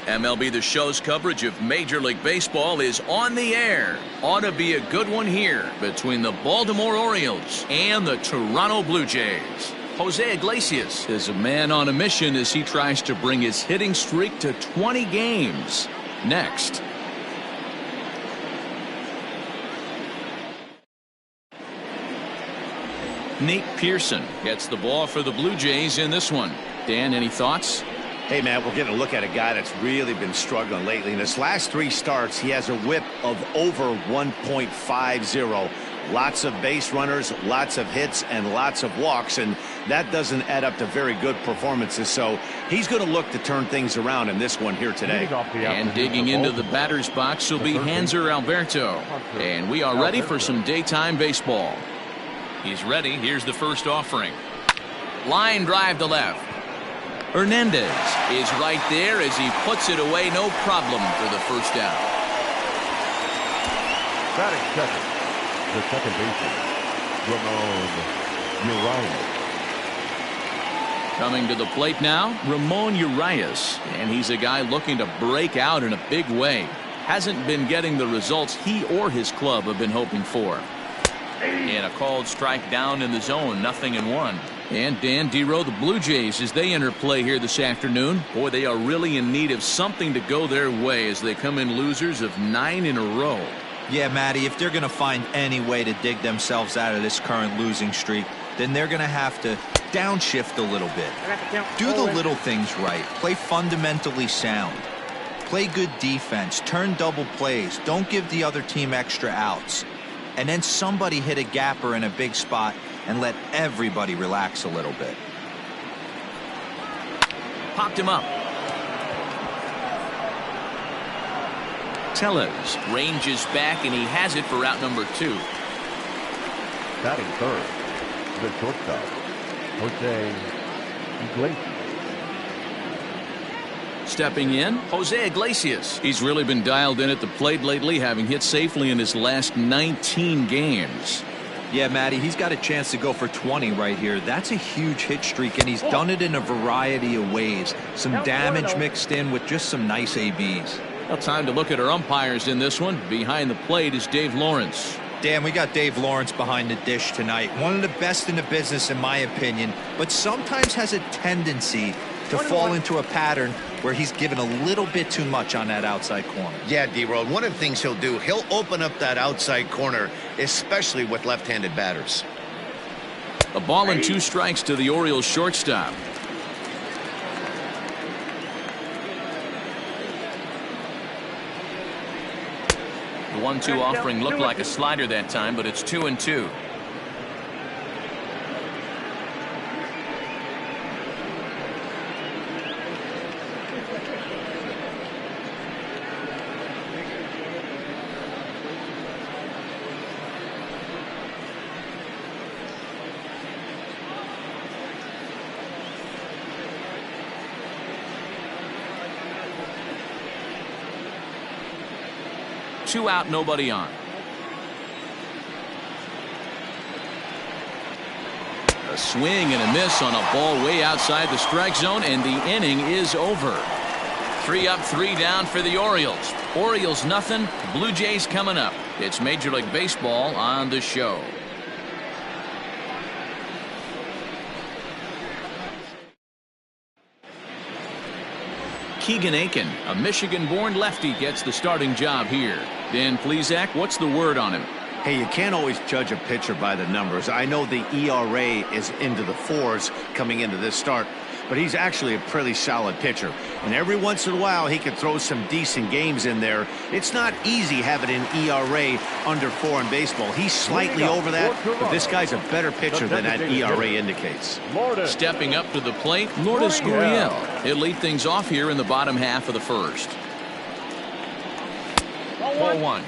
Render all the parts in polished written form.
MLB The Show's coverage of Major League Baseball is on the air. Ought to be a good one here between the Baltimore Orioles and the Toronto Blue Jays. Jose Iglesias is a man on a mission as he tries to bring his hitting streak to 20 games. Next. Nate Pearson gets the ball for the Blue Jays in this one. Dan, any thoughts? Hey, man, we're getting a look at a guy that's really been struggling lately. In his last 3 starts, he has a whip of over 1.50. Lots of base runners, lots of hits, and lots of walks, and that doesn't add up to very good performances. So he's going to look to turn things around in this one here today. And digging into the batter's box will be Hanser Alberto. And we are ready for some daytime baseball. He's ready. Here's the first offering. Line drive to left. Hernandez is right there as he puts it away, no problem for the first down. Batting second, the second baseman, Ramon Urias. Coming to the plate now, Ramon Urias, and he's a guy looking to break out in a big way. Hasn't been getting the results he or his club have been hoping for. And a called strike down in the zone, 0-1. And Dan Dero, the Blue Jays, as they enter play here this afternoon, boy, they are really in need of something to go their way as they come in losers of 9 in a row. Yeah, Matty, if they're going to find any way to dig themselves out of this current losing streak, then they're going to have to downshift a little bit. Do the little things right. Play fundamentally sound. Play good defense. Turn double plays. Don't give the other team extra outs. And then somebody hit a gapper in a big spot and let everybody relax a little bit. Popped him up. Tellez ranges back, and he has it for out number 2. Batting third, the shortstop, Jose Iglesias. Stepping in, Jose Iglesias. He's really been dialed in at the plate lately, having hit safely in his last 19 games. Yeah, Matty, he's got a chance to go for 20 right here. That's a huge hit streak, and he's done it in a variety of ways. Some damage mixed in with just some nice ABs. Well, time to look at our umpires in this one. Behind the plate is Dave Lawrence. Dan, we got Dave Lawrence behind the dish tonight. One of the best in the business, in my opinion, but sometimes has a tendency to fall into a pattern where he's given a little bit too much on that outside corner. Yeah, D-Road, one of the things he'll do, he'll open up that outside corner, especially with left-handed batters. A ball and 2 strikes to the Orioles shortstop. The 1-2 offering looked like a slider that time, but it's 2-2. Two out, nobody on. A swing and a miss on a ball way outside the strike zone, and the inning is over. 3 up, 3 down for the Orioles. Orioles nothing, Blue Jays coming up. It's Major League Baseball on the show. Keegan Aiken, a Michigan-born lefty, gets the starting job here. Dan Plesac, what's the word on him? Hey, you can't always judge a pitcher by the numbers. I know the ERA is into the 4s coming into this start, but he's actually a pretty solid pitcher. And every once in a while, he can throw some decent games in there. It's not easy having an ERA under 4 in baseball. He's slightly over that, but this guy's a better pitcher than that ERA indicates. Stepping up to the plate, Lourdes Gurriel. He'll lead things off here in the bottom half of the first. 1-1.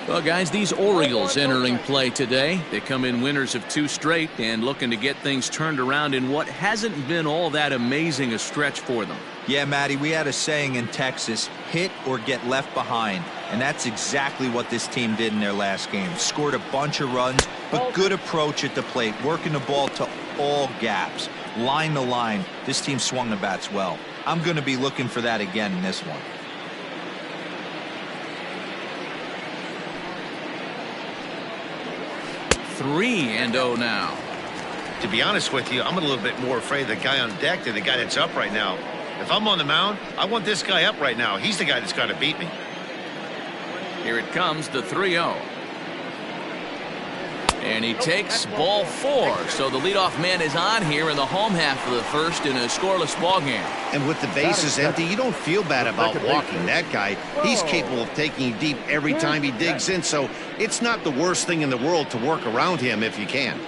Well, guys, these Orioles entering play today. They come in winners of 2 straight and looking to get things turned around in what hasn't been all that amazing a stretch for them. Yeah, Matty, we had a saying in Texas, hit or get left behind. And that's exactly what this team did in their last game. Scored a bunch of runs, but good approach at the plate, working the ball to all gaps. Line to line, this team swung the bats well. I'm going to be looking for that again in this one. 3-0 now. To be honest with you, I'm a little bit more afraid of the guy on deck than the guy that's up right now. If I'm on the mound, I want this guy up right now. He's the guy that's got to beat me. Here it comes, the 3-0. And he takes ball 4. So the leadoff man is on here in the home half of the first in a scoreless ball game. And with the bases empty, you don't feel bad about walking that guy. He's capable of taking you deep every time he digs in, so it's not the worst thing in the world to work around him if you can.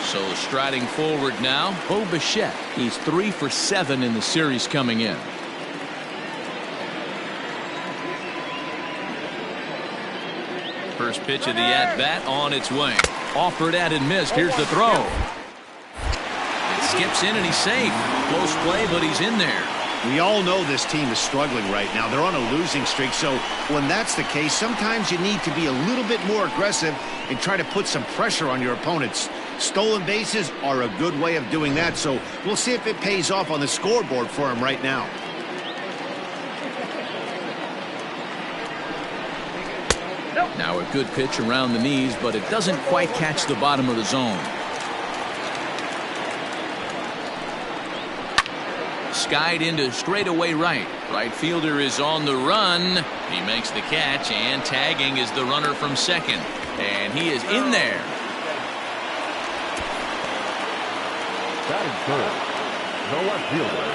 So striding forward now, Bichette. He's 3 for 7 in the series coming in. First pitch of the at-bat on its way. Offered at and missed. Here's the throw. It skips in and he's safe. Close play, but he's in there. We all know this team is struggling right now. They're on a losing streak, so when that's the case, sometimes you need to be a little bit more aggressive and try to put some pressure on your opponents. Stolen bases are a good way of doing that, so we'll see if it pays off on the scoreboard for him right now. Now a good pitch around the knees, but it doesn't quite catch the bottom of the zone. Skied into straightaway right. Right fielder is on the run. He makes the catch, and tagging is the runner from second. And he is in there. Batting third, the left fielder,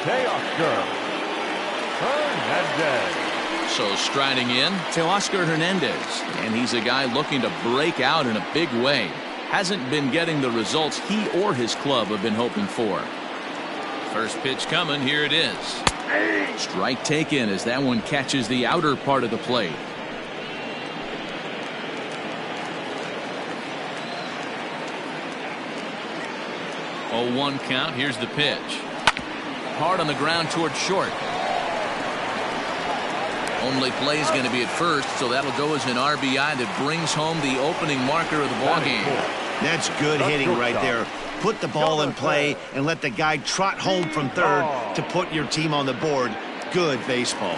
Teoscar Hernandez. So striding in, Teoscar Hernandez. And he's a guy looking to break out in a big way. Hasn't been getting the results he or his club have been hoping for. First pitch coming, here it is. Strike taken as that one catches the outer part of the plate. Oh, 1 count, here's the pitch. Hard on the ground toward short. Only play is going to be at first, so that'll go as an RBI that brings home the opening marker of the ball game. That's good hitting right there. Put the ball in play and let the guy trot home from third to put your team on the board. Good baseball.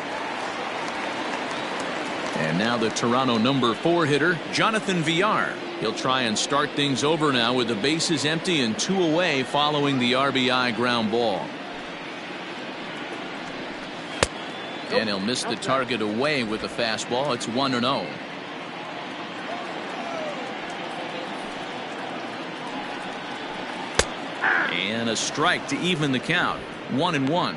And now the Toronto number 4 hitter, Jonathan Villar. He'll try and start things over now with the bases empty and 2 away following the RBI ground ball. And he'll miss the target away with the fastball. It's 1-0. And a strike to even the count. 1-1.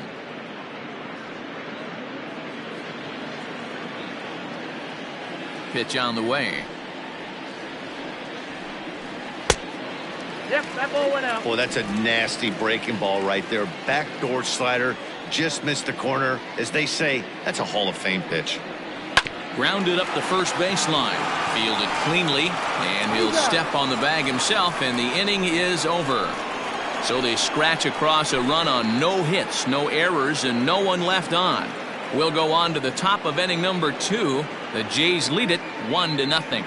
Pitch on the way. Yep, that ball went out. Boy, that's a nasty breaking ball right there. Backdoor slider. Just missed the corner. As they say, that's a Hall of Fame pitch. Grounded up the first baseline. Fielded cleanly. And he'll step on the bag himself, and the inning is over. So they scratch across a run on no hits, no errors, and no one left on. We'll go on to the top of inning number 2. The Jays lead it 1-0.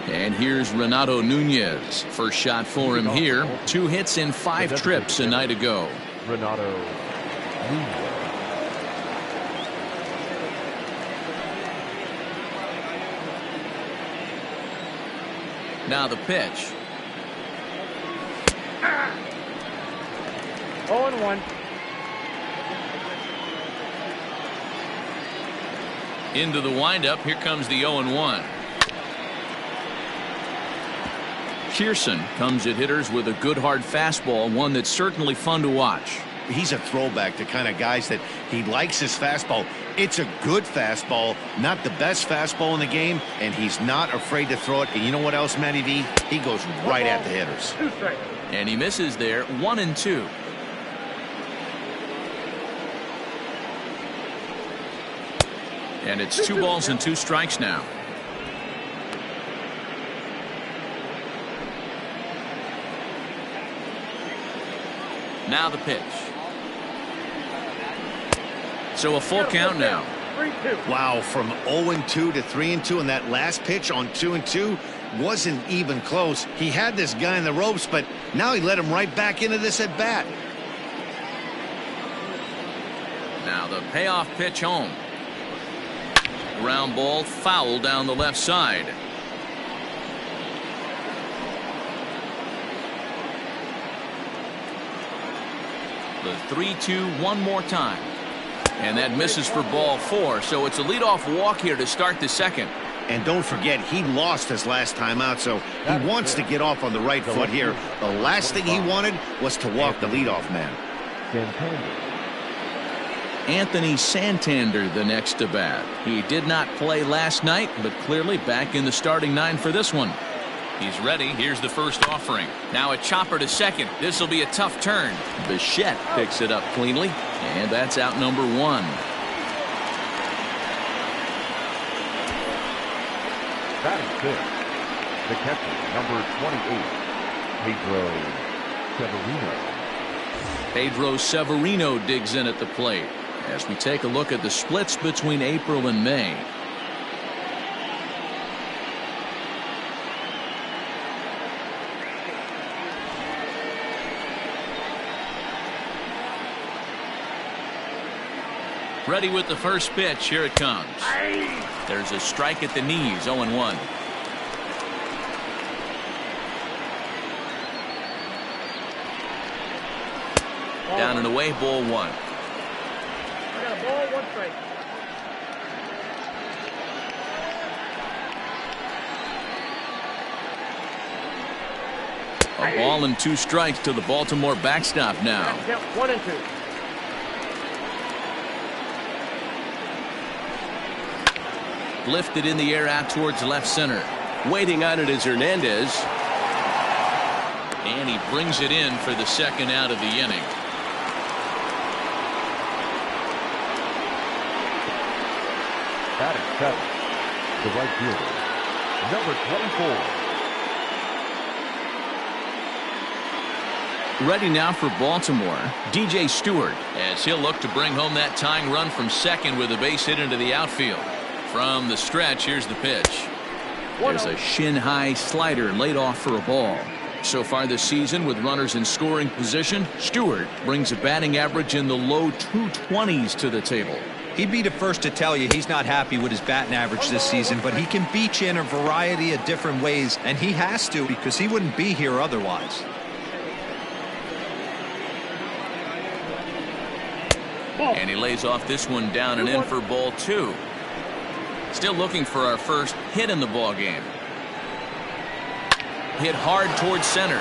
And here's Renato Nunez. First shot for him here. 2 hits in 5 trips a night ago. Renato Nunez. Now the pitch. 0-1. Into the windup. Here comes the 0-1. Pearson comes at hitters with a good hard fastball, one that's certainly fun to watch. He's a throwback to kind of guys that he likes his fastball. It's a good fastball, not the best fastball in the game, and he's not afraid to throw it. And you know what else, Matty V? He goes right at the hitters. 2 strikes. And he misses there. 1-2. And it's 2 balls and 2 strikes now. Now the pitch. So a full count now. 3-2. Wow, from 0-2 to 3-2, and that last pitch on 2-2 wasn't even close. He had this guy in the ropes, but now he let him right back into this at bat. Now the payoff pitch home. Ground ball foul down the left side. The 3-2 one more time. And that misses for ball 4. So it's a leadoff walk here to start the second. And don't forget, he lost his last time out, so he wants to get off on the right foot here. The last thing he wanted was to walk the leadoff man. Anthony Santander the next to bat. He did not play last night, but clearly back in the starting 9 for this one. He's ready. Here's the first offering. Now a chopper to second. This will be a tough turn. Bichette picks it up cleanly, and that's out number 1. Batting fifth, the catcher, number 28, Pedro Severino digs in at the plate as we take a look at the splits between April and May. Ready with the first pitch. Here it comes. There's a strike at the knees. 0-1. Down and away, ball 1. I got a ball, 1 strike. A ball and 2 strikes to the Baltimore backstop now. 1 and 2. Lifted in the air out towards left center. Waiting on it is Hernandez. And he brings it in for the second out of the inning. batting seventh, the right fielder, number 24. Ready now for Baltimore, DJ Stewart, as he'll look to bring home that tying run from second with a base hit into the outfield. From the stretch, here's the pitch. There's a shin-high slider laid off for a ball. So far this season, with runners in scoring position, Stewart brings a batting average in the low 220s to the table. He'd be the first to tell you he's not happy with his batting average this season, but he can beat you in a variety of different ways, and he has to because he wouldn't be here otherwise. And he lays off this one down and in for ball 2. Still looking for our first hit in the ball game. Hit hard towards center.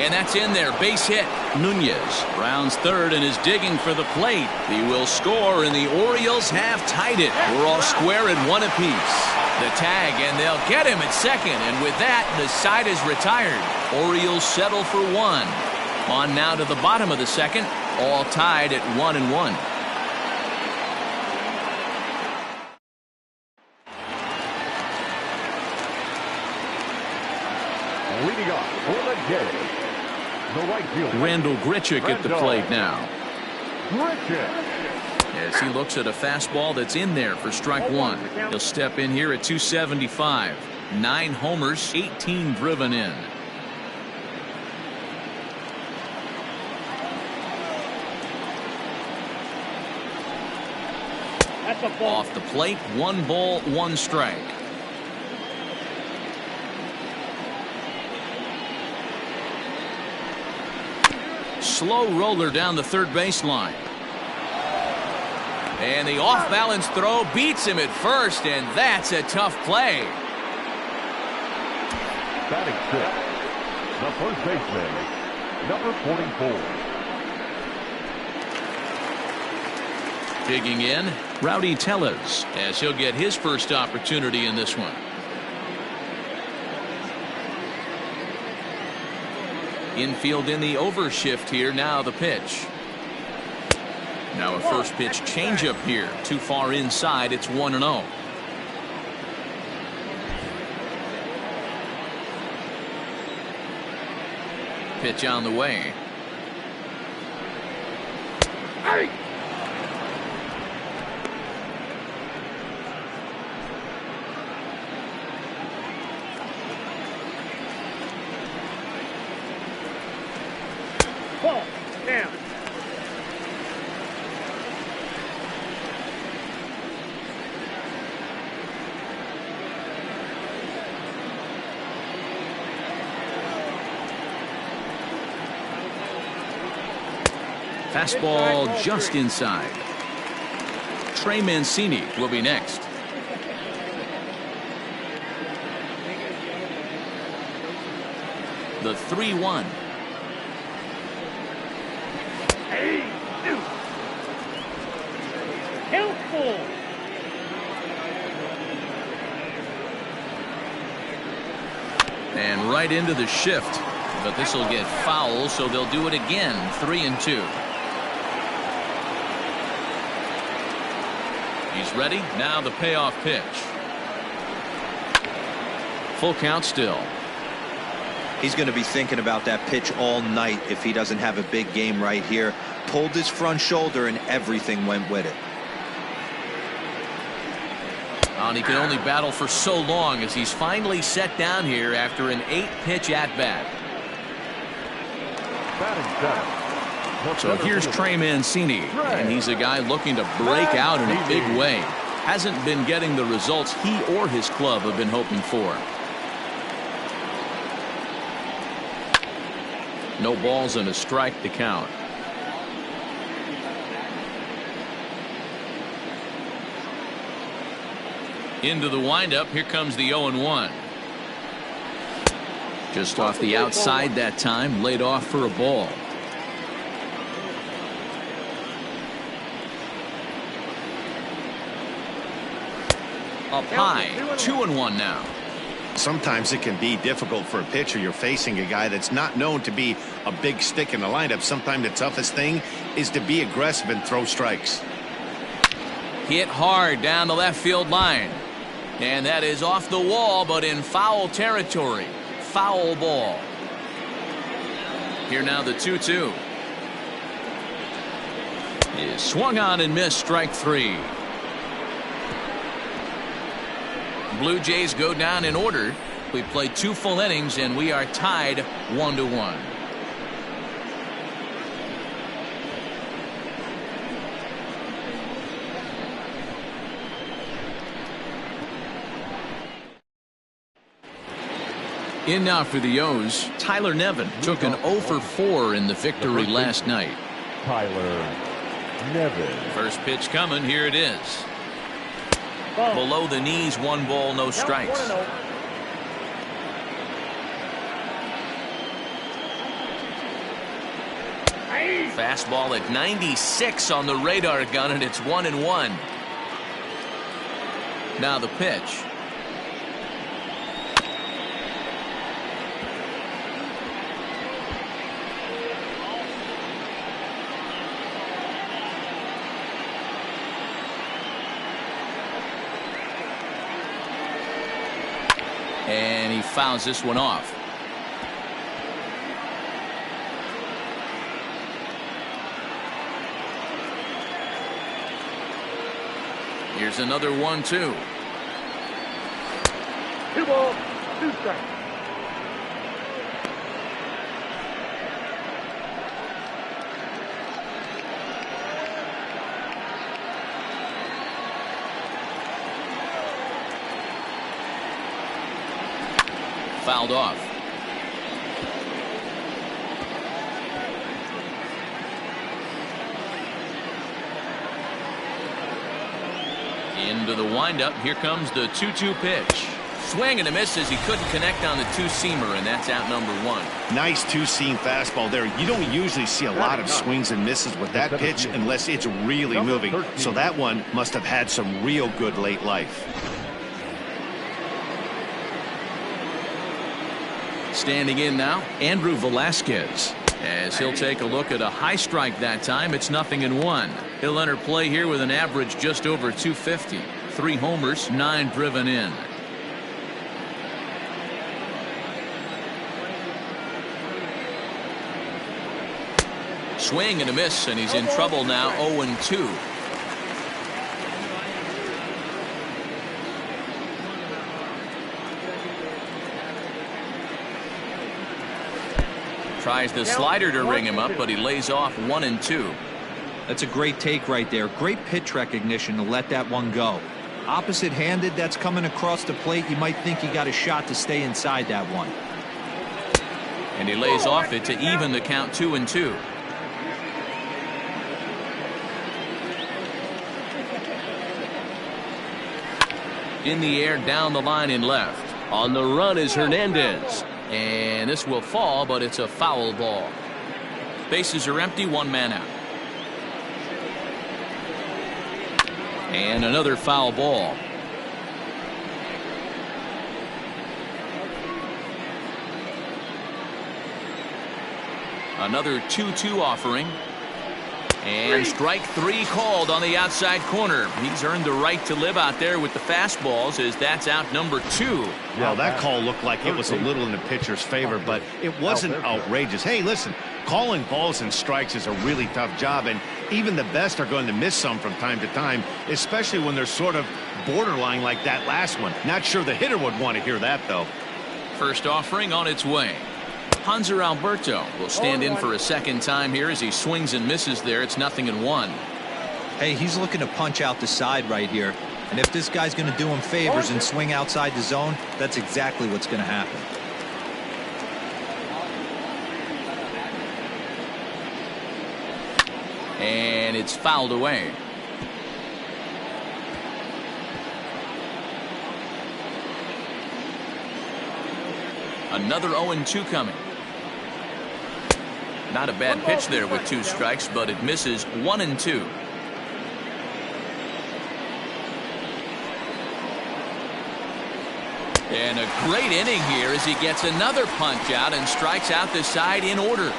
And that's in there. Base hit. Nunez rounds third and is digging for the plate. He will score, and the Orioles have tied it. We're all square at 1 apiece. The tag, and they'll get him at second. And with that, the side is retired. Orioles settle for 1. On now to the bottom of the second. All tied at 1-1. Leading off for the day, the right fielder, Randall Grichuk at the plate now. Grichuk. As he looks at a fastball that's in there for strike 1. He'll step in here at 275. 9 homers, 18 driven in. Off the plate, 1 ball, 1 strike. Slow roller down the third baseline. And the off-balance throw beats him at first, and that's a tough play. Batting sixth, the first baseman, number 44. Digging in, Rowdy Tellez, as he'll get his first opportunity in this one. Infield in the overshift here. Now the pitch. Now a first pitch changeup here. Too far inside. It's 1-0. Pitch on the way. Hey! Fastball just inside. Trey Mancini will be next. The 3-1. Helpful. And right into the shift. But this will get foul, so they'll do it again. 3-2. He's ready. Now the payoff pitch. Full count still. He's going to be thinking about that pitch all night if he doesn't have a big game right here. Pulled his front shoulder and everything went with it. And he can only battle for so long as he's finally set down here after an 8-pitch at-bat. So here's Trey Mancini, and he's a guy looking to break out in a big way. Hasn't been getting the results he or his club have been hoping for. No balls and a strike to count. Into the windup. Here comes the 0-1. Just off the outside that time. Laid off for a ball. Up high. 2-1 now. Sometimes it can be difficult for a pitcher. You're facing a guy that's not known to be a big stick in the lineup. Sometimes the toughest thing is to be aggressive and throw strikes. Hit hard down the left field line. And that is off the wall, but in foul territory. Foul ball. Here now the 2-2. Is swung on and missed. Strike 3. Blue Jays go down in order. We played 2 full innings and we are tied 1-1. In now for the O's, Tyler Nevin took an 0 for 4 in the victory last night. Tyler Nevin. First pitch coming. Here it is. Below the knees, 1 ball, no strikes. Fastball at 96 on the radar gun, and it's 1-1. Now the pitch. And he fouls this one off. Here's another 1-2. 2 balls, 2 strikes. Fouled off. Into the windup. Here comes the 2-2 pitch. Swing and a miss as he couldn't connect on the 2-seamer, and that's out number 1. Nice 2-seam fastball there. You don't usually see a lot of swings and misses with that pitch unless it's really moving. So that one must have had some real good late life. Standing in now, Andrew Velasquez. As he'll take a look at a high strike that time. It's 0-1. He'll enter play here with an average just over 250. 3 homers, 9 driven in. Swing and a miss, and he's in trouble now. 0-2. Tries the slider to ring him up, but he lays off 1-2. That's a great take right there. Great pitch recognition to let that one go. Opposite-handed, that's coming across the plate. You might think he got a shot to stay inside that one. And he lays off it to even the count. 2-2. In the air, down the line and left. On the run is Hernandez. And this will fall, but it's a foul ball. Bases are empty, one man out. And another foul ball. Another 2-2 offering. And strike three called on the outside corner. He's earned the right to live out there with the fastballs, as that's out number 2. Well, that call looked like it was a little in the pitcher's favor, but it wasn't outrageous. Hey, listen, calling balls and strikes is a really tough job, and even the best are going to miss some from time to time, especially when they're sort of borderline like that last one. Not sure the hitter would want to hear that, though. First offering on its way. Hanser Alberto will stand in for a second time here as he swings and misses there. It's 0-1. Hey, he's looking to punch out the side right here. And if this guy's going to do him favors and swing outside the zone, that's exactly what's going to happen. And it's fouled away. Another 0-2 coming. Not a bad pitch there with 2 strikes, but it misses 1-2. And a great inning here as he gets another punch out and strikes out the side in order.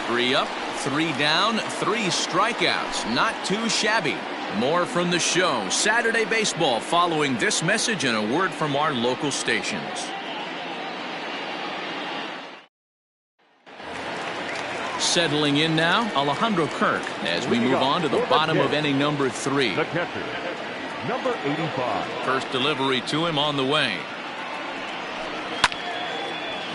3 up, 3 down, 3 strikeouts. Not too shabby. More from the show. Saturday Baseball following this message and a word from our local stations. Settling in now, Alejandro Kirk, as we move on to the bottom of inning number 3. The catcher, number 85. First delivery to him on the way.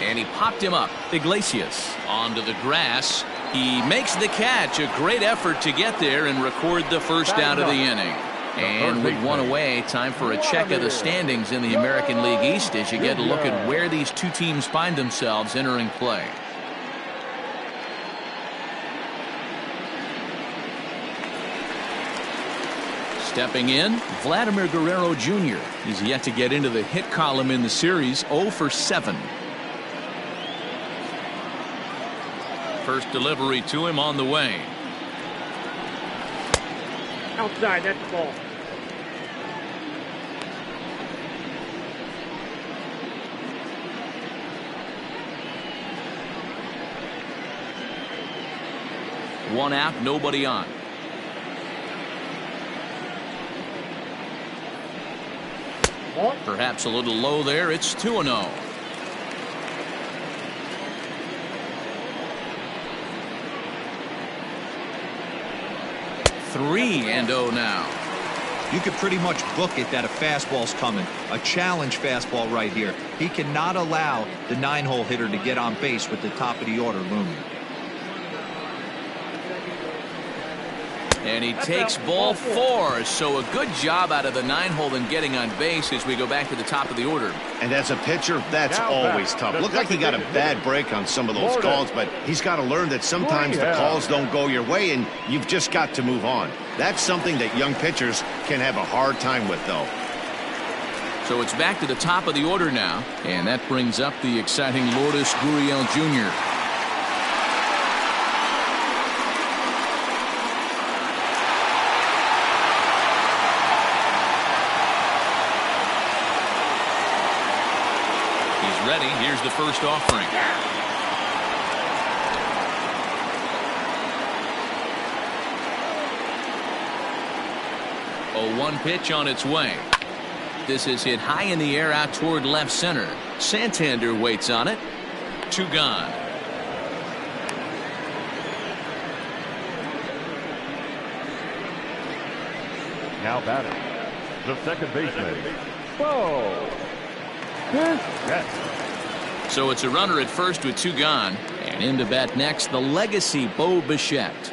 And he popped him up. Iglesias onto the grass. He makes the catch. A great effort to get there and record the first out of the inning. And with one away, time for a check of the standings in the American League East as you get a look at where these two teams find themselves entering play. Stepping in, Vladimir Guerrero Jr. He's yet to get into the hit column in the series, 0 for 7. First delivery to him on the way. Outside, that's the ball. One out, nobody on. Perhaps a little low there. It's 2-0. Three and 0 now. You could pretty much book it that a fastball's coming. A challenge fastball right here. He cannot allow the 9-hole hitter to get on base with the top of the order looming. And he takes ball 4. So a good job out of the 9-hole in getting on base as we go back to the top of the order. And as a pitcher, that's always tough. Looked like he got a bad break on some of those calls, but he's got to learn that sometimes the calls don't go your way, and you've just got to move on. That's something that young pitchers can have a hard time with, though. So it's back to the top of the order now, and that brings up the exciting Lourdes Gurriel Jr. Ready. Here's the first offering. A 1 pitch on its way. This is hit high in the air out toward left center. Santander waits on it. 2 gone. Now batting, the second baseman, Bo. So it's a runner at first with 2 gone. And in to bat next, the legacy Bo Bichette.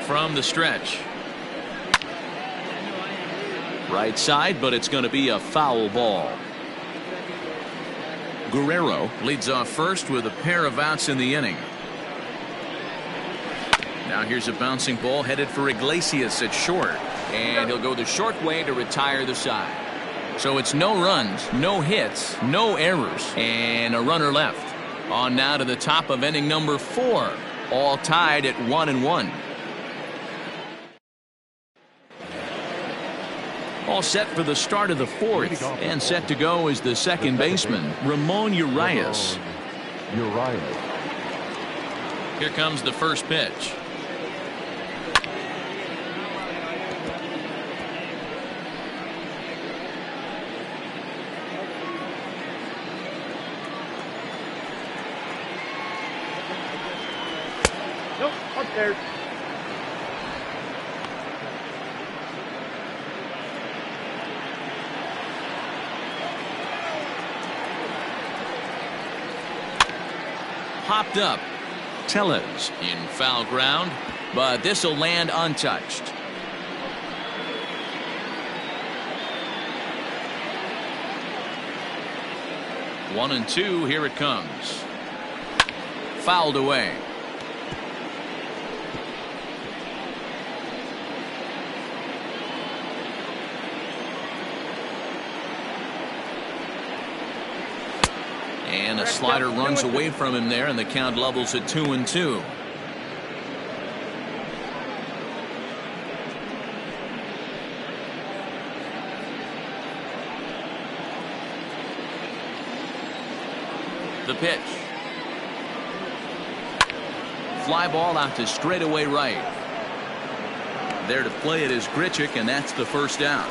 From the stretch. Right side, but it's going to be a foul ball. Guerrero leads off first with a pair of outs in the inning. Now here's a bouncing ball headed for Iglesias at short. And he'll go the short way to retire the side. So it's no runs, no hits, no errors, and a runner left. On now to the top of inning number 4. All tied at 1-1. All set for the start of the 4th. And set to go is the second baseman, Ramon Urias. Here comes the first pitch. Nope, upstairs. Popped up. Tellez in foul ground, but this will land untouched. One and two, here it comes. Fouled away. And a slider runs away from him there, and the count levels at 2-2. The pitch. Fly ball out to straightaway right. There to play it is Grichuk, and that's the first out.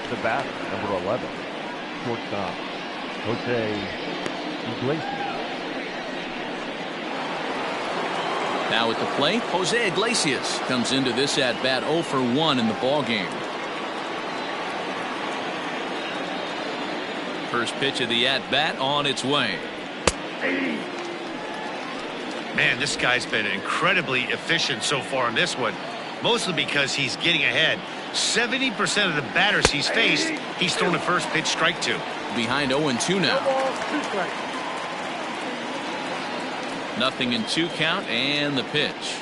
The batter, number 11, shortstop, Jose Iglesias. Now at the plate, Jose Iglesias comes into this at bat 0 for 1 in the ball game. First pitch of the at bat on its way. Man, this guy's been incredibly efficient so far in this one, mostly because he's getting ahead. 70% of the batters he's faced, he's thrown a first pitch strike to. Behind 0-2 now. No balls, 2 strikes. Nothing in 2 count, and the pitch.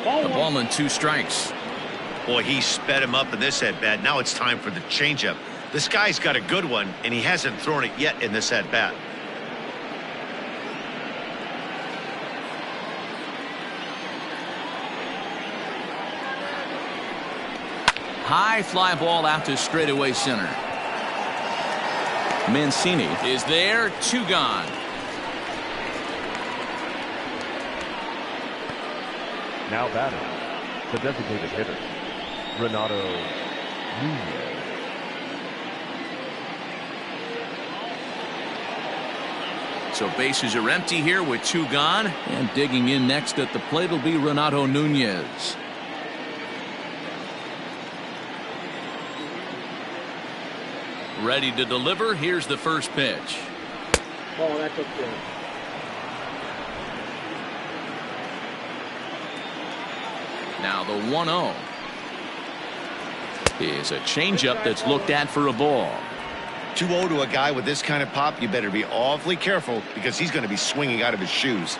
The ball and 2 strikes. Boy, he sped him up in this at bat. Now it's time for the changeup. This guy's got a good one, and he hasn't thrown it yet in this at bat. High fly ball out to straightaway center. Mancini is there, 2 gone. Now batting, the designated hitter, Renato Nunez. So bases are empty here with 2 gone, and digging in next at the plate will be Renato Nunez. Ready to deliver. Here's the first pitch. Oh, that's okay. Now the 1-0 is a changeup that's looked at for a ball. 2-0 to a guy with this kind of pop, you better be awfully careful because he's going to be swinging out of his shoes.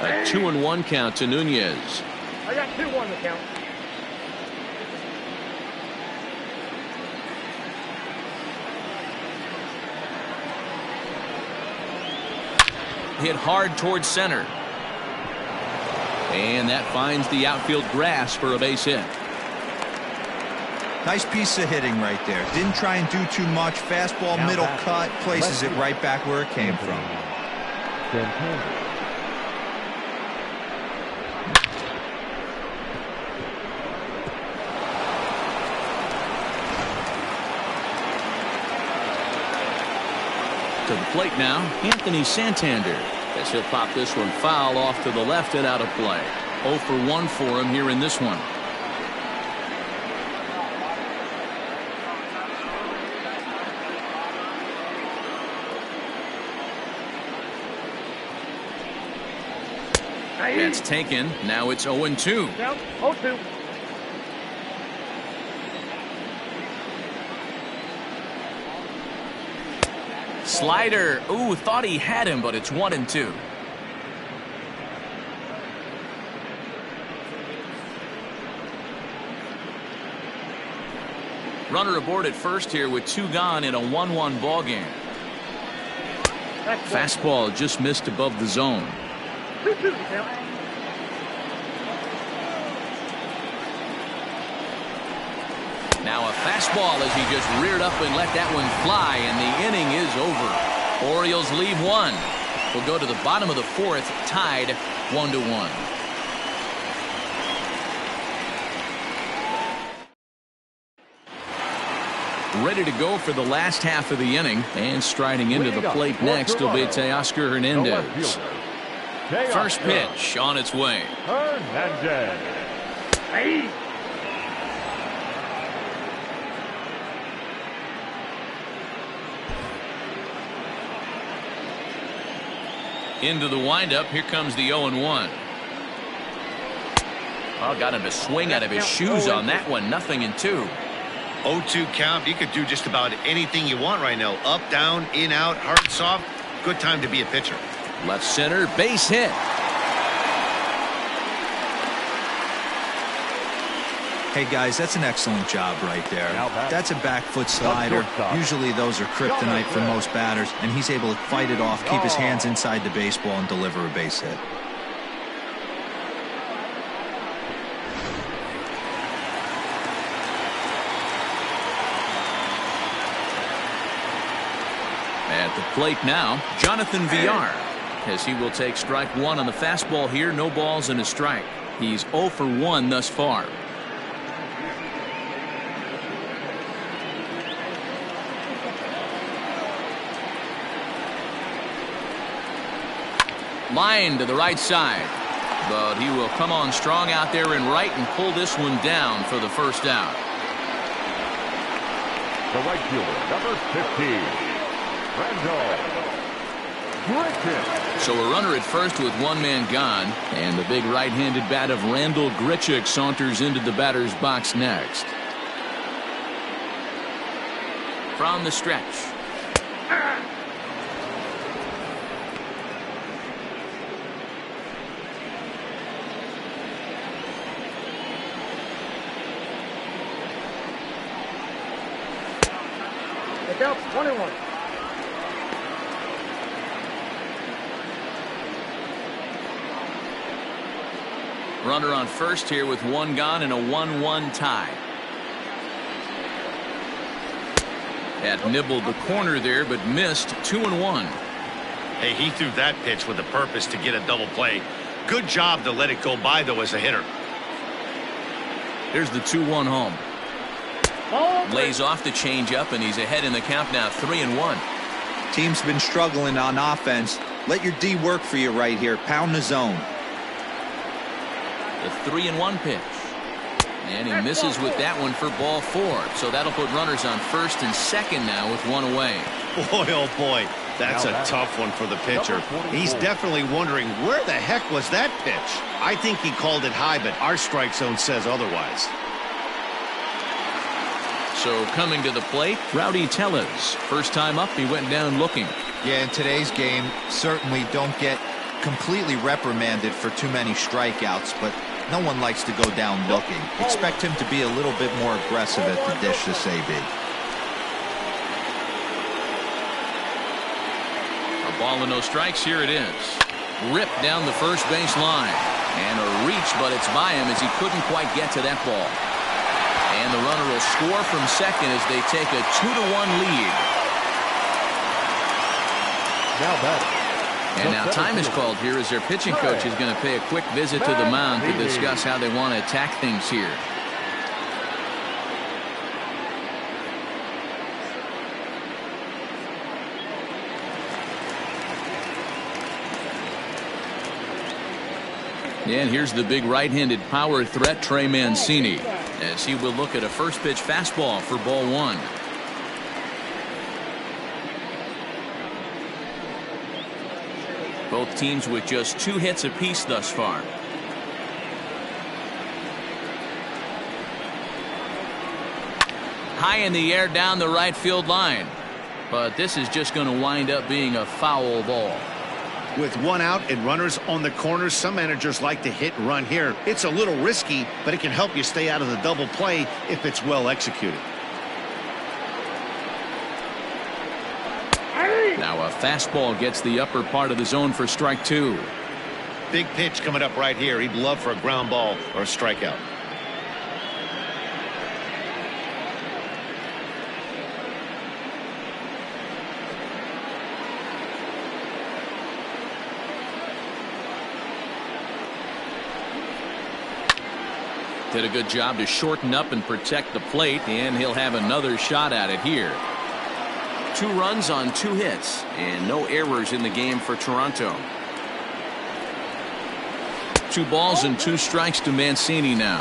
A 2-1 count to Nunez. I got 2-1 to count. Hit hard towards center. And that finds the outfield grass for a base hit. Nice piece of hitting right there. Didn't try and do too much. Fastball, middle cut, places it right back where it came from. To the plate now, Anthony Santander. As he'll pop this one foul off to the left and out of play. 0 for 1 for him here in this one. That's taken. Now it's 0-2. Down, 0-2. Slider. Ooh, thought he had him, but it's 1-2. Runner aboard at first here with 2 gone in a 1-1 ball game. Fastball just missed above the zone. 2-2 the count. Now a fastball as he just reared up and let that one fly, and the inning is over. Orioles leave 1. We'll go to the bottom of the 4th, tied 1-1. Ready to go for the last half of the inning, and striding into the plate next will be Teoscar Hernandez. First pitch on its way. Hernandez. Hey. Into the windup. Here comes the 0-1. Oh, got him to swing out of his shoes on that one. 0-2. 0-2 count. You could do just about anything you want right now. Up, down, in, out, hard, soft. Good time to be a pitcher. Left center, base hit. Hey guys, that's an excellent job right there. That's a back foot slider. Usually those are kryptonite for most batters, and he's able to fight it off, keep his hands inside the baseball, and deliver a base hit. At the plate now, Jonathan Villar, as he will take strike 1 on the fastball here. No balls and a strike. He's 0 for 1 thus far. Line to the right side, but he will come on strong out there in right and pull this one down for the first out. The right fielder, number 15, Randall Grichuk. So a runner at first with 1 man gone, and the big right-handed bat of Randall Grichuk saunters into the batter's box next. From the stretch. The count's 21. Runner on first here with 1 gone and a 1-1 tie. Had nibbled the corner there, but missed. 2-1. Hey, he threw that pitch with a purpose to get a double play. Good job to let it go by, though, as a hitter. Here's the 2-1 home. Ball Lays off the changeup, and he's ahead in the count now, 3-1. Team's been struggling on offense. Let your D work for you right here. Pound the zone. The 3-1 pitch. And he misses with that one for ball 4. So that'll put runners on first and second now with 1 away. Boy, oh boy, that's a tough one for the pitcher. He's definitely wondering, where the heck was that pitch? I think he called it high, but our strike zone says otherwise. So coming to the plate, Rowdy Tellez. First time up, he went down looking. Yeah, in today's game, certainly don't get completely reprimanded for too many strikeouts, but no one likes to go down looking. Expect him to be a little bit more aggressive at the dish this AB. A ball and no strikes. Here it is. Ripped down the first base line. And a reach, but it's by him as he couldn't quite get to that ball. And the runner will score from second as they take a 2-1 lead. Now batting. And now time is called here as their pitching coach is going to pay a quick visit to the mound to discuss how they want to attack things here. And here's the big right-handed power threat, Trey Mancini, as he will look at a first pitch fastball for ball 1. Both teams with just 2 hits apiece thus far. High in the air down the right field line. but this is just going to wind up being a foul ball. With one out and runners on the corners, some managers like to hit and run here. It's a little risky, but it can help you stay out of the double play if it's well executed. Now a fastball gets the upper part of the zone for strike two. Big pitch coming up right here. He'd love for a ground ball or a strikeout. Did a good job to shorten up and protect the plate, and he'll have another shot at it here. 2 runs on 2 hits and no errors in the game for Toronto. 2 balls and 2 strikes to Mancini now.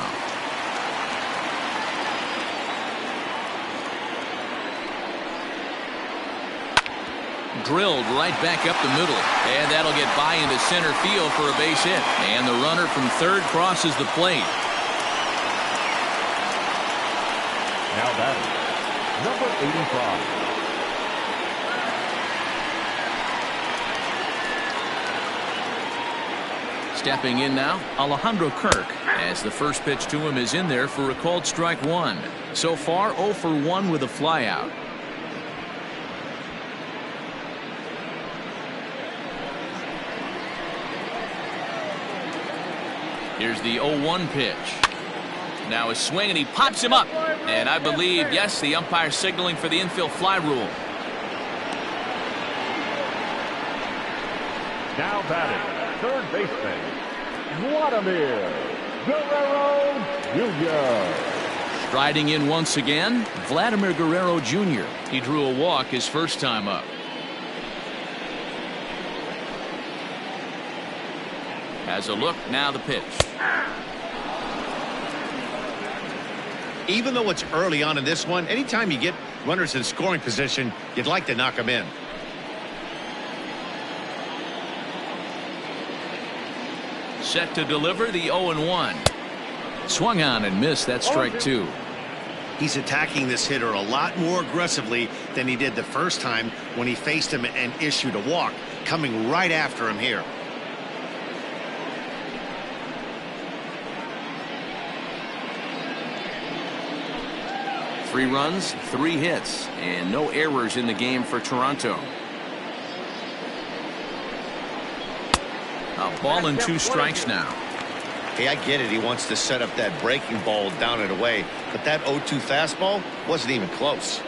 Drilled right back up the middle, and that'll get by into center field for a base hit, and the runner from third crosses the plate. Now batting, number 85. Stepping in now, Alejandro Kirk, as the first pitch to him is in there for a called strike one. So far 0 for 1 with a flyout. Here's the 0-1 pitch. Now a swing, and he pops him up. And I believe, yes, the umpire signaling for the infield fly rule. Now batting, third baseman, Vladimir Guerrero Jr. Striding in once again, Vladimir Guerrero Jr. He drew a walk his first time up. Has a look, now the pitch. Even though it's early on in this one, anytime you get runners in scoring position, you'd like to knock them in. Set to deliver the 0-1. Swung on and missed. That's strike 2. He's attacking this hitter a lot more aggressively than he did the first time when he faced him and issued a walk, coming right after him here. Three runs, 3 hits, and no errors in the game for Toronto. A ball and 2 strikes now. Hey, I get it. He wants to set up that breaking ball down and away, but that 0-2 fastball wasn't even close.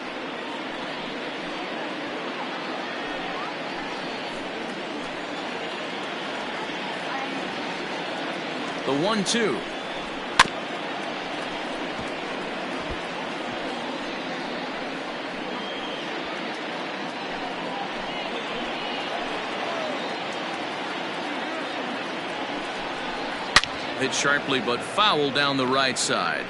The 1-2. Hit sharply but foul down the right side.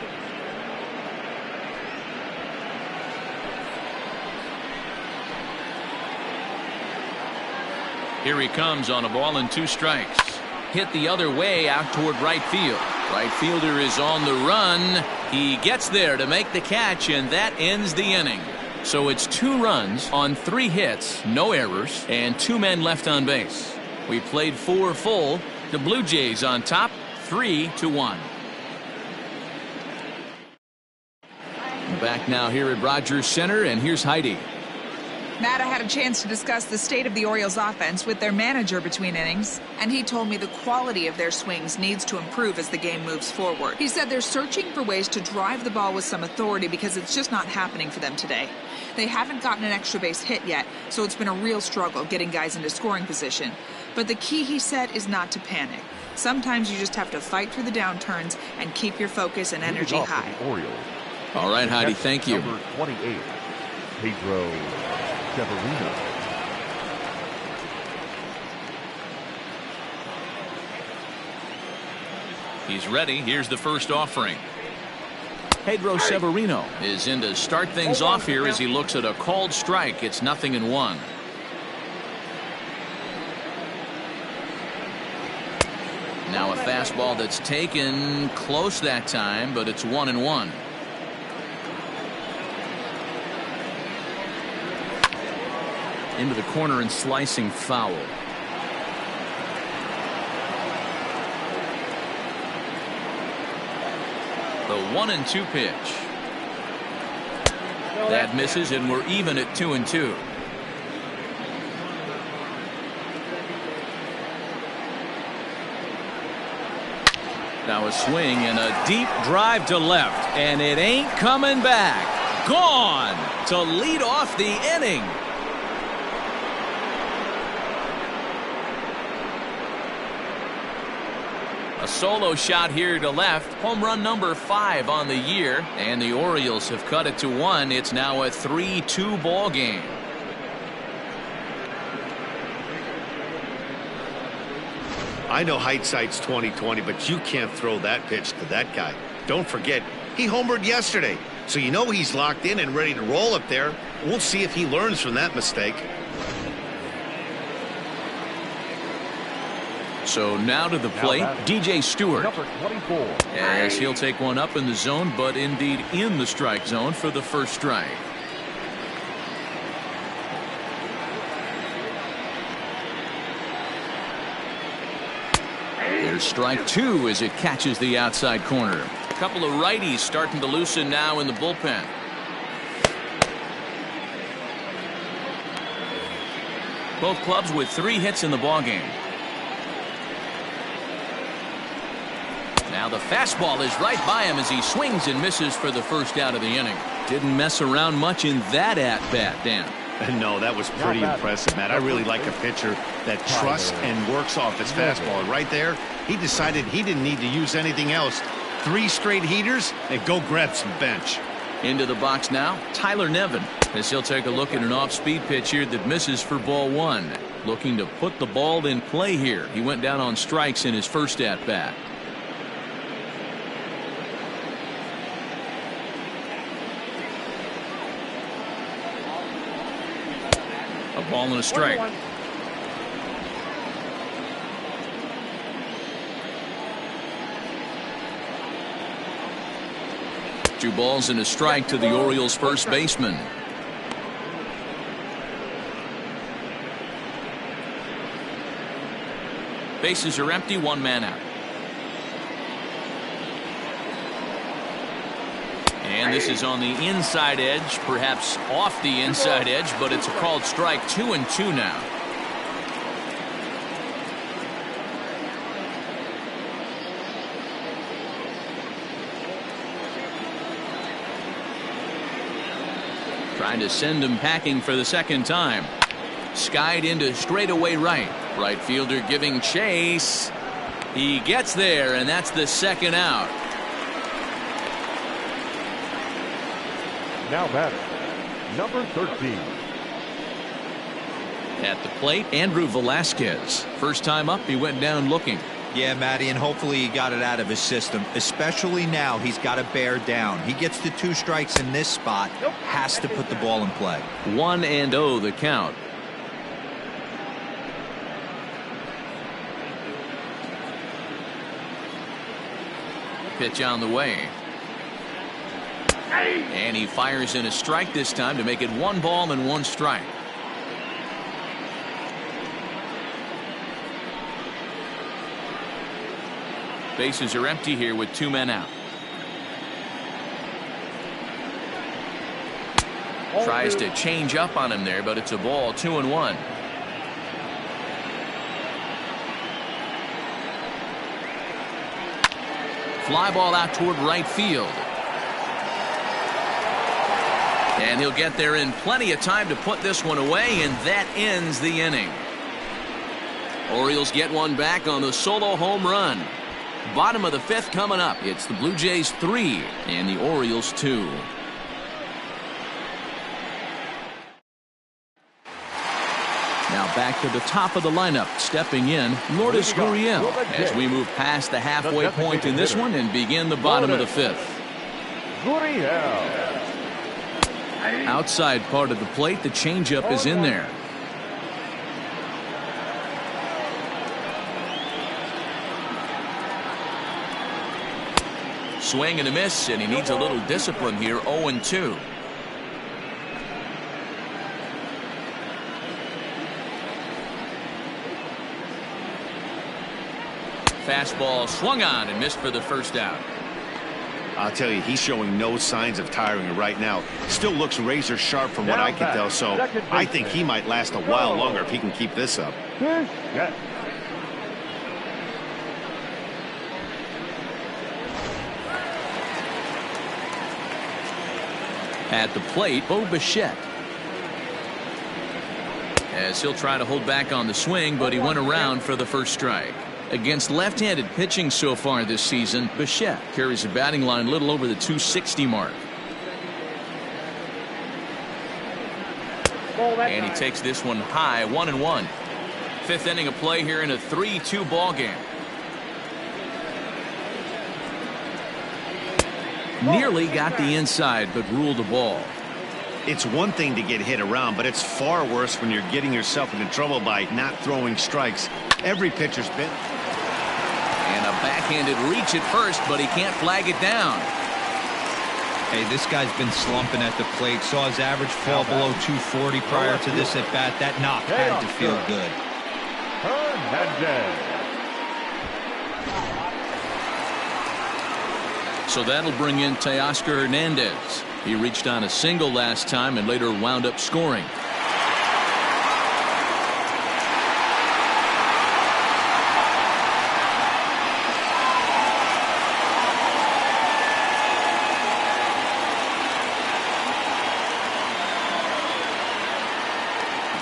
Here he comes on a ball and 2 strikes. Hit the other way out toward right field. Right fielder is on the run. He gets there to make the catch, and that ends the inning. So it's 2 runs on 3 hits, no errors, and 2 men left on base. We played 4 full. The Blue Jays on top, 3-1. Back now here at Rogers Center, and here's Heidi. Matt, I had a chance to discuss the state of the Orioles offense with their manager between innings, and he told me the quality of their swings needs to improve as the game moves forward. He said they're searching for ways to drive the ball with some authority because it's just not happening for them today. They haven't gotten an extra base hit yet, so it's been a real struggle getting guys into scoring position. But the key, he said, is not to panic. Sometimes you just have to fight through the downturns and keep your focus and energy high. Orioles. All right, Heidi, thank you. Number 28, Pedro Severino. He's ready. Here's the first offering. Pedro Severino is in to start things off here as he looks at a called strike. It's 0-1. Now a fastball that's taken close that time, but it's 1-1. Into the corner and slicing foul. The 1-2 pitch. That misses, and we're even at 2-2. Now a swing and a deep drive to left, and it ain't coming back. Gone to lead off the inning. A solo shot here to left. Home run number 5 on the year, and the Orioles have cut it to 1. It's now a 3-2 ball game. I know hindsight's 20/20, but you can't throw that pitch to that guy. Don't forget, he homered yesterday, so you know he's locked in and ready to roll up there. We'll see if he learns from that mistake. So now to the plate, DJ Stewart. Number 24. As he'll take one up in the zone, but indeed in the strike zone for the first strike. There's strike 2 as it catches the outside corner. A couple of righties starting to loosen now in the bullpen. Both clubs with 3 hits in the ballgame. Now the fastball is right by him as he swings and misses for the first out of the inning. Didn't mess around much in that at-bat, Dan. No, that was pretty impressive, Matt. I really like a pitcher that trusts and works off his fastball. And right there, he decided he didn't need to use anything else. 3 straight heaters and go grab some bench. Into the box now, Tyler Nevin, as he'll take a look at an off-speed pitch here that misses for ball 1. Looking to put the ball in play here. He went down on strikes in his first at-bat. A ball and a strike. 1-1. 2 balls and a strike to the Orioles first baseman. Bases are empty, 1 man out. And this is on the inside edge, perhaps off the inside edge, but it's a called strike. 2-2 now. Trying to send him packing for the second time. Skied into straightaway right. Right fielder giving chase. He gets there, and that's the second out. Now batting, number 13. At the plate, Andrew Velasquez. First time up, he went down looking. Yeah, Matty, and hopefully he got it out of his system. Especially now, he's got to bear down. He gets the 2 strikes in this spot. Has to put the ball in play. 1-0 the count. Pitch on the way. And he fires in a strike this time to make it 1 ball and 1 strike. Bases are empty here with 2 men out. Tries to change up on him there, but it's a ball. 2-1. Fly ball out toward right field. And he'll get there in plenty of time to put this one away, and that ends the inning. Orioles get one back on the solo home run. Bottom of the 5th coming up. It's the Blue Jays 3 and the Orioles 2. Now back to the top of the lineup. Stepping in, Lourdes Gurriel, as we move past the halfway point in this one and begin the bottom of the 5th. Gurriel. Outside part of the plate, the changeup is in there. Swing and a miss, and he needs a little discipline here. 0-2. fastball swung on and missed for the first out. I'll tell you, he's showing no signs of tiring right now. Still looks razor sharp from what I can tell, so I think he might last a while longer if he can keep this up. Yes. At the plate, Bo Bichette. As he'll try to hold back on the swing, but he went around for the first strike. Against left-handed pitching so far this season, Bichette carries a batting line a little over the 260 mark. And he takes this one high, 1-1. Fifth inning of play here in a 3-2 ball game. Nearly got the inside, but ruled the ball. It's one thing to get hit around, but it's far worse when you're getting yourself into trouble by not throwing strikes. Every pitcher's been. And a backhanded reach at first, but he can't flag it down. Hey, this guy's been slumping at the plate. Saw his average fall below 240 prior to this at bat. That knock had to feel good. Hernandez. So that'll bring in Teoscar Hernandez. He reached on a single last time and later wound up scoring.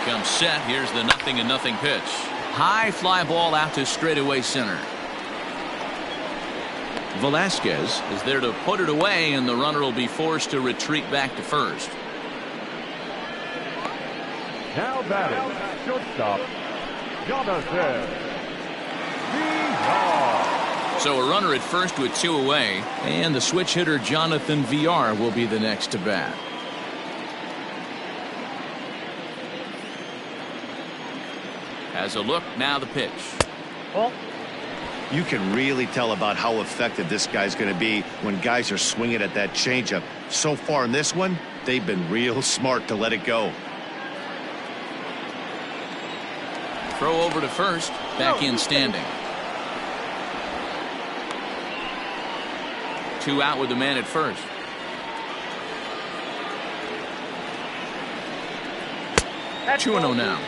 Comes set. Here's the 0-0 pitch. High fly ball out to straightaway center. Velasquez is there to put it away, and the runner will be forced to retreat back to first. Now batting, shortstop, Jonathan. So a runner at first with 2 away, and the switch hitter Jonathan VR will be the next to bat. Has a look, now the pitch. You can really tell about how effective this guy's going to be when guys are swinging at that changeup. So far in this one, they've been real smart to let it go. Throw over to first, back in standing. 2 out with the man at first. That's 2-0 now.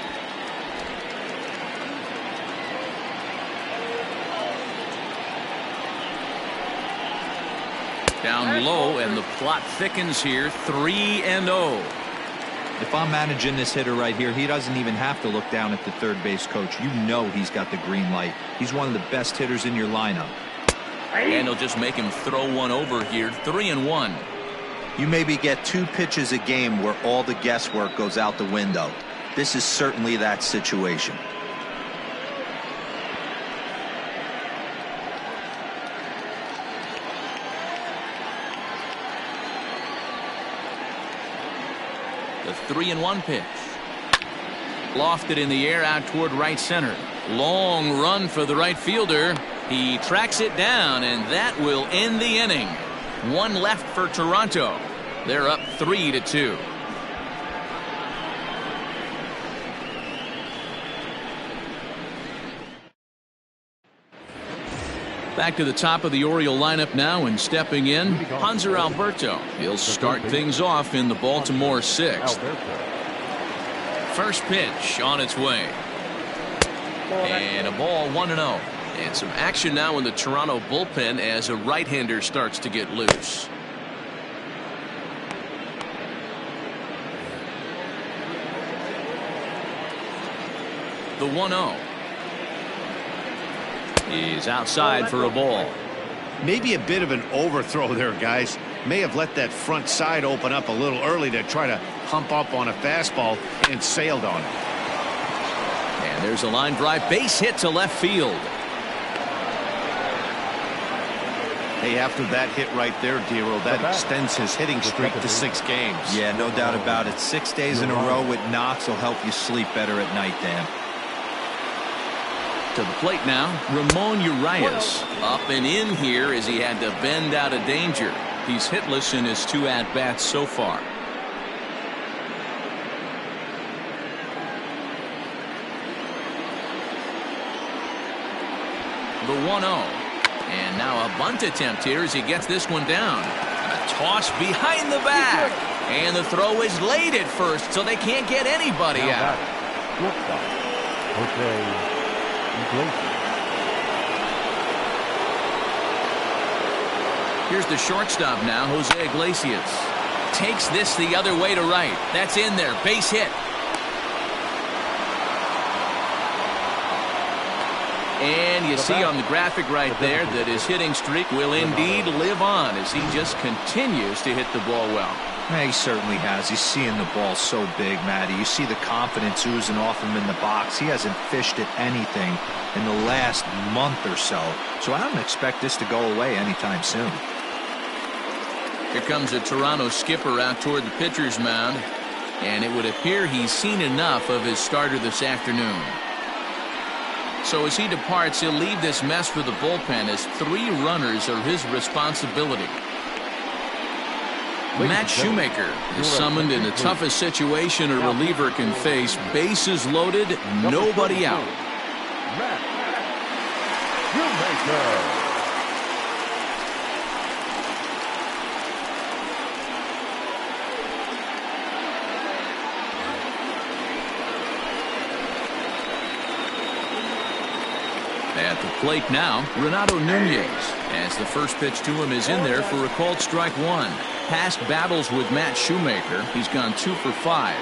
Down low, and the plot thickens here. 3-0. If I'm managing this hitter right here, he doesn't even have to look down at the third base coach. You know he's got the green light. He's one of the best hitters in your lineup. And he'll just make him throw one over here. 3-1. You maybe get 2 pitches a game where all the guesswork goes out the window. This is certainly that situation. The 3-1 pitch. Lofted in the air out toward right center. Long run for the right fielder. He tracks it down, and that will end the inning. 1 left for Toronto. They're up 3-2. Back to the top of the Oriole lineup now, and stepping in, Hanser Alberto. He'll start things off in the Baltimore 6th. First pitch on its way. And a ball, 1-0. And some action now in the Toronto bullpen as a right-hander starts to get loose. The 1-0. He's outside for a ball. Maybe a bit of an overthrow there, guys. May have let that front side open up a little early to try to hump up on a fastball, and sailed on it. And there's a line drive, base hit to left field. Hey, after that hit right there, Dero, that extends his hitting streak to 6 games. Yeah, no doubt about it. 6 days in a row with knocks will help you sleep better at night, Dan. To the plate now, Ramon Urias. Up and in here as he had to bend out of danger. He's hitless in his 2 at-bats so far. the 1-0. And now a bunt attempt here as he gets this one down. A toss behind the back. And the throw is late at first, so they can't get anybody out. Here's the shortstop now, Jose Iglesias. Takes this the other way to right. That's in there. Base hit. And you see on the graphic right there that his hitting streak will indeed live on as he just continues to hit the ball well. Yeah, he certainly has. He's seeing the ball so big, Matty. You see the confidence oozing off him in the box. He hasn't fished at anything in the last month or so. So I don't expect this to go away anytime soon. Here comes a Toronto skipper out toward the pitcher's mound. And it would appear he's seen enough of his starter this afternoon. So as he departs, he'll leave this mess for the bullpen as 3 runners are his responsibility. Matt Shoemaker is summoned in the toughest situation a reliever can face. Bases loaded, nobody out. Matt Shoemaker. At the plate now, Renato Nunez, as the first pitch to him is in there for a called strike 1. Past battles with Matt Shoemaker, he's gone 2 for 5.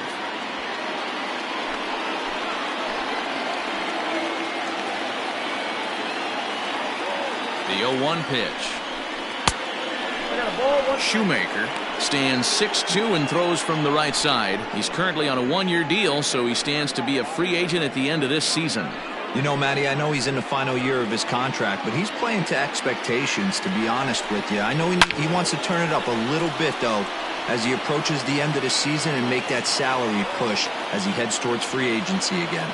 The 0-1 pitch. Shoemaker stands 6'2" and throws from the right side. He's currently on a 1-year deal, so he stands to be a free agent at the end of this season. You know, Matty, I know he's in the final year of his contract, but he's playing to expectations, to be honest with you. I know he wants to turn it up a little bit, though, as he approaches the end of the season and make that salary push as he heads towards free agency again.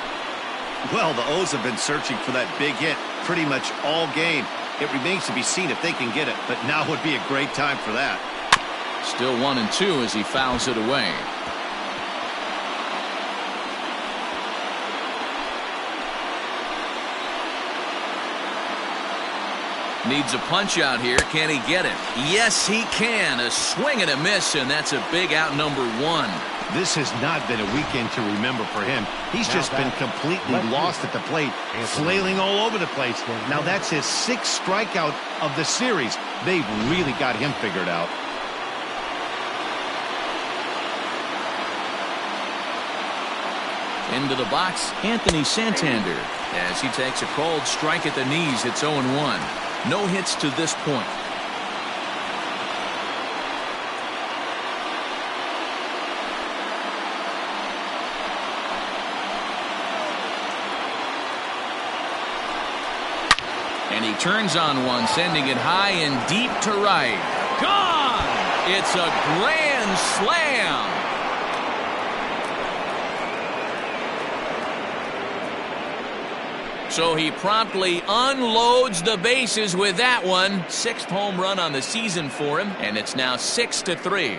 Well, the O's have been searching for that big hit pretty much all game. It remains to be seen if they can get it, but now would be a great time for that. Still 1-2 as he fouls it away. Needs a punch out here. Can he get it? Yes, he can. A swing and a miss, and that's a big out number 1. This has not been a weekend to remember for him. He's just been completely lost at the plate, flailing all over the place. Now that's his 6th strikeout of the series. They've really got him figured out. Into the box, Anthony Santander, as he takes a called strike at the knees. It's 0-1. No hits to this point. And he turns on one, sending it high and deep to right. Gone! It's a grand slam. So he promptly unloads the bases with that one. 6th home run on the season for him, and it's now 6-3.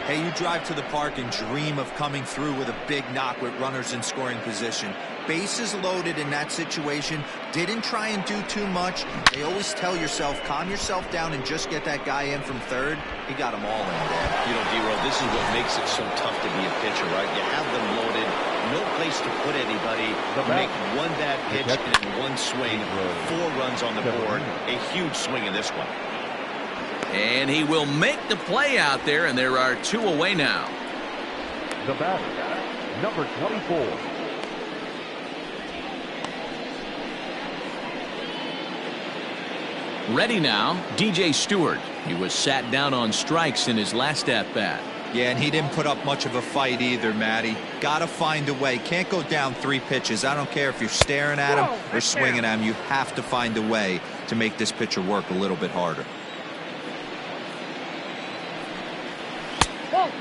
Hey, you drive to the park and dream of coming through with a big knock with runners in scoring position. Bases loaded in that situation. Didn't try and do too much. They always tell yourself, calm yourself down and just get that guy in from third. He got them all in there. You know, D-Roll, this is what makes it so tough to be a pitcher, right? You have them loaded, no place to put anybody. Make one bad pitch and in one swing, 4 runs on the board. A huge swing in this one. And he will make the play out there, and there are 2 away now. The batter, number 24. Ready now, DJ Stewart. He was sat down on strikes in his last at-bat. Yeah, and he didn't put up much of a fight either, Matty. Got to find a way. Can't go down 3 pitches. I don't care if you're staring at him or swinging at him. You have to find a way to make this pitcher work a little bit harder.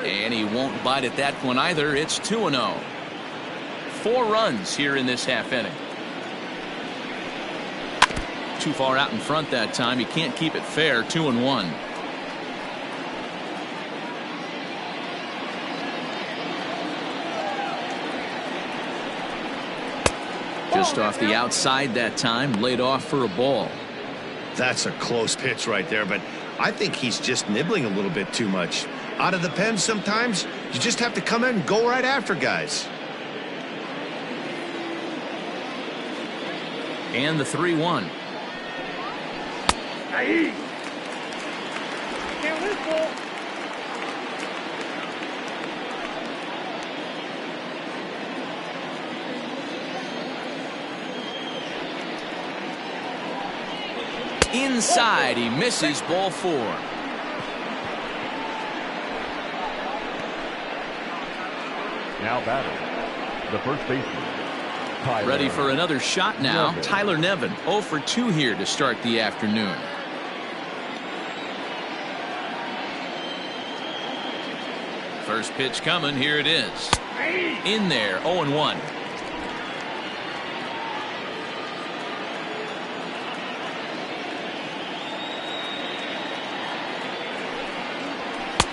And he won't bite at that one either. It's 2-0. 4 runs here in this half inning. Too far out in front that time. He can't keep it fair. 2-1. Just off the outside that time, laid off for a ball. That's a close pitch right there, but I think he's just nibbling a little bit too much. Out of the pen sometimes, you just have to come in and go right after guys. And the 3-1. Hey. Can't lose ball. Inside, he misses, ball 4. Now batting, the first baseman. Tyler. Ready for another shot now. Nevin. Tyler Nevin, 0 for 2 here to start the afternoon. First pitch coming, here it is. In there, 0-1.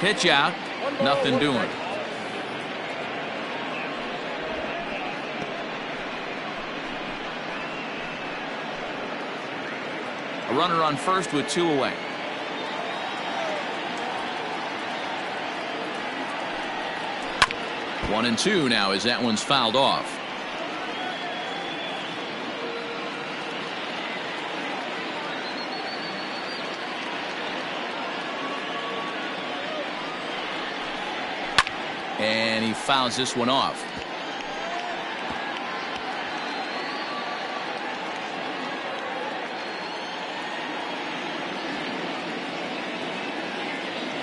Pitch out, nothing doing. A runner on first with 2 away. One and 2 now as that one's fouled off. And he fouls this one off.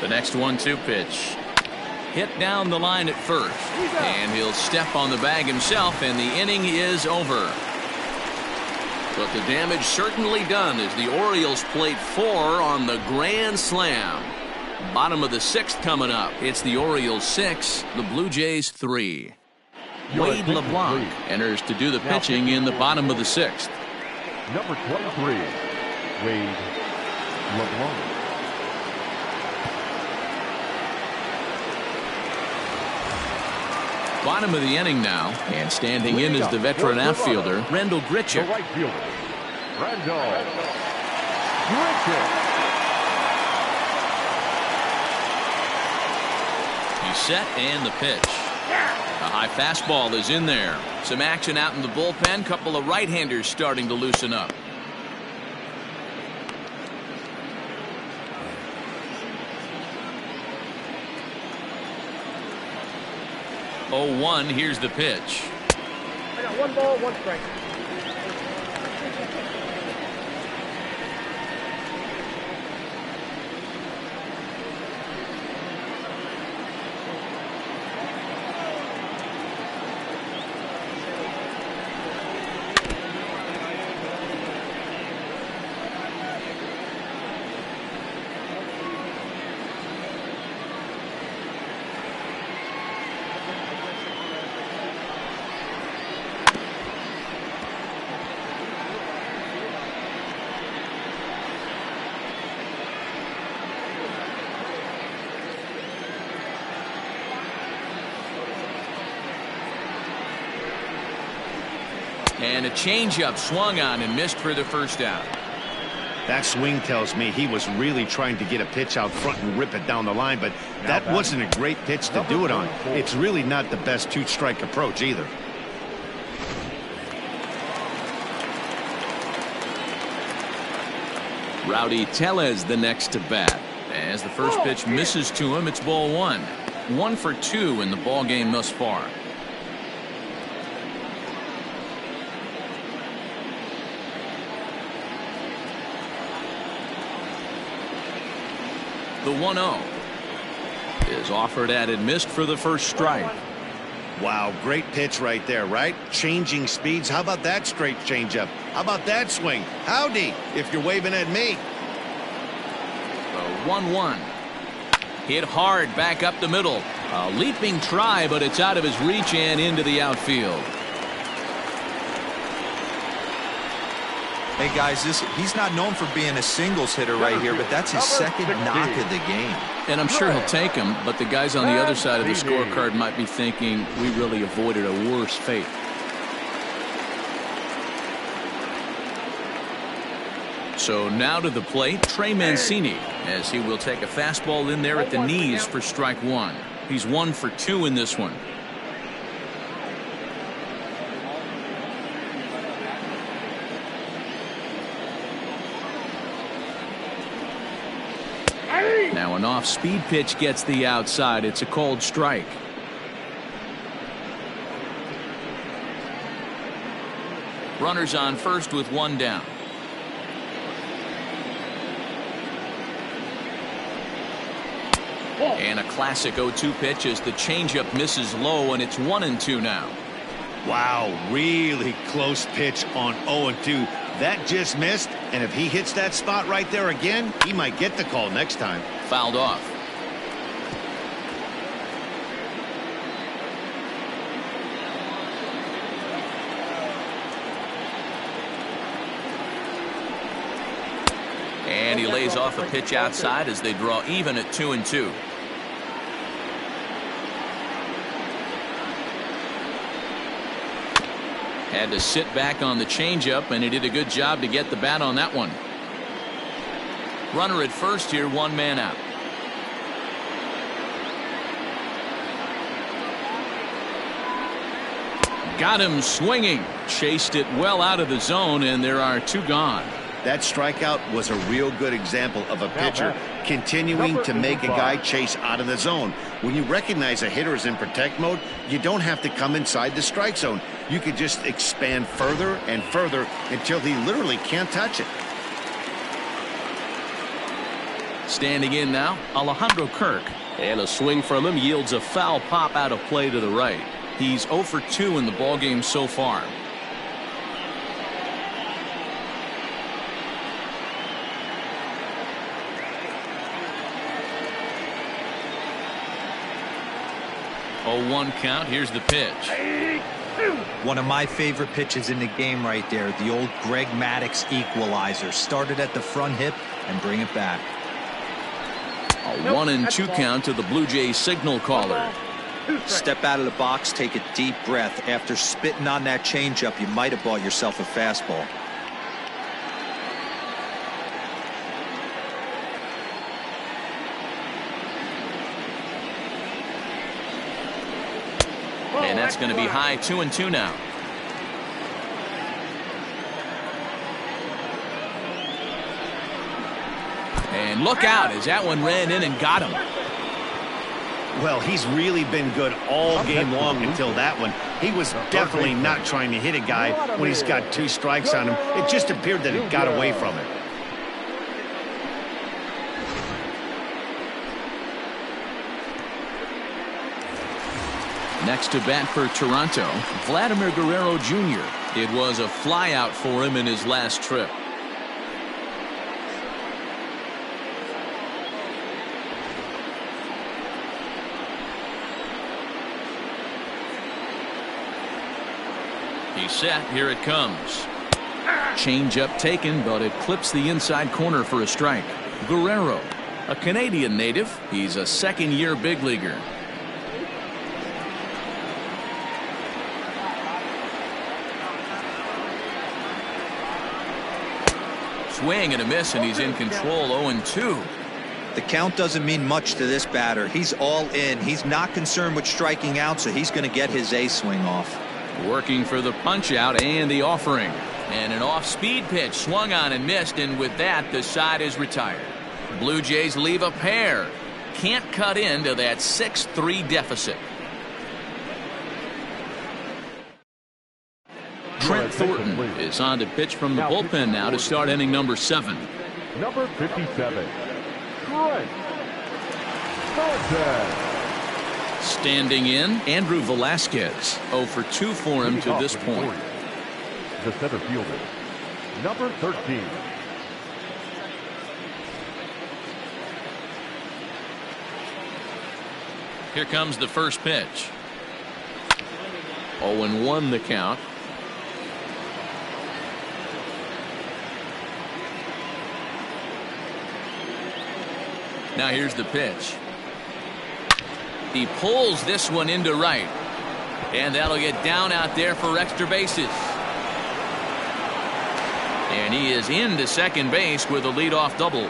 The next 1-2 pitch. Hit down the line at first. And he'll step on the bag himself, and the inning is over. But the damage certainly done as the Orioles played 4 on the grand slam. Bottom of the 6th coming up. It's the Orioles 6, the Blue Jays 3. Wade LeBlanc enters to do the pitching in the bottom of the 6th. Number 23, Wade LeBlanc. Bottom of the inning now, and standing in is the veteran outfielder, Randall The Grichuk. right fielder, Randall Grichuk. He's set and the pitch. A high fastball is in there. Some action out in the bullpen. Couple of right-handers starting to loosen up. Oh, 1, here's the pitch. I got 1 ball, 1 strike. And a changeup swung on and missed for the first out. That swing tells me he was really trying to get a pitch out front and rip it down the line, but that wasn't a great pitch to do it on. It's really not the best 2-strike approach either. Rowdy Tellez the next to bat. As the first pitch misses to him, it's ball 1. 1 for 2 in the ball game thus far. The 1-0 is offered at and missed for the first strike. Wow, great pitch right there, right? Changing speeds. How about that straight changeup? How about that swing? Howdy, if you're waving at me. The 1-1. Hit hard back up the middle. A leaping try, but it's out of his reach and into the outfield. Hey guys, he's not known for being a singles hitter right here, but that's his second knock of the game. And I'm sure he'll take him, but the guys on the other side of the scorecard might be thinking we really avoided a worse fate. So now to the plate, Trey Mancini, as he will take a fastball in there at the knees for strike one. He's 1 for 2 in this one. Now an off-speed pitch gets the outside. It's a called strike. Runners on first with 1 down. And a classic 0-2 pitch as the changeup misses low, and it's 1-2 now. Wow, really close pitch on 0-2. That just missed, and if he hits that spot right there again, he might get the call next time. Fouled off. And he lays off a pitch outside as they draw even at 2-2. Had to sit back on the changeup, and he did a good job to get the bat on that one. Runner at first here, 1 man out. Got him swinging. Chased it well out of the zone, and there are 2 gone. That strikeout was a real good example of a pitcher continuing to make a guy chase out of the zone. When you recognize a hitter is in protect mode, you don't have to come inside the strike zone. You can just expand further and further until he literally can't touch it. Standing in now, Alejandro Kirk. And a swing from him yields a foul pop out of play to the right. He's 0 for 2 in the ballgame so far. Oh, 1 count. Here's the pitch. One of my favorite pitches in the game right there. The old Greg Maddux equalizer. Started at the front hip and bring it back. A 1-2 count to the Blue Jays signal caller. Step out of the box, take a deep breath. After spitting on that changeup, you might have bought yourself a fastball. And that's going to be high. 2-2 now. And look out as that one ran in and got him. Well, he's really been good all game long until that one. He was definitely not trying to hit a guy when he's got 2 strikes on him. It just appeared that it got away from him. Next to bat for Toronto, Vladimir Guerrero Jr. It was a flyout for him in his last trip. He's set. Here it comes. Change-up taken, but it clips the inside corner for a strike. Guerrero, a Canadian native. He's a second-year big leaguer. Swing and a miss, and he's in control. 0-2. The count doesn't mean much to this batter. He's all in. He's not concerned with striking out, so he's going to get his A swing off. Working for the punch out and the offering. And an off-speed pitch swung on and missed, and with that the side is retired. Blue Jays leave a pair. Can't cut into that 6-3 deficit. Trent Thornton is on to pitch from the bullpen now to start inning number 7. Number 57, Trent Thornton. Standing in, Andrew Velasquez. 0 for 2 for him to this point. The center fielder, number 13. Here comes the first pitch. 0-1 the count. Now here's the pitch. He pulls this one into right. And that'll get down out there for extra bases. And he is into second base with a leadoff double.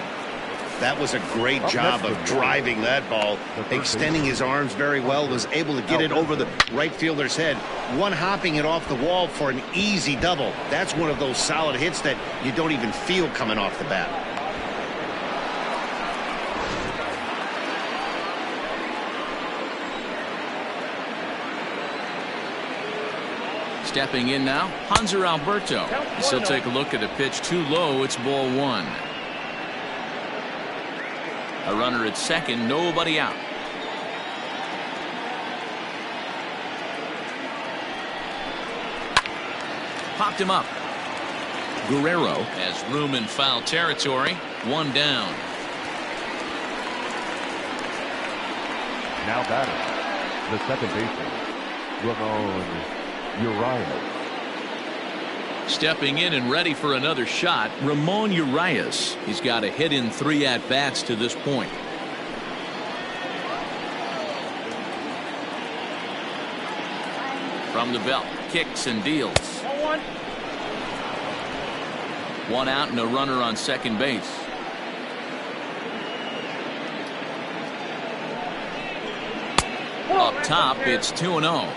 That was a great job of driving that ball, extending his arms very well, was able to get it over the right fielder's head, one-hopping it off the wall for an easy double. That's one of those solid hits that you don't even feel coming off the bat. Stepping in now, Hanser Alberto. He'll take a look at a pitch too low. It's ball one. A runner at second, nobody out. Popped him up. Guerrero has room in foul territory. One down. Now batting, the second baseman, Ramon Urias. Stepping in and ready for another shot, Ramon Urias. He's got a hit in 3 at-bats to this point. From the belt, kicks and deals. One out and a runner on second base. Up top, it's 2-0.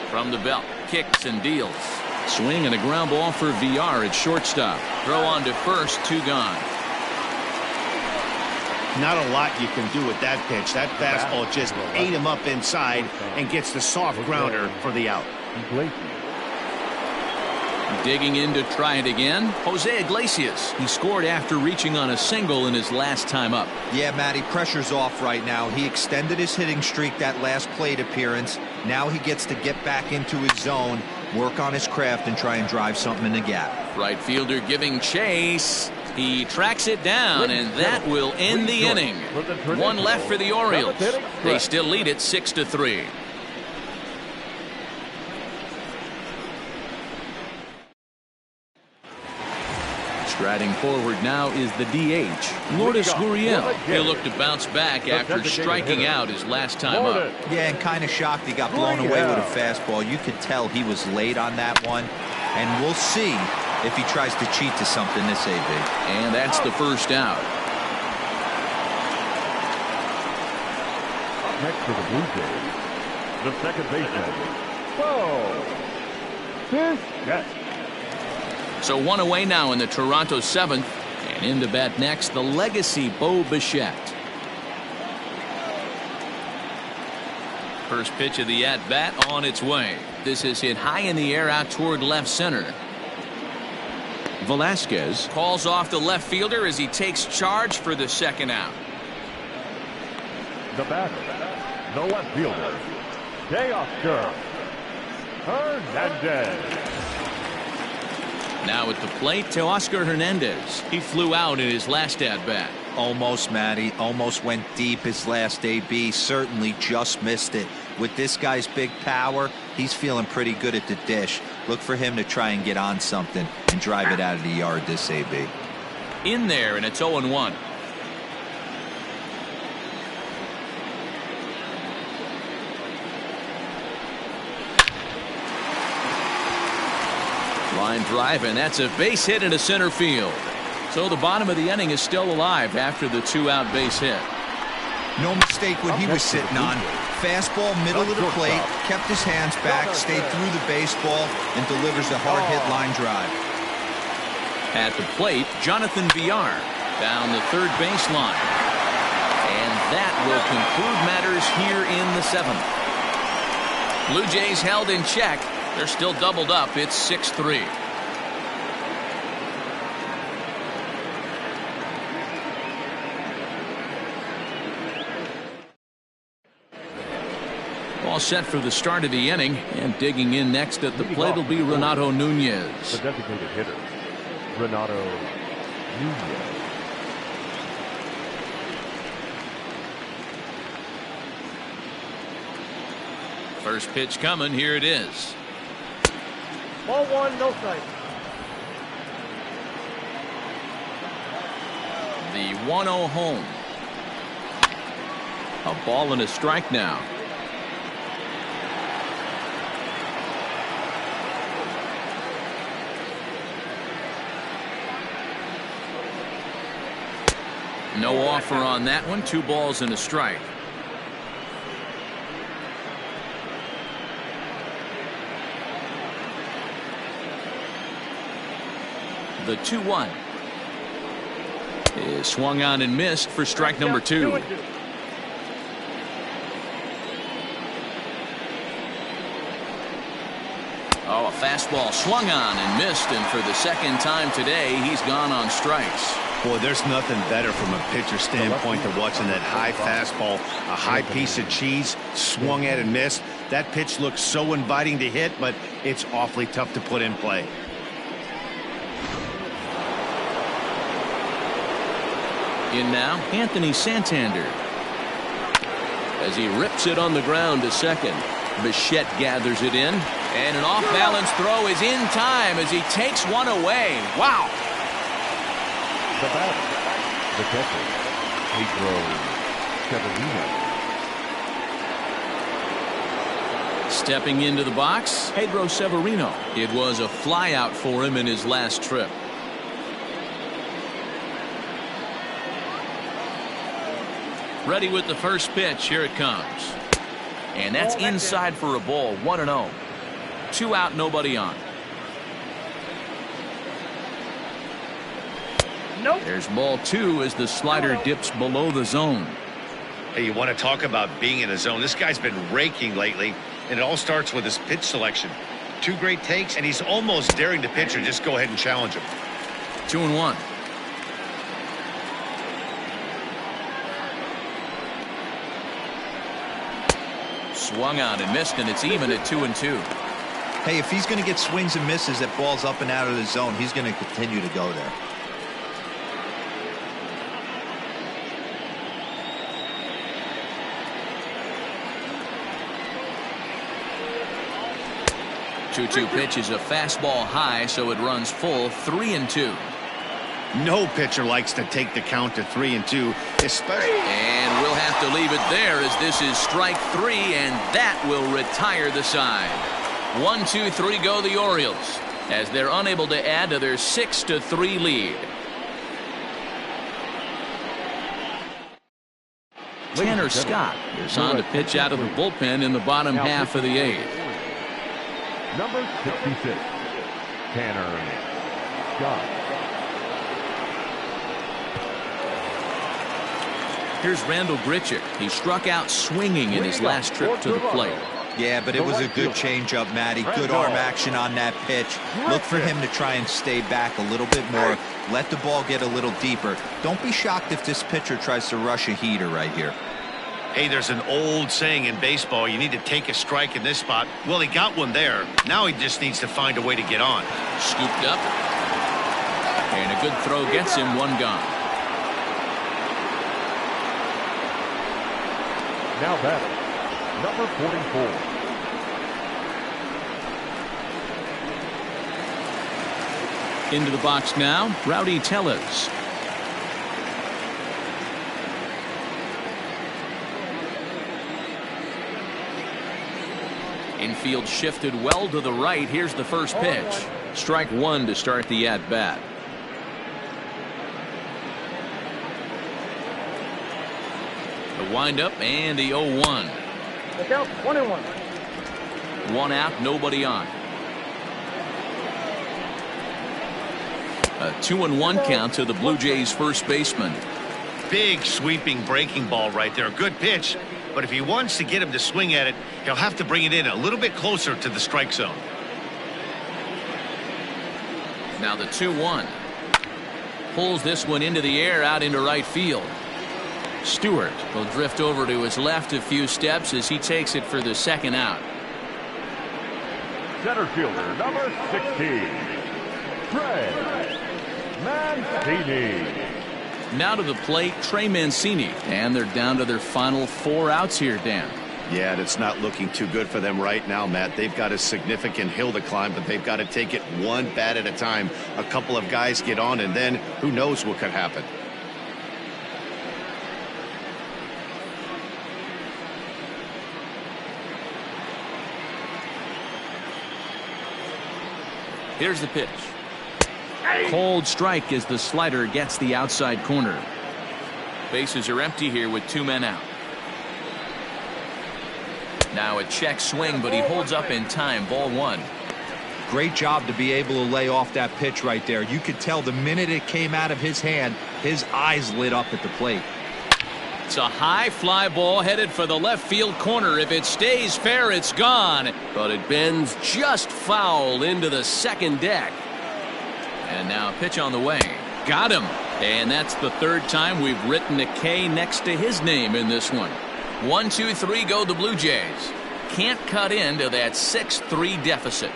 From the belt, kicks and deals. Swing and a ground ball for VR at shortstop. Throw on to first, 2 gone. Not a lot you can do with that pitch. That fastball just ate him up inside and gets the soft grounder for the out. Digging in to try it again, Jose Iglesias. He scored after reaching on a single in his last time up. Yeah, Matty, pressure's off right now. He extended his hitting streak that last plate appearance. Now he gets to get back into his zone, work on his craft, and try and drive something in the gap. Right fielder giving chase. He tracks it down, and that will end the inning. One left for the Orioles. They still lead it 6-3. Striding forward now is the DH, Lourdes Gurriel. He'll look to bounce back after striking out his last time up. Yeah, and kind of shocked he got blown away with a fastball. You could tell he was late on that one, and we'll see if he tries to cheat to something this AB. And that's the first out. Next to the Blue Jays, the second baseman, Burgess. So one away now in the Toronto 7th, and in to bat next, the legacy Bo Bichette. First pitch of the at-bat on its way. This is hit high in the air out toward left center. Velasquez calls off the left fielder as he takes charge for the second out. The batter, the left fielder, Teoscar Hernandez. Now at the plate, Teoscar Hernandez. He flew out in his last at-bat. Almost, Matty. Almost went deep his last AB. Certainly just missed it. With this guy's big power, he's feeling pretty good at the dish. Look for him to try and get on something and drive it out of the yard this AB. In there, and it's 0-1. Line drive, and that's a base hit into center field. So the bottom of the inning is still alive after the 2-out base hit. No mistake what he was sitting on. Fastball, middle of the plate, kept his hands back, stayed through the baseball, and delivers a hard-hit line drive. At the plate, Jonathan Villar down the third baseline. And that will conclude matters here in the 7th. Blue Jays held in check. They're still doubled up. It's 6-3. All set for the start of the inning, and digging in next at the plate will be Renato Nunez. The designated hitter, Renato Nunez. First pitch coming. Here it is. Ball one, no strike. The 1-0 home. A ball and a strike now. No offer on that one. 2 balls and a strike. The 2-1 is swung on and missed for strike number 2. Oh, a fastball swung on and missed, and for the second time today, he's gone on strikes. Boy, there's nothing better from a pitcher standpoint than watching that high fastball, a high piece of cheese, swung at and missed. That pitch looks so inviting to hit, but it's awfully tough to put in play. In now, Anthony Santander. As he rips it on the ground to second, Bichette gathers it in, and an off-balance throw is in time as he takes one away. Wow! The batter, the catcher, Pedro Severino. Stepping into the box, Pedro Severino. It was a flyout for him in his last trip. Ready with the first pitch. Here it comes. And that's inside for a ball. 1-0. 2 out, nobody on. Nope. There's ball 2 as the slider dips below the zone. Hey, you want to talk about being in a zone? This guy's been raking lately, and it all starts with his pitch selection. 2 great takes, and he's almost daring the pitcher just go ahead and challenge him. 2-1. Swung on and missed, and it's even at 2-2. Hey, if he's going to get swings and misses at balls up and out of the zone, he's going to continue to go there. Two pitch is a fastball high, so it runs full. 3-2. No pitcher likes to take the count to 3-2, especially. And we'll have to leave it there as this is strike 3, and that will retire the side. 1, 2, 3 go the Orioles as they're unable to add to their 6-3 lead. Tanner Scott is on to pitch out of the bullpen in the bottom half of the 8th. Number 66, Tanner Scott. Here's Randall Grichuk. He struck out swinging in his last trip to the plate. Yeah, but it was a good changeup, Matty. Good arm action on that pitch. Look for him to try and stay back a little bit more. Let the ball get a little deeper. Don't be shocked if this pitcher tries to rush a heater right here. Hey, there's an old saying in baseball, you need to take a strike in this spot. Well, he got one there. Now he just needs to find a way to get on. Scooped up. And a good throw gets him 1 gone. Now batting, number 44. Into the box now, Rowdy Tellez. Infield shifted well to the right. Here's the first pitch. Strike 1 to start the at-bat. The windup and the 0-1. Look out, 1-1. 1 out, nobody on. A 2-1 count to the Blue Jays first baseman. Big sweeping breaking ball right there. Good pitch. But if he wants to get him to swing at it, he'll have to bring it in a little bit closer to the strike zone. Now the 2-1. Pulls this one into the air out into right field. Stewart will drift over to his left a few steps as he takes it for the second out. Center fielder, number 16, Trey Mancini. Now to the plate, Trey Mancini. And they're down to their final 4 outs here, Dan. Yeah, and it's not looking too good for them right now, Matt. They've got a significant hill to climb, but they've got to take it one bat at a time. A couple of guys get on, and then who knows what could happen. Here's the pitch. Cold strike as the slider gets the outside corner. Bases are empty here with 2 men out. Now a check swing, but he holds up in time. Ball 1. Great job to be able to lay off that pitch right there. You could tell the minute it came out of his hand, his eyes lit up at the plate. It's a high fly ball headed for the left field corner. If it stays fair, it's gone. But it bends just foul into the second deck. And now a pitch on the way. Got him. And that's the 3rd time we've written a K next to his name in this one. 1, 2, 3 go the Blue Jays. Can't cut into that 6-3 deficit.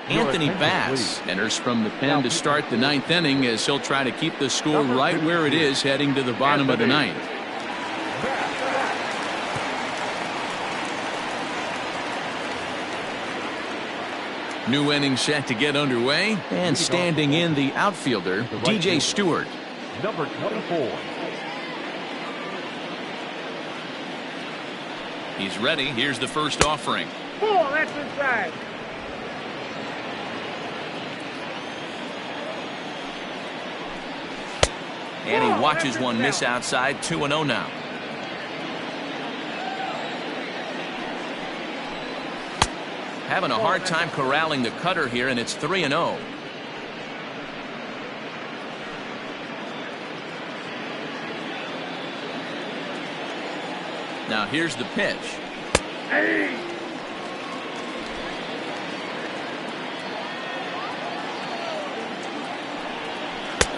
Anthony Bass enters from the pen to start the 9th inning as he'll try to keep the score right where it is heading to the bottom of the 9th. New inning set to get underway, and standing in the outfielder, DJ Stewart. Number 24. He's ready. Here's the first offering. Ball, that's inside. And he watches one miss outside. 2-0 now. Having a hard time corralling the cutter here, and it's 3-0. Now here's the pitch. Hey.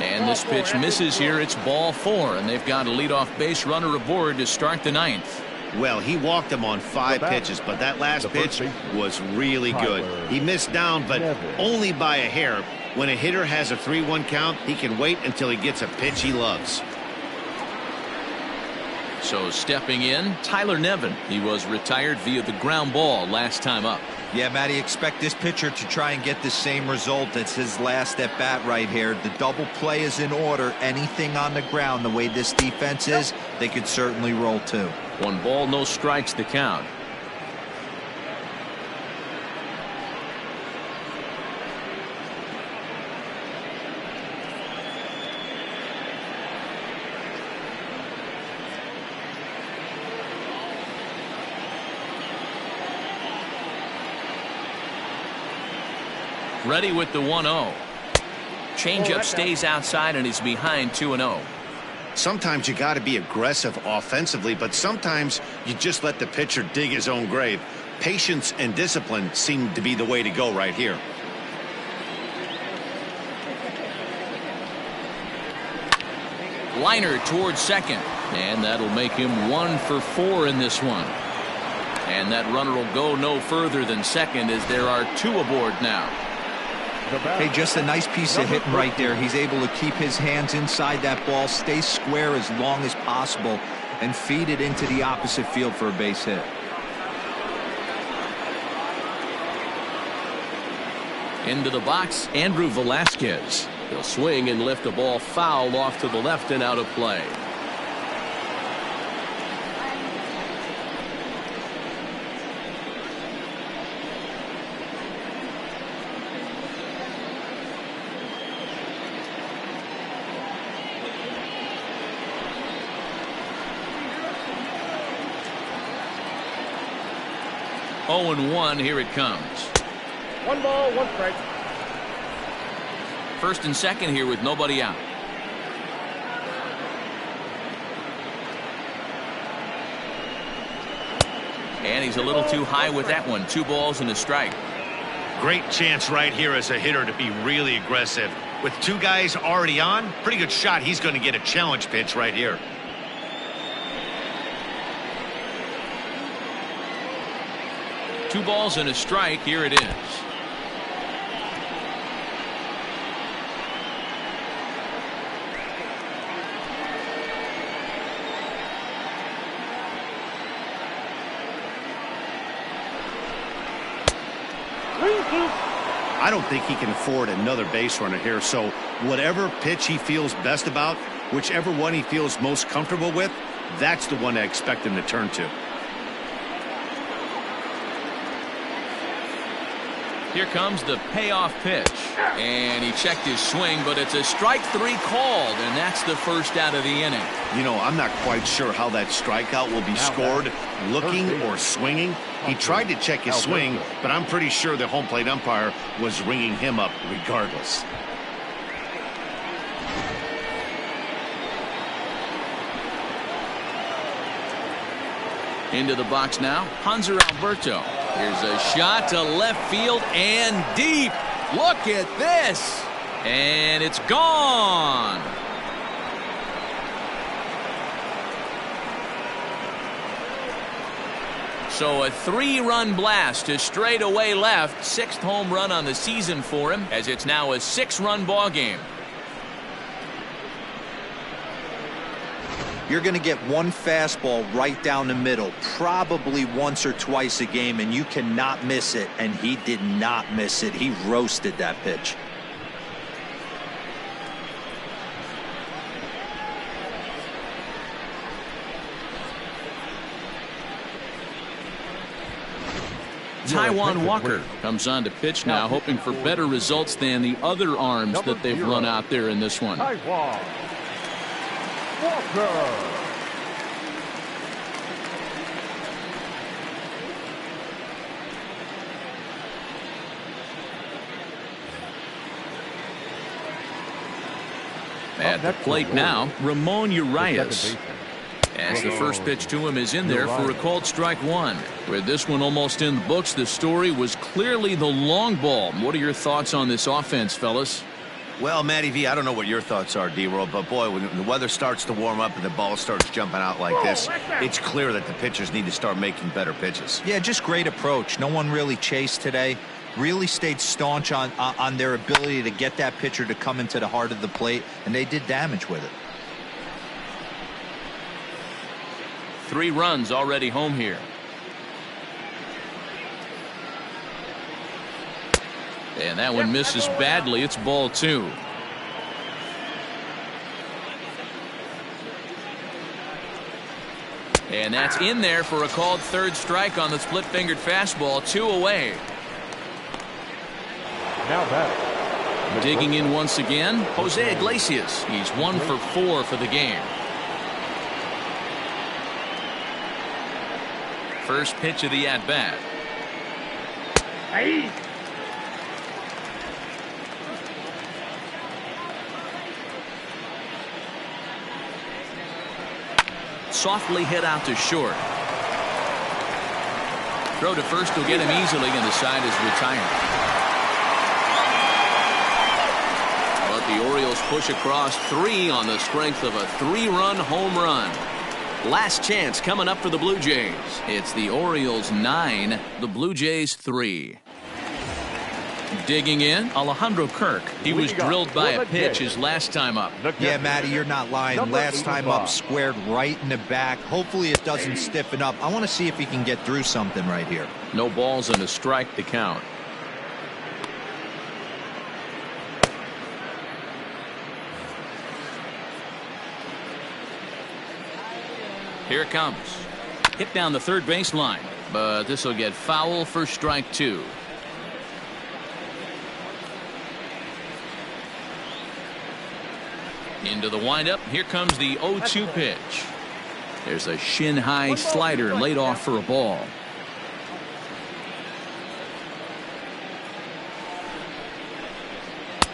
And this pitch misses here. It's ball 4, and they've got a leadoff base runner aboard to start the 9th. Well, he walked him on 5 pitches, but that last pitch was really good. He missed down, but only by a hair. When a hitter has a 3-1 count, he can wait until he gets a pitch he loves. So stepping in, Tyler Nevin. He was retired via the ground ball last time up. Yeah, Matty, expect this pitcher to try and get the same result. It's his last at bat right here. The double play is in order. Anything on the ground, the way this defense is, they could certainly roll 2. 1 ball, no strikes, the count. Ready with the 1-0. Changeup stays outside and is behind 2-0. Sometimes you got to be aggressive offensively, but sometimes you just let the pitcher dig his own grave. Patience and discipline seem to be the way to go right here. Liner towards second, and that'll make him 1 for 4 in this one. And that runner will go no further than second as there are 2 aboard now. Hey, just a nice piece of hitting right there. He's able to keep his hands inside that ball, stay square as long as possible, and feed it into the opposite field for a base hit. Into the box, Andrew Velasquez. He'll swing and lift a ball foul off to the left and out of play. Oh, 0-1, here it comes. 1 ball, 1 strike. First and second here with nobody out. And he's a little too high with that one. 2 balls and a strike. Great chance right here as a hitter to be really aggressive. With 2 guys already on, pretty good shot. He's going to get a challenge pitch right here. Two balls and a strike. Here it is. I don't think he can afford another base runner here, so whatever pitch he feels best about, whichever one he feels most comfortable with, that's the one I expect him to turn to. Here comes the payoff pitch. And he checked his swing, but it's a strike 3 called, and that's the first out of the inning. You know, I'm not quite sure how that strikeout will be scored, looking or swinging. He tried to check his swing, but I'm pretty sure the home plate umpire was ringing him up regardless. Into the box now, Hanser Alberto. Here's a shot to left field and deep. Look at this. And it's gone. So a 3-run blast to straightaway left. 6th home run on the season for him, as it's now a 6-run ball game. You're going to get one fastball right down the middle, probably once or twice a game, and you cannot miss it. And he did not miss it. He roasted that pitch. Taijuan Walker comes on to pitch now, hoping for better results than the other arms that they've run out there in this one. Taijuan Walker. At the plate now, Ramon Urias. As the first pitch to him is in there for a called strike 1. With this one almost in the books, the story was clearly the long ball. What are your thoughts on this offense, fellas? Well, Matty V, I don't know what your thoughts are, D-Roll, but boy, when the weather starts to warm up and the ball starts jumping out like this, it's clear that the pitchers need to start making better pitches. Yeah, just great approach. No one really chased today. Really stayed staunch on their ability to get that pitcher to come into the heart of the plate, and they did damage with it. 3 runs already home here. And that one misses badly. It's ball 2. And that's in there for a called third strike on the split-fingered fastball. 2 away. Now back. Digging in once again, Jose Iglesias. He's 1 for 4 for the game. First pitch of the at-bat. Hey. Softly hit out to short. Throw to first will get him easily, and the side is retired. But the Orioles push across 3 on the strength of a 3-run home run. Last chance coming up for the Blue Jays. It's the Orioles 9, the Blue Jays 3. Digging in, Alejandro Kirk. He was drilled by a pitch his last time up. Yeah, Matty, you're not lying. Last time up, squared right in the back. Hopefully it doesn't stiffen up. I want to see if he can get through something right here. No balls and a strike to count. Here it comes. Hit down the third baseline, but this will get foul for strike 2. Into the windup. Here comes the 0-2 pitch. There's a shin-high slider laid off for a ball.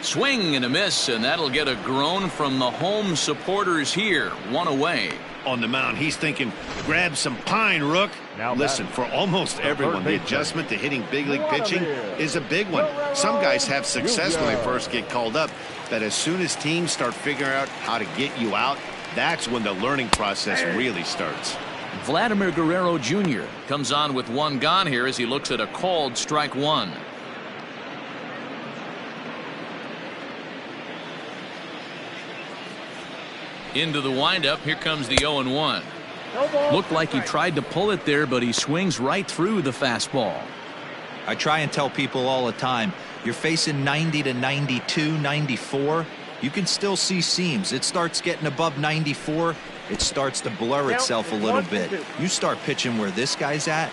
Swing and a miss, and that'll get a groan from the home supporters here. 1 away. On the mound, he's thinking, grab some pine, Rook. Now listen, for almost everyone, the adjustment to hitting big league pitching is a big one. Some guys have success when they first get called up, but as soon as teams start figuring out how to get you out, that's when the learning process really starts. Vladimir Guerrero Jr. comes on with 1 gone here as he looks at a called strike 1. Into the windup. Here comes the 0-1. Looked like he tried to pull it there, but he swings right through the fastball. I try and tell people all the time, you're facing 90 to 92, 94. You can still see seams. It starts getting above 94. It starts to blur itself a little bit. You start pitching where this guy's at,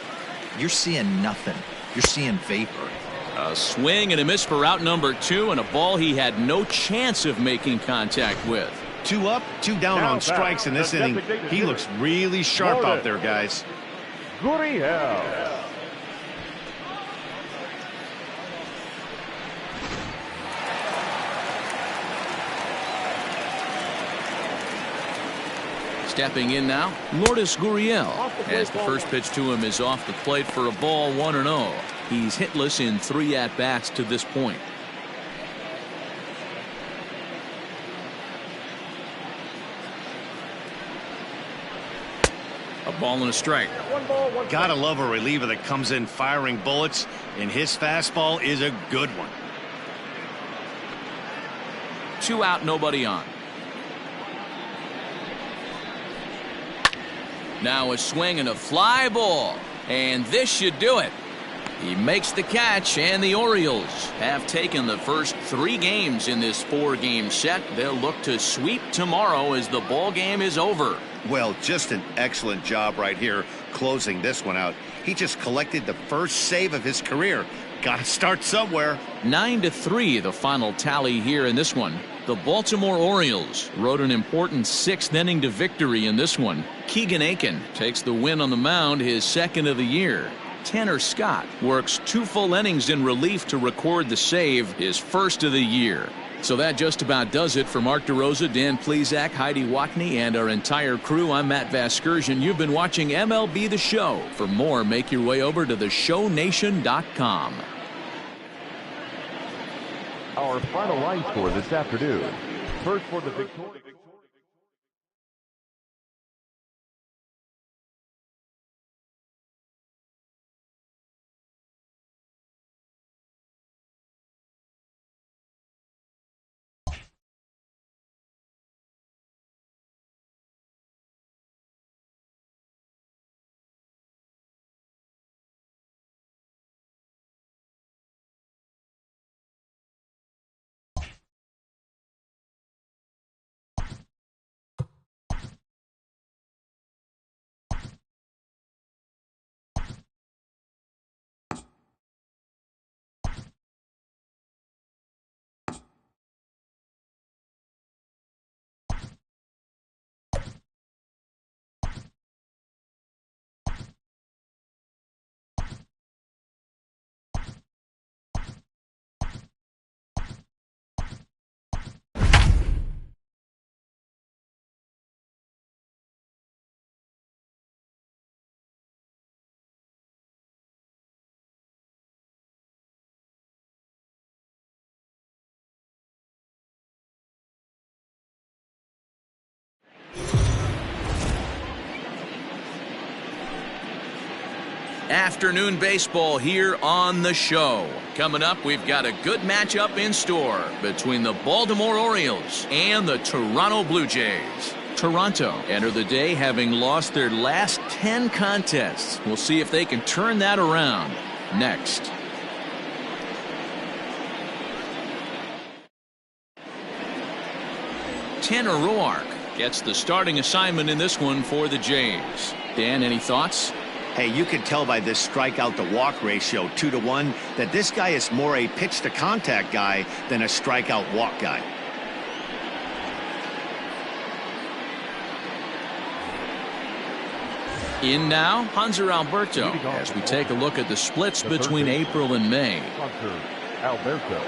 you're seeing nothing. You're seeing vapor. A swing and a miss for out number 2, and a ball he had no chance of making contact with. 2 up, 2 down on strikes in this inning. He looks really sharp out there, guys. Gurriel. Stepping in now, Lourdes Gurriel, as the first pitch to him is off the plate for a ball, 1-0. He's hitless in 3 at-bats to this point. A ball and a strike. Gotta love a reliever that comes in firing bullets, and his fastball is a good one. 2 out, nobody on. Now a swing and a fly ball, and this should do it. He makes the catch, and the Orioles have taken the first 3 games in this 4-game set. They'll look to sweep tomorrow as the ball game is over. Well, just an excellent job right here closing this one out. He just collected the first save of his career. Got to start somewhere. 9-3 the final tally here in this one. The Baltimore Orioles rode an important 6th inning to victory in this one. Keegan Aiken takes the win on the mound, his 2nd of the year. Tanner Scott works 2 full innings in relief to record the save, his 1st of the year. So that just about does it for Mark DeRosa, Dan Plesac, Heidi Watney, and our entire crew. I'm Matt Vasgersian. You've been watching MLB The Show. For more, make your way over to theshownation.com. Our final line score this afternoon. First for the victorious. Afternoon baseball here on the show. Coming up, we've got a good matchup in store between the Baltimore Orioles and the Toronto Blue Jays. Toronto enter the day having lost their last 10 contests. We'll see if they can turn that around next. Tanner Roark gets the starting assignment in this one for the Jays. Dan, any thoughts? Hey, you can tell by this strikeout to walk ratio 2-to-1 that this guy is more a pitch to contact guy than a strikeout walk guy. In now, Hanser Alberto, as we take a look at the splits between April and May. Hanser Alberto.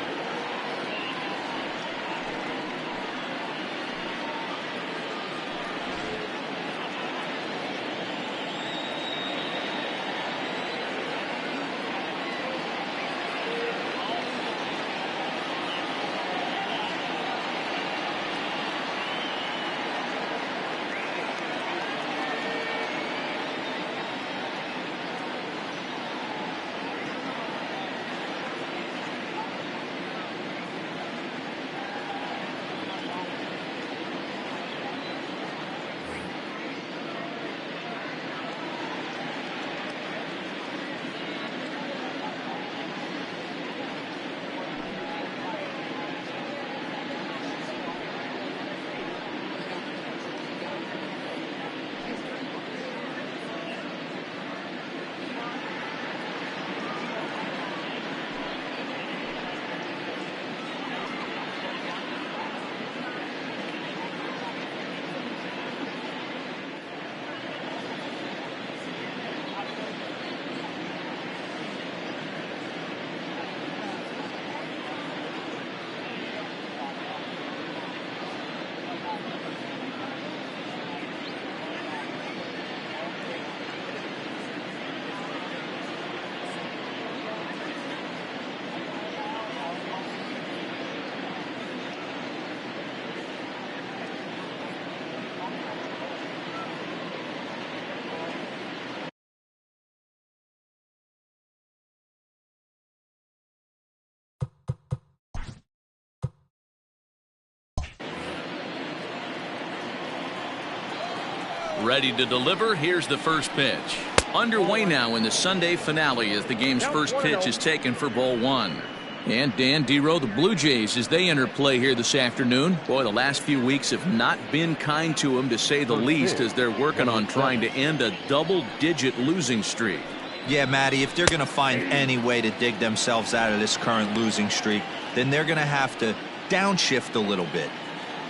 Ready to deliver. Here's the first pitch. Underway now in the Sunday finale as the game's first pitch is taken for ball one. And Dan Dero, the Blue Jays, as they enter play here this afternoon. Boy, the last few weeks have not been kind to them, to say the least, as they're working on trying to end a double-digit losing streak. Yeah, Matty, if they're going to find any way to dig themselves out of this current losing streak, then they're going to have to downshift a little bit.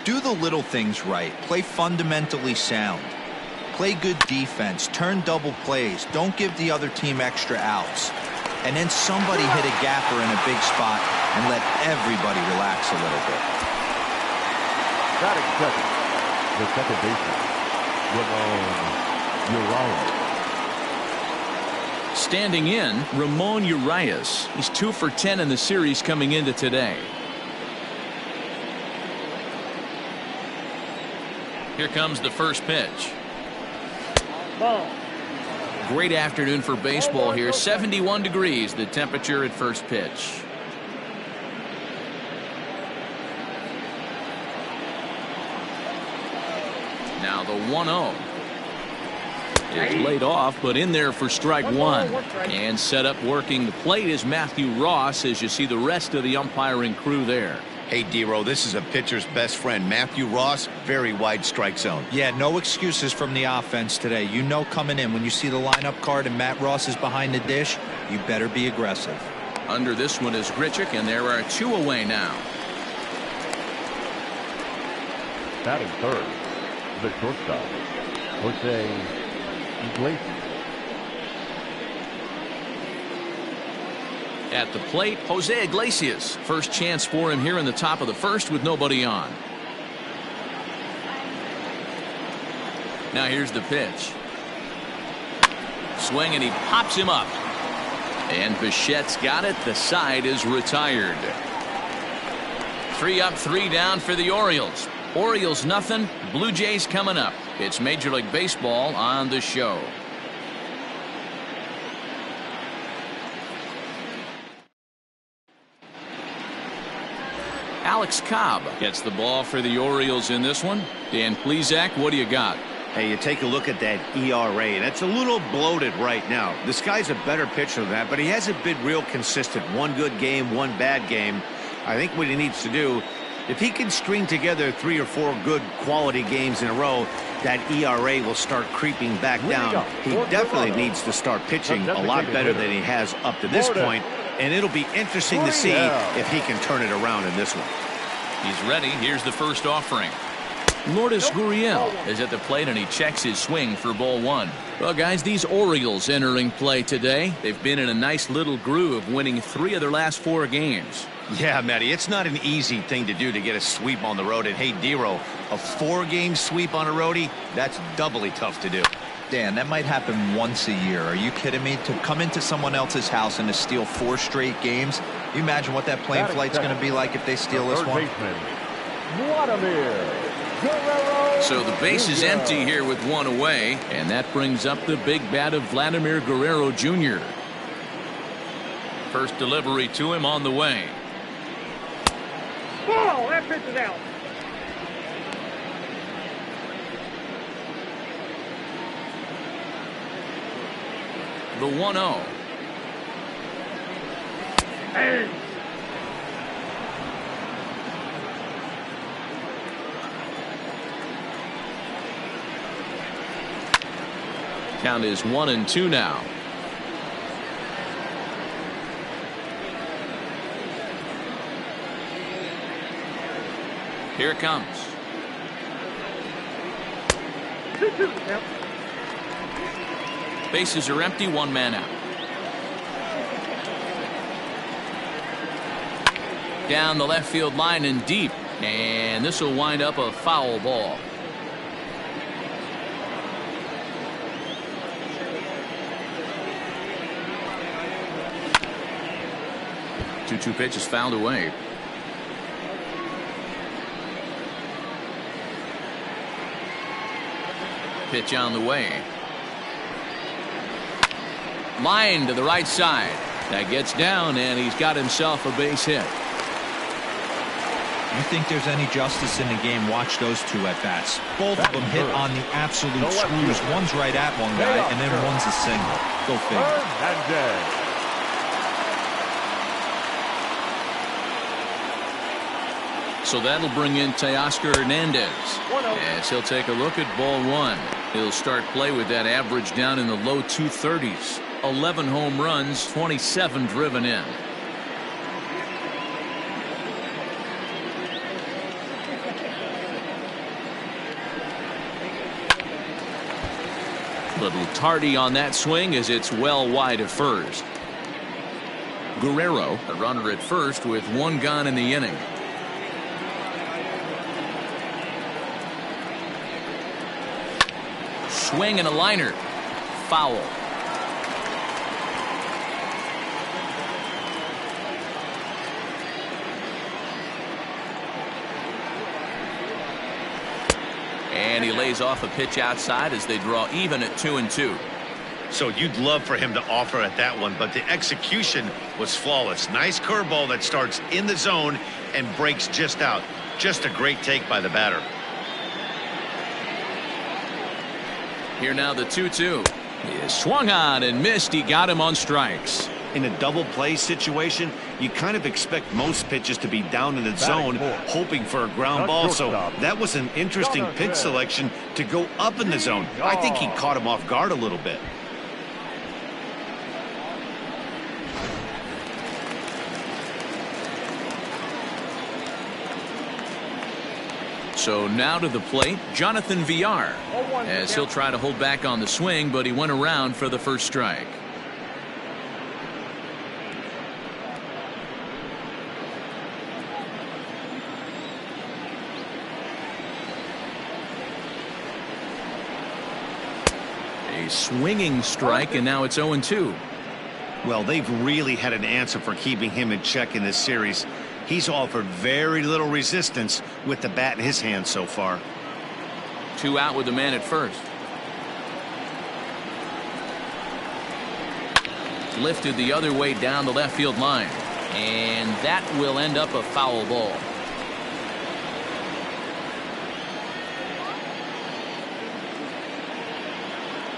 Do the little things right. Play fundamentally sound. Play good defense. Turn double plays. Don't give the other team extra outs. And then somebody hit a gapper in a big spot and let everybody relax a little bit. Batting second, the second baseman, Ramon Urias. Standing in, Ramon Urias. He's 2 for 10 in the series coming into today. Here comes the first pitch. Ball. Great afternoon for baseball here. 71 degrees the temperature at first pitch. Now the 1-0 is laid off, but in there for strike one. And set up working the plate is Matthew Ross, as you see the rest of the umpiring crew there. Hey, Dero, this is a pitcher's best friend. Matthew Ross, very wide strike zone. Yeah, no excuses from the offense today. You know coming in when you see the lineup card and Matt Ross is behind the dish, you better be aggressive. Under this one is Grichuk, and there are 2 away now. Batting third, the shortstop, Jose Iglesias. At the plate, Jose Iglesias. First chance for him here in the top of the first with nobody on. Now here's the pitch. Swing, and he pops him up. And Bichette's got it. The side is retired. 3 up, 3 down for the Orioles. Orioles nothing. Blue Jays coming up. It's Major League Baseball on the show. Alex Cobb gets the ball for the Orioles in this one. Dan Plesac, what do you got? Hey, you take a look at that ERA. That's a little bloated right now. This guy's a better pitcher than that, but he hasn't been real consistent. One good game, one bad game. I think what he needs to do, if he can string together 3 or 4 good quality games in a row, that ERA will start creeping back down. He definitely needs to start pitching a lot better than he has up to this point, and it'll be interesting to see if he can turn it around in this one. He's ready. Here's the first offering. Lourdes Gurriel is at the plate, and he checks his swing for ball one. Well, guys, these Orioles entering play today, they've been in a nice little groove, winning 3 of their last 4 games. Yeah, Matty, it's not an easy thing to do to get a sweep on the road. And hey, Dero, a 4-game sweep on a roadie, that's doubly tough to do. Dan, that might happen once a year. Are you kidding me? To come into someone else's house and to steal 4 straight games? You imagine what that plane flight's going to be like if they steal this one? So the base is empty here with 1 away, and that brings up the big bat of Vladimir Guerrero Jr. First delivery to him on the way. Ball. That pitch is out. The 1-0. Hey. Count is 1-2 now. Here it comes. 2-2. Yep. Bases are empty, 1 man out. Down the left field line and deep, and this will wind up a foul ball. Two pitch is fouled away. Pitch on the way. Line to the right side. That gets down, and he's got himself a base hit. You think there's any justice in the game, watch those two at-bats. Both of them hit on the absolute screws. One's right at one guy, and then one's a single. Go figure. So that'll bring in Teoscar Hernandez as he'll take a look at ball one. He'll start play with that average down in the low 230s. 11 home runs, 27 driven in. Little tardy on that swing as it's well wide of first. Guerrero, a runner at first with one gone in the inning. Swing and a liner. Foul. And he lays off a pitch outside as they draw even at 2-2. So you'd love for him to offer at that one, but the execution was flawless. Nice curveball that starts in the zone and breaks just out. Just a great take by the batter. Here now the 2-2. He swung on and missed. He got him on strikes. In a double play situation, you kind of expect most pitches to be down in the zone, hoping for a ground ball. So that was an interesting pitch selection to go up in the zone. I think he caught him off guard a little bit. So now to the plate, Jonathan Villar, as he'll try to hold back on the swing, but he went around for the first strike. A swinging strike, and now it's 0-2. Well, they've really had an answer for keeping him in check in this series. He's offered very little resistance with the bat in his hand so far. 2 out with the man at first. Lifted the other way down the left field line. And that will end up a foul ball.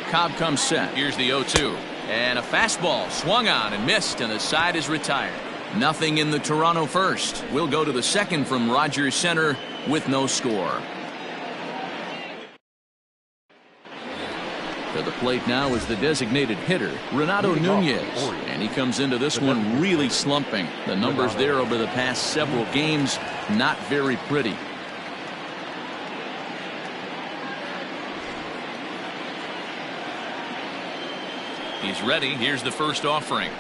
Cobb comes set. Here's the 0-2. And a fastball swung on and missed, and the side is retired. Nothing in the Toronto first. We'll go to the second from Rogers Center with no score. To the plate now is the designated hitter, Renato Nunez. And he comes into this one really slumping. The numbers there over the past several games, not very pretty. He's ready. Here's the first offering.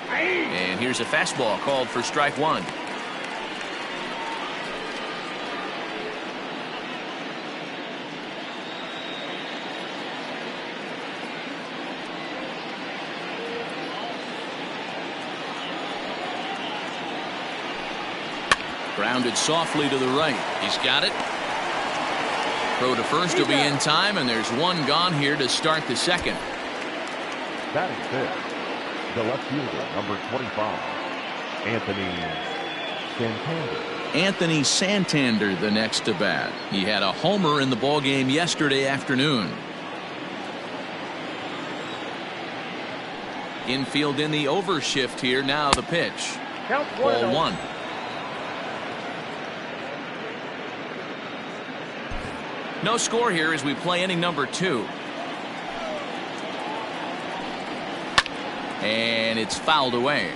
And here's a fastball called for strike one. Grounded softly to the right. He's got it. Throw to first will be in time, and there's one gone here to start the second. Batting fifth, the left fielder, number 25, Anthony Santander. Anthony Santander, the next to bat. He had a homer in the ballgame yesterday afternoon. Infield in the overshift here. Now the pitch. Ball one. No score here as we play inning number 2. And it's fouled away.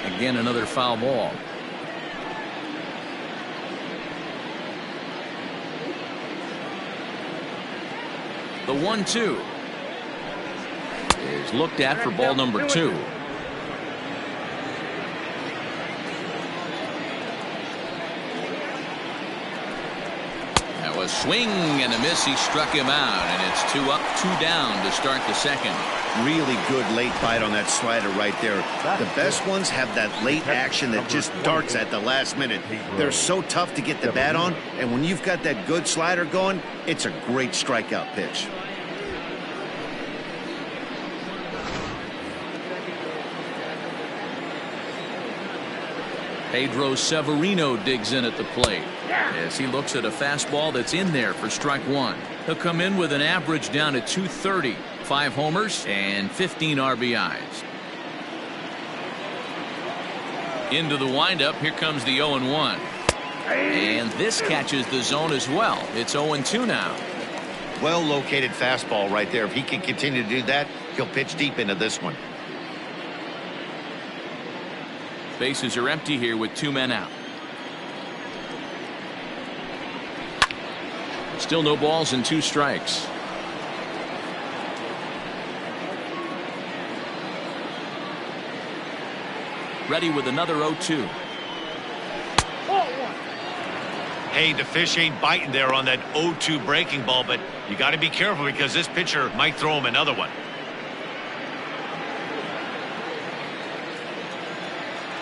Again, another foul ball. The 1-2 is looked at for ball number 2. A swing and a miss. He struck him out, and it's 2 up, 2 down to start the second. Really good late bite on that slider right there. The best ones have that late action that just darts at the last minute. They're so tough to get the bat on, and when you've got that good slider going, it's a great strikeout pitch. Pedro Severino digs in at the plate as he looks at a fastball that's in there for strike one. He'll come in with an average down at 230, 5 homers and 15 RBIs. Into the windup, here comes the 0-1. And this catches the zone as well. It's 0-2 now. Well located fastball right there. If he can continue to do that, he'll pitch deep into this one. Bases are empty here with 2 men out. Still no balls and 2 strikes. Ready with another 0-2. Hey, the fish ain't biting there on that 0-2 breaking ball, but you got to be careful because this pitcher might throw him another one.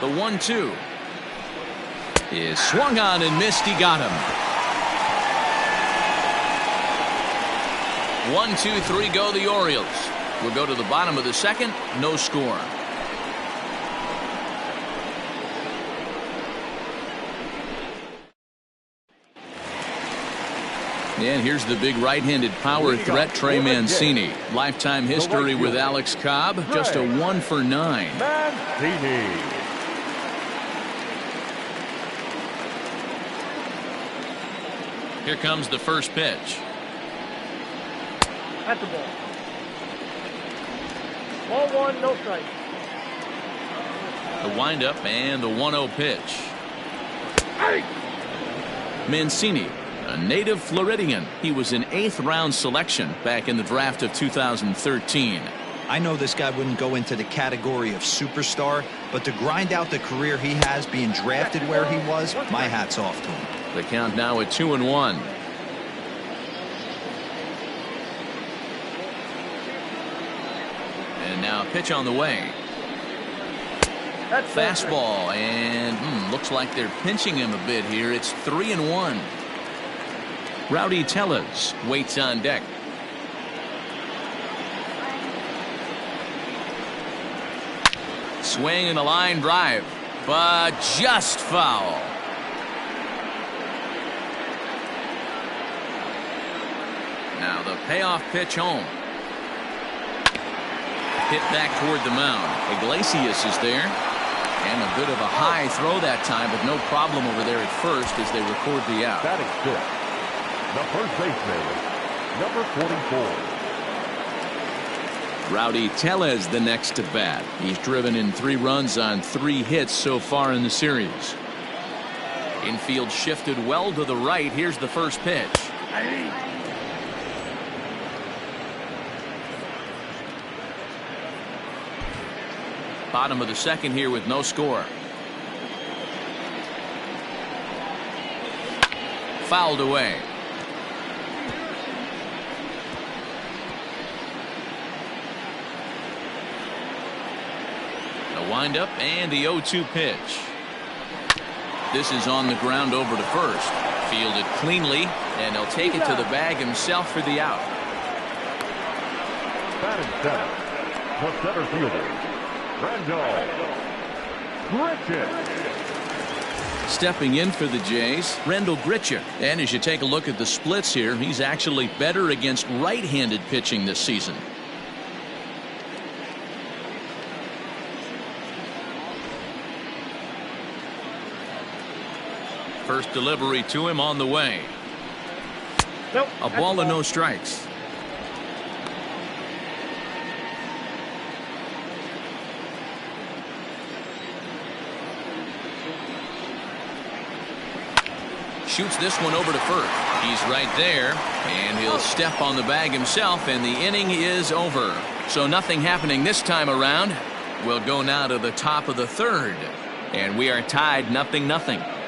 The 1-2 is swung on and missed. He got him. 1, 2, 3 go the Orioles. We'll go to the bottom of the second. No score. And here's the big right-handed power threat, Trey Mancini. Lifetime history with Alex Cobb, just a 1 for 9. Mancini. Here comes the first pitch. At the ball. Ball 1, no strike. The windup and the 1-0 pitch. Mancini, a native Floridian. He was an 8th round selection back in the draft of 2013. I know this guy wouldn't go into the category of superstar, but to grind out the career he has being drafted where he was, my hat's off to him. The count now at 2-1. And now pitch on the way. Fastball, and looks like they're pinching him a bit here. It's 3-1. Rowdy Tellez waits on deck. Swing and a line drive, but just foul. Now the payoff pitch home. Hit back toward the mound. Iglesias is there. And a bit of a high throw that time, but no problem over there at first as they record the out. Batting fifth, the first baseman, number 44. Rowdy Tellez the next to bat. He's driven in 3 runs on 3 hits so far in the series. Infield shifted well to the right. Here's the first pitch. Bottom of the second here with no score. Fouled away. The windup and the 0-2 pitch. This is on the ground over to first. Fielded cleanly, and he'll take it to the bag himself for the out. Batting seventh, the center fielder, Stepping in for the Jays, Rendell Grichuk. And as you take a look at the splits here, he's actually better against right-handed pitching this season. First delivery to him on the way. Nope, a ball and no strikes. Shoots this one over to first. He's right there, and he'll step on the bag himself, and the inning is over. So nothing happening this time around. We'll go now to the top of the third, and we are tied 0-0.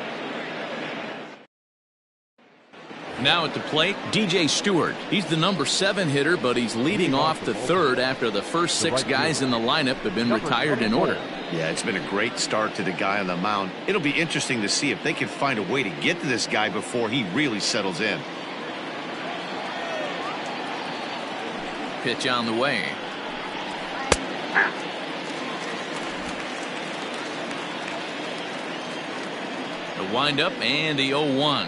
Now at the plate, DJ Stewart. He's the number 7 hitter, but he's leading off the third after the first 6 guys in the lineup have been retired in order. Yeah, it's been a great start to the guy on the mound. It'll be interesting to see if they can find a way to get to this guy before he really settles in. Pitch on the way. The windup and the 0-1.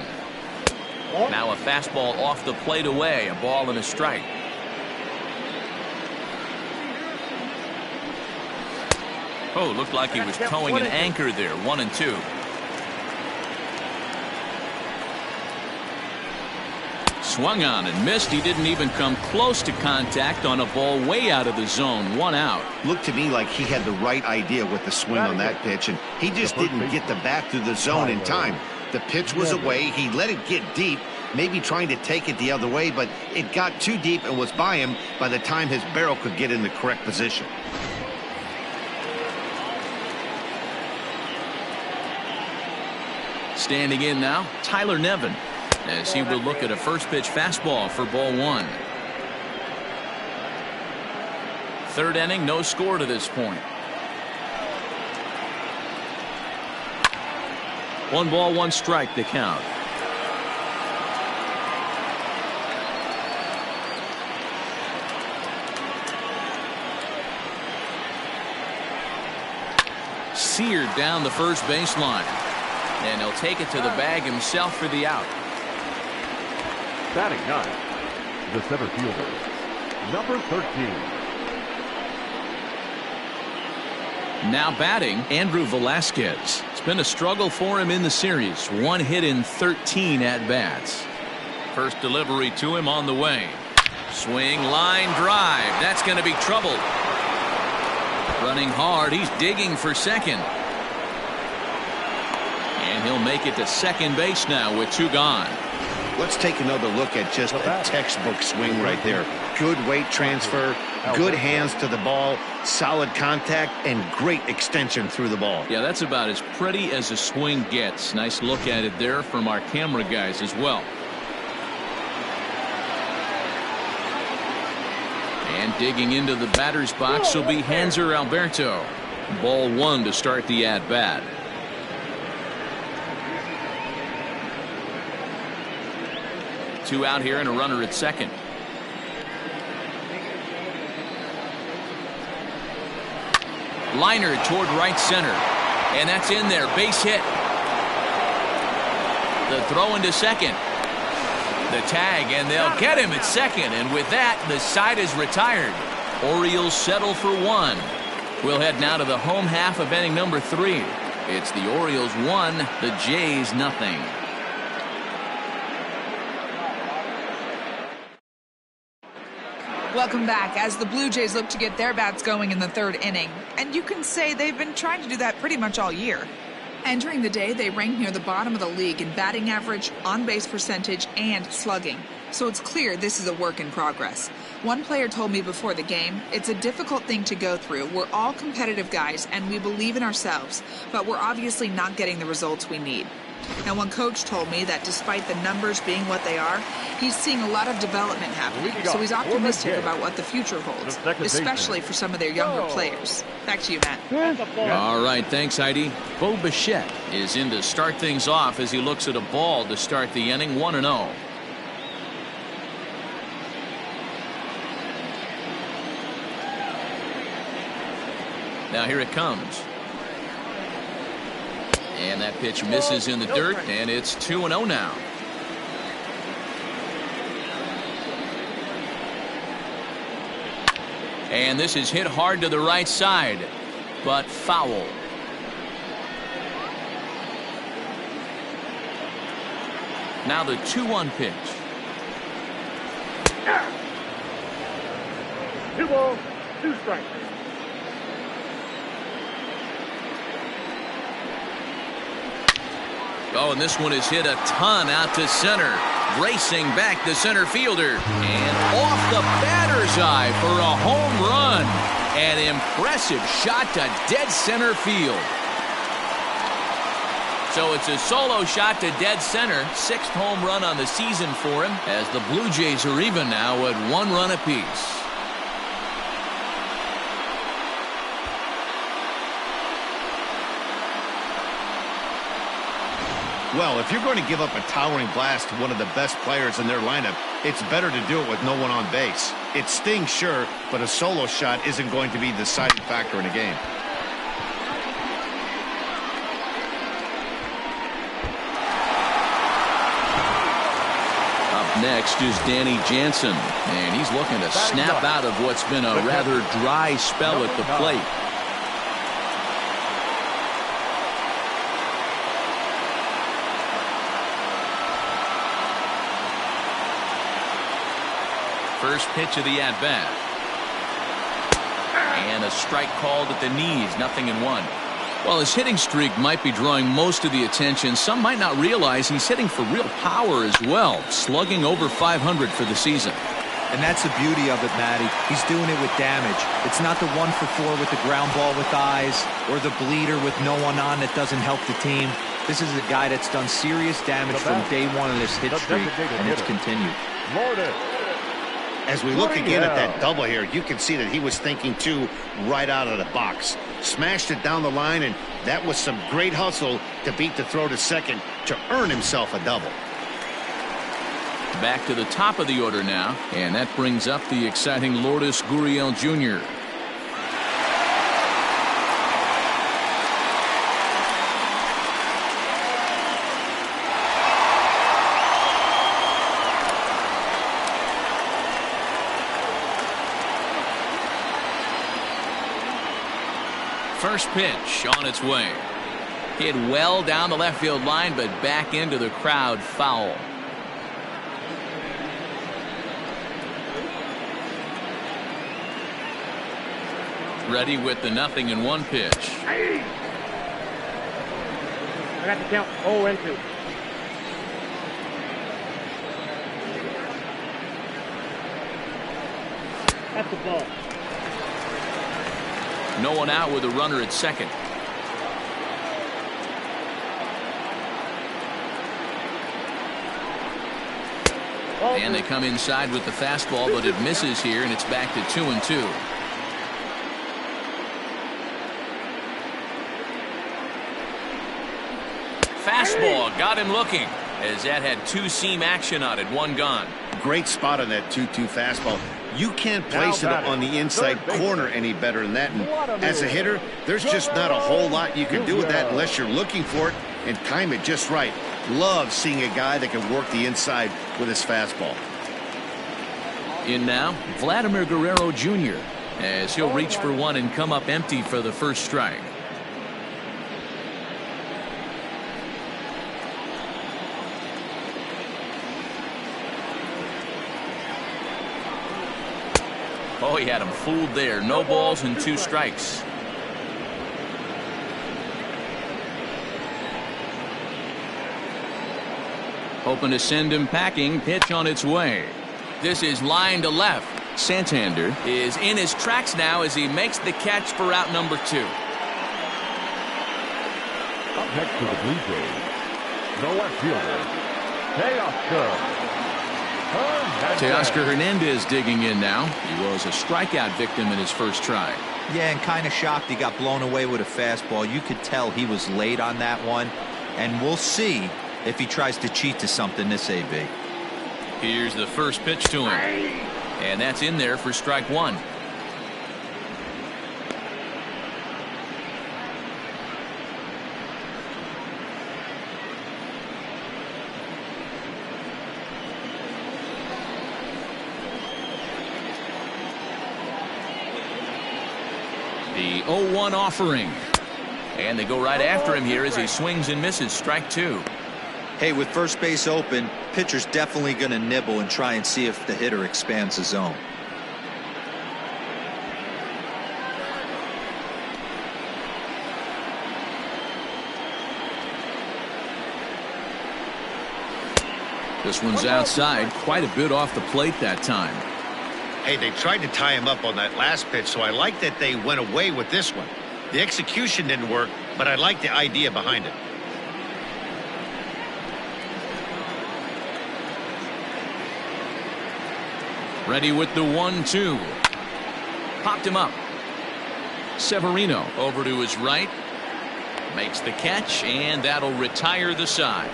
Now a fastball off the plate away. A ball and a strike. Oh, looked like he was towing an anchor there. 1-2. Swung on and missed. He didn't even come close to contact on a ball way out of the zone. 1 out. Looked to me like he had the right idea with the swing on that pitch, and he just didn't get the bat through the zone in time. The pitch was away. He let it get deep, maybe trying to take it the other way, but it got too deep and was by him by the time his barrel could get in the correct position. Standing in now, Tyler Nevin, as he will look at a first pitch fastball for ball 1. Third inning, no score to this point. 1 ball, 1 strike to count. Seared down the first baseline. And he'll take it to the bag himself for the out. Batting 9, the center fielder, number 13. Now batting, Andrew Velasquez. It's been a struggle for him in the series. 1 hit in 13 at-bats. First delivery to him on the way. Swing, line drive. That's going to be trouble. Running hard. He's digging for second. And he'll make it to second base now with 2 gone. Let's take another look at just a textbook swing right there. Good weight transfer, good hands to the ball, solid contact, and great extension through the ball. Yeah, that's about as pretty as a swing gets. Nice look at it there from our camera guys as well. And digging into the batter's box will be Hanser Alberto. Ball 1 to start the at-bat. Two out here and a runner at second. Liner toward right center. And that's in there. Base hit. The throw into second. The tag, and they'll get him at second. And with that, the side is retired. Orioles settle for 1. We'll head now to the home half of inning number 3. It's the Orioles 1, the Jays nothing. Welcome back as the Blue Jays look to get their bats going in the 3rd inning. And you can say they've been trying to do that pretty much all year. Entering the day, they rank near the bottom of the league in batting average, on-base percentage, and slugging. So it's clear this is a work in progress. One player told me before the game, it's a difficult thing to go through. We're all competitive guys, and we believe in ourselves, but we're obviously not getting the results we need. Now, one coach told me that despite the numbers being what they are, he's seeing a lot of development happening, so he's optimistic about what the future holds, especially for some of their younger players. Back to you, Matt. All right, thanks, Heidi. Bo Bichette is in to start things off as he looks at a ball to start the inning, 1-0. Now here it comes. And that pitch misses in the dirt, and it's 2-0 now. And this is hit hard to the right side, but foul. Now the 2-1 pitch. 2 balls, 2 strikes. Oh, and this one is hit a ton out to center. Racing back the center fielder. And off the batter's eye for a home run. An impressive shot to dead center field. So it's a solo shot to dead center. 6th home run on the season for him, as the Blue Jays are even now at 1 run apiece. Well, if you're going to give up a towering blast to one of the best players in their lineup, it's better to do it with no one on base. It stings, sure, but a solo shot isn't going to be the deciding factor in a game. next is Danny Jansen, and he's looking to snap out of what's been a rather dry spell at the plate. First pitch of the at-bat. And a strike called at the knees, 0-1. Well, his hitting streak might be drawing most of the attention. Some might not realize he's hitting for real power as well, slugging over 500 for the season. And that's the beauty of it, Matty. He's doing it with damage. It's not the 1-for-4 with the ground ball with eyes or the bleeder with no one on that doesn't help the team. This is a guy that's done serious damage from day one of this hit streak, and it's continued. As we look again at that double here, you can see that he was thinking, too, right out of the box. Smashed it down the line, and that was some great hustle to beat the throw to second to earn himself a double. Back to the top of the order now, and that brings up the exciting Lourdes Gurriel Jr. First pitch on its way. Hit well down the left field line, but back into the crowd, foul. Ready with the 0-1 pitch. I got the count 0-2. That's the ball. No one out with a runner at second. And they come inside with the fastball, but it misses here, and it's back to 2-2. Fastball got him looking, as that had two-seam action on it, one gone. Great spot on that 2-2 fastball. You can't place it on the inside corner any better than that. And as a hitter, there's just not a whole lot you can do with that unless you're looking for it and time it just right. Love seeing a guy that can work the inside with his fastball. In now, Vladimir Guerrero Jr., as he'll reach for one and come up empty for the first strike. Oh, he had him fooled there. No balls and 2 strikes. Hoping to send him packing. Pitch on its way. This is line to left. Santander is in his tracks now as he makes the catch for out number 2. Up next to the Blue Jays, the left fielder, Teoscar Hernandez digging in now. He was a strikeout victim in his first try. Yeah, and kind of shocked he got blown away with a fastball. You could tell he was late on that one, and we'll see if he tries to cheat to something this AB. Here's the first pitch to him, and that's in there for strike 1. The 0-1 offering. And they go right after him here as he swings and misses. Strike 2. Hey, with first base open, pitcher's definitely going to nibble and try and see if the hitter expands the zone. This one's outside, quite a bit off the plate that time. Hey, they tried to tie him up on that last pitch, so I like that they went away with this one. The execution didn't work, but I like the idea behind it. Ready with the 1-2. Popped him up. Severino over to his right. Makes the catch, and that'll retire the side.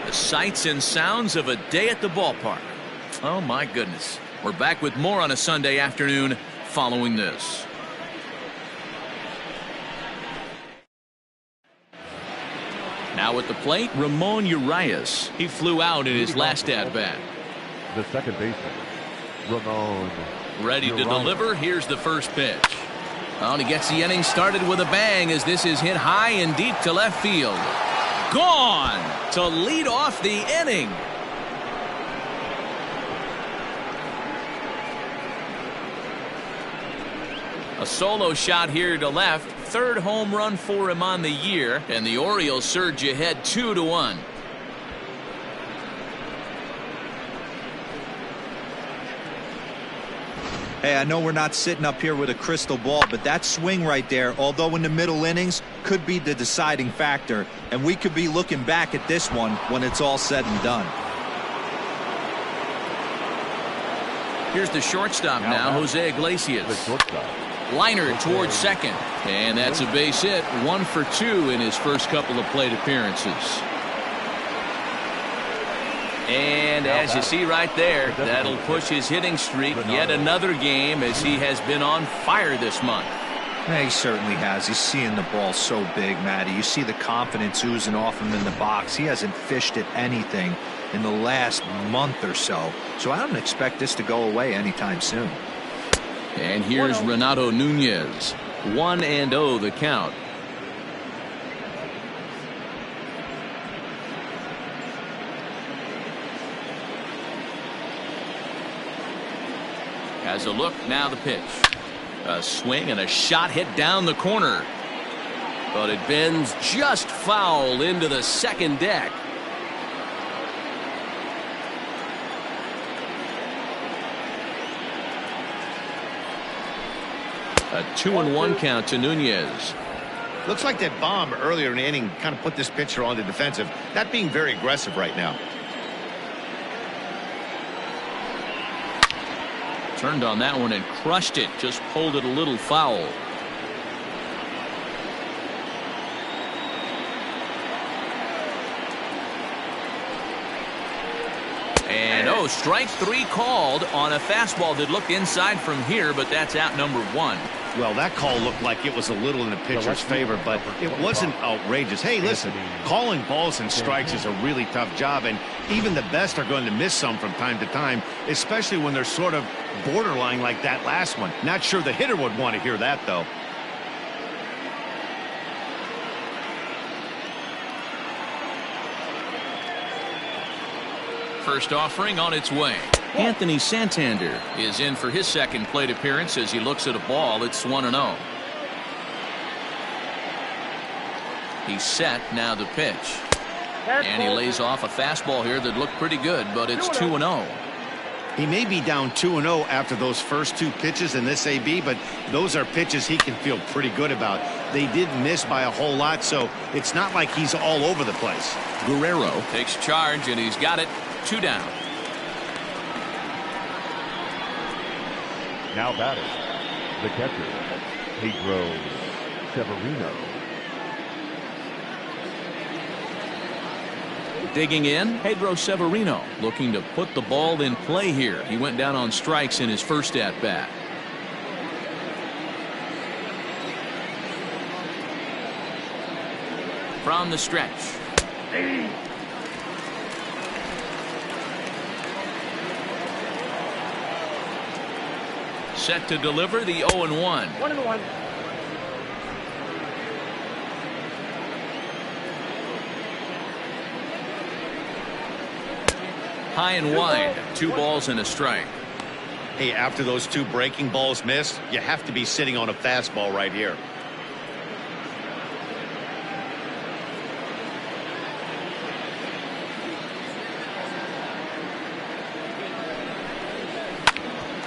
The sights and sounds of a day at the ballpark. Oh, my goodness. We're back with more on a Sunday afternoon following this. Now at the plate, Ramon Urias. He flew out in his last at-bat. The second baseman, Ramon. Ready to deliver. Here's the first pitch. Oh, and he gets the inning started with a bang as this is hit high and deep to left field. Gone to lead off the inning. A solo shot here to left. Third home run for him on the year, and the Orioles surge ahead 2-1. Hey, I know we're not sitting up here with a crystal ball, but that swing right there, although in the middle innings, could be the deciding factor, and we could be looking back at this one when it's all said and done. Here's the shortstop now, Jose Iglesias. The shortstop. Liner towards second, and that's a base hit. 1 for 2 in his first couple of plate appearances. And as you see right there, that'll push his hitting streak yet another game, as he has been on fire this month. Yeah, he certainly has. He's seeing the ball so big, Matty. You see the confidence oozing off him in the box. He hasn't fished at anything in the last month or so. So I don't expect this to go away anytime soon. And here's Renato Nunez. 1-0 the count. Has a look, now the pitch. A swing and a shot hit down the corner. But it bends just foul into the second deck. A 2-1 count to Nunez. Looks like that bomb earlier in the inning kind of put this pitcher on the defensive. Not being very aggressive right now. Turned on that one and crushed it. Just pulled it a little foul. And strike 3 called on a fastball that looked inside from here, but that's out number 1. Well, that call looked like it was a little in the pitcher's favor, but it wasn't outrageous. Hey, listen, calling balls and strikes is a really tough job, and even the best are going to miss some from time to time, especially when they're sort of borderline like that last one. Not sure the hitter would want to hear that, though. First offering on its way. Anthony Santander is in for his second plate appearance as he looks at a ball. It's 1-0. He's set, now the pitch. And he lays off a fastball here that looked pretty good, but it's 2-0. He may be down 2-0 after those first 2 pitches in this AB, but those are pitches he can feel pretty good about. They did miss by a whole lot, so it's not like he's all over the place. Guerrero takes charge, and he's got it. 2 down. Now batting, the catcher, Pedro Severino. Digging in, Pedro Severino looking to put the ball in play here. He went down on strikes in his first at-bat. From the stretch. Set to deliver the 0-1. 1-1. High and wide. 2 balls and a strike. Hey, after those 2 breaking balls missed, you have to be sitting on a fastball right here.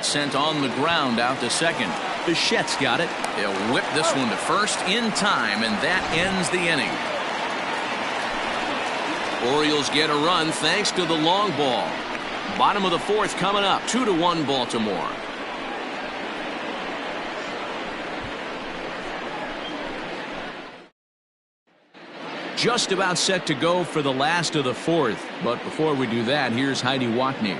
Sent on the ground out to second. Bichette's got it. They'll whip this one to first in time, and that ends the inning. Orioles get a run thanks to the long ball. Bottom of the 4th coming up. 2-1 Baltimore. Just about set to go for the last of the 4th. But before we do that, here's Heidi Watney.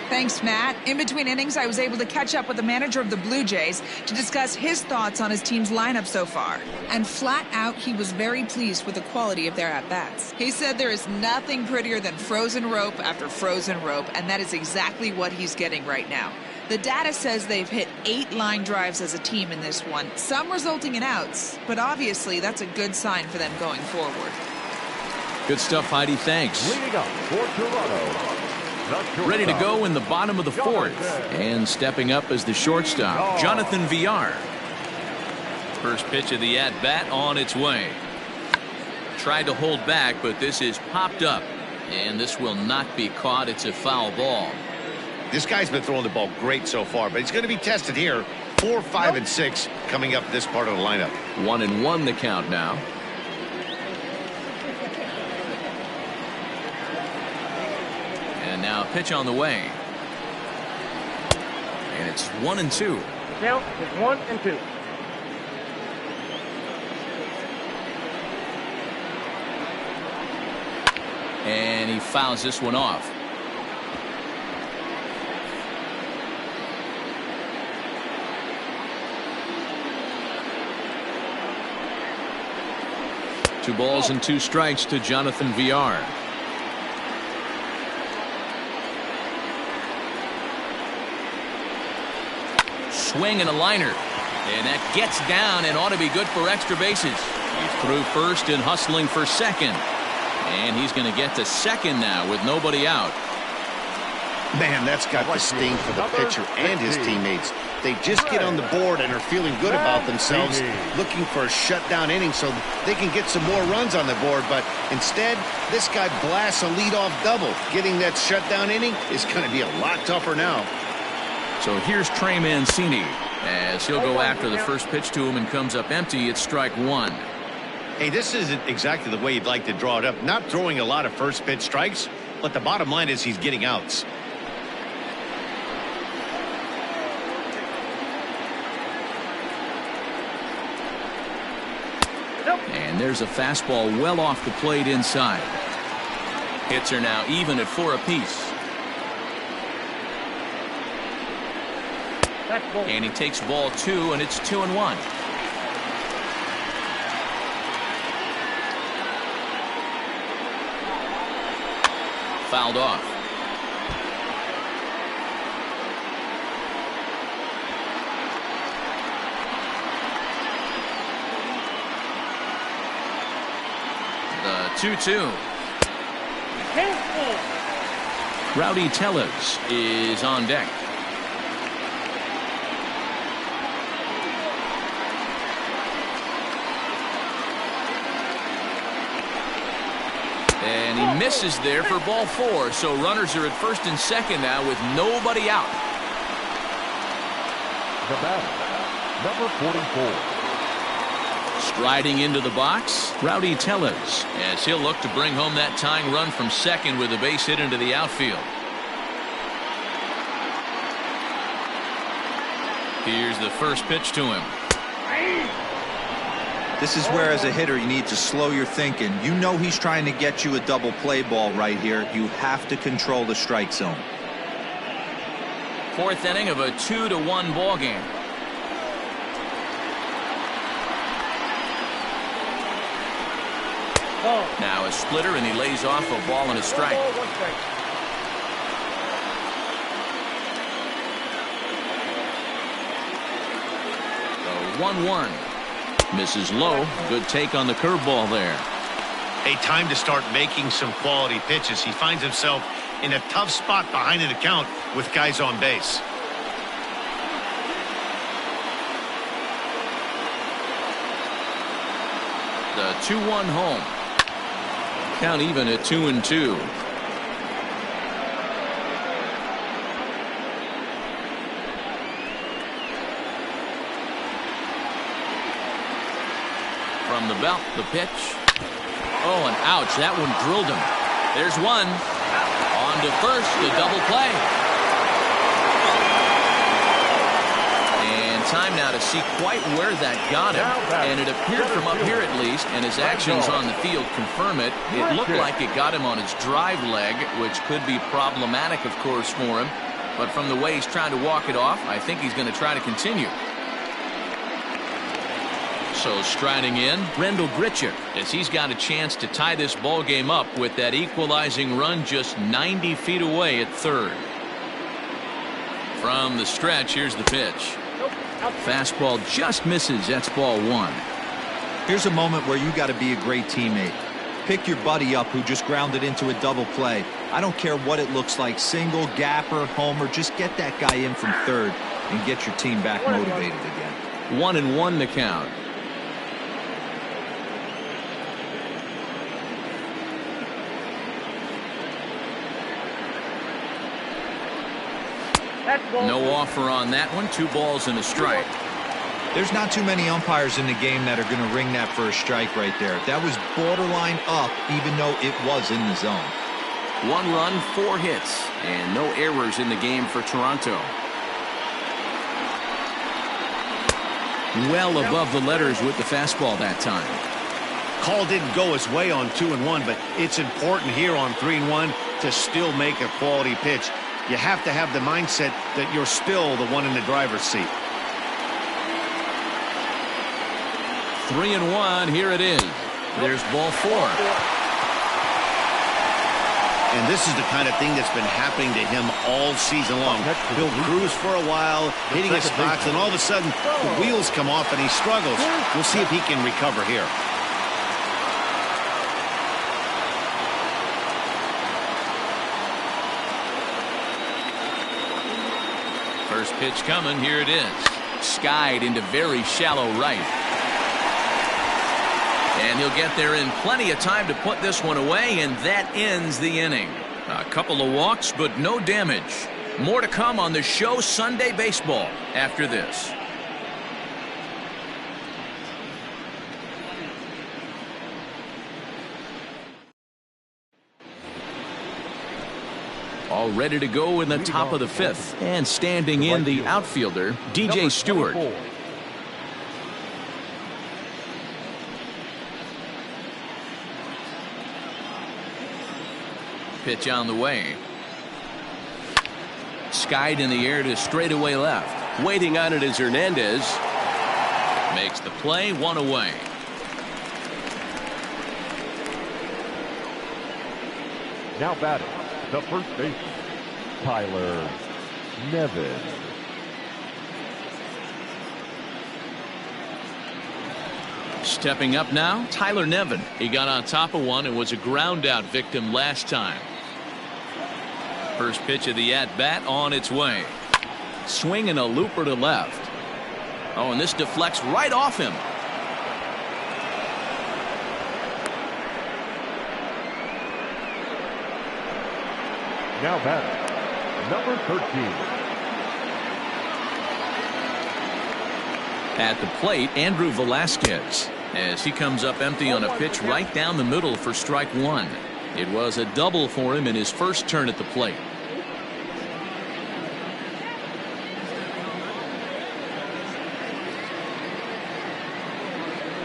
Thanks, Matt. In between innings, I was able to catch up with the manager of the Blue Jays to discuss his thoughts on his team's lineup so far. And flat out, he was very pleased with the quality of their at-bats. He said there is nothing prettier than frozen rope after frozen rope, and that is exactly what he's getting right now. The data says they've hit 8 line drives as a team in this one, some resulting in outs, but obviously that's a good sign for them going forward. Good stuff, Heidi. Thanks. Leading up for Toronto. Ready to go in the bottom of the 4th. And stepping up as the shortstop, Jonathan Villar. First pitch of the at-bat on its way. Tried to hold back, but this is popped up. And this will not be caught. It's a foul ball. This guy's been throwing the ball great so far, but he's going to be tested here. 4, 5, and 6 coming up this part of the lineup. 1-1 the count now. And now a pitch on the way. And it's 1-2. Count is 1-2. And he fouls this one off. Two balls and 2 strikes to Jonathan Villar. Swing and a liner. And that gets down and ought to be good for extra bases. He's through first and hustling for second. And he's going to get to second now with nobody out. Man, that's got the sting for the pitcher and his teammates. They just get on the board and are feeling good about themselves, looking for a shutdown inning so they can get some more runs on the board. But instead, this guy blasts a leadoff double. Getting that shutdown inning is going to be a lot tougher now. So here's Trey Mancini as he'll go after the first pitch to him and comes up empty. It's strike 1. Hey, this isn't exactly the way you'd like to draw it up. Not throwing a lot of first pitch strikes, but the bottom line is he's getting outs. And there's a fastball well off the plate inside. Hits are now even at 4 apiece. And he takes ball 2, and it's 2-1. Fouled off. The 2-2. Rowdy Tellez is on deck. And he misses there for ball 4. So runners are at first and second now with nobody out. The batter, number 44. Striding into the box, Rowdy Tellez, as he'll look to bring home that tying run from second with a base hit into the outfield. Here's the first pitch to him. This is where, as a hitter, you need to slow your thinking. You know he's trying to get you a double play ball right here. You have to control the strike zone. 4th inning of a 2-1 ball game. Now a splitter, and he lays off a ball and a strike. 1-1. Misses low. Good take on the curveball there. Hey, time to start making some quality pitches. He finds himself in a tough spot behind an account with guys on base. The 2-1 home. Count even at 2-2. From the belt, the pitch. Oh, and ouch, that one drilled him. There's one. On to first, the double play. And time now to see quite where that got him. And it appeared from up here at least, and his actions on the field confirm it. It looked like it got him on his drive leg, which could be problematic, of course, for him. But from the way he's trying to walk it off, I think he's going to try to continue. So striding in, Rendell Gritchick, as he's got a chance to tie this ball game up with that equalizing run just 90 feet away at third. From the stretch, here's the pitch. Fastball just misses. That's ball one. Here's a moment where you got to be a great teammate. Pick your buddy up who just grounded into a double play. I don't care what it looks like, single, gapper, homer, just get that guy in from third and get your team back motivated again. 1-1 the count. No offer on that one. 2 balls and a strike. There's not too many umpires in the game that are going to ring that for a strike right there. That was borderline up, even though it was in the zone. 1 run, 4 hits, and no errors in the game for Toronto. Well above the letters with the fastball that time. Call didn't go his way on 2-1, but it's important here on 3-1 to still make a quality pitch. You have to have the mindset that you're still the one in the driver's seat. 3-1. Here it is. There's ball 4. And this is the kind of thing that's been happening to him all season long. He'll cruise for a while, hitting his spots, and all of a sudden the wheels come off and he struggles. We'll see if he can recover here. First pitch coming. Here it is. Skied into very shallow right. And he'll get there in plenty of time to put this one away, and that ends the inning. A couple of walks, but no damage. More to come on the show Sunday Baseball after this. All ready to go in the top of the 5th. And standing in the outfielder, DJ Stewart. Pitch on the way. Skied in the air to straightaway left. Waiting on it is Hernandez. Makes the play, 1 away. Now batting, the first baseman, Tyler Nevin. Stepping up now, Tyler Nevin. He got on top of one and was a ground out victim last time. First pitch of the at-bat on its way. Swinging a looper to left. Oh, and this deflects right off him. Now batting, number 13. At the plate, Andrew Velasquez, as he comes up empty on a pitch right down the middle for strike 1. It was a double for him in his first turn at the plate.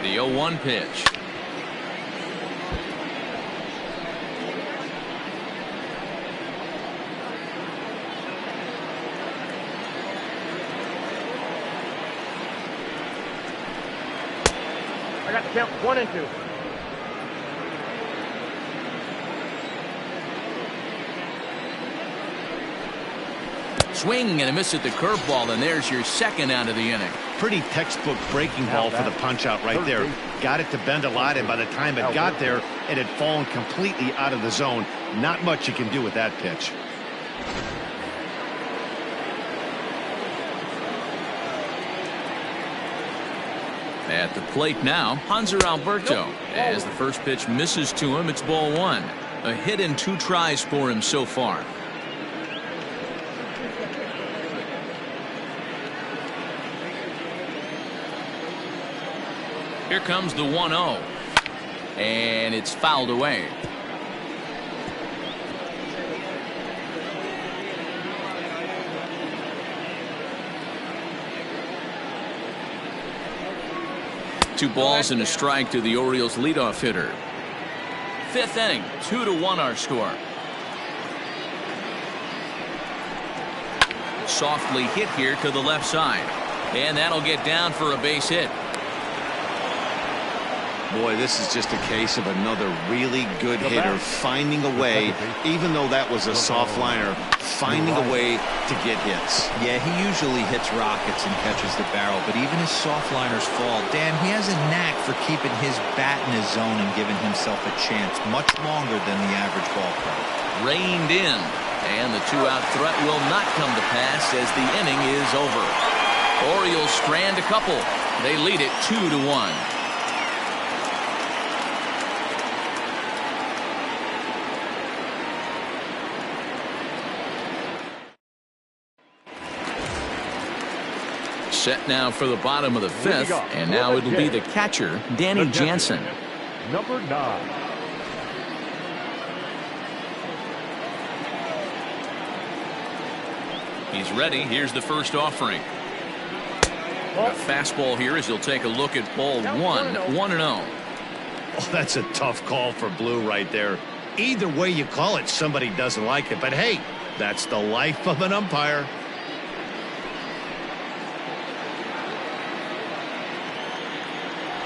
The 0-1 pitch. I got the count 1-2. Swing and a miss at the curveball, and there's your second out of the inning. Pretty textbook breaking ball for the punch out right there. Got it to bend a lot, and by the time it got there, it had fallen completely out of the zone. Not much you can do with that pitch. At the plate now, Hanser Alberto. As the first pitch misses to him, it's ball 1. A hit in 2 tries for him so far. Here comes the 1-0. And it's fouled away. Two balls and a strike to the Orioles leadoff hitter. 5th inning, 2-1 our score. Softly hit here to the left side. And that'll get down for a base hit. Boy, this is just a case of another really good hitter finding a way, even though that was a soft liner, finding a way to get hits. Yeah, he usually hits rockets and catches the barrel, but even his soft liners fall. Dan, he has a knack for keeping his bat in his zone and giving himself a chance much longer than the average ball player. Reined in, and the two-out threat will not come to pass as the inning is over. Orioles strand a couple. They lead it 2-1. Set now for the bottom of the fifth, and now it'll be the catcher, Danny Jansen. Number 9. He's ready. Here's the first offering. A fastball here as he'll take a look at ball 1, 1-0. Oh, that's a tough call for Blue right there. Either way you call it, somebody doesn't like it. But hey, that's the life of an umpire.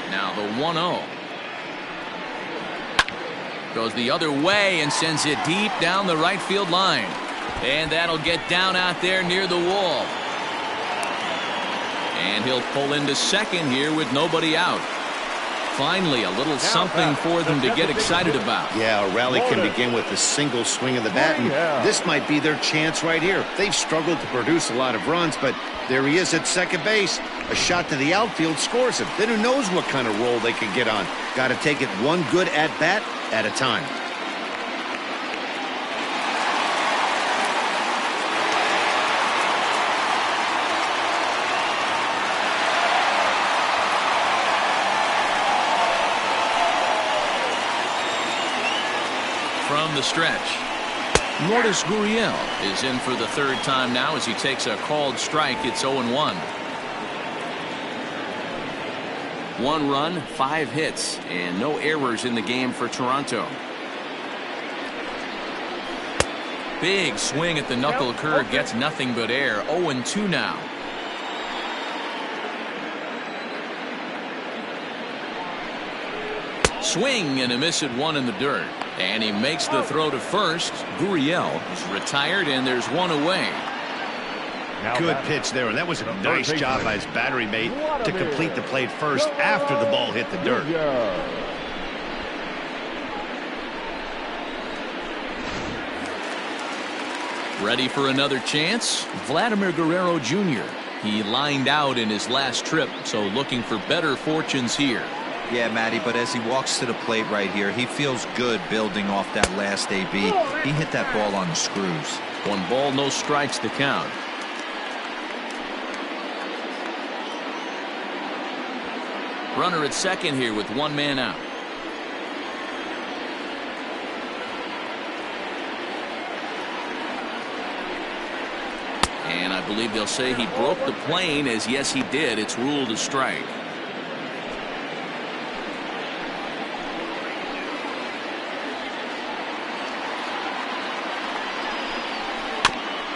Now the 1-0. Goes the other way and sends it deep down the right field line. And that'll get down out there near the wall. And he'll pull into second here with nobody out. Finally, a little something for them to get excited about. Yeah, a rally can begin with a single swing of the bat, and this might be their chance right here. They've struggled to produce a lot of runs, but there he is at second base. A shot to the outfield scores him. Then who knows what kind of roll they can get on. Got to take it one good at-bat at a time. From the stretch, Lourdes Gurriel is in for the third time now as he takes a called strike. It's 0-1. 1 run, 5 hits, and no errors in the game for Toronto. Big swing at the knuckle curve, gets nothing but air. 0-2 now. Swing and a miss at 1 in the dirt. And he makes the throw to first. Gurriel is retired, and there's 1 away. Good pitch there, and that was a nice job by his battery mate to complete the play first after the ball hit the dirt. Ready for another chance? Vladimir Guerrero Jr. He lined out in his last trip, so looking for better fortunes here. Yeah, Matty, but as he walks to the plate right here, he feels good building off that last AB. He hit that ball on the screws. 1 ball, no strikes to count. Runner at second here with 1 man out. And I believe they'll say he broke the plane, as yes he did. It's ruled a strike.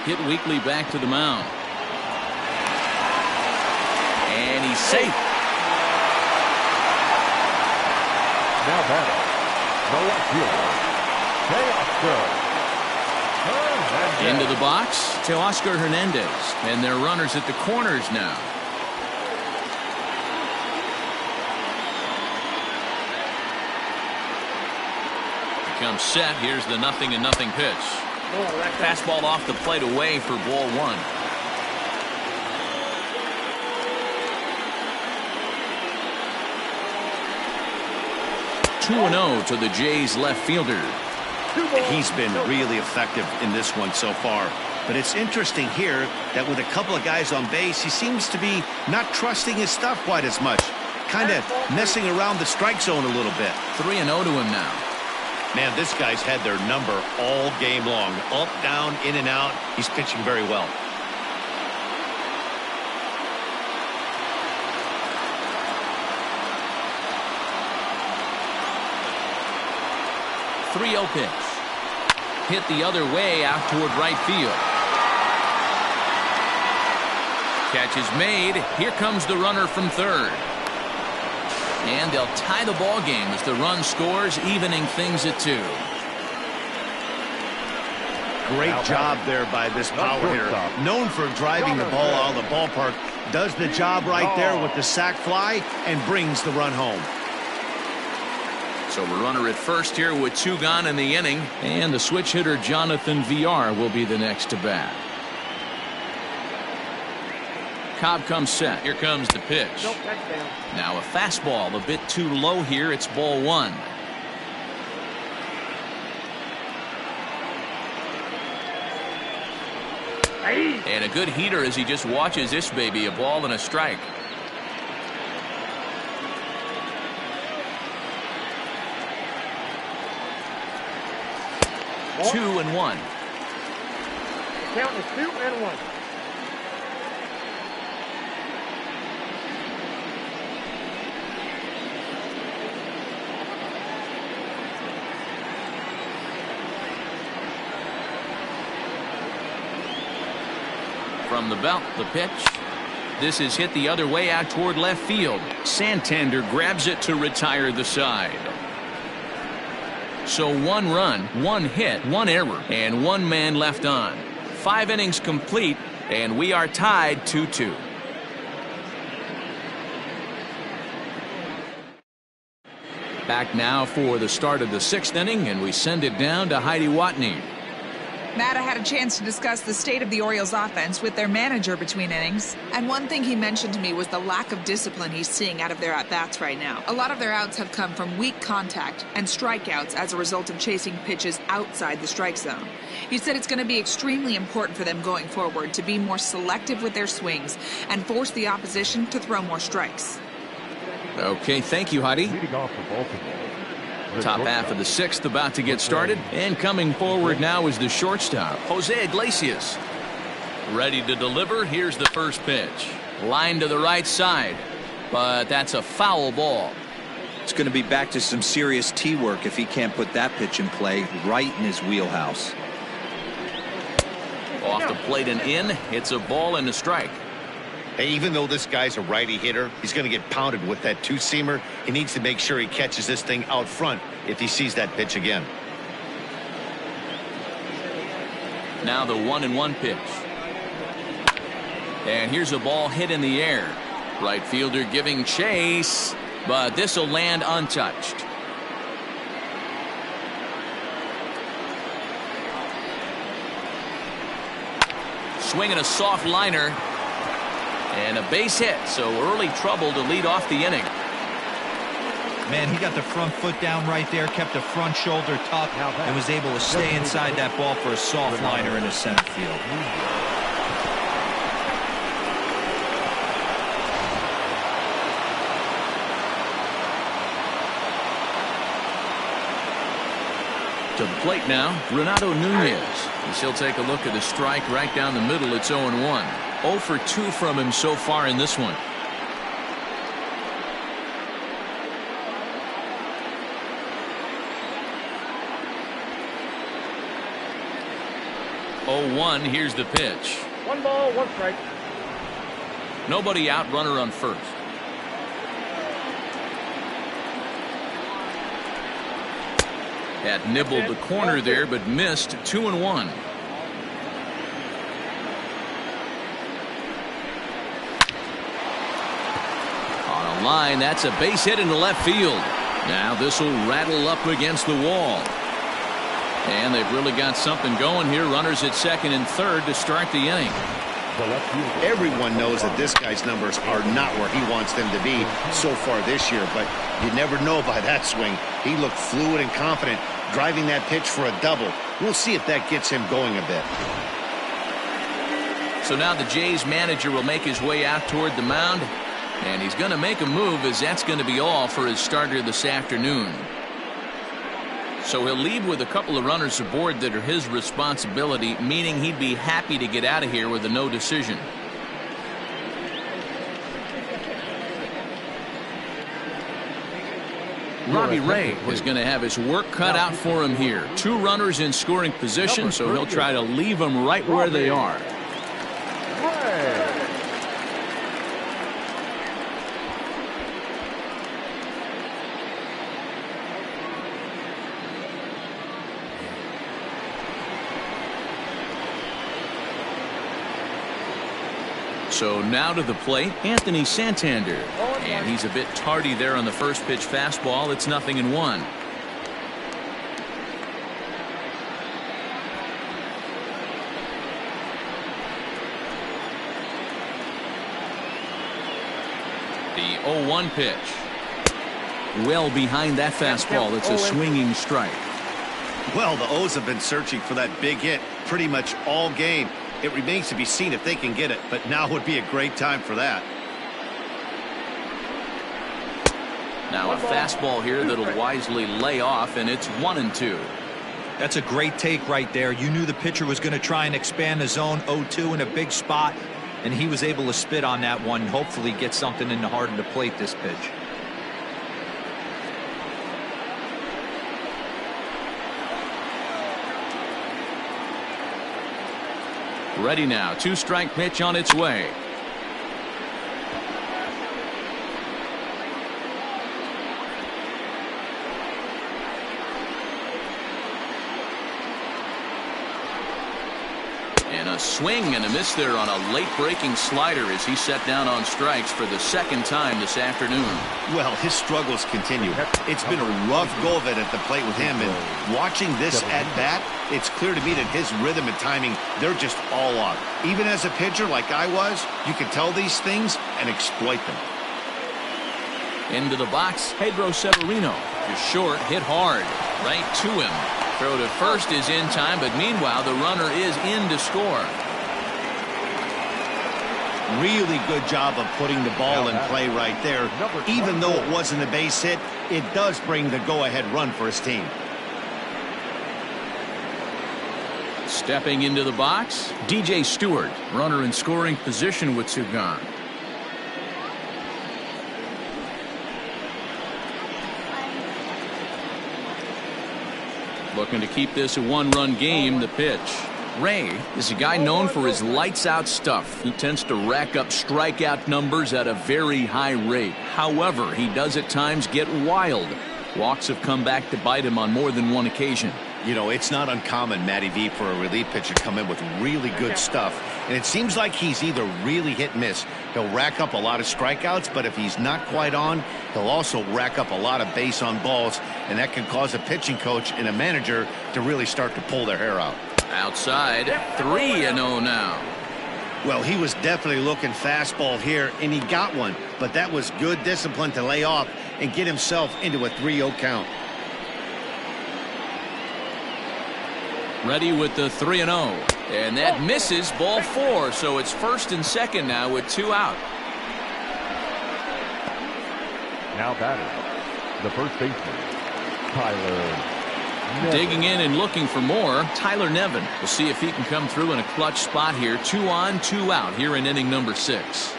Hit weakly back to the mound. And he's safe. Now batting, the left fielder, Into the box, Teoscar Hernandez. And they're runners at the corners now. Becomes set. Here's the 0-0 pitch. Fastball off the plate away for ball 1. (2-0) to the Jays left fielder. He's been really effective in this one so far. But it's interesting here that with a couple of guys on base, he seems to be not trusting his stuff quite as much. Kind of messing around the strike zone a little bit. 3-0 to him now. Man, this guy's had their number all game long. Up, down, in and out. He's pitching very well. (3-0) pitch. Hit the other way out toward right field. Catch is made. Here comes the runner from third. And they'll tie the ball game as the run scores, evening things at 2. Great job there by this power hitter. Known for driving the ball out of the ballpark. Does the job right there with the sac fly and brings the run home. So a runner at first here with 2 gone in the inning. And the switch hitter Jonathan VR will be the next to bat. Cobb comes set. Here comes the pitch. Now a fastball a bit too low here. It's ball 1. And a good heater as he just watches this baby. A ball and a strike. Ball. 2-1. Count is 2-1. From the belt, the pitch. This is hit the other way out toward left field. Santander grabs it to retire the side. So 1 run, 1 hit, 1 error, and 1 man left on. 5 innings complete, and we are tied 2-2. Back now for the start of the 6th inning, and we send it down to Heidi Watney. Matt had a chance to discuss the state of the Orioles offense with their manager between innings. And one thing he mentioned to me was the lack of discipline he's seeing out of their at-bats right now. A lot of their outs have come from weak contact and strikeouts as a result of chasing pitches outside the strike zone. He said it's going to be extremely important for them going forward to be more selective with their swings and force the opposition to throw more strikes. Okay, thank you, Heidi. Leading off for Baltimore. Top half of the 6th about to get started. And coming forward now is the shortstop, Jose Iglesias. Ready to deliver. Here's the first pitch. Line to the right side. But that's a foul ball. It's going to be back to some serious tee work if he can't put that pitch in play right in his wheelhouse. Off the plate and in. It's a ball and a strike. Hey, even though this guy's a righty hitter, he's going to get pounded with that 2-seamer. He needs to make sure he catches this thing out front if he sees that pitch again. Now the 1-1 pitch. And here's a ball hit in the air. Right fielder giving chase, but this will land untouched. Swinging a soft liner. And a base hit, so early trouble to lead off the inning. Man, he got the front foot down right there, kept the front shoulder tucked, and was able to stay inside that ball for a soft liner in the center field. To the plate now, Renato Nunez. He'll take a look at the strike right down the middle. It's 0-1. 0 for 2 from him so far in this one. Here's the pitch. 1 ball, 1 strike. Nobody out, runner on first. Had nibbled the corner there, but missed. 2-1. Line, that's a base hit into left field. Now this will rattle up against the wall. And they've really got something going here. Runners at second and third to start the inning. Everyone knows that this guy's numbers are not where he wants them to be so far this year, but you never know by that swing. He looked fluid and confident, driving that pitch for a double. We'll see if that gets him going a bit. So now the Jays manager will make his way out toward the mound. And he's going to make a move, as that's going to be all for his starter this afternoon. So he'll leave with a couple of runners aboard that are his responsibility, meaning he'd be happy to get out of here with a no decision. Robbie Ray is going to have his work cut out for him here. 2 runners in scoring position, so he'll try to leave them right where they are. So now to the plate, Anthony Santander. And he's a bit tardy there on the first pitch fastball. It's 0-1. The 0-1 pitch. Well behind that fastball. It's a swinging strike. Well, the O's have been searching for that big hit pretty much all game. It remains to be seen if they can get it, but now would be a great time for that. Now a fastball here that'll wisely lay off, and it's 1-2. That's a great take right there. You knew the pitcher was going to try and expand the zone 0-2 in a big spot, and he was able to spit on that one, hopefully get something in the heart of the plate this pitch. Ready now. 2-strike pitch on its way. And a swing and a miss there on a late breaking slider as he set down on strikes for the second time this afternoon. Well, his struggles continue. It's been a rough go of it at the plate with him, and watching this at bat, it's clear to me that his rhythm and timing, they're just all off. Even as a pitcher like I was, you can tell these things and exploit them. Into the box, Pedro Severino. Just short, hit hard, right to him. Throw to first is in time, but meanwhile the runner is in to score. Really good job of putting the ball in play right there. Even though it wasn't a base hit, it does bring the go-ahead run for his team. Stepping into the box, DJ Stewart, runner in scoring position with two gone. Looking to keep this a one-run game. The pitch. Ray is a guy known for his lights-out stuff. He tends to rack up strikeout numbers at a very high rate. However, he does at times get wild. Walks have come back to bite him on more than one occasion. You know, it's not uncommon, Matty V, for a relief pitcher to come in with really good stuff. And it seems like he's either really hit and miss. He'll rack up a lot of strikeouts, but if he's not quite on, he'll also rack up a lot of base on balls. And that can cause a pitching coach and a manager to really start to pull their hair out. Outside, 3-0 now. Well, he was definitely looking fastball here, and he got one. But that was good discipline to lay off and get himself into a 3-0 count. Ready with the 3-0. And that misses, ball 4. So it's first and second now with 2 out. Now batting, the first baseman, Tyler Nevin. Digging in and looking for more, Tyler Nevin. We'll see if he can come through in a clutch spot here. 2 on, 2 out here in inning number 6.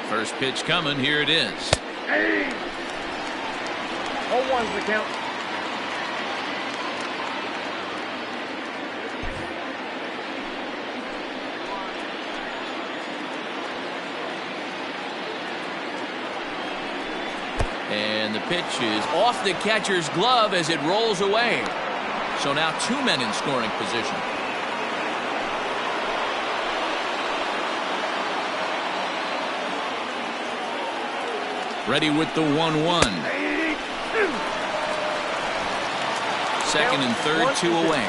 First pitch coming. Here it is. 0-1's the count. And the pitch is off the catcher's glove as it rolls away. So now 2 men in scoring position. Ready with the 1-1. Second and third, 2 away.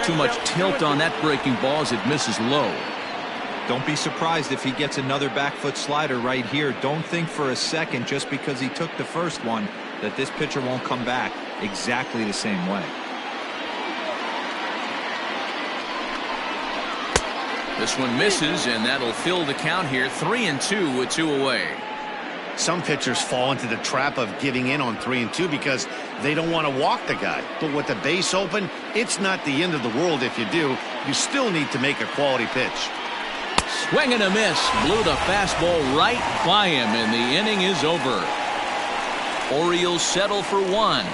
Too much tilt on that breaking ball as it misses low. Don't be surprised if he gets another back foot slider right here. Don't think for a second, just because he took the first one, that this pitcher won't come back exactly the same way. This one misses, and that'll fill the count here. 3-2 with 2 away. Some pitchers fall into the trap of giving in on 3-2 because they don't want to walk the guy. But with the base open, it's not the end of the world if you do. You still need to make a quality pitch. Swing and a miss. Blew the fastball right by him, and the inning is over. Orioles settle for 1.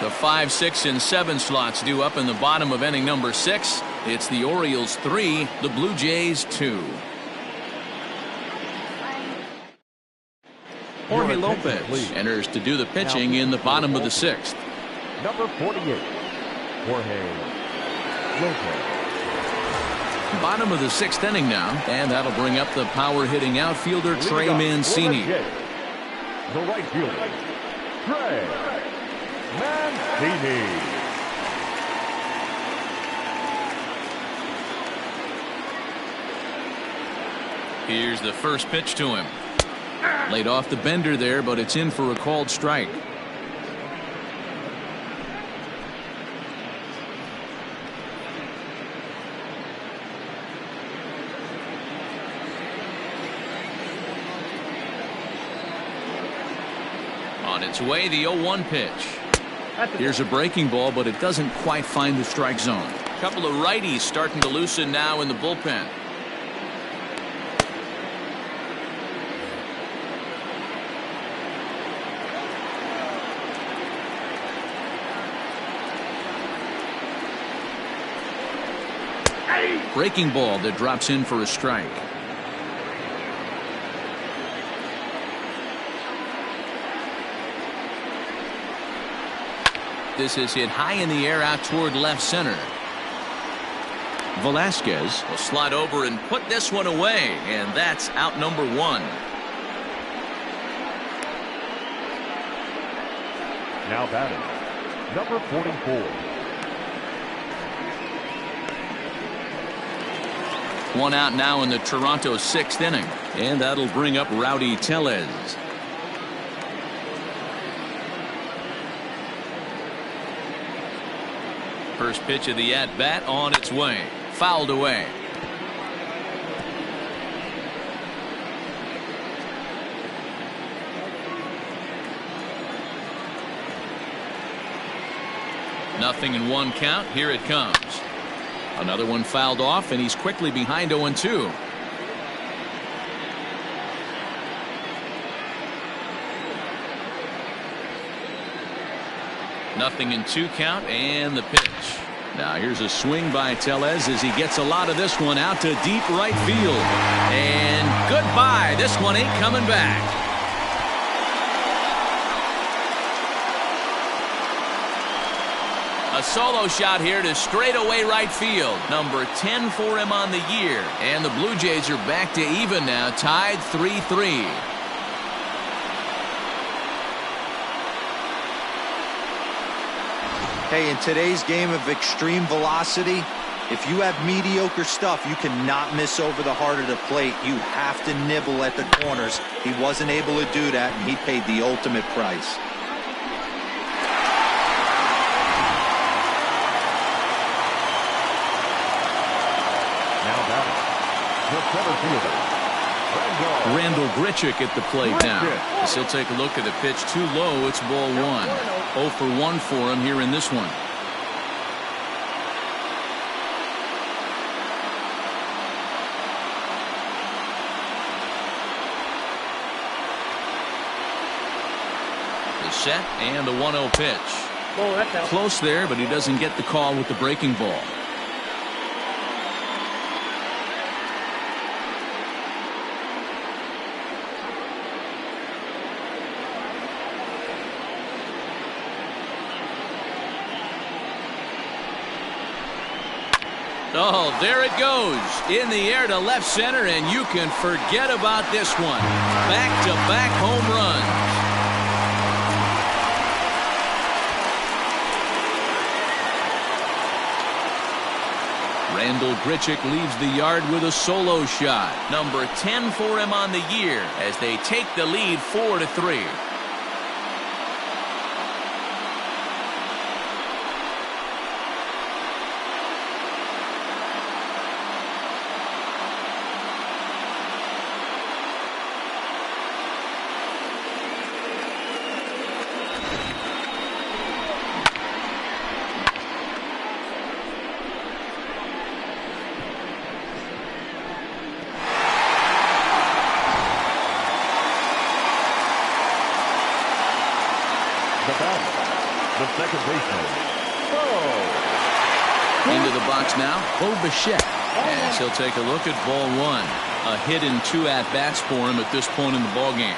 The 5, 6, and 7 slots due up in the bottom of inning number 6. It's the Orioles 3, the Blue Jays 2. Jorge Lopez enters to do the pitching in the bottom of the 6th. Number 48, Jorge Lopez. Bottom of the 6th inning now, and that'll bring up the power-hitting outfielder Trey Mancini. The right fielder, Trey Mancini. Here's the first pitch to him. Laid off the bender there, but it's in for a called strike. On its way, the 0-1 pitch. Here's a breaking ball, but it doesn't quite find the strike zone. A couple of righties starting to loosen now in the bullpen. Breaking ball that drops in for a strike. This is hit high in the air out toward left center. Velasquez will slide over and put this one away, and that's out number 1. Now batting, number 44. One out now in the Toronto 6th inning, and that'll bring up Rowdy Tellez. First pitch of the at-bat on its way. Fouled away. Nothing in 1 count. Here it comes. Another one fouled off, and he's quickly behind 0-2. Nothing in 2 count, and the pitch. Now here's a swing by Tellez as he gets a lot of this one out to deep right field. And goodbye. This one ain't coming back. A solo shot here to straightaway right field. Number 10 for him on the year. And the Blue Jays are back to even now, tied 3-3. Hey, in today's game of extreme velocity, if you have mediocre stuff, you cannot miss over the heart of the plate. You have to nibble at the corners. He wasn't able to do that, and he paid the ultimate price. Randall Grichuk at the plate now. As he'll take a look at the pitch too low. It's ball 1. 0 for 1 for him here in this one. The set and the 1-0 pitch. Close there, but he doesn't get the call with the breaking ball. Oh, there it goes. In the air to left center, and you can forget about this one. Back-to-back home runs. Randall Grichuk leaves the yard with a solo shot. Number 10 for him on the year as they take the lead 4-3. The second baseman. Into the box now, Bichette. As he'll take a look at ball 1. A hit in 2 at-bats for him at this point in the ballgame.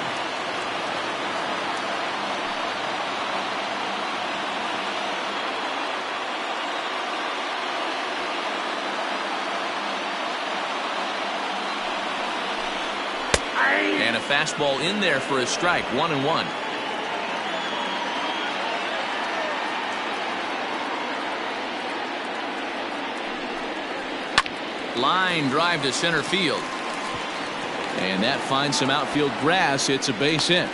And a fastball in there for a strike. 1-1. Line drive to center field. And that finds some outfield grass. It's a base hit.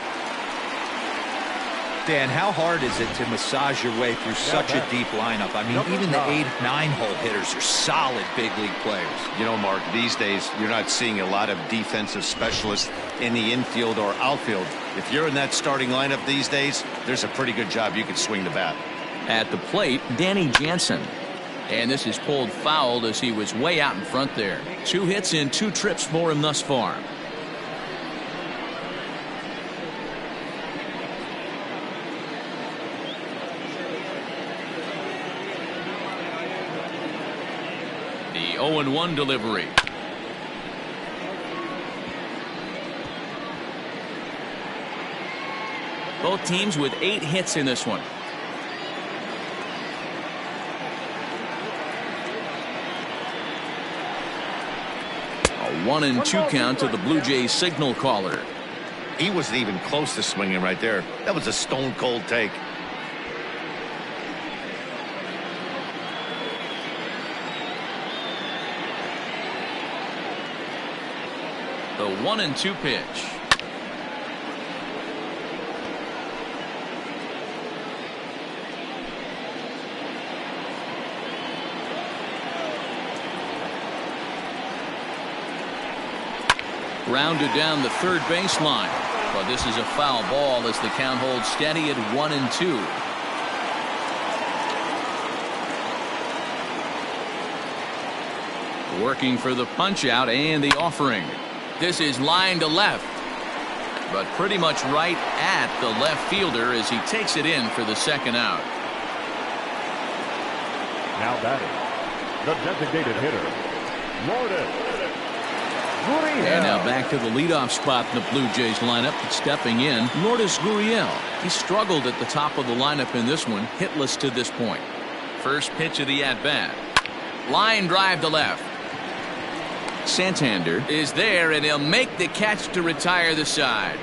Dan, how hard is it to massage your way through such a deep lineup? I mean, even the 8, 9-hole hitters are solid big league players. You know, Mark, these days you're not seeing a lot of defensive specialists in the infield or outfield. If you're in that starting lineup these days, there's a pretty good job you can swing the bat. At the plate, Danny Jansen. And this is pulled foul as he was way out in front there. 2 hits in 2 trips for him thus far. The 0-1 delivery. Both teams with 8 hits in this one. A 1-2 count to the Blue Jays signal caller. He wasn't even close to swinging right there. That was a stone cold take. The 1-2 pitch. Grounded down the third baseline, but this is a foul ball as the count holds steady at 1-2. Working for the punch out and the offering. This is line to left, but pretty much right at the left fielder as he takes it in for the second out. Now batting, the designated hitter, Lourdes. And now back to the leadoff spot in the Blue Jays lineup. Stepping in, Lourdes Gurriel. He struggled at the top of the lineup in this one, hitless to this point. First pitch of the at-bat. Line drive to left. Santander is there, and he'll make the catch to retire the side.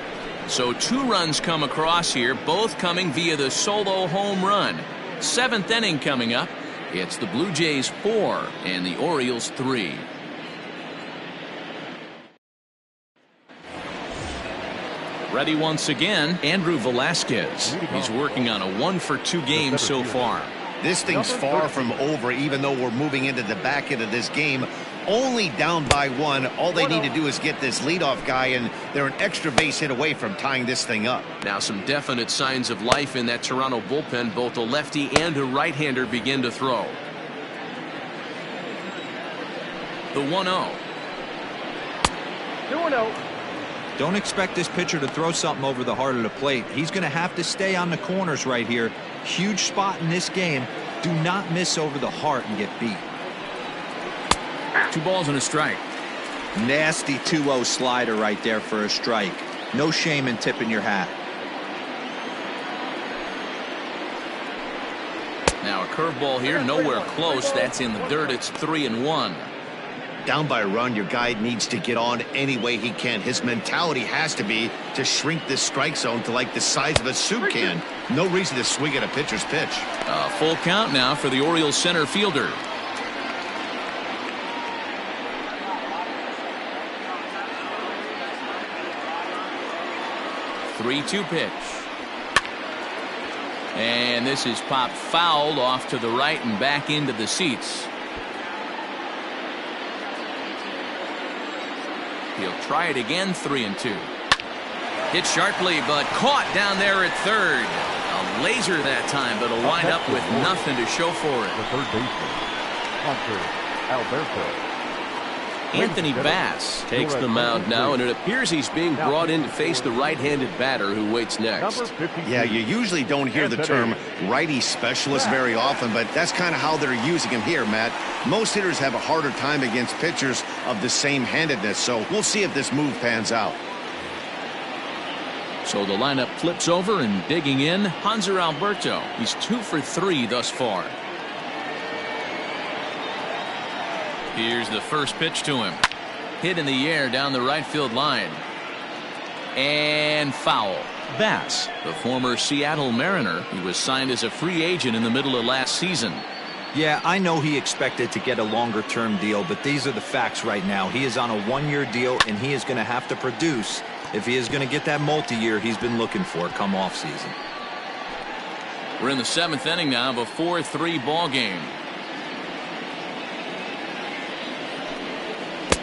So 2 runs come across here, both coming via the solo home run. 7th inning coming up. It's the Blue Jays 4 and the Orioles 3. Ready once again, Andrew Velasquez. He's working on a 1-for-2 game so far. This thing's far from over, even though we're moving into the back end of this game. Only down by 1. All they need to do is get this leadoff guy, and they're an extra base hit away from tying this thing up. Now some definite signs of life in that Toronto bullpen. Both a lefty and a right-hander begin to throw. The 1-0. 2-0. Don't expect this pitcher to throw something over the heart of the plate. He's going to have to stay on the corners right here. Huge spot in this game. Do not miss over the heart and get beat. 2 balls and a strike. Nasty 2-0 slider right there for a strike. No shame in tipping your hat. Now a curveball here, nowhere close. That's in the dirt. It's 3-1. Down by a run, your guy needs to get on any way he can. His mentality has to be to shrink this strike zone to like the size of a soup can. No reason to swing at a pitcher's pitch. A full count now for the Orioles center fielder. 3-2 pitch. And this is popped foul off to the right and back into the seats. He'll try it again. 3-2. Hit sharply, but caught down there at third. A laser that time, but will wind up with nothing to show for it. The third baseman, Hunter Alberto. Anthony Bass takes the mound now, and it appears he's being brought in to face the right-handed batter who waits next. Yeah, you usually don't hear the term righty specialist very often, but that's kind of how they're using him here, Matt. Most hitters have a harder time against pitchers of the same handedness, so we'll see if this move pans out. So the lineup flips over, and digging in, Hanser Alberto. He's 2 for 3 thus far. Here's the first pitch to him. Hit in the air down the right field line. And foul. Bass, the former Seattle Mariner, he was signed as a free agent in the middle of last season. Yeah, I know he expected to get a longer-term deal, but these are the facts right now. He is on a one-year deal, and he is going to have to produce if he is going to get that multi-year he's been looking for come off-season. We're in the 7th inning now of a 4-3 ball game.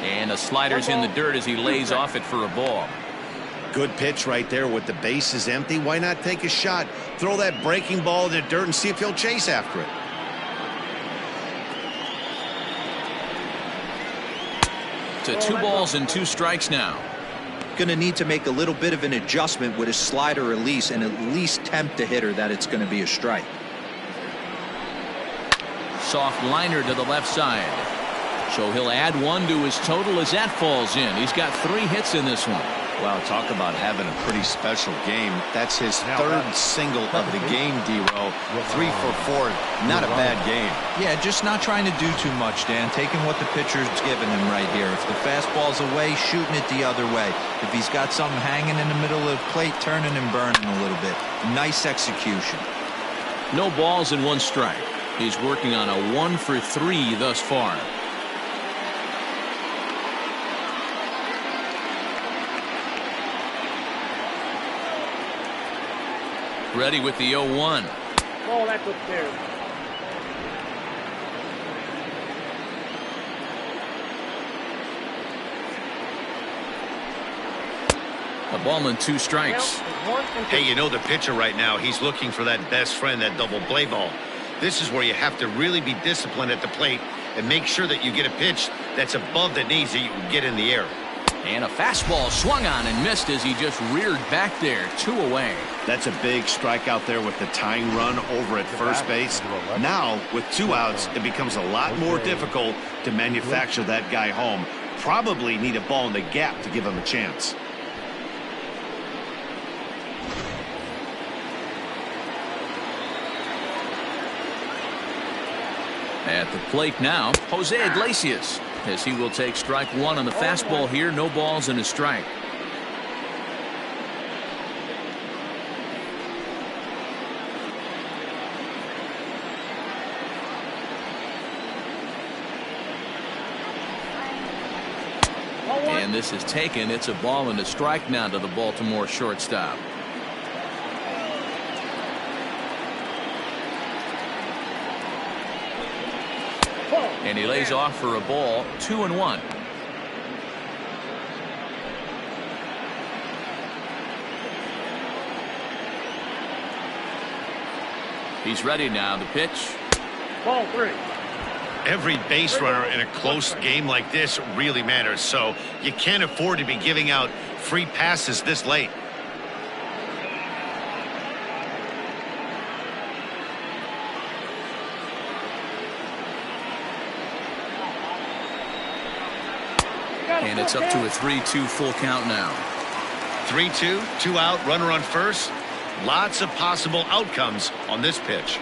And a slider's in the dirt as he lays off it for a ball. Good pitch right there with the bases empty. Why not take a shot? Throw that breaking ball in the dirt and see if he'll chase after it. To 2 balls and 2 strikes now. Going to need to make a little bit of an adjustment with his slider release and at least tempt the hitter that it's going to be a strike. Soft liner to the left side. So he'll add 1 to his total as that falls in. He's got 3 hits in this one. Wow, talk about having a pretty special game. That's his 3rd single of the game, D-Row. 3 for 4. Not a bad game. Yeah, just not trying to do too much, Dan. Taking what the pitcher's giving him right here. If the fastball's away, shooting it the other way. If he's got something hanging in the middle of the plate, turning and burning a little bit. Nice execution. No balls and 1 strike. He's working on a 1 for 3 thus far. Ready with the 0-1. Oh, that's upstairs. A ball and 2 strikes. Hey, you know the pitcher right now, he's looking for that best friend, that double play ball. This is where you have to really be disciplined at the plate and make sure that you get a pitch that's above the knees that you can get in the air. And a fastball swung on and missed as he just reared back there. 2 away. That's a big strike out there with the tying run over at first base. Now, with 2 outs, it becomes a lot more difficult to manufacture that guy home. Probably need a ball in the gap to give him a chance. At the plate now, Jose Iglesias, as he will take strike 1 on the fastball here. No balls and a strike. And this is taken. It's a ball and a strike now to the Baltimore shortstop. And he lays off for a ball. 2-1. He's ready now. The pitch. Ball 3. Every base runner in a close game like this really matters, so you can't afford to be giving out free passes this late. And it's up to a 3-2 full count now. 3-2, 2 out, runner on first. Lots of possible outcomes on this pitch.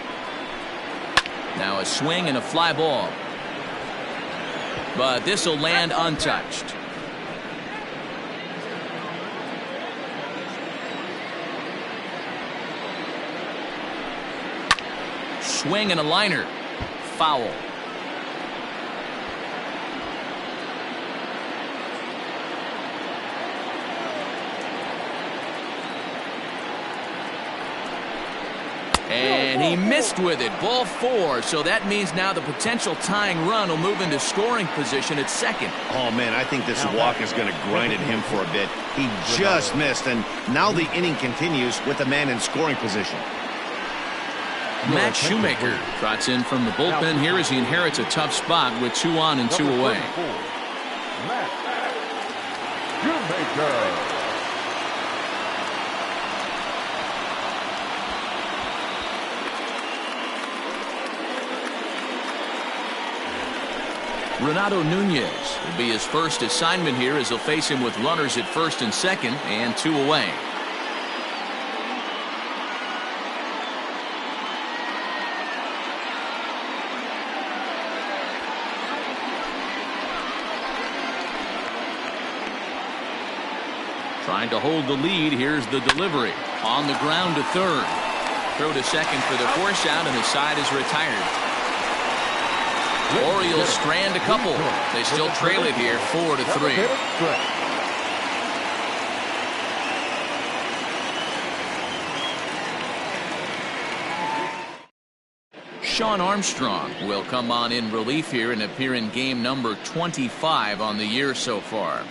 Now a swing and a fly ball. But this will land untouched. Swing and a liner. Foul. And he missed with it. Ball 4. So that means now the potential tying run will move into scoring position at second. Oh, man, I think this walk is going to grind at him for a bit. He just missed, and now the inning continues with a man in scoring position. Matt Shoemaker trots in from the bullpen here as he inherits a tough spot with 2 on and 2 away. Matt Shoemaker. Renato Nunez will be his first assignment here as he'll face him with runners at first and second and 2 away. Trying to hold the lead. Here's the delivery. On the ground to third. Throw to second for the force out, and the side is retired. Orioles strand a couple. They still trail it here 4-3. Sean Armstrong will come on in relief here and appear in game number 25 on the year so far.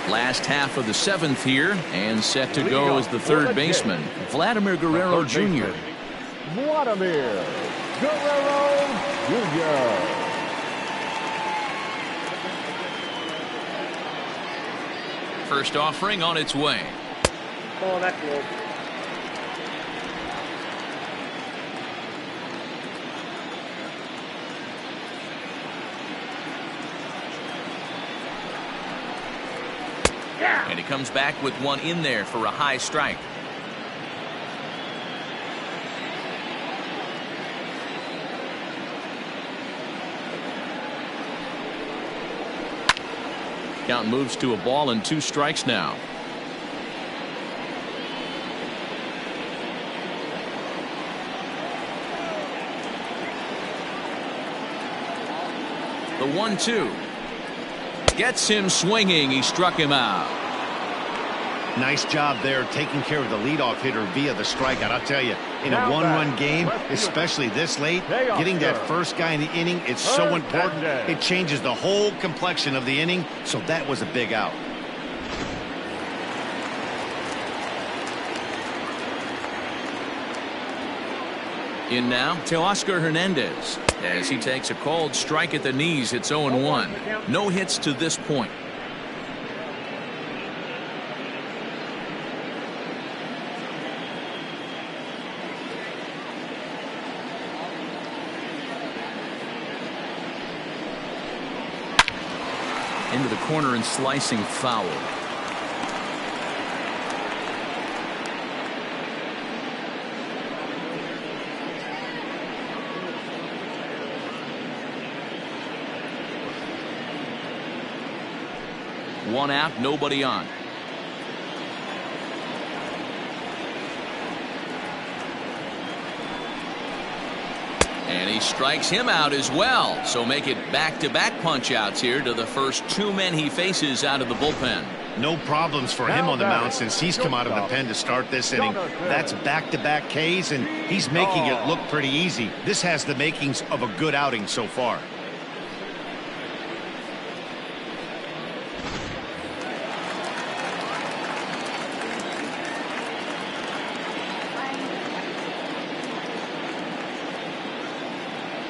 Last half of the seventh here, and set to go as the third baseman, Vladimir Guerrero Jr. Vladimir Guerrero Jr. First offering on its way. Oh, that's low. And he comes back with one in there for a high strike. Count moves to a ball and 2 strikes now. The 1-2 gets him swinging. He struck him out. Nice job there taking care of the leadoff hitter via the strikeout. I'll tell you, in a one-run game, especially this late, getting that first guy in the inning, it's so important. It changes the whole complexion of the inning, so that was a big out. In now, Teoscar Hernandez. As he takes a called strike at the knees, it's 0-1. No hits to this point. Into the corner and slicing foul. One out, nobody on. And he strikes him out as well. So make it back-to-back punch-outs here to the first 2 men he faces out of the bullpen. No problems for him on the mound since he's come out of the pen to start this inning. That's back-to-back Ks, and he's making it look pretty easy. This has the makings of a good outing so far.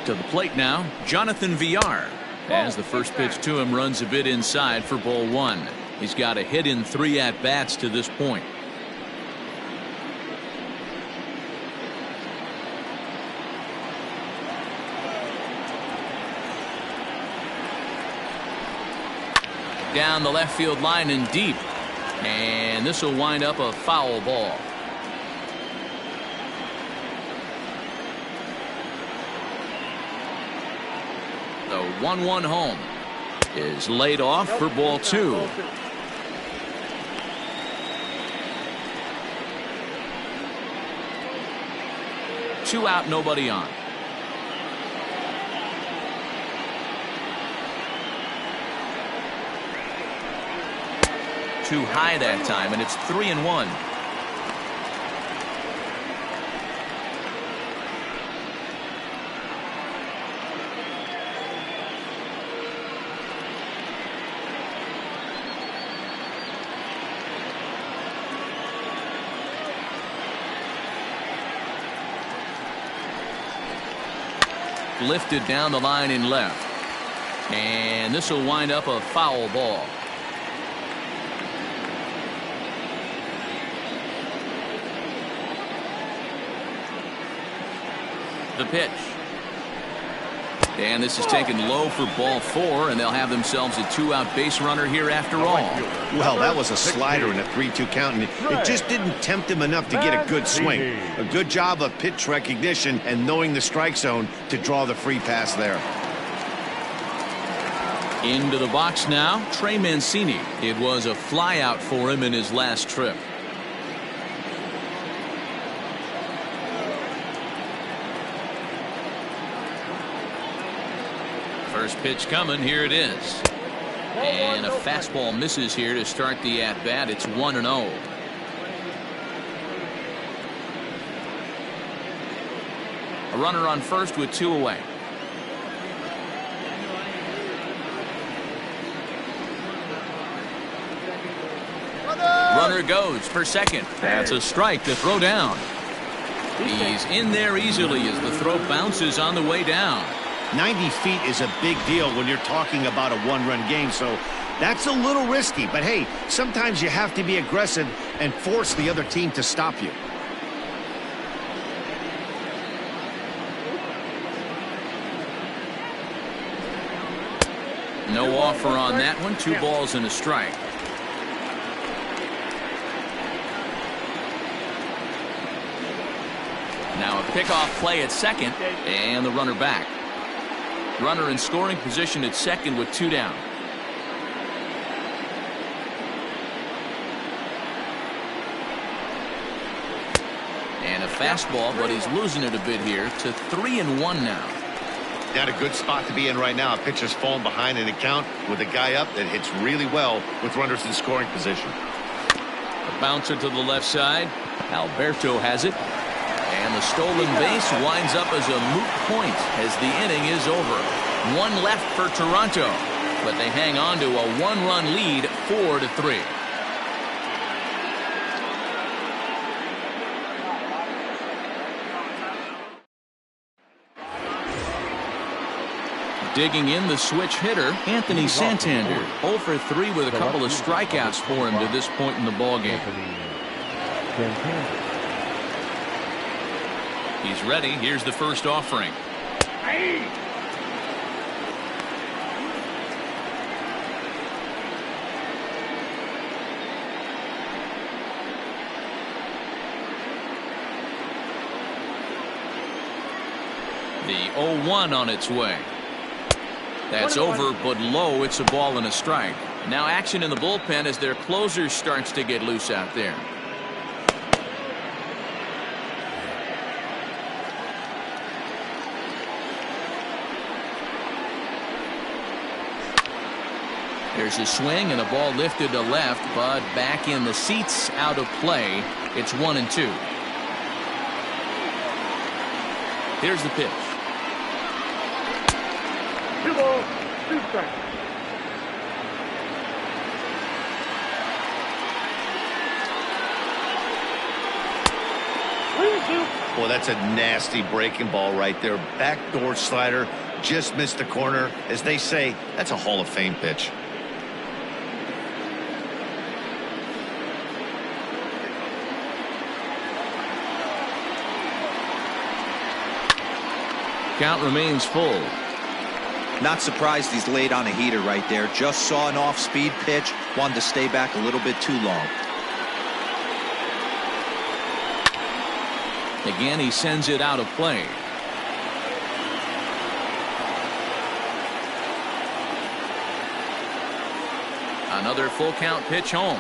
To the plate now, Jonathan Villar. As the first pitch to him runs a bit inside for ball 1. He's got a hit in 3 at-bats to this point. Down the left field line and deep. And this will wind up a foul ball. The 1-1 home is laid off for ball 2. Two out, nobody on. Too high that time, and it's 3-1. Lifted down the line in left, and this will wind up a foul ball. The pitch. And this is taken low for ball 4, and they'll have themselves a 2-out base runner here after all. Well, that was a slider in a 3-2 count, and it just didn't tempt him enough to get a good swing. A good job of pitch recognition and knowing the strike zone to draw the free pass there. Into the box now, Trey Mancini. It was a flyout for him in his last trip. First pitch coming, here it is. And a fastball misses here to start the at-bat. It's 1-0. A runner on first with 2 away. Runner goes for second. That's a strike to throw down. He's in there easily as the throw bounces on the way down. 90 feet is a big deal when you're talking about a one-run game, so that's a little risky. But hey, sometimes you have to be aggressive and force the other team to stop you. No offer on that one. 2 balls and a strike. Now a pickoff play at second, and the runner back. Runner in scoring position at second with 2 down. And a fastball, but he's losing it a bit here to 3-1 now. Not a good spot to be in right now. A pitcher's falling behind in the count with a guy up that hits really well with runners in scoring position. A bouncer to the left side. Alberto has it. And the stolen base winds up as a moot point as the inning is over. 1 left for Toronto, but they hang on to a 1-run lead, 4-3. Digging in the switch hitter, Anthony Santander. 0 for 3 with a couple of strikeouts for him to this point in the ballgame. He's ready. Here's the first offering. The 0-1 on its way. That's over, but low. It's a ball and a strike. Now action in the bullpen as their closer starts to get loose out there. There's a swing and a ball lifted to left, but back in the seats, out of play. It's 1-2. Here's the pitch. 2 balls, 2 strikes. Well, that's a nasty breaking ball right there. Backdoor slider, just missed the corner. As they say, that's a Hall of Fame pitch. Count remains full. Not surprised he's laid on a heater right there. Just saw an off-speed pitch. Wanted to stay back a little bit too long. Again, he sends it out of play. Another full count pitch home.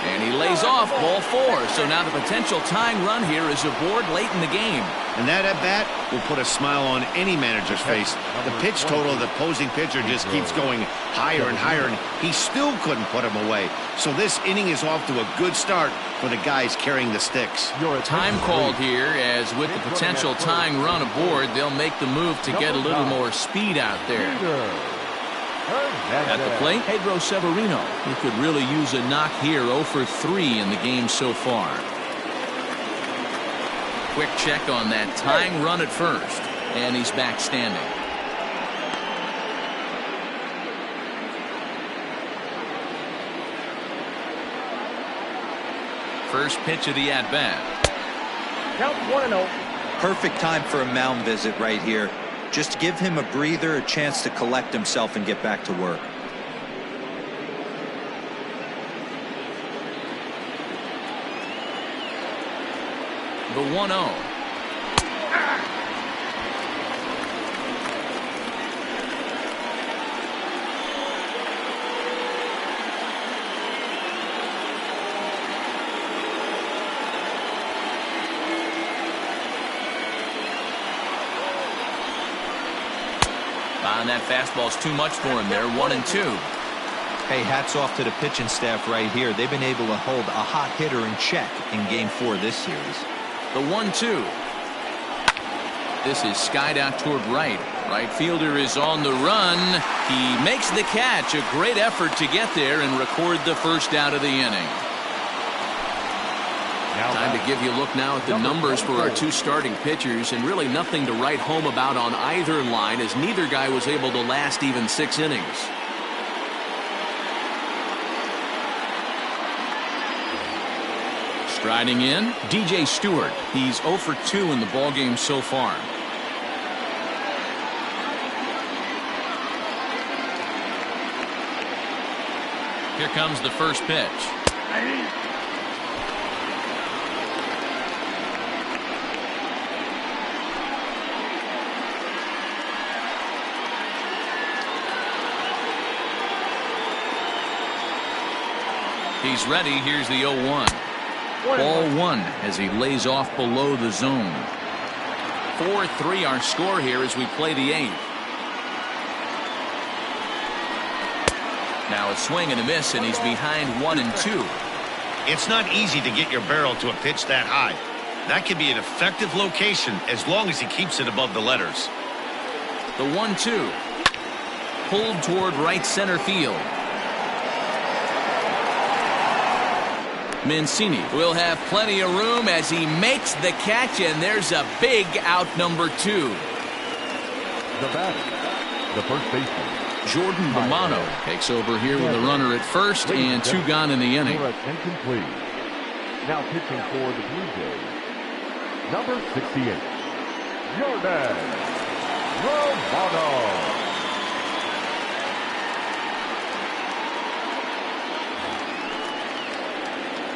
And he lays off ball 4. So now the potential tying run here is aboard late in the game. And that at-bat will put a smile on any manager's face. The pitch total of the opposing pitcher just keeps going higher and higher, and he still couldn't put him away. So this inning is off to a good start for the guys carrying the sticks. Time called here, as with the potential tying run aboard, they'll make the move to get a little more speed out there. At the plate, Pedro Severino. He could really use a knock here. 0 for 3 in the game so far. Quick check on that tying run at first, and he's back standing. First pitch of the at-bat. Count 1-0. Perfect time for a mound visit right here. Just give him a breather, a chance to collect himself and get back to work. The 1-0. And that fastball's too much for him there. 1-2. Hey, hats off to the pitching staff right here. They've been able to hold a hot hitter in check in Game 4 this series. The 1-2. This is skied out toward right. Right fielder is on the run. He makes the catch. A great effort to get there and record the first out of the inning. Time to give you a look now at the numbers for our two starting pitchers, and really nothing to write home about on either line, as neither guy was able to last even 6 innings. Striding in, DJ Stewart. He's 0 for 2 in the ballgame so far. Here comes the first pitch. He's ready. Here's the 0-1. Ball 1 as he lays off below the zone. 4-3 our score here as we play the 8th. Now a swing and a miss, and he's behind 1-2. It's not easy to get your barrel to a pitch that high. That can be an effective location as long as he keeps it above the letters. The 1-2. Pulled toward right center field. Mancini will have plenty of room as he makes the catch, and there's a big out, number 2. The batter, the first baseman, Jordan Romano takes over here with a runner at first and 2 gone in the inning. Incomplete. Now pitching for the Blue Jays, number 68, Jordan Romano.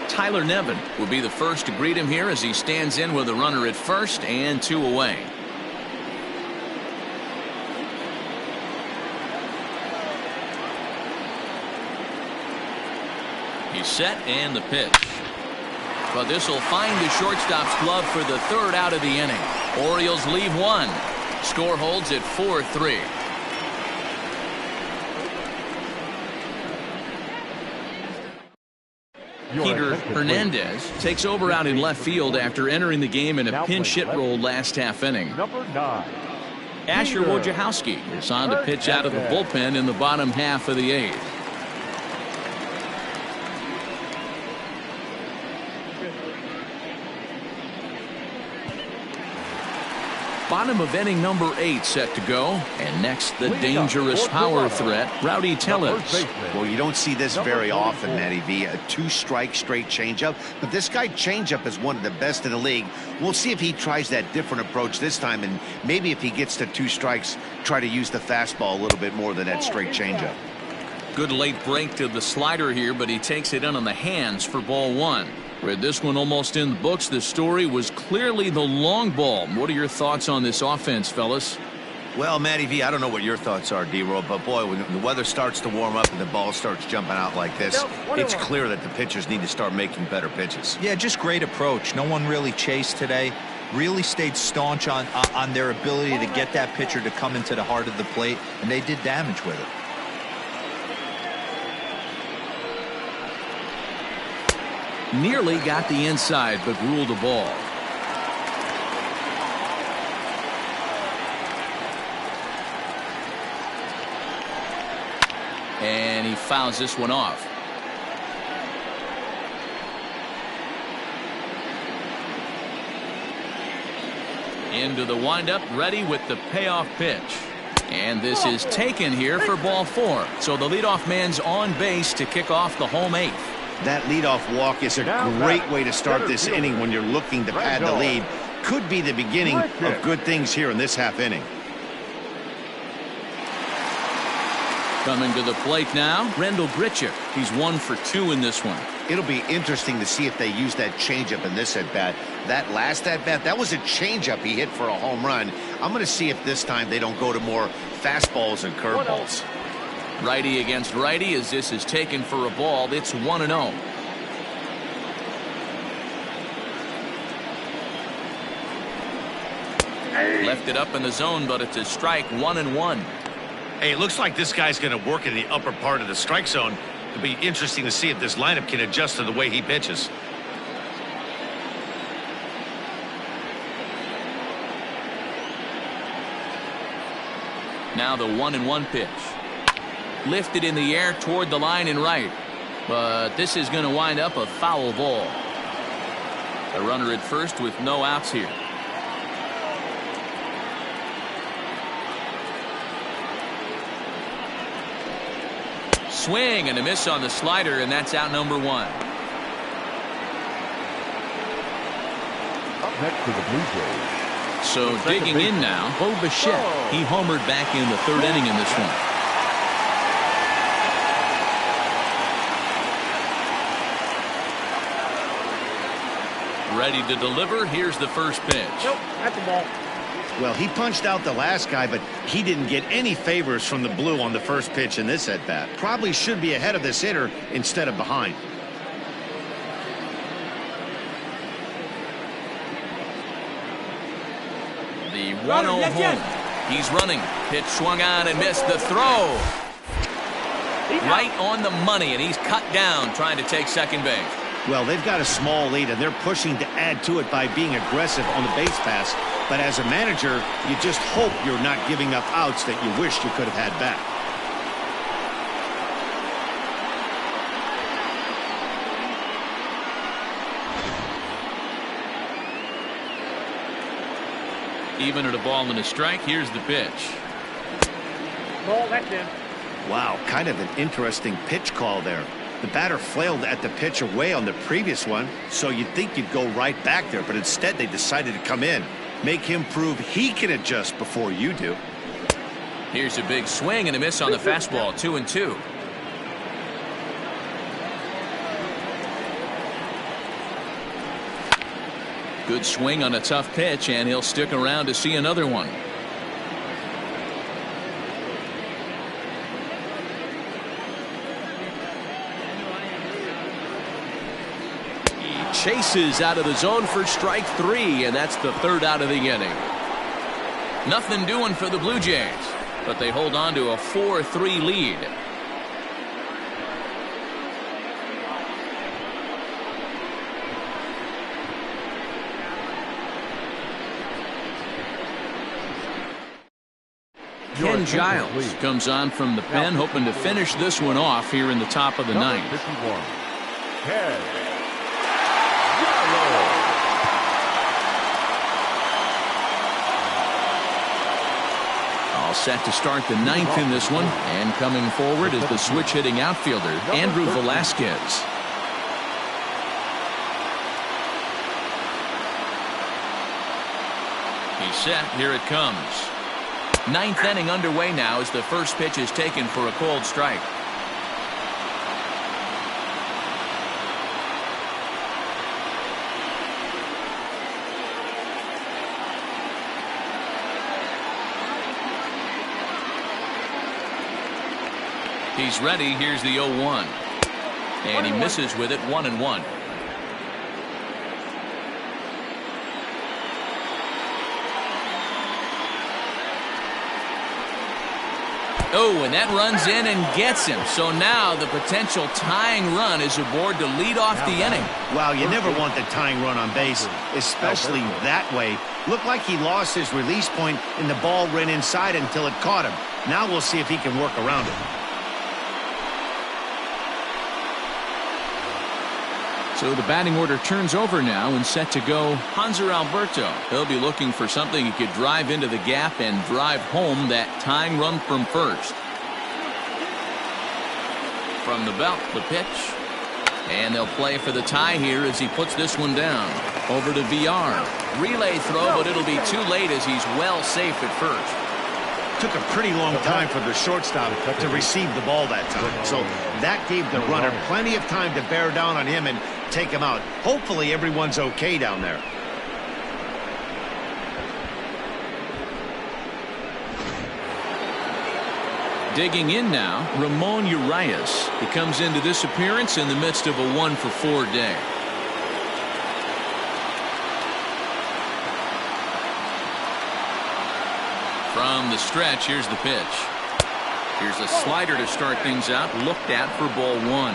Tyler Nevin will be the first to greet him here as he stands in with a runner at first and 2 away. He's set, and the pitch. But this will find the shortstop's glove for the 3rd out of the inning. Orioles leave 1. Score holds at 4-3. Peter Hernandez takes over out in left field after entering the game in a pinch hit role last half inning. Number 9. Asher Wojciechowski is on to pitch out of the bullpen in the bottom half of the 8th. Bottom of inning number 8 set to go. And next, the dangerous power threat, Rowdy Tellez. Well, you don't see this very often, Matty V. A 2-strike straight changeup. But this guy changeup is one of the best in the league. We'll see if he tries that different approach this time. And maybe if he gets to 2 strikes, try to use the fastball a little bit more than that straight changeup. Good late break to the slider here, but he takes it in on the hands for ball 1. With this one almost in the books, the story was clearly the long ball. What are your thoughts on this offense, fellas? Well, Matty V, I don't know what your thoughts are, D-Roll, but boy, when the weather starts to warm up and the ball starts jumping out like this, it's clear that the pitchers need to start making better pitches. Yeah, just great approach. No one really chased today. really stayed staunch on their ability to get that pitcher to come into the heart of the plate, and they did damage with it. Nearly got the inside, but ruled a ball. And he fouls this one off. Into the windup, ready with the payoff pitch. And this is taken here for ball 4. So the leadoff man's on base to kick off the home 8th. That leadoff walk is a great way to start this inning when you're looking to pad the lead. Could be the beginning of good things here in this half inning. Coming to the plate now, Rendell Grichuk. He's 1 for 2 in this one. It'll be interesting to see if they use that changeup in this at-bat. That last at-bat, that was a changeup he hit for a home run. I'm going to see if this time they don't go to more fastballs and curveballs. Righty against righty as this is taken for a ball. It's 1-0. Left it up in the zone, but it's a strike. 1-1. Hey, it looks like this guy's going to work in the upper part of the strike zone. It'll be interesting to see if this lineup can adjust to the way he pitches. Now the 1-1 pitch. Lifted in the air toward the line and right. But this is going to wind up a foul ball. The runner at first with no outs here. Swing and a miss on the slider, and that's out number 1. Up next to the Blue Jays. So digging in now, Bo Bichette. He homered back in the 3rd inning in this one. Ready to deliver. Here's the first pitch. Nope, that's a ball. Well, he punched out the last guy, but he didn't get any favors from the blue on the first pitch in this at-bat. Probably should be ahead of this hitter instead of behind. The 1-0 home. He's running. Pitch swung on and missed the throw. Right on the money, and he's cut down trying to take second base. Well, they've got a small lead, and they're pushing to add to it by being aggressive on the base pass. But as a manager, you just hope you're not giving up outs that you wish you could have had back. Even at a ball and a strike, here's the pitch. Ball, that's in. Wow, kind of an interesting pitch call there. The batter flailed at the pitch away on the previous one, so you'd think you'd go right back there, but instead they decided to come in. Make him prove he can adjust before you do. Here's a big swing and a miss on the fastball. 2-2. Good swing on a tough pitch, and he'll stick around to see another one. Chases out of the zone for strike 3, and that's the 3rd out of the inning. Nothing doing for the Blue Jays, but they hold on to a 4-3 lead. Ken Giles comes on from the pen, hoping to finish this one off here in the top of the 9th. 51. Ken. All set to start the 9th in this one, and coming forward is the switch-hitting outfielder, Andrew Velasquez. He's set. Here it comes. 9th inning underway now as the first pitch is taken for a cold strike. He's ready. Here's the 0-1. And he misses with it. 1-1. Oh, and that runs in and gets him. So now the potential tying run is aboard to lead off the inning. Wow, you never want the tying run on base, especially that way. Looked like he lost his release point and the ball ran inside until it caught him. Now we'll see if he can work around it. So the batting order turns over now and set to go Hanser Alberto. He'll be looking for something he could drive into the gap and drive home that tying run from first. From the belt, the pitch. And they'll play for the tie here as he puts this one down. Over to VR. Relay throw, but it'll be too late as he's well safe at first. Took a pretty long time for the shortstop to receive the ball that time. So that gave the runner plenty of time to bear down on him and take him out. Hopefully everyone's okay down there. Digging in now, Ramon Urias. He comes into this appearance in the midst of a 1-for-4 day. From the stretch, here's the pitch. Here's a slider to start things out, looked at for ball 1.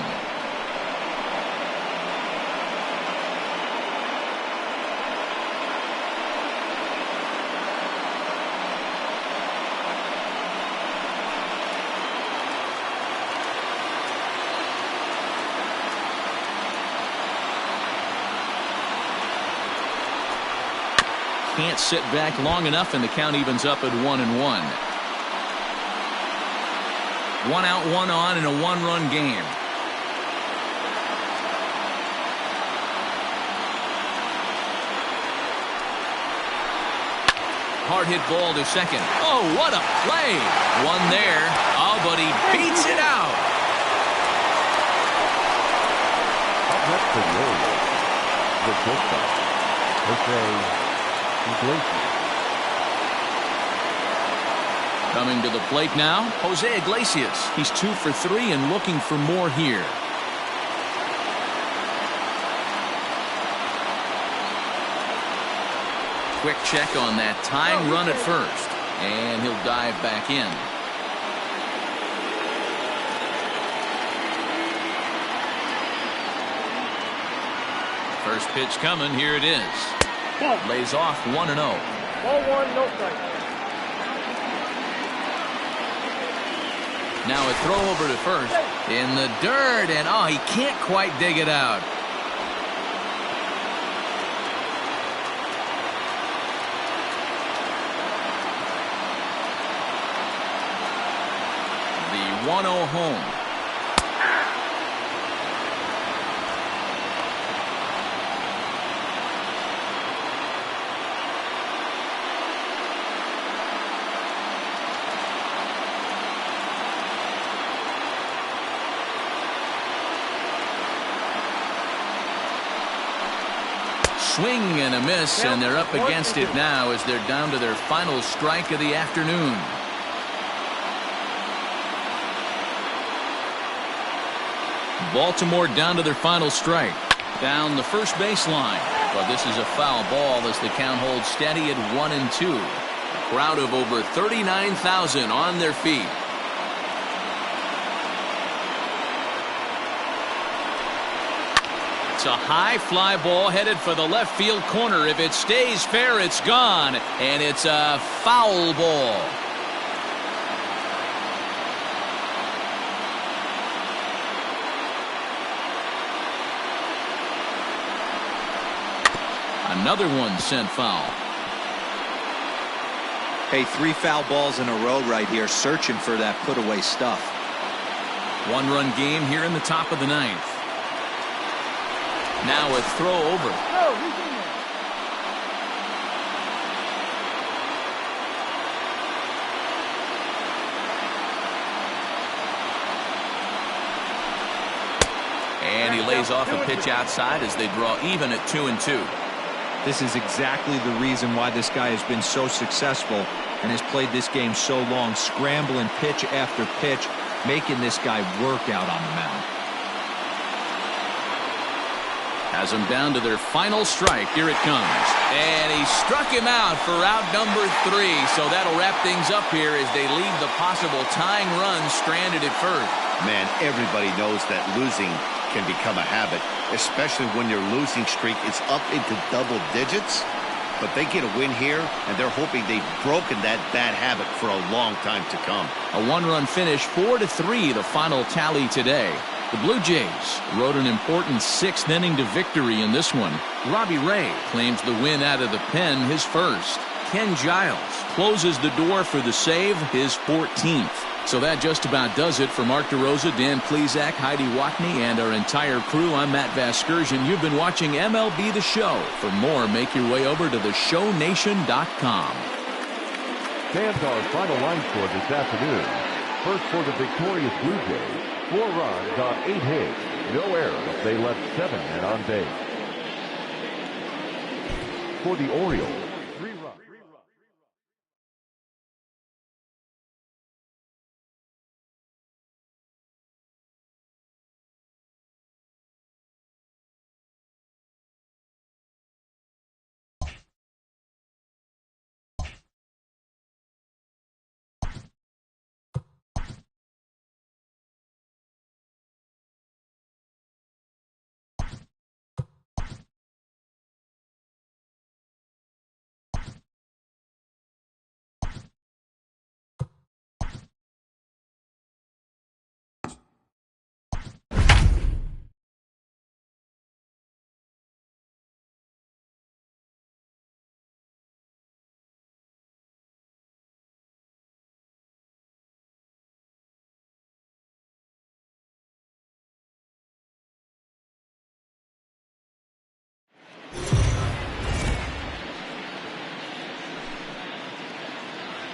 Can't sit back long enough, and the count evens up at 1-1. 1 out, 1 on in a 1-run game. Hard hit ball to second. Oh, what a play! One there. Oh, but he beats it out. Up next to the Orioles, the shortstop, Coming to the plate now, Jose Iglesias. He's 2 for 3 and looking for more here. Quick check on that tying run at first, and he'll dive back in. First pitch coming, here it is. Lays off 1-0. Ball 1, no strike. Now a throw over to first in the dirt, and oh, he can't quite dig it out. The 1-0 home. Swing and a miss, and they're up against it now as they're down to their final strike of the afternoon. Baltimore down to their final strike. Down the first baseline. But this is a foul ball as the count holds steady at 1-2. A crowd of over 39,000 on their feet. It's a high fly ball headed for the left field corner. If it stays fair, it's gone. And it's a foul ball. Another one sent foul. Hey, 3 foul balls in a row right here, searching for that put-away stuff. 1-run game here in the top of the 9th. Now a throw over. And he lays off a pitch outside as they draw even at 2-2. This is exactly the reason why this guy has been so successful and has played this game so long, scrambling pitch after pitch, making this guy work out on the mound. Has them down to their final strike. Here it comes. And he struck him out for out number 3. So that'll wrap things up here as they leave the possible tying run stranded at first. Man, everybody knows that losing can become a habit, especially when your losing streak is up into double digits. But they get a win here, and they're hoping they've broken that bad habit for a long time to come. A one-run finish, 4-3, the final tally today. The Blue Jays rode an important 6th inning to victory in this one. Robbie Ray claims the win out of the pen, his first. Ken Giles closes the door for the save, his 14th. So that just about does it for Mark DeRosa, Dan Plesac, Heidi Watney, and our entire crew. I'm Matt Vasgersian. You've been watching MLB The Show. For more, make your way over to theshownation.com. Fans, our final line score this afternoon. First for the victorious Blue Jays. 4 runs on 8 hits. No errors. They left 7 men on base. For the Orioles, 3 runs.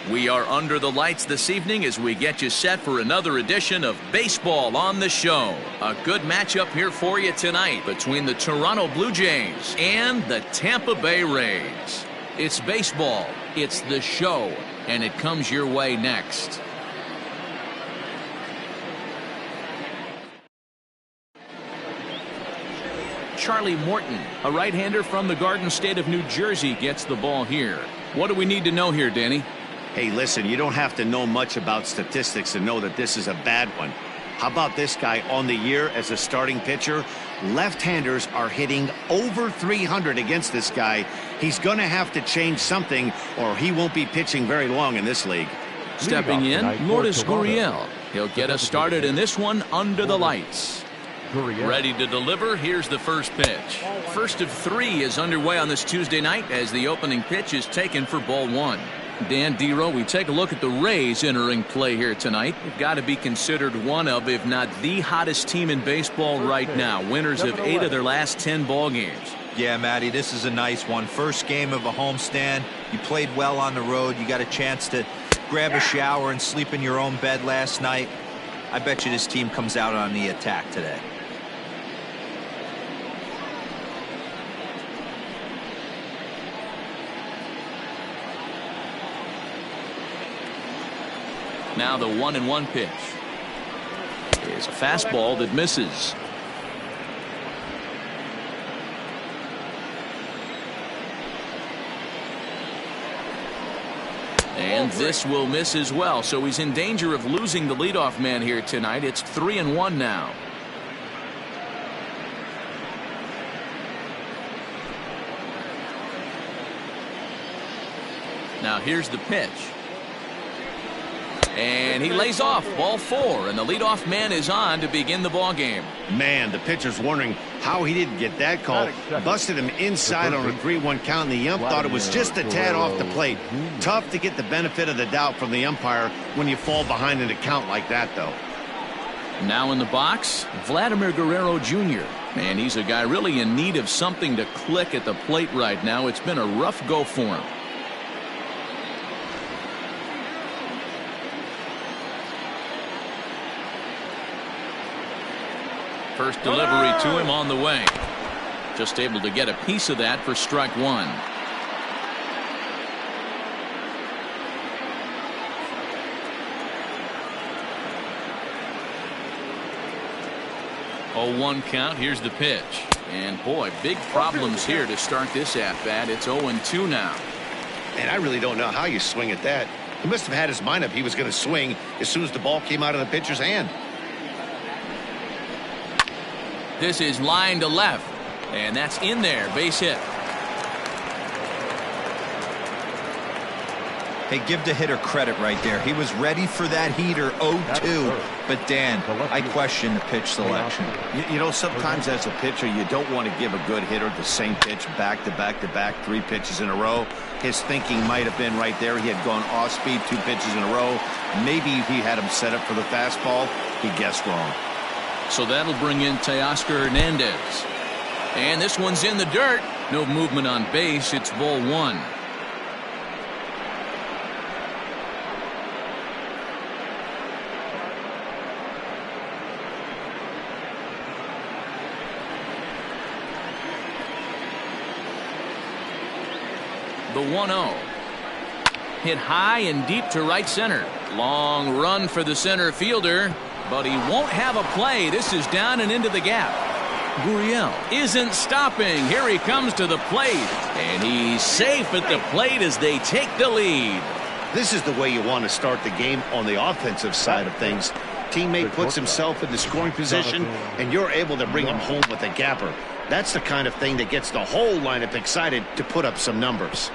We are under the lights this evening as we get you set for another edition of Baseball on the Show. A good matchup here for you tonight between the Toronto Blue Jays and the Tampa Bay Rays. It's baseball, it's the show, and it comes your way next. Charlie Morton, a right-hander from the Garden State of New Jersey, gets the ball here. What do we need to know here, Danny? Hey, listen, you don't have to know much about statistics to know that this is a bad one. How about this guy on the year as a starting pitcher? Left-handers are hitting over 300 against this guy. He's going to have to change something or he won't be pitching very long in this league. Stepping in, Lourdes Gurriel. He'll get us started in this one under the lights. Ready to deliver. Here's the first pitch. First of 3 is underway on this Tuesday night as the opening pitch is taken for ball 1. Dan Dero, we take a look at the Rays entering play here tonight. They've got to be considered one of, if not the hottest team in baseball right now. Winners of 8 of their last 10 ball games. Yeah, Matty, this is a nice one. First game of a homestand. You played well on the road. You got a chance to grab a shower and sleep in your own bed last night. I bet you this team comes out on the attack today. Now the 1-1 pitch is a fastball that misses. And this will miss as well, so he's in danger of losing the leadoff man here tonight. It's 3-1 now. Now here's the pitch. And he lays off, ball 4, and the leadoff man is on to begin the ball game. Man, the pitcher's wondering how he didn't get that call. Busted him inside on a 3-1 count, and the ump thought it was just a tad off the plate. Tough to get the benefit of the doubt from the umpire when you fall behind in a count like that, though. Now in the box, Vladimir Guerrero Jr. Man, he's a guy really in need of something to click at the plate right now. It's been a rough go for him. First delivery to him on the way. Just able to get a piece of that for strike 1. Oh, 1 count. Here's the pitch. And boy, big problems here to start this at-bat. It's 0-2 now. And I really don't know how you swing at that. He must have had his mind up he was going to swing as soon as the ball came out of the pitcher's hand. This is line to left, and that's in there. Base hit. Hey, give the hitter credit right there. He was ready for that heater 0-2. But, Dan, I question the pitch selection. You know, sometimes as a pitcher, you don't want to give a good hitter the same pitch back to back to back, 3 pitches in a row. His thinking might have been right there. He had gone off speed 2 pitches in a row. Maybe he had him set up for the fastball. He guessed wrong. So that'll bring in Teoscar Hernandez. And this one's in the dirt. No movement on base. It's ball 1. The 1-0. Hit high and deep to right center. Long run for the center fielder, but he won't have a play. This is down and into the gap. Gurriel isn't stopping. Here he comes to the plate, and he's safe at the plate as they take the lead. This is the way you want to start the game on the offensive side of things. Teammate puts himself in the scoring position, and you're able to bring him home with a gapper. That's the kind of thing that gets the whole lineup excited to put up some numbers.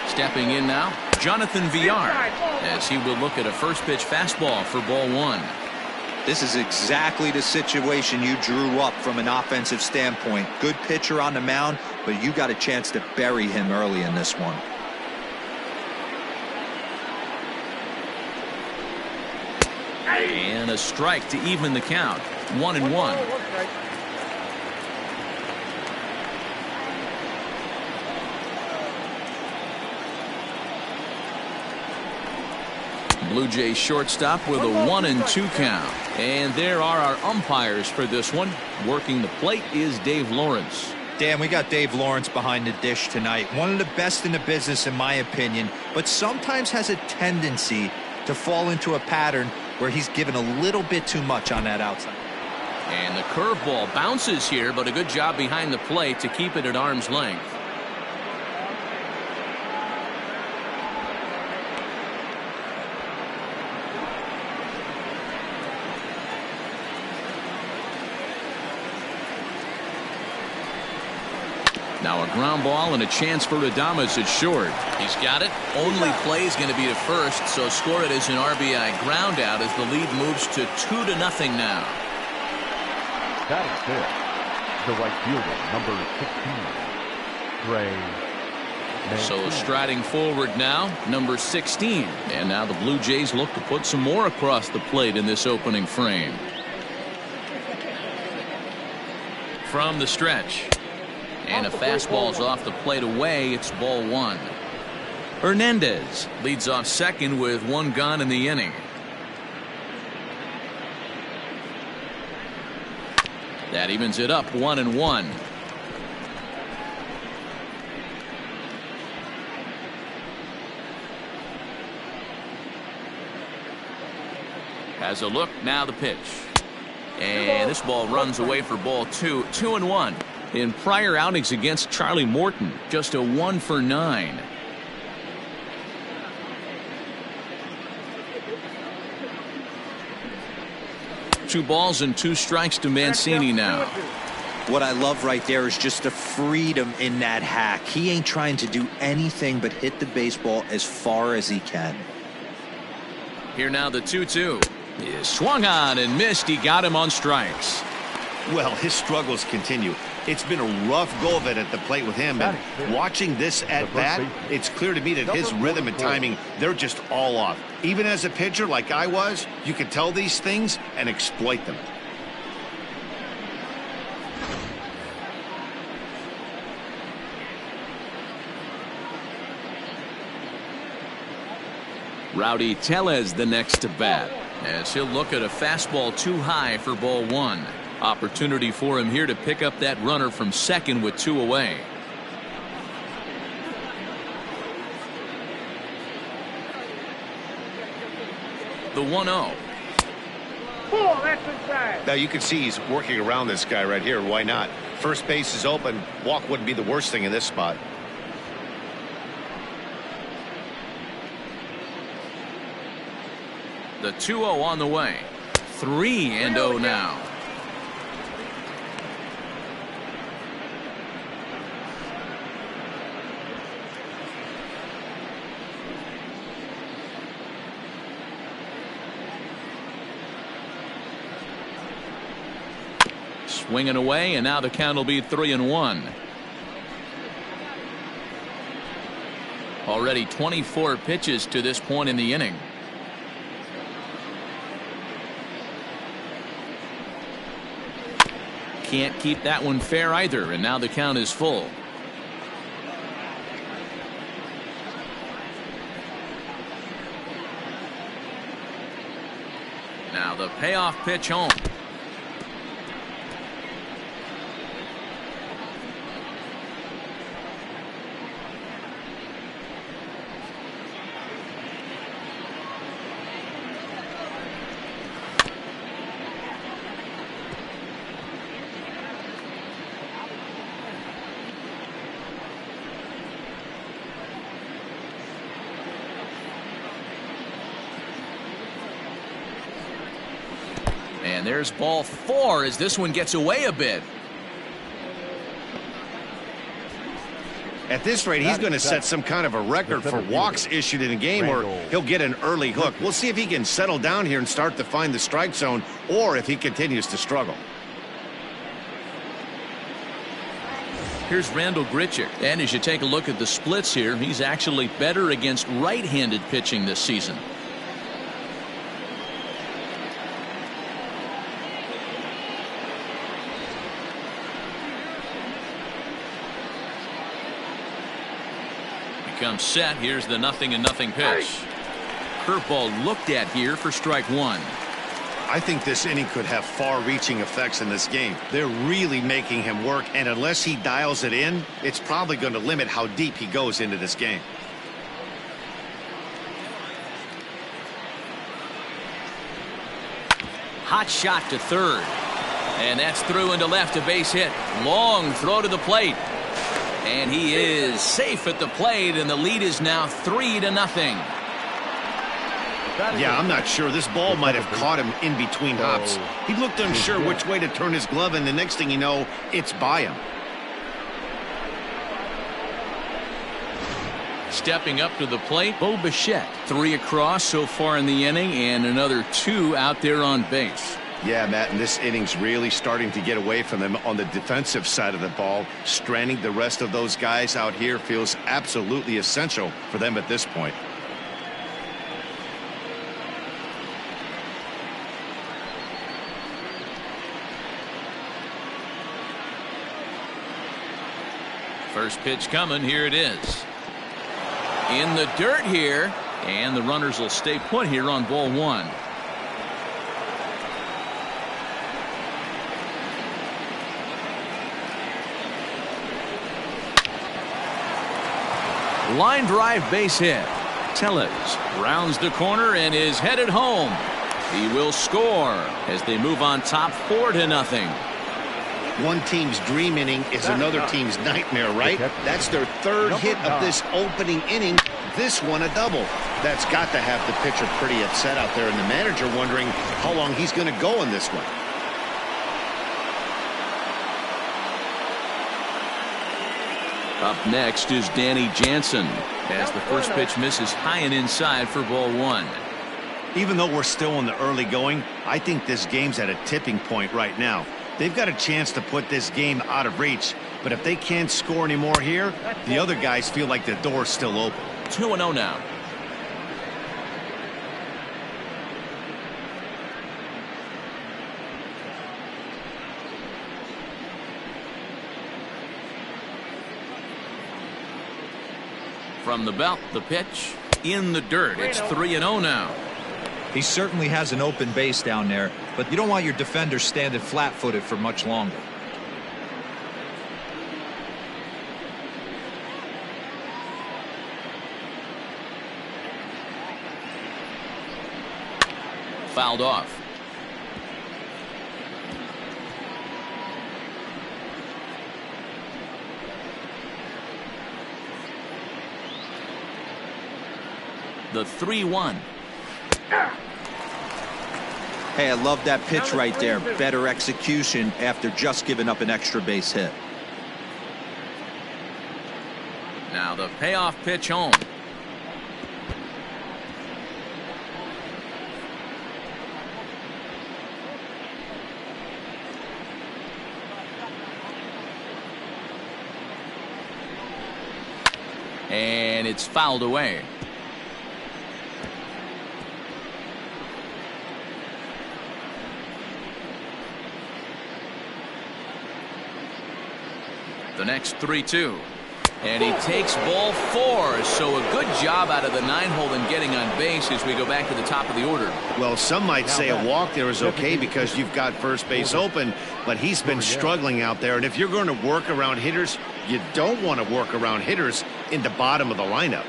Stepping in now, Jonathan Villar, as he will look at a first pitch fastball for ball 1. This is exactly the situation you drew up from an offensive standpoint. Good pitcher on the mound, but you got a chance to bury him early in this one. And a strike to even the count. 1-1. Blue Jays shortstop with a 1-2 count. And there are our umpires for this one. Working the plate is Dave Lawrence. Dan, we got Dave Lawrence behind the dish tonight. One of the best in the business, in my opinion, but sometimes has a tendency to fall into a pattern where he's given a little bit too much on that outside. And the curveball bounces here, but a good job behind the plate to keep it at arm's length. Now a ground ball and a chance for Adames at short. He's got it. Only play is going to be to first, so score it as an RBI ground out as the lead moves to 2-0 now. That is it. The right fielder, number 16, Ray. So striding forward now, number 16. And now the Blue Jays look to put some more across the plate in this opening frame. From the stretch. And a fastball's off the plate away. It's ball 1. Hernandez leads off second with 1 gone in the inning. That evens it up 1-1. Has a look, now the pitch. And this ball runs away for ball 2. 2-1. In prior outings against Charlie Morton, just a 1 for 9. Two balls and 2 strikes to Mancini now. What I love right there is just the freedom in that hack. He ain't trying to do anything but hit the baseball as far as he can. Here now the 2-2. He is swung on and missed. He got him on strikes. Well, his struggles continue. It's been a rough go of it at the plate with him, and watching this at bat, it's clear to me that his rhythm and timing, they're just all off. Even as a pitcher like I was, you can tell these things and exploit them. Rowdy Tellez the next to bat, as he'll look at a fastball too high for ball 1. Opportunity for him here to pick up that runner from second with 2 away. The 1-0. Ball, that's inside. Now you can see he's working around this guy right here. Why not? First base is open. Walk wouldn't be the worst thing in this spot. The 2-0 on the way. 3-0 now. Swinging away, and now the count will be 3-1. Already 24 pitches to this point in the inning. Can't keep that one fair either, and now the count is full. Now the payoff pitch home. And there's ball 4 as this one gets away a bit. At this rate, he's going to set some kind of a record for walks issued in a game, or he'll get an early hook. We'll see if he can settle down here and start to find the strike zone, or if he continues to struggle. Here's Randall Grichuk. And as you take a look at the splits here, he's actually better against right-handed pitching this season. Comes set. Here's the 0-0 pitch. Curveball looked at here for strike 1. I think this inning could have far-reaching effects in this game. They're really making him work, and unless he dials it in, it's probably going to limit how deep he goes into this game. Hot shot to third. And that's through into left, a base hit. Long throw to the plate. And he is safe at the plate, and the lead is now 3-0. Yeah, I'm not sure. This ball might have caught him in between hops. He looked unsure which way to turn his glove, and the next thing you know, it's by him. Stepping up to the plate, Bo Bichette. 3 across so far in the inning, and another 2 out there on base. Yeah, Matt, and this inning's really starting to get away from them on the defensive side of the ball. Stranding the rest of those guys out here feels absolutely essential for them at this point. First pitch coming. Here it is. In the dirt here, and the runners will stay put here on ball 1. Line drive base hit. Tellez rounds the corner and is headed home. He will score as they move on top 4-0. One team's dream inning is another team's nightmare, right? That's their third hit of this opening inning. This one a double. That's got to have the pitcher pretty upset out there, and the manager wondering how long he's going to go in this one. Up next is Danny Jansen as the first pitch misses high and inside for ball 1. Even though we're still in the early going, I think this game's at a tipping point right now. They've got a chance to put this game out of reach, but if they can't score any more here, the other guys feel like the door's still open. 2-0 now. From the belt, the pitch in the dirt. It's 3-0 now. He certainly has an open base down there, but you don't want your defender standing flat-footed for much longer. fouled off. The 3-1. Hey, I love that pitch right there. Better execution after just giving up an extra base hit. Now the payoff pitch home. And it's fouled away. The next 3-2. And he takes ball 4. So a good job out of the 9-hole in getting on base as we go back to the top of the order. Well, some might say a walk there is okay because you've got first base open, but he's been struggling out there. And if you're going to work around hitters, you don't want to work around hitters in the bottom of the lineup.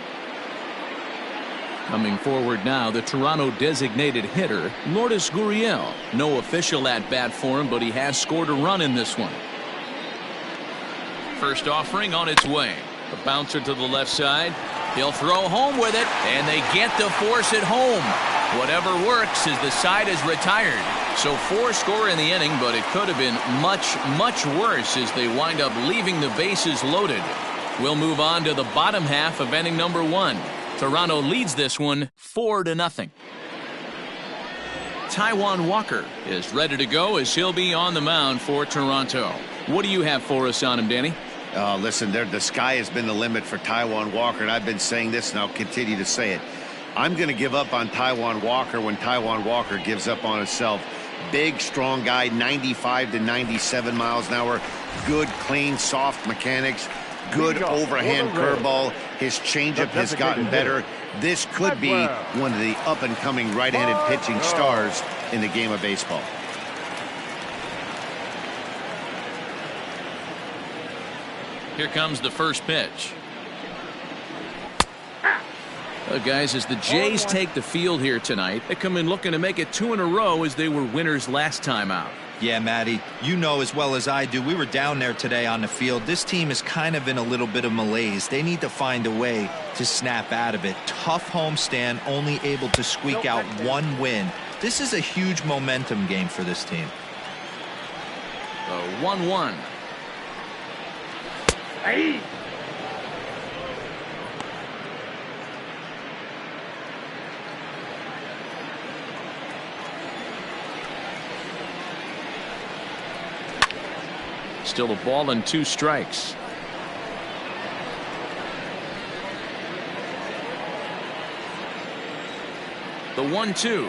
Coming forward now, the Toronto designated hitter, Lourdes Gurriel. No official at bat for him, but he has scored a run in this one. First offering on its way. The bouncer to the left side. He'll throw home with it, and they get to force it home. Whatever works as the side is retired. So 4 score in the inning, but it could have been much, much worse as they wind up leaving the bases loaded. We'll move on to the bottom half of inning number 1. Toronto leads this one 4-0. Taijuan Walker is ready to go as he'll be on the mound for Toronto. What do you have for us on him, Danny? Listen, the sky has been the limit for Taijuan Walker, and I've been saying this, and I'll continue to say it. I'm going to give up on Taijuan Walker when Taijuan Walker gives up on himself. Big, strong guy, 95 to 97 miles an hour. Good, clean, soft mechanics. Good overhand curveball. His changeup has gotten better. This could be one of the up-and-coming right-handed pitching stars in the game of baseball. Here comes the first pitch. Guys, as the Jays take the field here tonight, they come in looking to make it 2 in a row as they were winners last time out. Yeah, Matty, you know as well as I do, we were down there today on the field. This team is kind of in a little bit of malaise. They need to find a way to snap out of it. Tough homestand, only able to squeak out 1 win. This is a huge momentum game for this team. The 1-1. Hey. Still a ball and 2 strikes. The 1-2.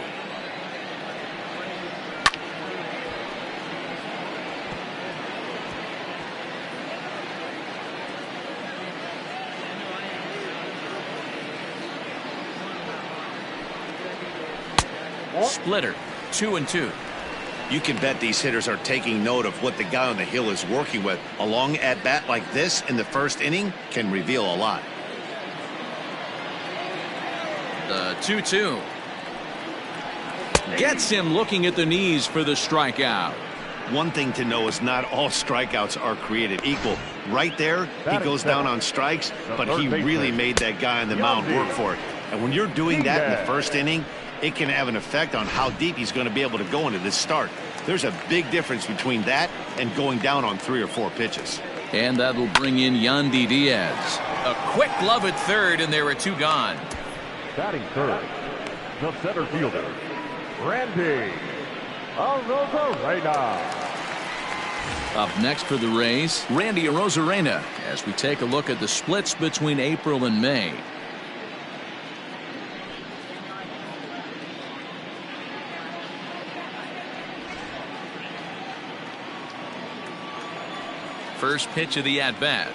Splitter, 2-2. You can bet these hitters are taking note of what the guy on the hill is working with. A long at-bat like this in the first inning can reveal a lot. The 2-2. Gets him looking at the knees for the strikeout. One thing to know is not all strikeouts are created equal. Right there, he goes down on strikes, but he really made that guy on the mound work for it. And when you're doing that in the first inning, it can have an effect on how deep he's going to be able to go into this start. There's a big difference between that and going down on 3 or 4 pitches. And that'll bring in Yandy Diaz. A quick glove at third, and there are 2 gone. Batting third, the center fielder, Randy Arozarena. Up next for the Rays, Randy Arozarena, as we take a look at the splits between April and May. First pitch of the at-bat.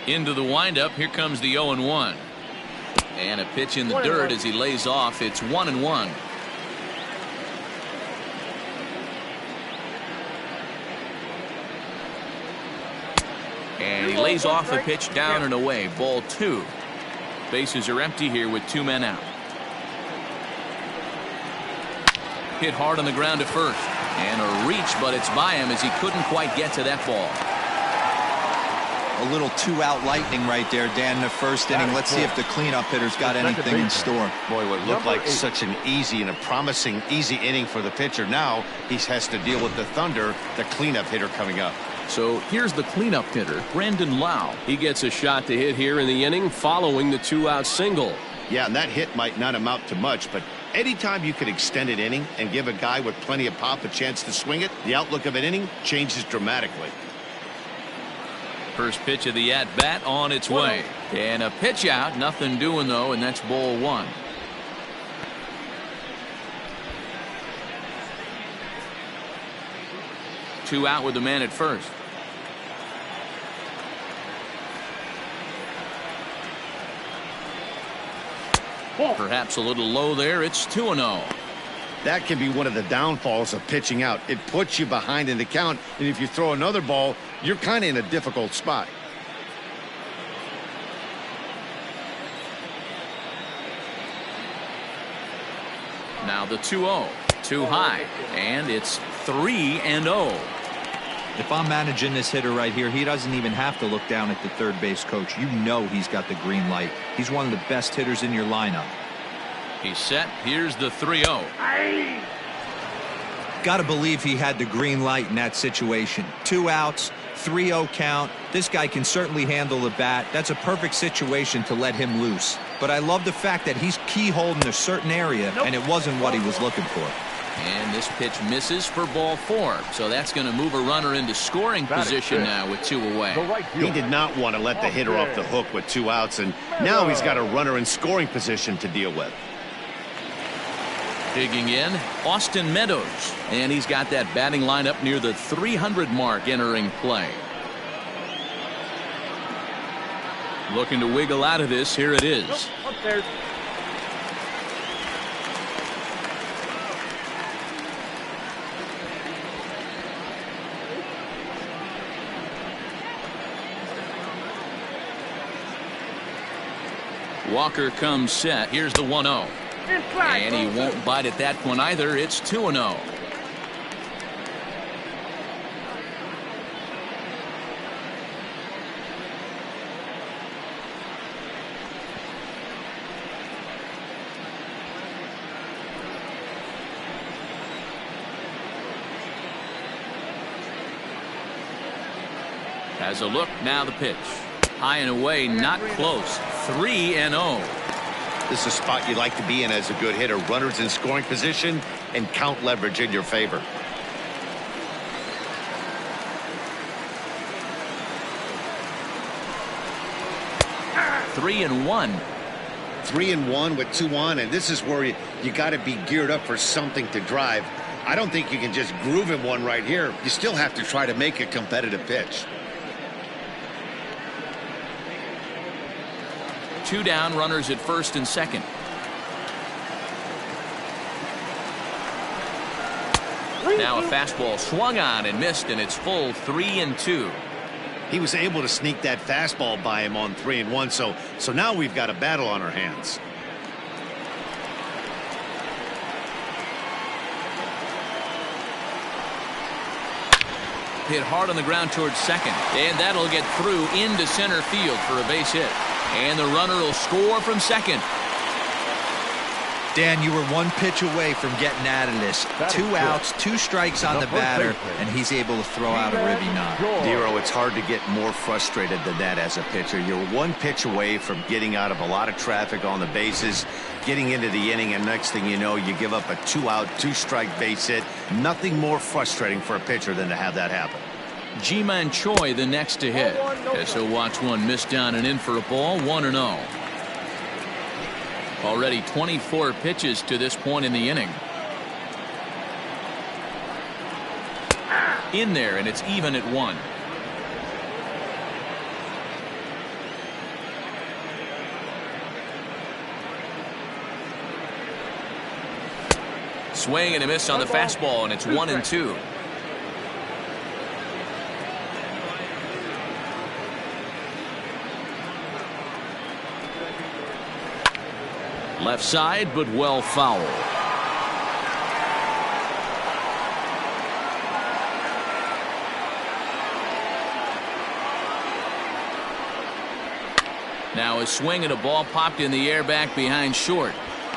Into the windup. Here comes the 0-1. And a pitch in the dirt as he lays off. It's 1-1. he lays off the pitch down and away. Ball 2. Bases are empty here with 2 men out. Hit hard on the ground to first. And a reach, but it's by him as he couldn't quite get to that ball. A little 2-out lightning right there, Dan, in the first inning. Let's see if the cleanup hitter's got anything in store. Boy, what looked like such an easy and a promising easy inning for the pitcher. Now he has to deal with the Thunder, the cleanup hitter coming up. So here's the cleanup hitter, Brandon Lau. He gets a shot to hit here in the inning following the 2-out single. Yeah, and that hit might not amount to much, but anytime you can extend an inning and give a guy with plenty of pop a chance to swing it, the outlook of an inning changes dramatically. First pitch of the at-bat on its way. And a pitch out, nothing doing though, and that's ball 1. Two out with the man at first. Perhaps a little low there. It's 2-0. That can be one of the downfalls of pitching out. It puts you behind in the count, and if you throw another ball, you're kind of in a difficult spot. Now the 2-0. Too high, and it's 3-0. If I'm managing this hitter right here, he doesn't even have to look down at the third base coach. You know he's got the green light. He's one of the best hitters in your lineup. He's set. Here's the 3-0. Got to believe he had the green light in that situation. 2 outs, 3-0 count. This guy can certainly handle the bat. That's a perfect situation to let him loose. But I love the fact that he's keyholed in a certain area, and it wasn't what he was looking for. And this pitch misses for ball 4. So that's going to move a runner into scoring position now with 2 away. He did not want to let the hitter off the hook with 2 outs, and now he's got a runner in scoring position to deal with. Digging in, Austin Meadows. And he's got that batting lineup near the 300 mark entering play. Looking to wiggle out of this. Here it is. Walker comes set. Here's the 1-0. And he won't bite at that one either. It's 2-0. Has a look. Now the pitch. High and away, not close. 3-0. This is a spot you like to be in as a good hitter. Runners in scoring position and count leverage in your favor. Three and one. 3-1 with 2 on, and this is where you got to be geared up for something to drive. I don't think you can just groove him one right here. You still have to try to make a competitive pitch. 2 down, runners at first and second. Now a fastball swung on and missed, and it's full 3-2. He was able to sneak that fastball by him on 3-1, so now we've got a battle on our hands. Hit hard on the ground towards second, and that'll get through into center field for a base hit. And the runner will score from second. Dan, you were 1 pitch away from getting out of this. 2 outs, 2 strikes on the batter, and he's able to throw out a ribby knock. Dero, it's hard to get more frustrated than that as a pitcher. You're 1 pitch away from getting out of a lot of traffic on the bases, getting into the inning, and next thing you know, you give up a 2-out, 2-strike base hit. Nothing more frustrating for a pitcher than to have that happen. Ji-Man Choi the next to hit, as he'll watch one miss down and in for a ball. 1-0. Already 24 pitches to this point in the inning. In there, and it's even at 1. Swing and a miss on the fastball, and it's 1-2. Left side, but well fouled. Now a swing and a ball popped in the air back behind short.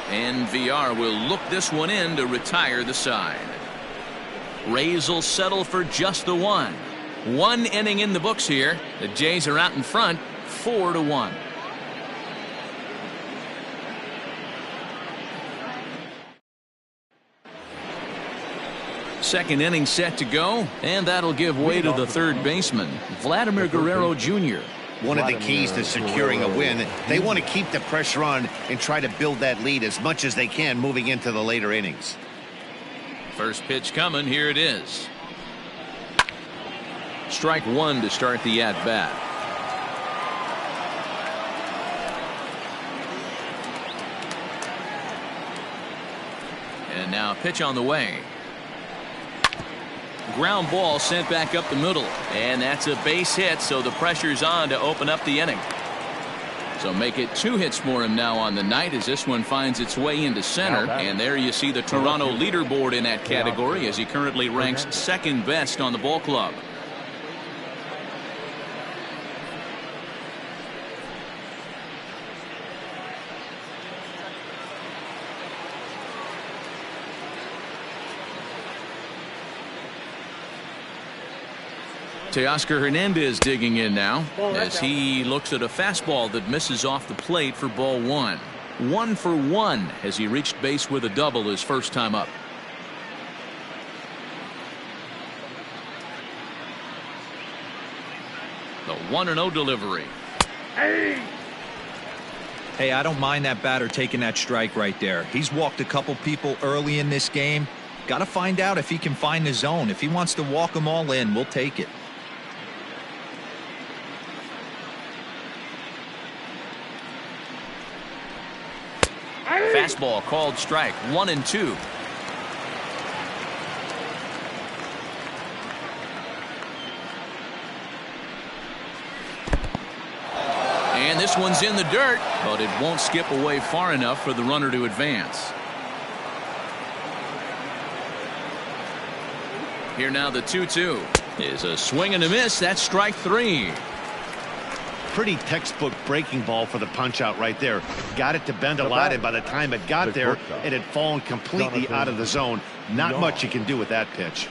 And VR will look this one in to retire the side. Rays will settle for just the one. One inning in the books here. The Jays are out in front 4-1. Second inning set to go, and that'll give way to the third baseman, Vladimir Guerrero Jr. One of the keys to securing a win, they want to keep the pressure on and try to build that lead as much as they can moving into the later innings. First pitch coming, here it is. Strike one to start the at-bat. And now pitch on the way. Ground ball sent back up the middle, and that's a base hit, so the pressure's on to open up the inning. So make it 2 hits for him now on the night as this one finds its way into center, and there you see the Toronto leaderboard in that category as he currently ranks second best on the ball club. Teoscar Hernandez digging in now as he looks at a fastball that misses off the plate for ball one. 1 for 1 as he reached base with a double his first time up. The 1-0 delivery. Hey, I don't mind that batter taking that strike right there. He's walked a couple people early in this game. Got to find out if he can find the zone. If he wants to walk them all in, we'll take it. Fastball called strike 1-2. And this one's in the dirt, but it won't skip away far enough for the runner to advance. Here now the 2-2 is a swing and a miss. That's strike 3. Pretty textbook breaking ball for the punch out right there. Got it to bend a lot, and by the time it got there, it had fallen completely out of the zone. Not much you can do with that pitch.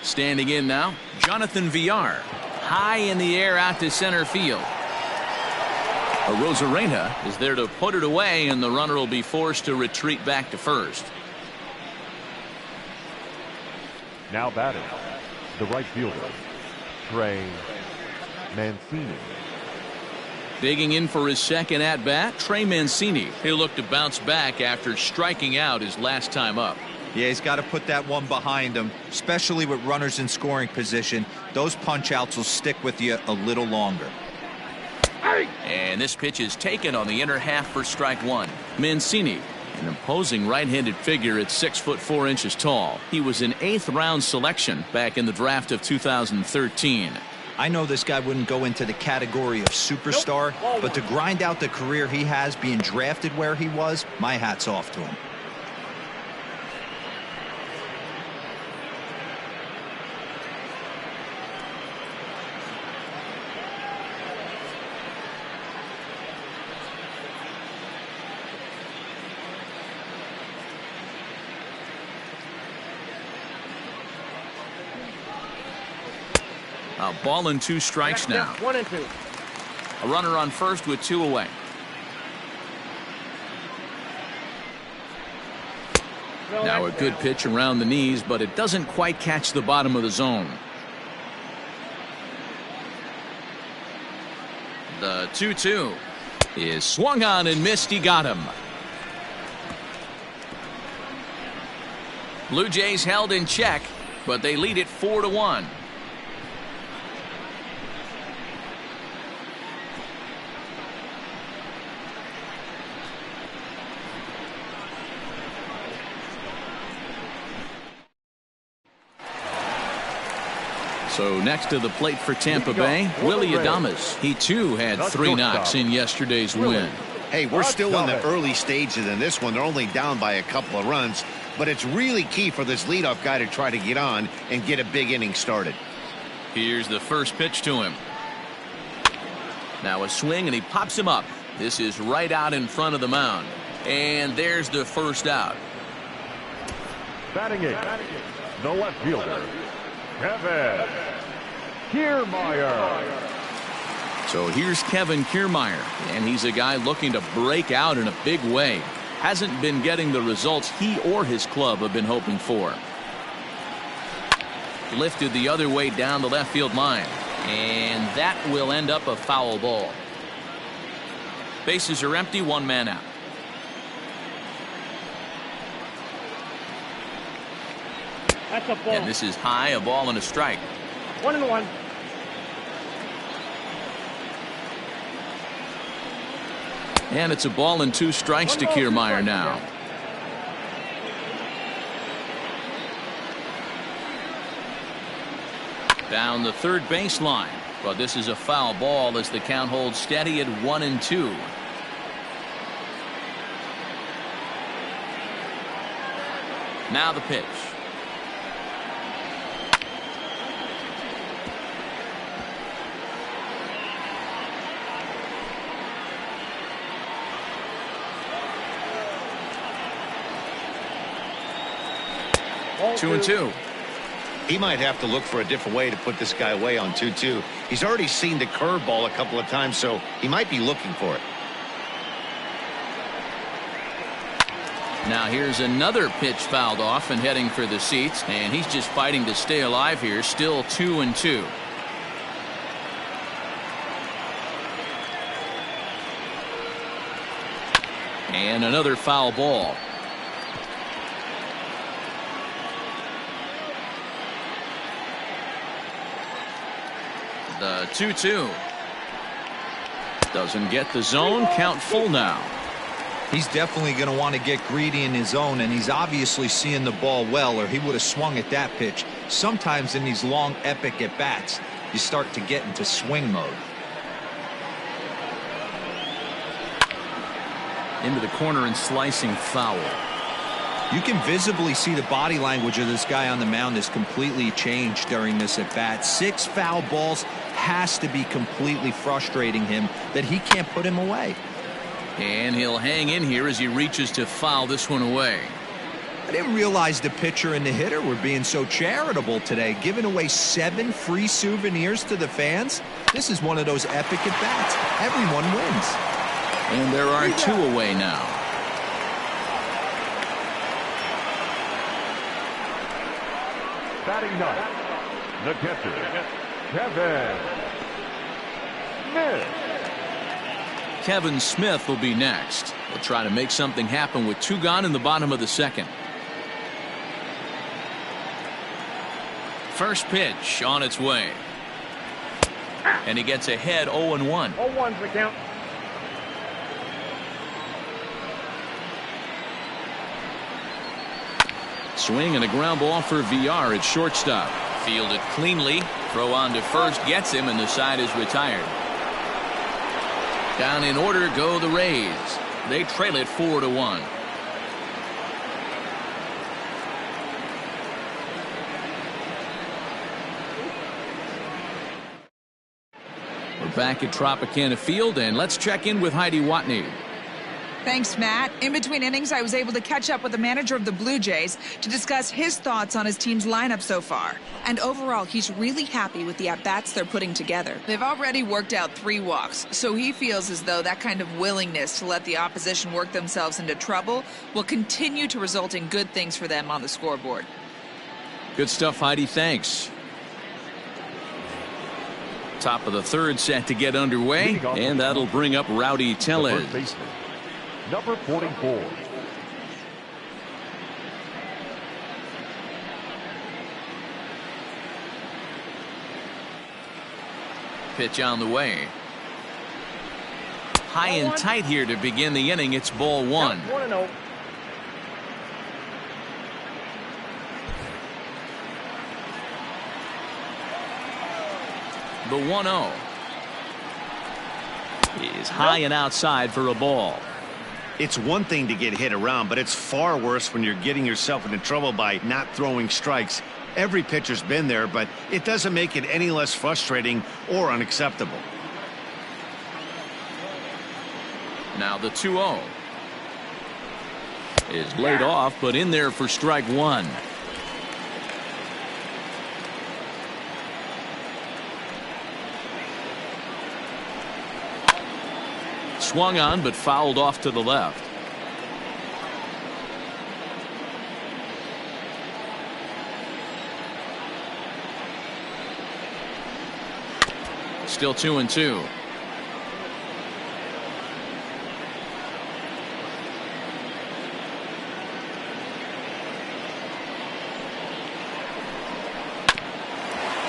Standing in now, Jonathan VR. High in the air out to center field. Rosarena is there to put it away, and the runner will be forced to retreat back to first. Now batting, the right fielder, Trey Mancini. Digging in for his second at-bat, Trey Mancini. He'll look to bounce back after striking out his last time up. Yeah, he's got to put that one behind him, especially with runners in scoring position. Those punch-outs will stick with you a little longer. And this pitch is taken on the inner half for strike one. Mancini, an imposing right-handed figure at 6'4" tall. He was an 8th round selection back in the draft of 2013. I know this guy wouldn't go into the category of superstar, but to grind out the career he has being drafted where he was, my hat's off to him. A ball and 2 strikes now. 1-2. A runner on first with 2 away. Now a good pitch around the knees, but it doesn't quite catch the bottom of the zone. The 2-2 is swung on and missed. He got him. Blue Jays held in check, but they lead it 4-1. So next to the plate for Tampa Bay, Willie Adames. He too had 3 knocks in yesterday's win. Hey, we're still in the early stages in this one. They're only down by a couple of runs, but it's really key for this leadoff guy to try to get on and get a big inning started. Here's the first pitch to him. Now a swing, and he pops him up. This is right out in front of the mound. And there's the first out. Batting 8th, the left fielder, Kevin Kiermaier. So here's Kevin Kiermaier, and he's a guy looking to break out in a big way. Hasn't been getting the results he or his club have been hoping for. Lifted the other way down the left field line, and that will end up a foul ball. Bases are empty, 1 man out. That's a ball. And this is high, a ball and a strike. 1-1. And it's a ball and 2 strikes to Kiermaier now. Down the third baseline, but this is a foul ball as the count holds steady at 1-2. Now the pitch. Ball 2-2. He might have to look for a different way to put this guy away on 2-2. He's already seen the curveball a couple of times, so he might be looking for it. Now here's another pitch fouled off and heading for the seats, and he's just fighting to stay alive here. Still 2-2. And another foul ball. The 2-2. Doesn't get the zone. Count full now. He's definitely going to want to get greedy in his zone, and he's obviously seeing the ball well, or he would have swung at that pitch. Sometimes in these long, epic at-bats, you start to get into swing mode. Into the corner and slicing foul. You can visibly see the body language of this guy on the mound has completely changed during this at-bat. 6 foul balls has to be completely frustrating him that he can't put him away. And he'll hang in here as he reaches to foul this one away. I didn't realize the pitcher and the hitter were being so charitable today, giving away 7 free souvenirs to the fans. This is one of those epic at-bats. Everyone wins. And there are 2 away now. Batting 9th, the catcher, Kevin Smith. Kevin Smith will be next. He'll try to make something happen with 2 gone in the bottom of the second. First pitch on its way. And he gets ahead 0-1. 0-1's the count. Swing and a ground ball for VR at shortstop. Fielded cleanly. Throw on to first gets him, and the side is retired. Down in order go the Rays. They trail it 4-1. We're back at Tropicana Field, and let's check in with Heidi Watney. Thanks, Matt. In between innings, I was able to catch up with the manager of the Blue Jays to discuss his thoughts on his team's lineup so far. And overall, he's really happy with the at-bats they're putting together. They've already worked out 3 walks, so he feels as though that kind of willingness to let the opposition work themselves into trouble will continue to result in good things for them on the scoreboard. Good stuff, Heidi. Thanks. Top of the third set to get underway, and that'll bring up Rowdy Tellez. Number 44. Pitch on the way. High and tight here to begin the inning. It's ball 1. 1-0. The 1-0 is high and outside for a ball. It's one thing to get hit around, but it's far worse when you're getting yourself into trouble by not throwing strikes. Every pitcher's been there, but it doesn't make it any less frustrating or unacceptable. Now the 2-0 is laid off, but in there for strike one. Swung on, but fouled off to the left. Still 2-2.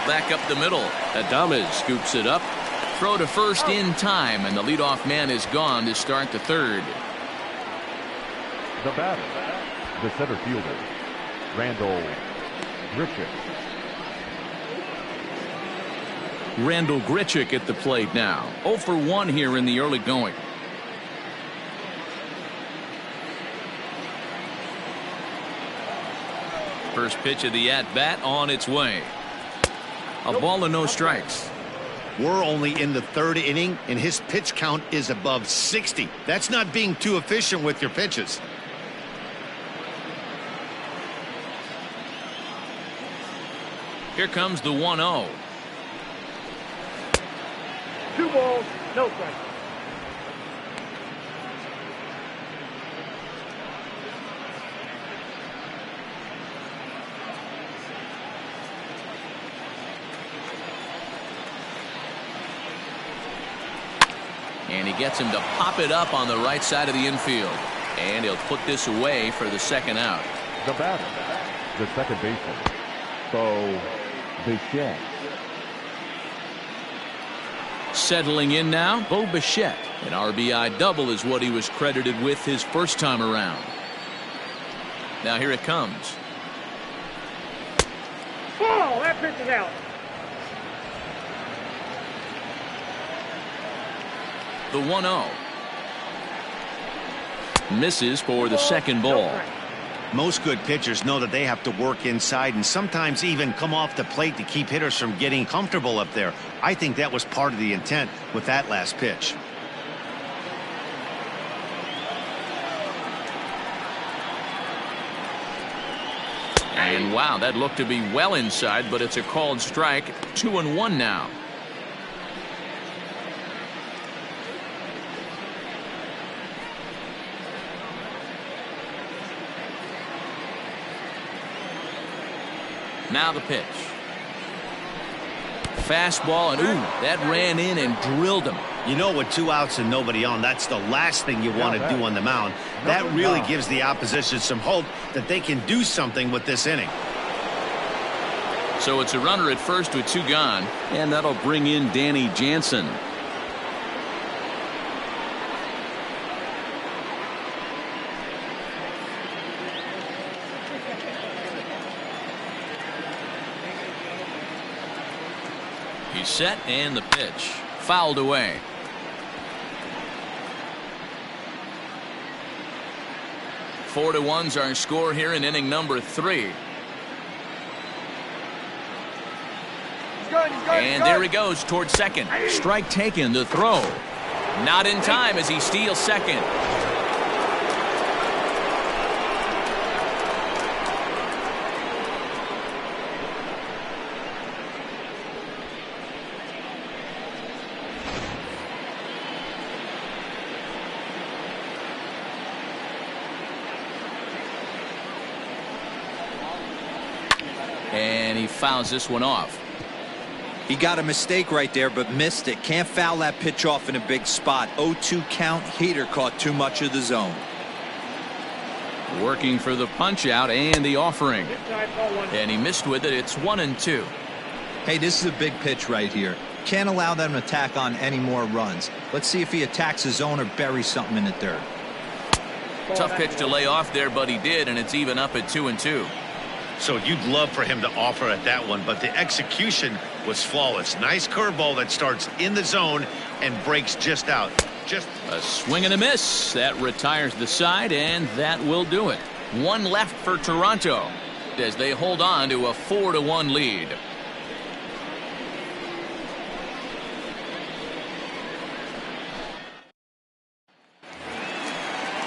Back up the middle. Adames scoops it up. Throw to first in time, and the leadoff man is gone to start the third. The batter, the center fielder, Randall Grichuk. Randall Grichuk at the plate now. 0 for 1 here in the early going. First pitch of the at-bat on its way. A ball and no strikes. We're only in the third inning, and his pitch count is above 60. That's not being too efficient with your pitches. Here comes the 1-0. 2 balls, no strikes. And he gets him to pop it up on the right side of the infield. And he'll put this away for the second out. The batter, the second baseman, Bo Bichette. Settling in now, Bo Bichette. An RBI double is what he was credited with his first time around. Now here it comes. Oh, that pitch is out. The 1-0 misses for the second ball. Most good pitchers know that they have to work inside and sometimes even come off the plate to keep hitters from getting comfortable up there. I think that was part of the intent with that last pitch. And wow, that looked to be well inside, but it's a called strike. 2-1 now. Now the pitch. Fastball, and ooh, that ran in and drilled him. You know, with 2 outs and nobody on, that's the last thing you want to do on the mound. That really gives the opposition some hope that they can do something with this inning. So it's a runner at first with 2 gone, and that'll bring in Danny Jansen. He's set, and the pitch fouled away. Four to 1's our score here in inning number 3. And there he goes towards second. Strike taken, the throw. Not in time as he steals second. And he fouls this one off. He got a mistake right there, but missed it. Can't foul that pitch off in a big spot. 0-2 count. Heater caught too much of the zone. Working for the punch out and the offering. And he missed with it. It's 1-2. Hey, this is a big pitch right here. Can't allow them to tack on any more runs. Let's see if he attacks his zone or buries something in the dirt. Tough pitch to lay off there, but he did, and it's even up at 2-2. So you'd love for him to offer at that one, but the execution was flawless. Nice curveball that starts in the zone and breaks just out. Just a swing and a miss. That retires the side, and that will do it. One left for Toronto as they hold on to a 4-1 lead.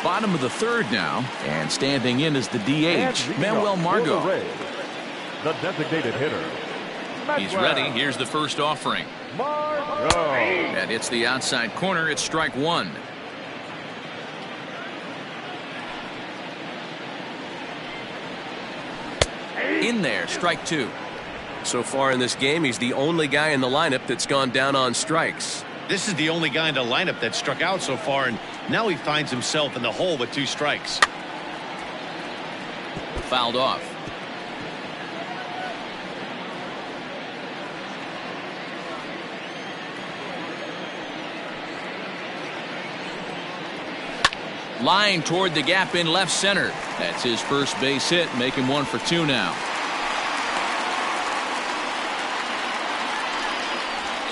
Bottom of the third now, and standing in is the DH, Manuel Margot. The designated hitter. He's ready. Here's the first offering. And it's the outside corner. It's strike one. In there, strike two. So far in this game, he's the only guy in the lineup that's gone down on strikes. This is the only guy in the lineup that struck out so far, and now he finds himself in the hole with 2 strikes. Fouled off. Line toward the gap in left center. That's his first base hit, making 1 for 2 now.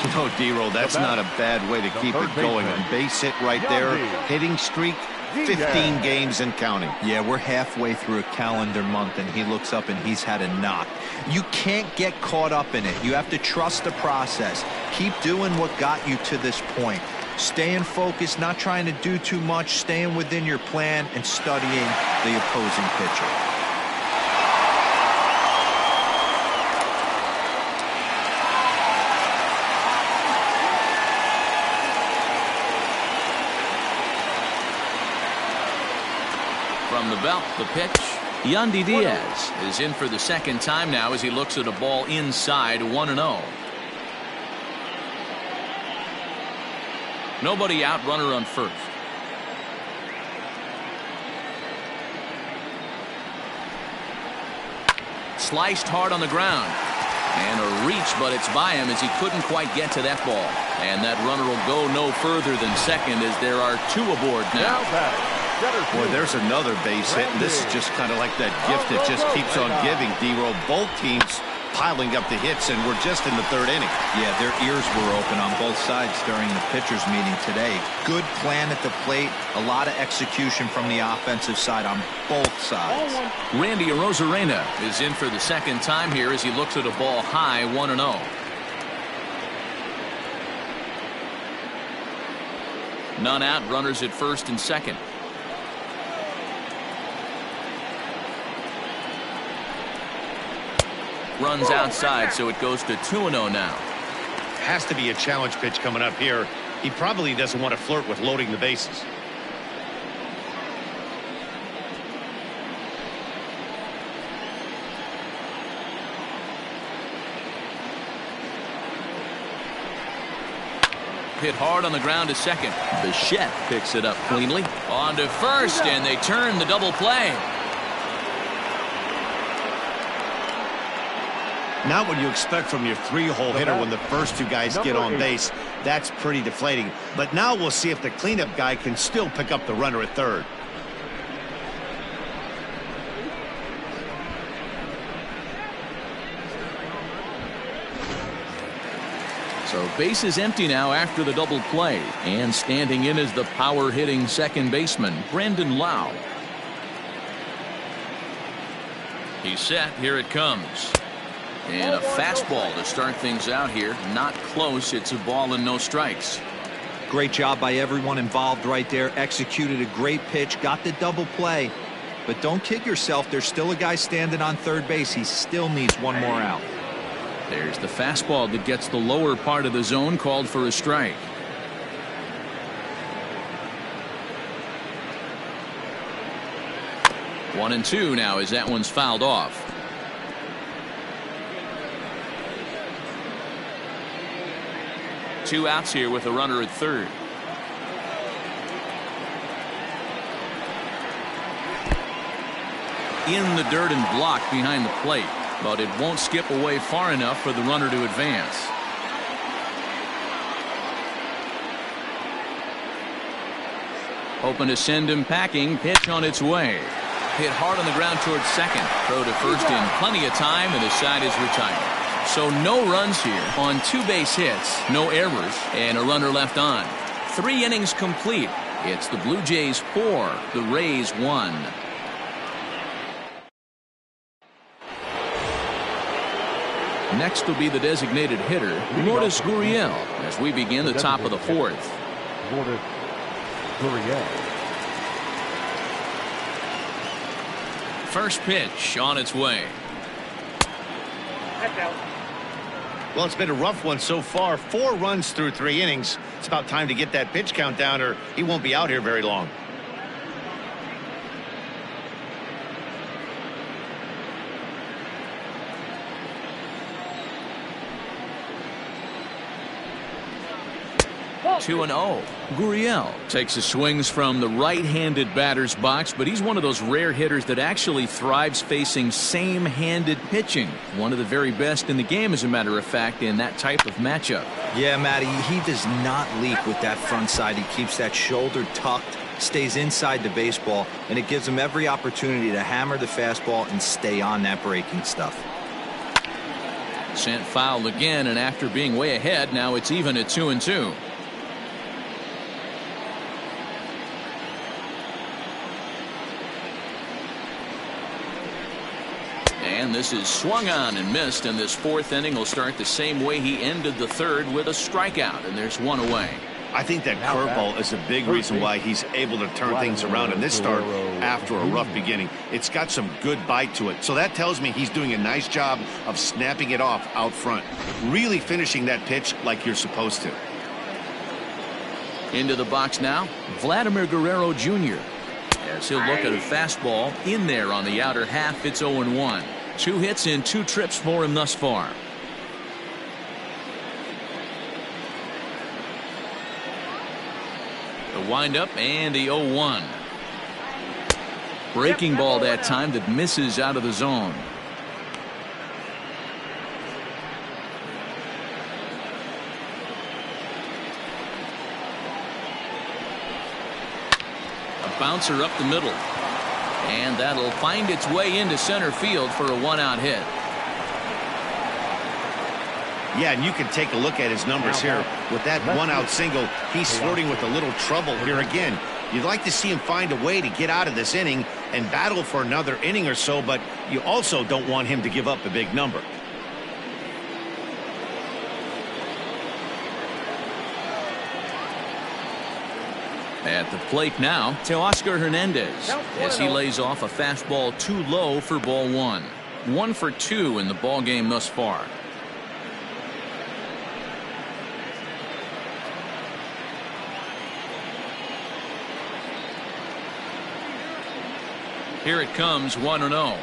You know, D-Roll, that's not a bad way to keep it going. A base hit right there, hitting streak, 15 games and counting. Yeah, we're halfway through a calendar month, and he looks up and he's had a knock. You can't get caught up in it. You have to trust the process. Keep doing what got you to this point. Staying focused, not trying to do too much, staying within your plan, and studying the opposing pitcher. From the belt, the pitch. Yandy Diaz is in for the second time now as he looks at a ball inside, 1-0. Nobody out, runner on first. Sliced hard on the ground. And a reach, but it's by him as he couldn't quite get to that ball. And that runner will go no further than second as there are 2 aboard now. Boy, there's another base hit, and this is just kind of like that gift that just keeps on giving, D-Roll. Both teams piling up the hits, and we're just in the 3rd inning. Yeah, their ears were open on both sides during the pitchers meeting today. Good plan at the plate, a lot of execution from the offensive side on both sides. Randy Arozarena is in for the second time here as he looks at a ball high, 1-0. None out, runners at first and second. Runs outside, so it goes to 2-0 now. Has to be a challenge pitch coming up here. He probably doesn't want to flirt with loading the bases. Hit hard on the ground to second. Bichette picks it up cleanly. On to first, and they turn the double play. Not what you expect from your 3-hole hitter when the first 2 guys get on base. That's pretty deflating. But now we'll see if the cleanup guy can still pick up the runner at third. So base is empty now after the double play. And standing in is the power-hitting second baseman, Brandon Lau. He's set. Here it comes. And a fastball to start things out here. Not close. It's a ball and no strikes. Great job by everyone involved right there. Executed a great pitch. Got the double play. But don't kid yourself. There's still a guy standing on third base. He still needs 1 more out. There's the fastball that gets the lower part of the zone, called for a strike. One and two now as that one's fouled off. Two outs here with a runner at third. In the dirt and blocked behind the plate, but it won't skip away far enough for the runner to advance. Hoping to send him packing. Pitch on its way. hit hard on the ground towards second. Throw to first in plenty of time, and the side is retired. So no runs here on 2 base hits, no errors, and a runner left on. 3 innings complete. It's the Blue Jays 4, the Rays 1. Next will be the designated hitter, Lourdes Gurriel, as we begin the top of the 4th. Lourdes Gurriel. First pitch on its way. That's out. Well, it's been a rough one so far. 4 runs through 3 innings. It's about time to get that pitch count down, or he won't be out here very long. Ball. 2-0. Gurriel takes his swings from the right-handed batter's box, but he's one of those rare hitters that actually thrives facing same-handed pitching. One of the very best in the game, as a matter of fact, in that type of matchup. Yeah, Matty, he does not leak with that front side. He keeps that shoulder tucked, stays inside the baseball, and it gives him every opportunity to hammer the fastball and stay on that breaking stuff. Sent foul again, and after being way ahead, now it's even at 2-2. And this is swung on and missed, and this 4th inning will start the same way he ended the 3rd, with a strikeout, and there's 1 away. I think that curveball is a big reason why he's able to turn things around in this start after a rough beginning. It's got some good bite to it, so that tells me he's doing a nice job of snapping it off out front, really finishing that pitch like you're supposed to. Into the box now, Vladimir Guerrero Jr. As he'll look at a fastball in there on the outer half. It's 0-1. 2 hits in 2 trips for him thus far. The windup and the 0-1. Breaking ball that time that misses out of the zone. A bouncer up the middle. And that'll find its way into center field for a 1-out hit. Yeah, and you can take a look at his numbers here. With that 1-out single, he's flirting with a little trouble here again. You'd like to see him find a way to get out of this inning and battle for another inning or so, but you also don't want him to give up a big number. At the plate now, Teoscar Hernandez, as he lays off a fastball too low for ball 1. 1 for 2 in the ball game thus far. Here it comes, 1-0.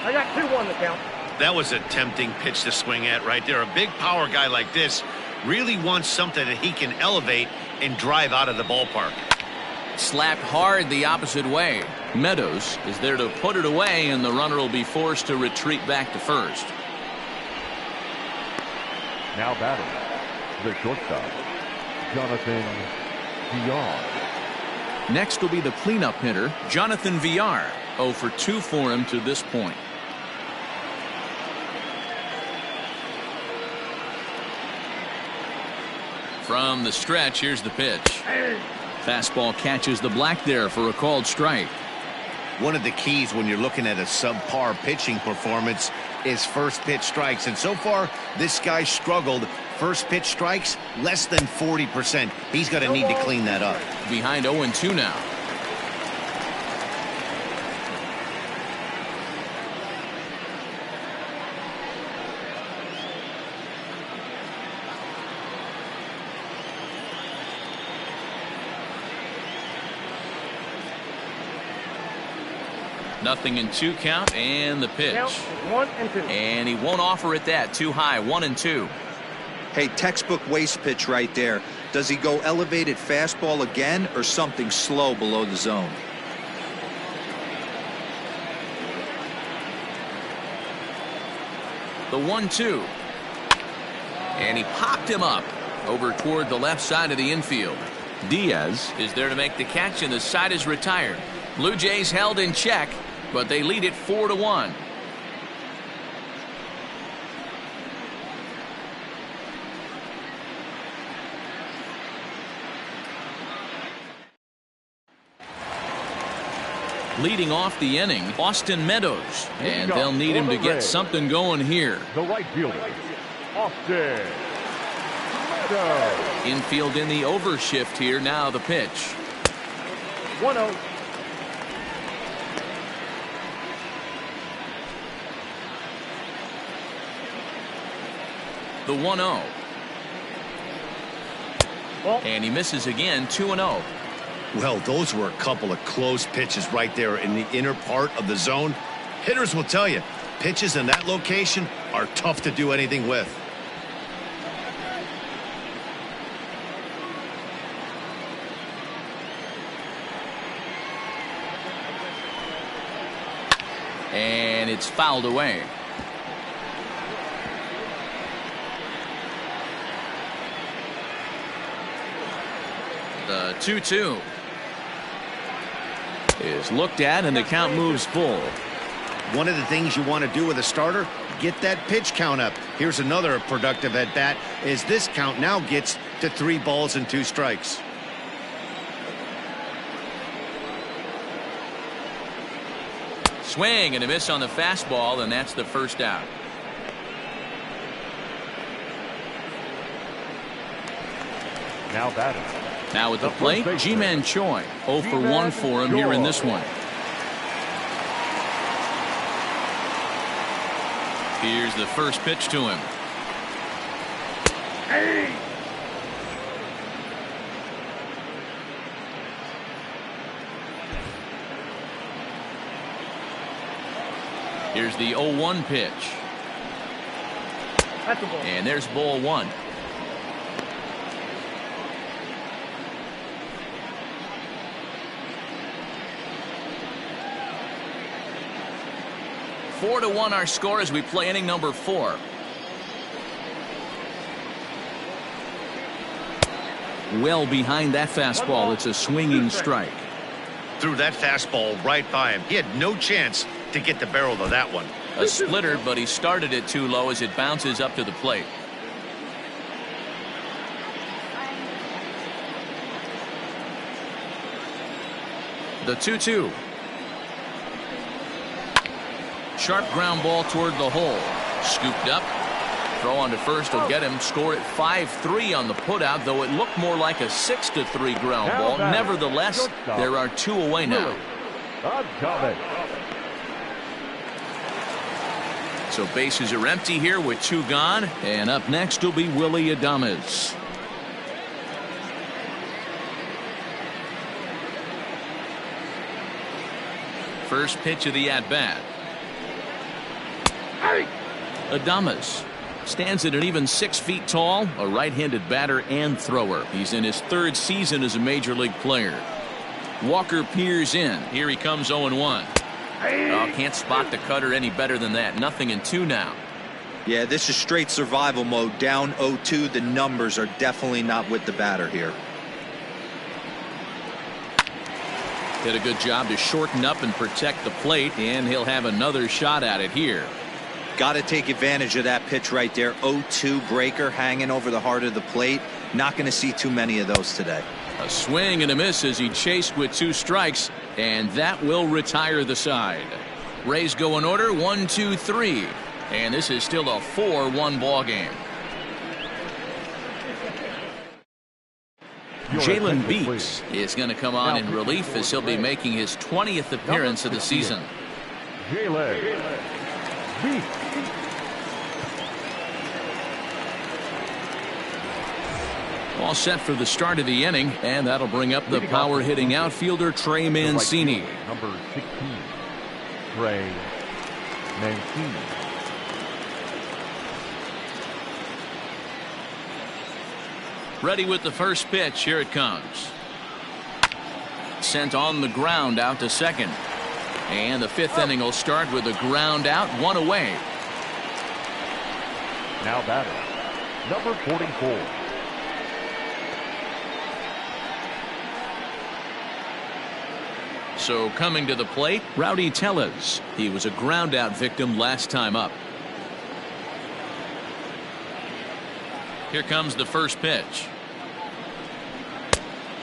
I got 2-1 to count. That was a tempting pitch to swing at right there. A big power guy like this really wants something that he can elevate and drive out of the ballpark. Slapped hard the opposite way. Meadows is there to put it away, and the runner will be forced to retreat back to first. Now batting, the shortstop, Jonathan Villar. Next will be the cleanup hitter, Jonathan Villar. 0 for 2 for him to this point. From the stretch, here's the pitch. Fastball catches the black there for a called strike. One of the keys when you're looking at a subpar pitching performance is first pitch strikes. And so far, this guy struggled. First pitch strikes, less than 40%. He's going to need to clean that up. Behind 0-2 now. Nothing in 2 count, and the pitch. 1-2. And he won't offer it that. Too high. 1-2. Hey, textbook waste pitch right there. Does he go elevated fastball again or something slow below the zone? The 1-2. And he popped him up over toward the left side of the infield. Diaz is there to make the catch, and the side is retired. Blue Jays held in check, but they lead it 4-1. Leading off the inning, Austin Meadows, and they'll need him to get something going here. The right fielder, Austin Meadows. Infield in the overshift here. Now the pitch. 1-0. The 1-0. And he misses again. 2-0. Well, those were a couple of close pitches right there in the inner part of the zone. Hitters will tell you, pitches in that location are tough to do anything with. And it's fouled away. The 2-2 is looked at, and the count moves full. One of the things you want to do with a starter, get that pitch count up. Here's another productive at bat, as this count now gets to 3 balls and 2 strikes. Swing and a miss on the fastball, and that's the first out. Now batting. Now at the plate, Ji-Man Choi. 0 for 1 for him here in this one. Here's the first pitch to him. Hey! Here's the 0-1 pitch. That's a ball. And there's ball 1. Four to 1 our score as we play inning number 4. Well behind that fastball. It's a swinging strike. Threw that fastball right by him. He had no chance to get the barrel of that one. A splitter, but he started it too low as it bounces up to the plate. The 2-2. Sharp ground ball toward the hole. Scooped up. Throw on to first will get him. Score at 5-3 on the putout, though it looked more like a 6-3 ground ball. Nevertheless, there are 2 away now. So bases are empty here with 2 gone. And up next will be Willie Adames. First pitch of the at-bat. Adames stands at an even 6 feet tall, a right-handed batter and thrower. He's in his 3rd season as a major league player. Walker peers in. Here he comes 0-1. Oh, can't spot the cutter any better than that. 0-2 now. Yeah, this is straight survival mode. Down 0-2. The numbers are definitely not with the batter here. Did a good job to shorten up and protect the plate, and he'll have another shot at it here. Got to take advantage of that pitch right there. 0-2 breaker hanging over the heart of the plate. Not going to see too many of those today. A swing and a miss as he chased with 2 strikes, and that will retire the side. Rays go in order 1-2-3, and this is still a 4-1 ball game. Jalen Beeks is going to come on in relief as he'll be making his 20th appearance of the season. Jalen Beeks. All set for the start of the inning, and that'll bring up the power hitting outfielder Trey Mancini. Number 16, Trey Mancini. Ready with the first pitch. Here it comes. Sent on the ground out to second. And the 5th inning will start with a ground out, 1 away. Now batting, number 44. So coming to the plate, Rowdy Tellez. He was a ground out victim last time up. Here comes the first pitch.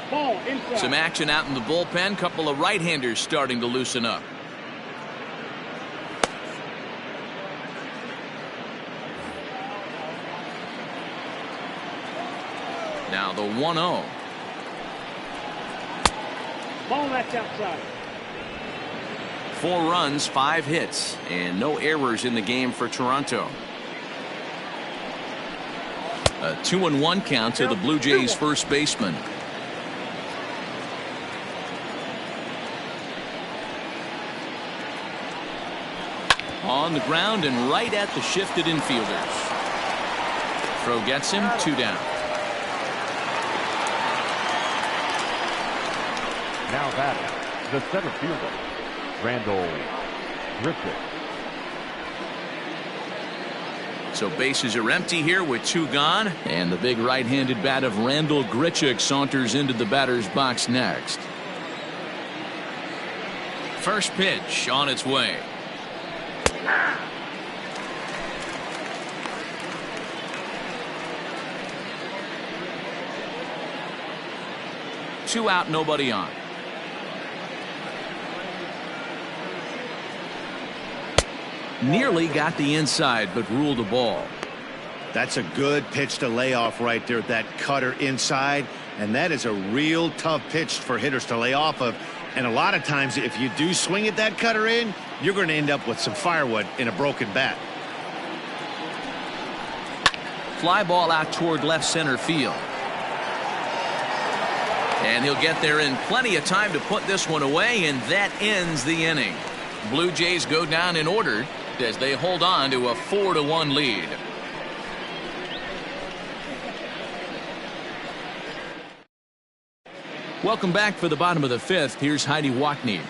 Ball inside. Some action out in the bullpen. Couple of right-handers starting to loosen up. Now the 1-0. Ball that's outside. 4 runs, 5 hits, and no errors in the game for Toronto. A 2-1 count to the Blue Jays first baseman. On the ground and right at the shifted infielders. Throw gets him, 2 down. Now batting, the center fielder, Randall Griffith. So bases are empty here with 2 gone, and the big right-handed bat of Randall Grichuk saunters into the batter's box next. First pitch on its way. Two out, nobody on. Nearly got the inside, but ruled a ball. That's a good pitch to lay off right there. That cutter inside, and that is a real tough pitch for hitters to lay off of. And a lot of times, if you do swing at that cutter in, you're going to end up with some firewood in a broken bat. Fly ball out toward left center field. And he'll get there in plenty of time to put this one away, and that ends the inning. Blue Jays go down in order as they hold on to a 4-1 lead. Welcome back for the bottom of the 5th. Here's Heidi Wackney.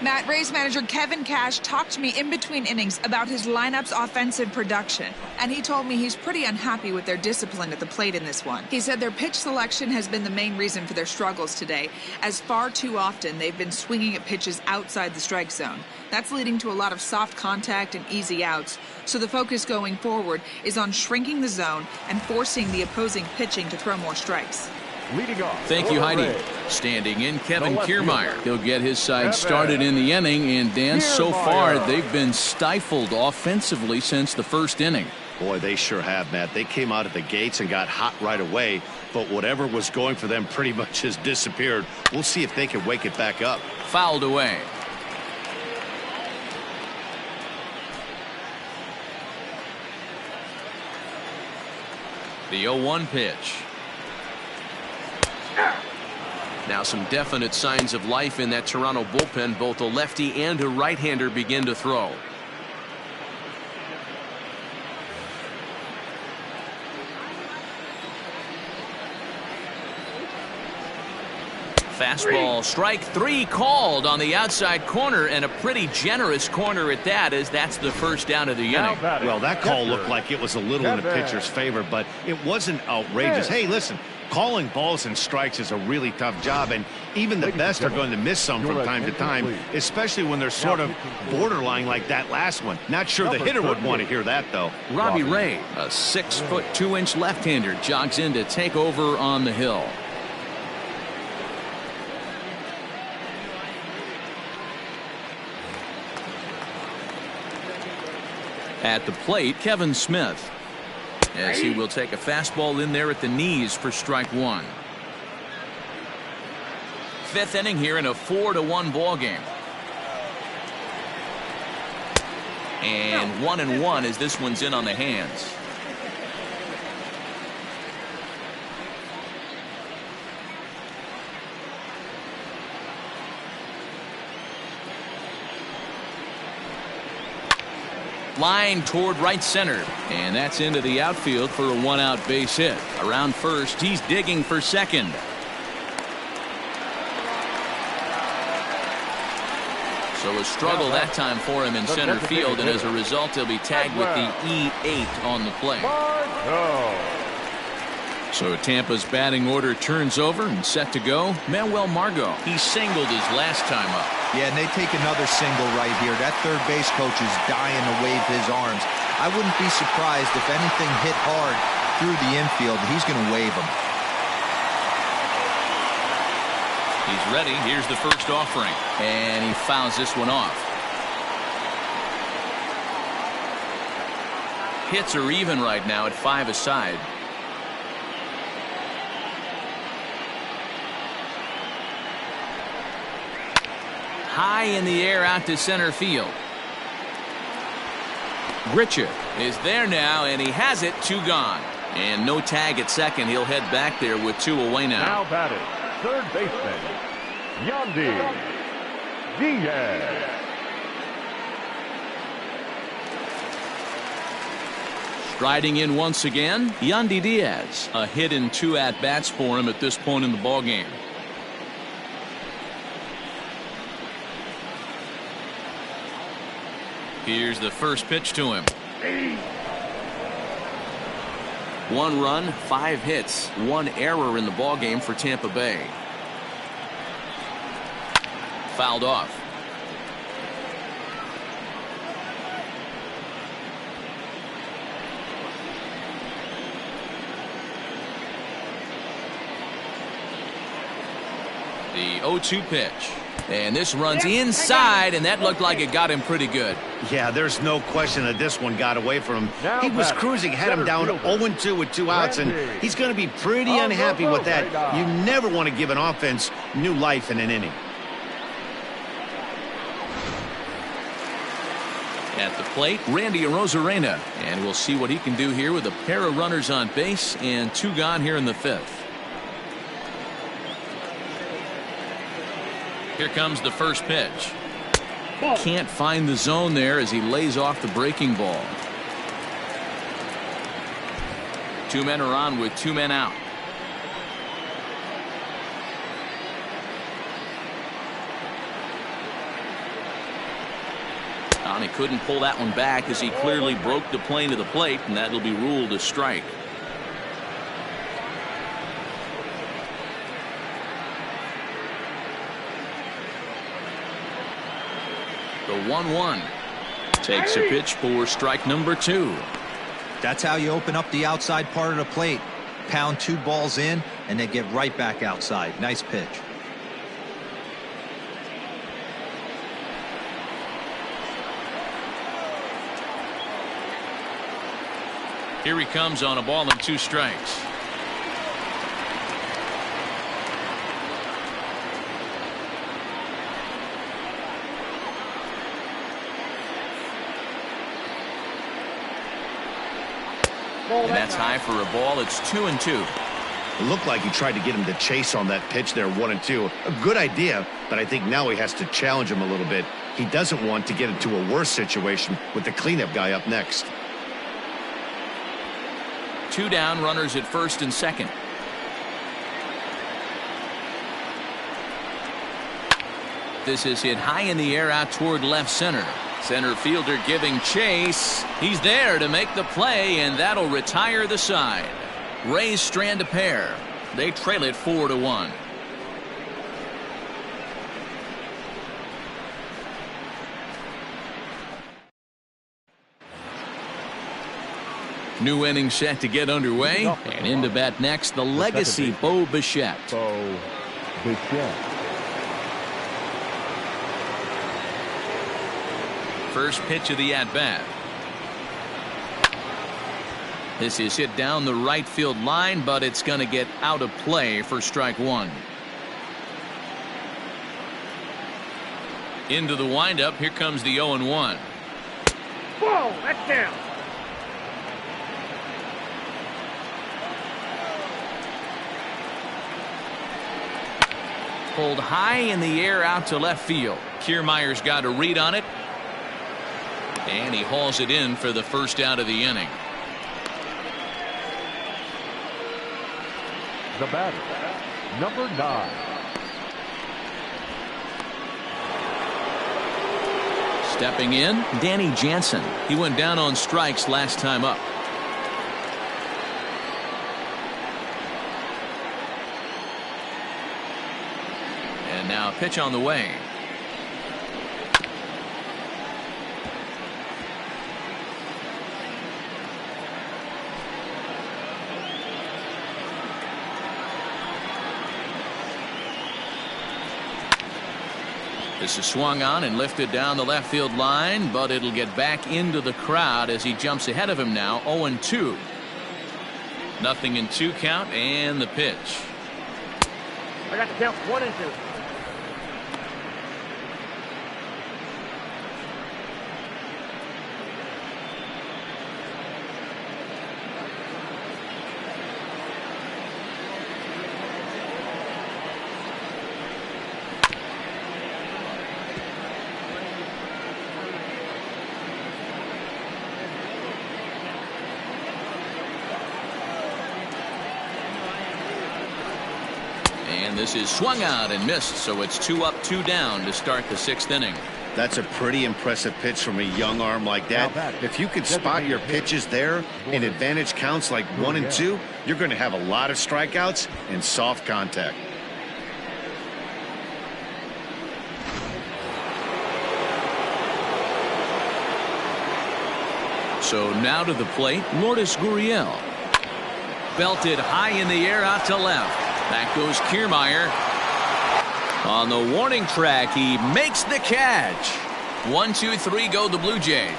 Matt, Rays manager Kevin Cash talked to me in between innings about his lineup's offensive production, and he told me he's pretty unhappy with their discipline at the plate in this one. He said their pitch selection has been the main reason for their struggles today, as far too often they've been swinging at pitches outside the strike zone. That's leading to a lot of soft contact and easy outs, so the focus going forward is on shrinking the zone and forcing the opposing pitching to throw more strikes. Leading off. Thank you, Heidi. Standing in, Kevin Kiermaier. He'll get his side started in the inning, and Dan, so far they've been stifled offensively since the first inning. Boy, they sure have, Matt. They came out of the gates and got hot right away, but whatever was going for them pretty much has disappeared. We'll see if they can wake it back up. Fouled away. The 0-1 pitch. Now some definite signs of life in that Toronto bullpen. Both a lefty and a right-hander begin to throw. Fastball, strike 3 called on the outside corner, and a pretty generous corner at that, as that's the first down of the inning. Well, that call looked like it was a little in the pitcher's favor, but it wasn't outrageous. Hey, listen, calling balls and strikes is a really tough job, and even the best are going to miss some from time to time, especially when they're sort of borderline like that last one. Not sure the hitter would want to hear that, though. Robbie Ray, a 6-foot 2-inch left-hander, jogs in to take over on the hill. At the plate, Kevin Smith, as he will take a fastball in there at the knees for strike 1. 5th inning here in a 4-1 ball game. And 1-1 as this one's in on the hands. Line toward right center, and that's into the outfield for a 1-out base hit. Around first, he's digging for second. So a struggle that time for him in center field, and as a result, he'll be tagged with the E8 on the play. So Tampa's batting order turns over and set to go. Manuel Margot. He singled his last time up. Yeah, and they take another single right here. That third base coach is dying to wave his arms. I wouldn't be surprised if anything hit hard through the infield. He's going to wave them. He's ready. Here's the first offering. And he fouls this one off. Hits are even right now at 5 aside. High in the air out to center field. Grichuk is there now, and he has it. 2 gone. And no tag at second. He'll head back there with 2 away now. Now batting, third baseman, Yandy Diaz. Striding in once again, Yandy Diaz. A hit in 2 at-bats for him at this point in the ballgame. Here's the first pitch to him. 1 run, 5 hits, 1 error in the ballgame for Tampa Bay. Fouled off. The 0-2 pitch. And this runs inside, and that looked like it got him pretty good. Yeah, there's no question that this one got away from him. He was cruising, had him down 0-2 with 2 outs, and he's going to be pretty unhappy with that. You never want to give an offense new life in an inning. At the plate, Randy Arozarena, and we'll see what he can do here with a pair of runners on base and 2 gone here in the 5th. Here comes the first pitch. Can't find the zone there as he lays off the breaking ball. 2 men are on with 2 men out. And he couldn't pull that one back as he clearly broke the plane to the plate, and that'll be ruled a strike. The 1-1 takes a pitch for strike number 2. That's how you open up the outside part of the plate. Pound 2 balls in, and they get right back outside. Nice pitch. Here he comes on a ball and 2 strikes. And that's high for a ball. It's 2-2. It looked like he tried to get him to chase on that pitch there, 1-2. A good idea, but I think now he has to challenge him a little bit. He doesn't want to get into a worse situation with the cleanup guy up next. 2 down, runners at first and second. This is hit high in the air out toward left center. Center fielder giving chase. He's there to make the play, and that'll retire the side. Rays strand a pair. They trail it 4-1. New inning set to get underway. And in to bat next, the legacy Bo Bichette. Bo Bichette. First pitch of the at-bat. This is hit down the right field line, but it's going to get out of play for strike 1. Into the windup. Here comes the 0-1. Whoa, that's down. Pulled high in the air out to left field. Kiermaier's got a read on it. And he hauls it in for the first out of the inning. The batter, number 9. Stepping in, Danny Jansen. He went down on strikes last time up. And now a pitch on the way. This is swung on and lifted down the left field line, but it'll get back into the crowd as he jumps ahead of him now. 0-2. 0-2 count, and the pitch. I got the count 1-2. And this is swung out and missed, so it's 2 up, 2 down to start the 6th inning. That's a pretty impressive pitch from a young arm like that. If you can spot your pitches there in advantage counts like 1 and 2, you're going to have a lot of strikeouts and soft contact. So now to the plate, Lourdes Gurriel. Belted high in the air out to left. Back goes Kiermaier. On the warning track, he makes the catch. 1-2-3 go the Blue Jays,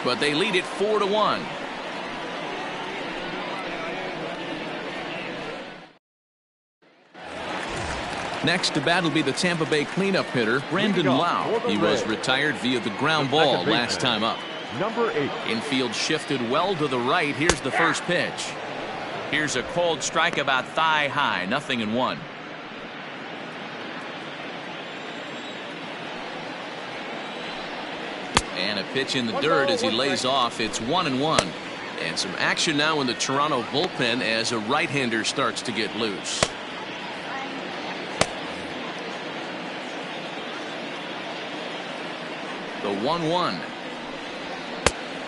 but they lead it 4-1. Next to bat will be the Tampa Bay cleanup hitter, Brandon Lau. He was retired via the ground ball last time up. Number 8. Infield shifted well to the right. Here's the first pitch. Here's a cold strike about thigh high. 0-1. And a pitch in the dirt as he lays off. It's 1-1. And some action now in the Toronto bullpen as a right-hander starts to get loose. The 1-1.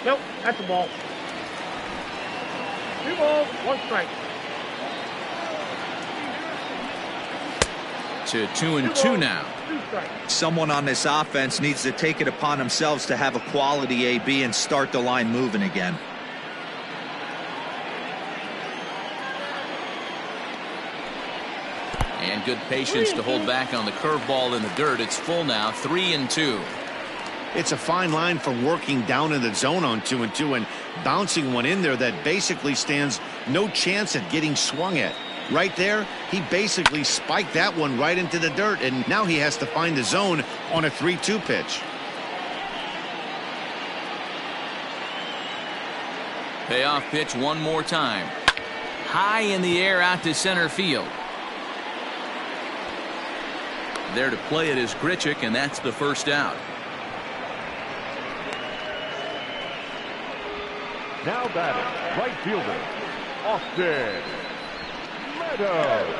Nope, that's a ball. 2 balls, 1 strike. To 2-2 now. 2 strikes. Someone on this offense needs to take it upon themselves to have a quality AB and start the line moving again. And good patience to hold back on the curveball in the dirt. It's full now. 3-2. It's a fine line for working down in the zone on 2-2 and bouncing one in there that basically stands no chance at getting swung at. Right there, he basically spiked that one right into the dirt, and now he has to find the zone on a 3-2 pitch. Payoff pitch one more time. High in the air out to center field. There to play it is Grichuk, and that's the first out. Now batting, right fielder, Austin Meadows.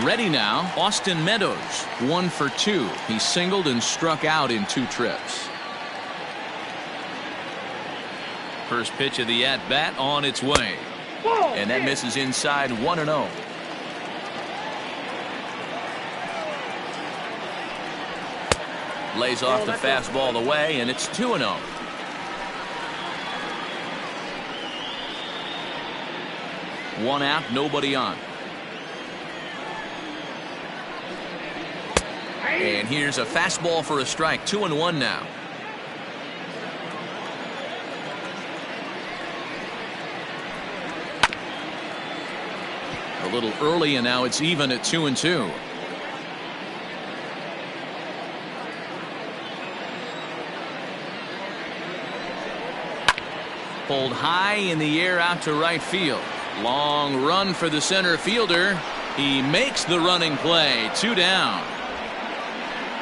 Ready now, Austin Meadows. 1 for 2. He singled and struck out in 2 trips. First pitch of the at-bat on its way. And that misses inside. 1-0. Lays off the fastball away, and it's 2-0. One out, nobody on. And here's a fastball for a strike. 2-1 now. A little early, and now it's even at 2-2. Pulled high in the air out to right field. Long run for the center fielder. He makes the running play. 2 down.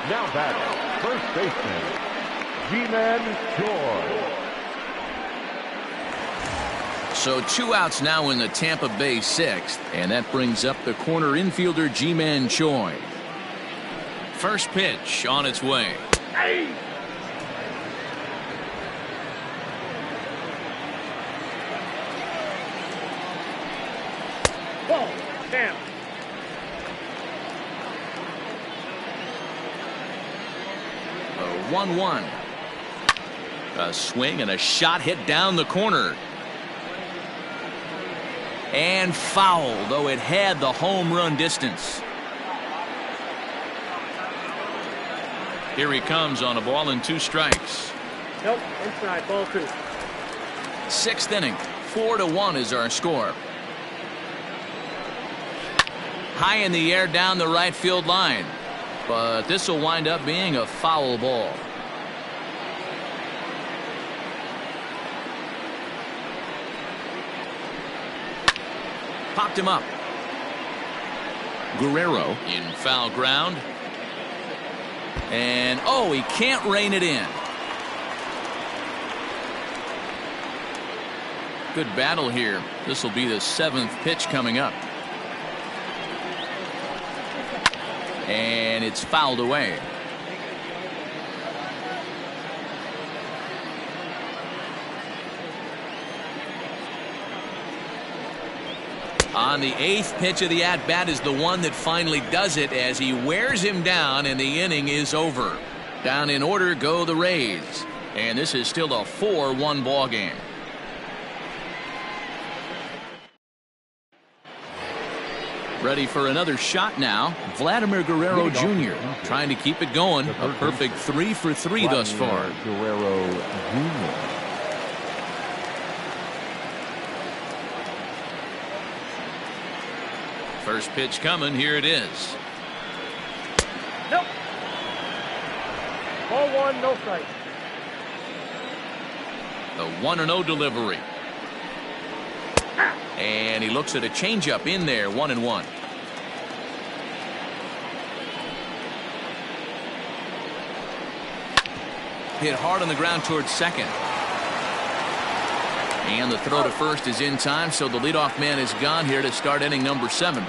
Now batting, first baseman, G-Man Choi. So 2 outs now in the Tampa Bay 6th, and that brings up the corner infielder G-Man Choi. First pitch on its way. Hey. Whoa, damn. A 1-1. A swing and a shot hit down the corner. And foul, though it had the home run distance. Here he comes on a ball and 2 strikes. Nope, inside, ball 2. 6th inning, 4-1 is our score. High in the air down the right field line, but this will wind up being a foul ball. Popped him up. Guerrero in foul ground. And oh, he can't rein it in. Good battle here. This will be the 7th pitch coming up. And it's fouled away. On the 8th pitch of the at-bat is the one that finally does it as he wears him down and the inning is over. Down in order go the Rays. And this is still a 4-1 ball game. Ready for another shot now. Vladimir Guerrero Jr. trying to keep it going. A perfect 3 for 3 thus far. Guerrero Jr. First pitch coming. Here it is. Nope. Ball 1, no strike. The 1-0 delivery. And he looks at a changeup in there. 1-1. Hit hard on the ground towards second. And the throw to first is in time, so the leadoff man is gone here to start inning number 7.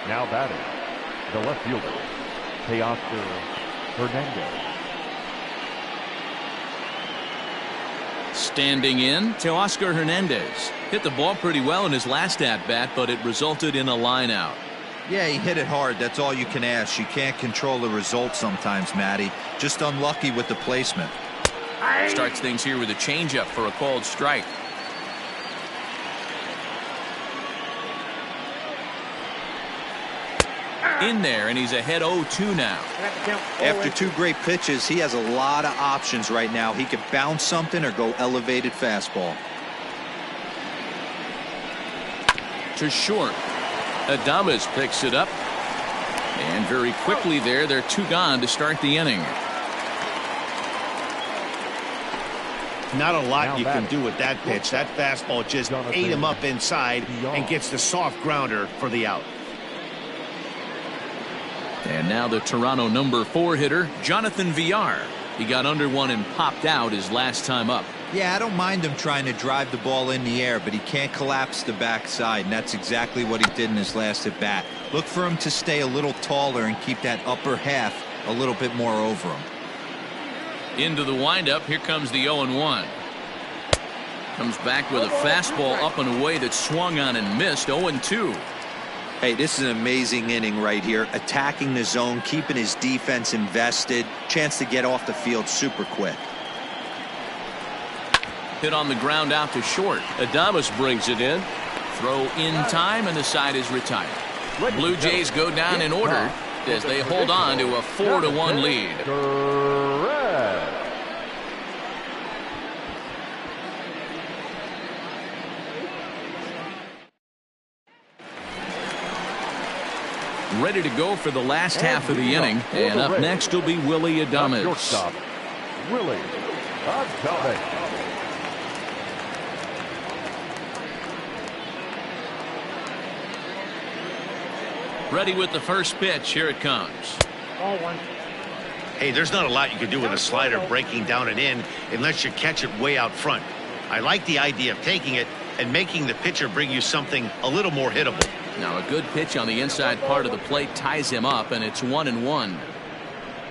Now batting, the left fielder, Teoscar Hernandez. Standing in, Teoscar Hernandez hit the ball pretty well in his last at-bat, but it resulted in a line out. Yeah, he hit it hard. That's all you can ask. You can't control the result sometimes, Matty. Just unlucky with the placement. Starts things here with a changeup for a called strike. In there, and he's ahead 0-2 now. After 2 great pitches, he has a lot of options right now. He could bounce something or go elevated fastball. To short. Adames picks it up. And very quickly there, they're 2 gone to start the inning. Not a lot you can do with that pitch. That fastball just ate him up inside and gets the soft grounder for the out. And now the Toronto number 4 hitter, Jonathan Villar. He got under one and popped out his last time up. Yeah, I don't mind him trying to drive the ball in the air, but he can't collapse the backside, and that's exactly what he did in his last at bat. Look for him to stay a little taller and keep that upper half a little bit more over him. Into the windup. Here comes the 0-1. Comes back with a fastball up and away that swung on and missed. 0-2. Hey, this is an amazing inning right here. Attacking the zone, keeping his defense invested. Chance to get off the field super quick. Hit on the ground out to short. Adames brings it in. Throw in time, and the side is retired. Blue Jays go down in order as they hold on to a 4-1 lead. Correct. Ready to go for the last half of the inning, and up next will be Willie Adames. Shortstop, Willie Adames. Ready with the first pitch. Here it comes. Ball 1. Hey, there's not a lot you can do with a slider breaking down and in unless you catch it way out front. I like the idea of taking it and making the pitcher bring you something a little more hittable. Now a good pitch on the inside part of the plate ties him up, and it's 1-1.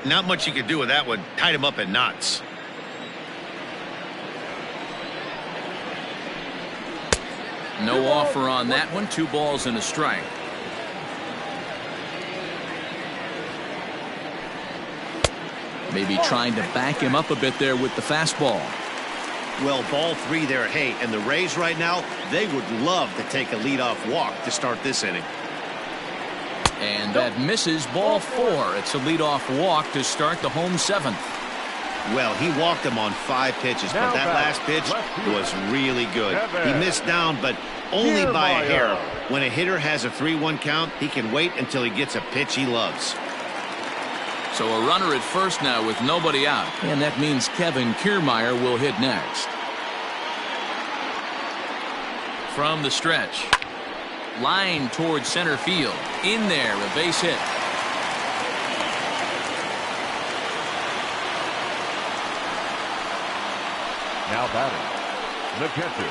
Not much you could do with that one. Tied him up in knots. No offer on that one. 2 balls and a strike. Maybe trying to back him up a bit there with the fastball. Well, ball 3 there. Hey, and the Rays right now, they would love to take a leadoff walk to start this inning. And that misses. Ball 4. It's a leadoff walk to start the home 7th. Well, he walked him on 5 pitches, but that last pitch was really good. He missed down, but only by a hair. When a hitter has a 3-1 count, he can wait until he gets a pitch he loves. So a runner at first now with nobody out, and that means Kevin Kiermaier will hit next. From the stretch, line towards center field. In there, a base hit. Now batting, the catcher,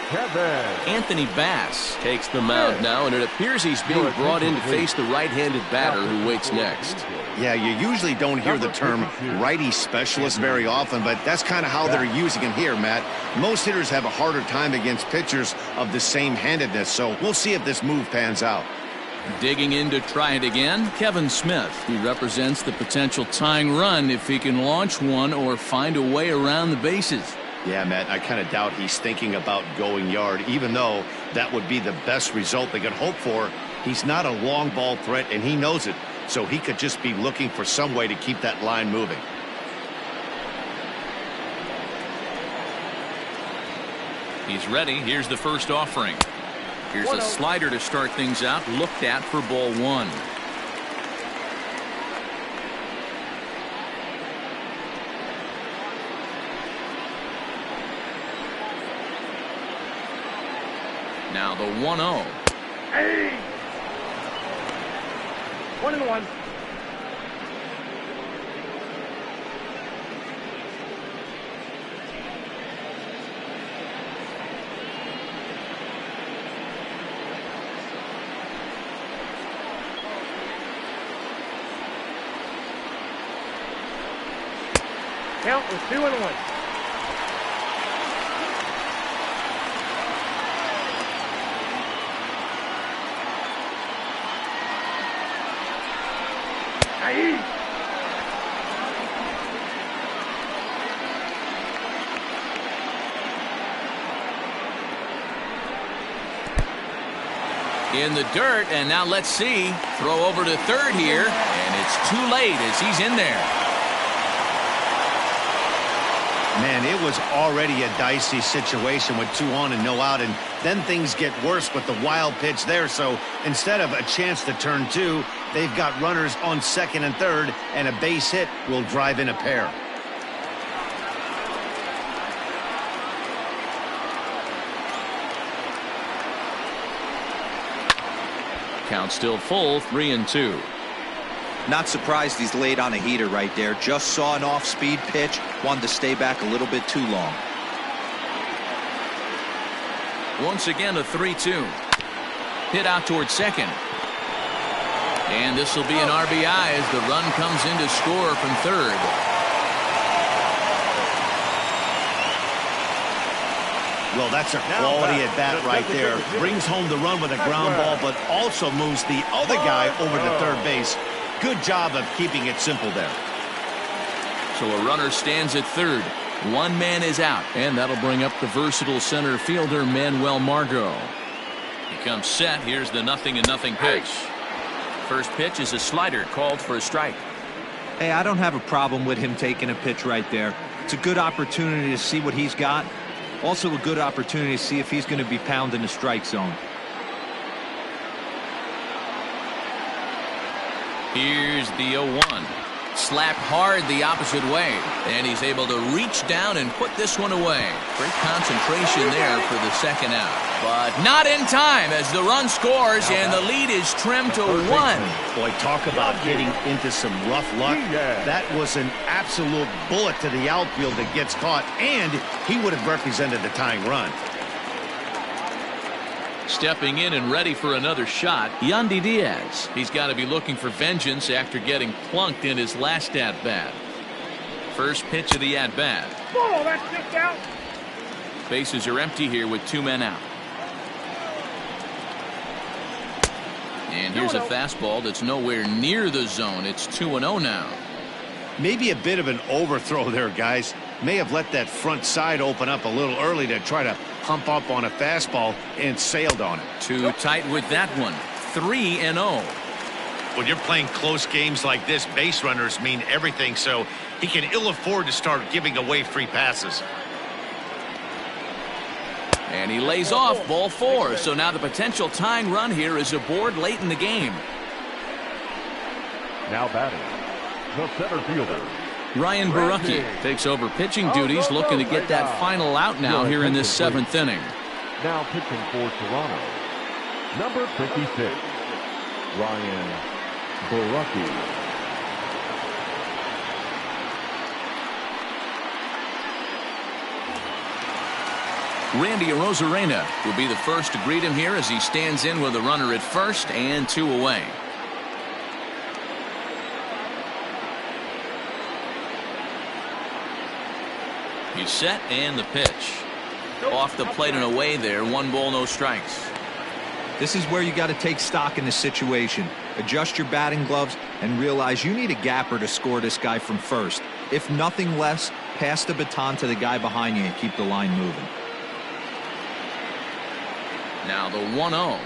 Kevin. Anthony Bass Takes the mound now, and it appears he's being brought in to face the right-handed batter who waits next. Yeah, you usually don't hear the term righty specialist very often, but that's kind of how they're using it here, Matt. Most hitters have a harder time against pitchers of the same handedness, so we'll see if this move pans out. digging in to try it again. Kevin Smith. He represents the potential tying run if he can launch one or find a way around the bases. Yeah, Matt, I kind of doubt he's thinking about going yard, even though that would be the best result they could hope for. He's not a long ball threat, and he knows it, so he could just be looking for some way to keep that line moving. He's ready. Here's the first offering. Here's a slider to start things out, looked at for ball one. Now the 1-0. Hey! 1-1. Count was 2-1. In the dirt, and now let's see. Throw over to third here, and it's too late as he's in there. Man, it was already a dicey situation with 2 on and no out, and then things get worse with the wild pitch there. So instead of a chance to turn 2, they've got runners on second and third, and a base hit will drive in a pair. Count still full, 3-2. Not surprised he's laid on a heater right there. Just saw an off-speed pitch. Wanted to stay back a little bit too long. Once again, a 3-2. Hit out towards second. And this will be an RBI as the run comes in to score from third. Well, that's a quality at bat right there. Brings home the run with a ground ball, but also moves the other guy over to third base. Good job of keeping it simple there. So a runner stands at third. One man is out, and that'll bring up the versatile center fielder Manuel Margot. He comes set. Here's the 0-0 pitch. First pitch is a slider called for a strike. Hey, I don't have a problem with him taking a pitch right there. It's a good opportunity to see what he's got. Also a good opportunity to see if he's going to be pounding the strike zone. Here's the 0-1. Slapped hard the opposite way, and he's able to reach down and put this one away. Great concentration there for the second out, but not in time as the run scores and the lead is trimmed to 1. Boy, talk about getting into some rough luck. That was an absolute bullet to the outfield that gets caught, and he would have represented the tying run. Stepping in and ready for another shot, Yandy Diaz. He's got to be looking for vengeance after getting plunked in his last at-bat. First pitch of the at-bat. Oh, that's just out. Bases are empty here with 2 men out. And here's a fastball that's nowhere near the zone. It's 2-0 now. Maybe a bit of an overthrow there, guys. May have let that front side open up a little early to try to hump up on a fastball and sailed on it. Too tight with that one. 3-0. When you're playing close games like this, base runners mean everything, so he can ill afford to start giving away free passes. And he lays off ball 4. So now the potential tying run here is aboard late in the game. Now batting, the center fielder, Ryan Borucki takes over pitching duties, looking to get that final out now here in this 7th inning. Now pitching for Toronto, number 56, Ryan Borucki. Randy Arozarena will be the first to greet him here as he stands in with a runner at first and 2 away. He's set and the pitch. Off the plate and away there. 1 ball, no strikes. This is where you got to take stock in the situation. Adjust your batting gloves and realize you need a gapper to score this guy from first. If nothing less, pass the baton to the guy behind you and keep the line moving. Now the 1-0.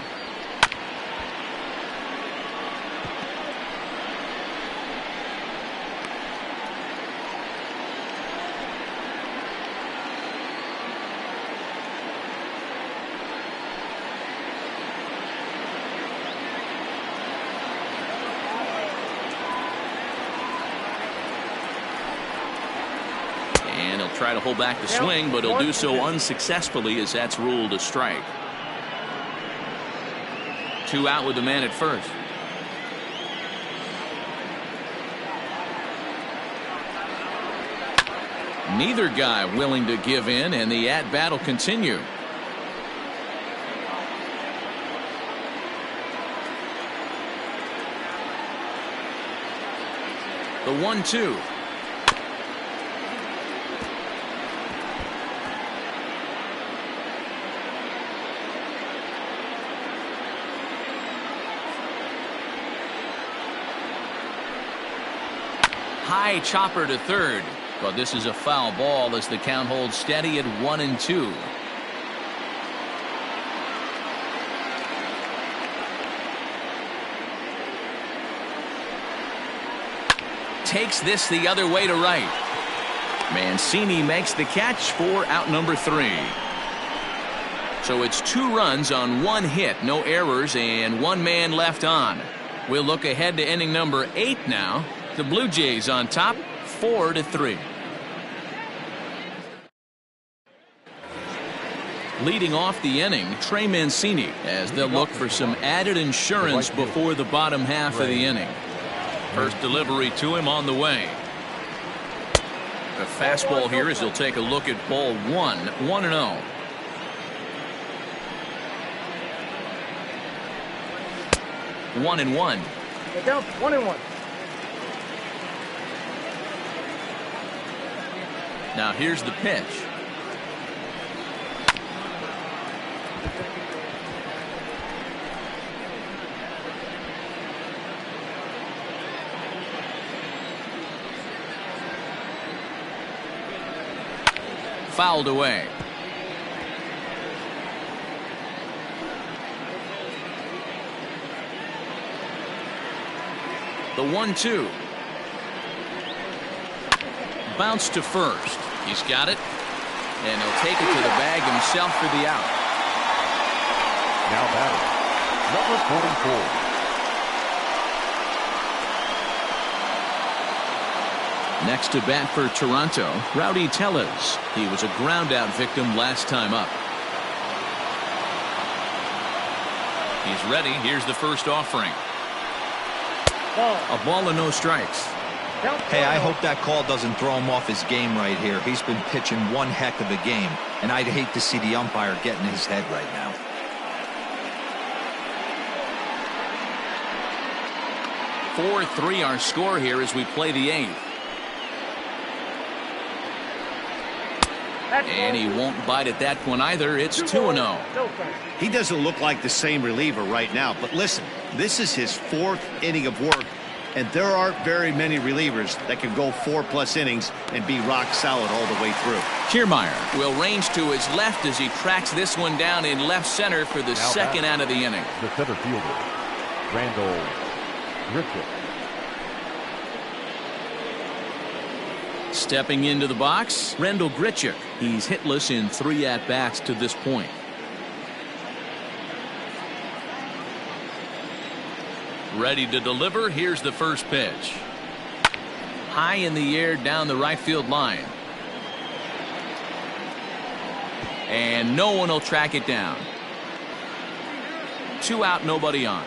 And he'll try to hold back the swing, but he'll do so unsuccessfully as that's ruled a strike. 2 out with the man at first. Neither guy willing to give in, and the at-bat will continue. The 1-2. High chopper to third, but this is a foul ball as the count holds steady at 1-2. Takes this the other way to right. Mancini makes the catch for out number 3. So it's 2 runs on 1 hit, no errors, and 1 man left on. We'll look ahead to inning number 8 now. The Blue Jays on top, 4-3. Leading off the inning, Trey Mancini, as they'll look for some added insurance before the bottom half of the inning. First delivery to him on the way. The fastball here as he'll take a look at ball 1, 1-0. One and one. Look out, 1-1. Now here's the pitch. Fouled away. The 1-2. Bounce to first. He's got it. And he'll take it to the bag himself for the out. Now batting, number 44. Next to bat for Toronto, Rowdy Tellez. He was a ground-out victim last time up. He's ready. Here's the first offering. A ball and no strikes. Hey, I hope that call doesn't throw him off his game right here. He's been pitching one heck of a game, and I'd hate to see the umpire getting his head right now. 4-3 our score here as we play the 8th. And he won't bite at that one either. It's 2-0. He doesn't look like the same reliever right now, but listen, this is his 4th inning of work, and there aren't very many relievers that can go 4+ innings and be rock solid all the way through. Kiermaier will range to his left as he tracks this one down in left center for the second out of the inning. The center fielder, Randall Griffith. Stepping into the box, Randall Grichuk. He's hitless in 3 at-bats to this point. Ready to deliver. Here's the first pitch. High in the air down the right field line. And no one will track it down. 2 out, nobody on.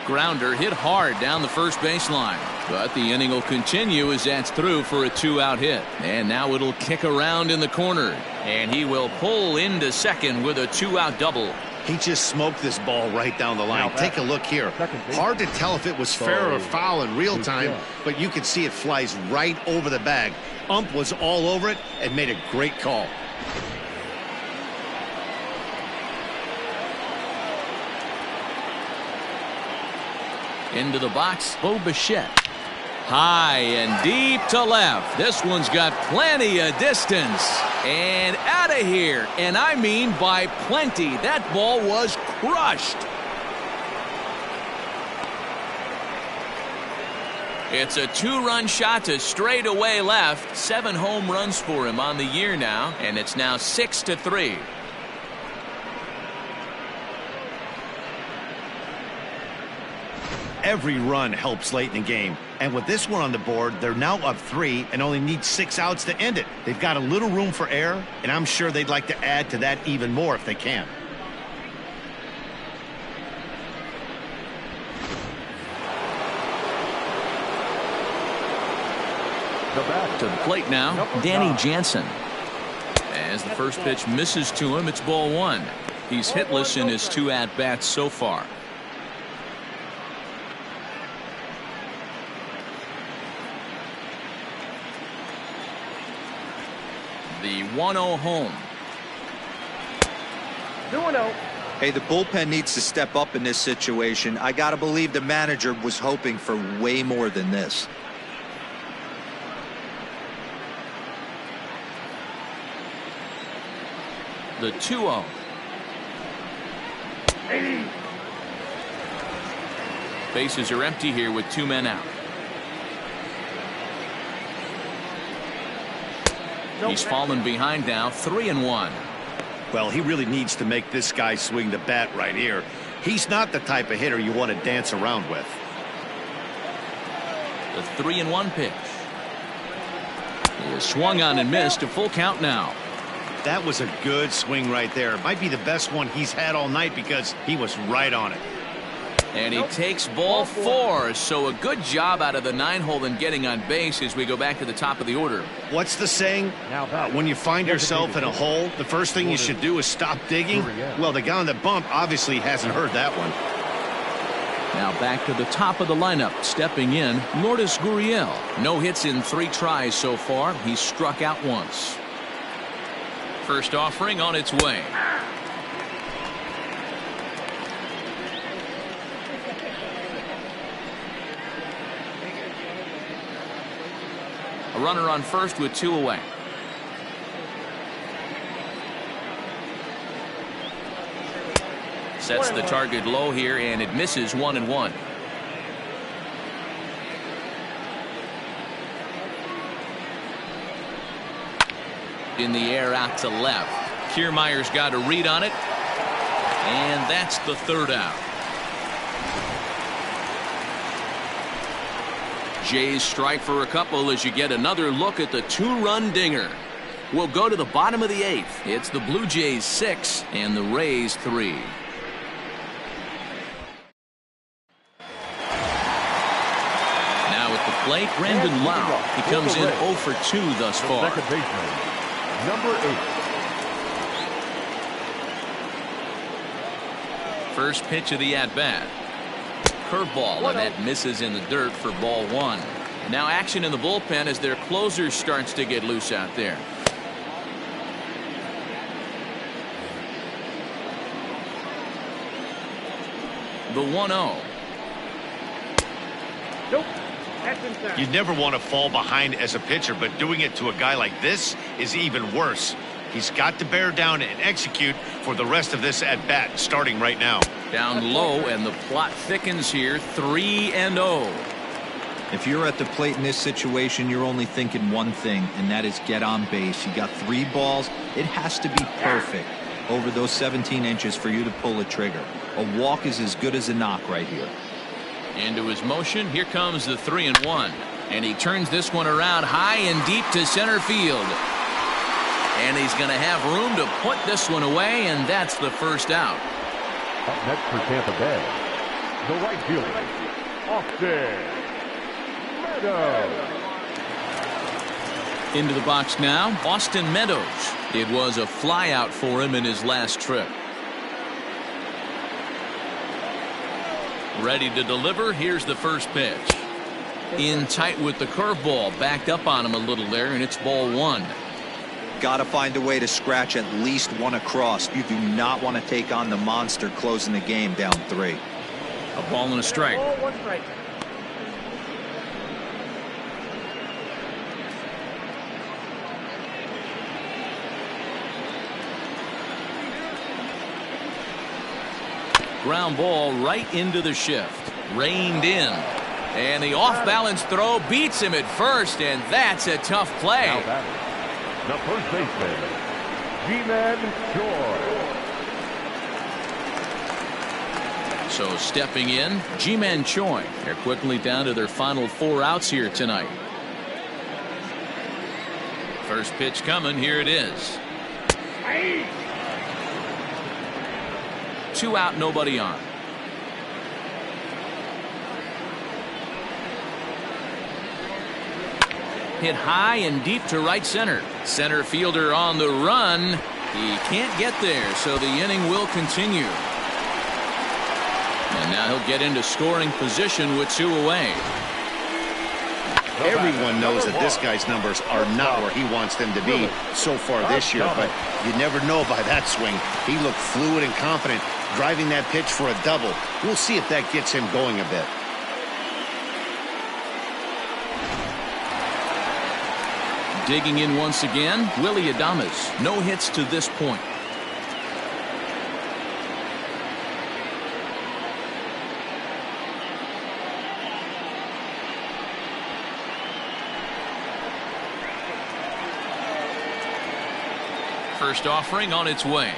Grounder hit hard down the first baseline, but the inning will continue as that's through for a 2-out hit. And now it'll kick around in the corner, and he will pull into second with a 2-out double. He just smoked this ball right down the line. Take a look here. Hard to tell if it was fair or foul in real time, but you can see it flies right over the bag. Ump was all over it and made a great call. Into the box, Bo Bichette. High and deep to left. This one's got plenty of distance. And out of here. And I mean by plenty. That ball was crushed. It's a 2-run shot to straightaway left. 7 home runs for him on the year now. And it's now 6-3. Every run helps late in the game, and with this one on the board, they're now up 3 and only need 6 outs to end it. They've got a little room for error, and I'm sure they'd like to add to that even more if they can. To the plate now, Danny Jansen. As the first pitch misses to him, it's ball 1. He's hitless in his 2 at-bats so far. The 1-0 home. 2-0. Hey, the bullpen needs to step up in this situation. I gotta believe the manager was hoping for way more than this. The 2-0. Bases are empty here with 2 men out. He's fallen behind now, 3-1. Well, he really needs to make this guy swing the bat right here. He's not the type of hitter you want to dance around with. The 3-1 pitch. He is swung on and missed. A full count now. That was a good swing right there. It might be the best one he's had all night because he was right on it. And he takes ball 4. So a good job out of the 9-hole in getting on base as we go back to the top of the order. What's the saying? When you find yourself in a hole, the first thing you should do is stop digging. Well, the guy on the bump obviously hasn't heard that one. Now back to the top of the lineup. Stepping in, Lourdes Gurriel. No hits in 3 tries so far. He's struck out once. First offering on its way. A runner on first with 2 away. Sets the target low here, and it misses 1-1. In the air out to left. Kiermaier's got a read on it. And that's the 3rd out. Jays strike for a couple as you get another look at the 2-run dinger. We'll go to the bottom of the 8th. It's the Blue Jays 6 and the Rays 3. Now at the plate, Brandon Lau. He comes in 0 for 2 thus far. Second baseman, number 8. First pitch of the at-bat. Curveball, and that misses in the dirt for ball one. Now action in the bullpen as their closer starts to get loose out there. The 1-0. Nope. That's inside. You never want to fall behind as a pitcher, but doing it to a guy like this is even worse. He's got to bear down and execute for the rest of this at-bat, starting right now. Down low, and the plot thickens here. 3-0. If you're at the plate in this situation, you're only thinking one thing, and that is get on base. You got 3 balls. It has to be perfect over those 17 inches for you to pull a trigger. A walk is as good as a knock right here. Into his motion. Here comes the 3-1. And he turns this one around high and deep to center field. And he's going to have room to put this one away, and that's the first out. Up next for Tampa Bay, the right fielder, Austin Meadows. Into the box now, Austin Meadows. It was a flyout for him in his last trip. Ready to deliver. Here's the first pitch. In tight with the curveball. Backed up on him a little there, and it's ball one. Got to find a way to scratch at least one across. You do not want to take on the monster closing the game down 3. A ball and a strike. Ball, 1 strike. Ground ball right into the shift. Reined in. And the off-balance throw beats him at first, and that's a tough play. Now batting, the first baseman, G-Man Choi. So stepping in, G-Man Choi. They're quickly down to their final 4 outs here tonight. First pitch coming. Here it is. 2 out, nobody on. Hit high and deep to right center. Center fielder on the run. He can't get there, so the inning will continue. And now he'll get into scoring position with 2 away. Everyone knows that this guy's numbers are not where he wants them to be so far this year, but you never know by that swing. He looked fluid and confident, driving that pitch for a double. We'll see if that gets him going a bit. Digging in once again, Willie Adames. No hits to this point. First offering on its way.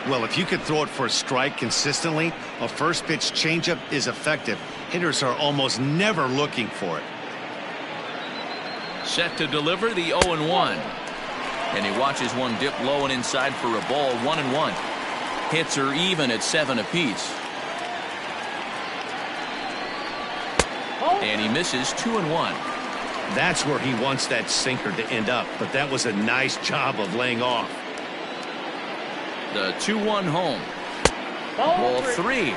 Well, if you could throw it for a strike consistently, a first pitch changeup is effective. Hitters are almost never looking for it. Set to deliver the 0-1. And he watches one dip low and inside for a ball. 1-1. Hits are even at 7 apiece. And he misses 2-1. That's where he wants that sinker to end up, but that was a nice job of laying off. The 2-1 home. Ball 3.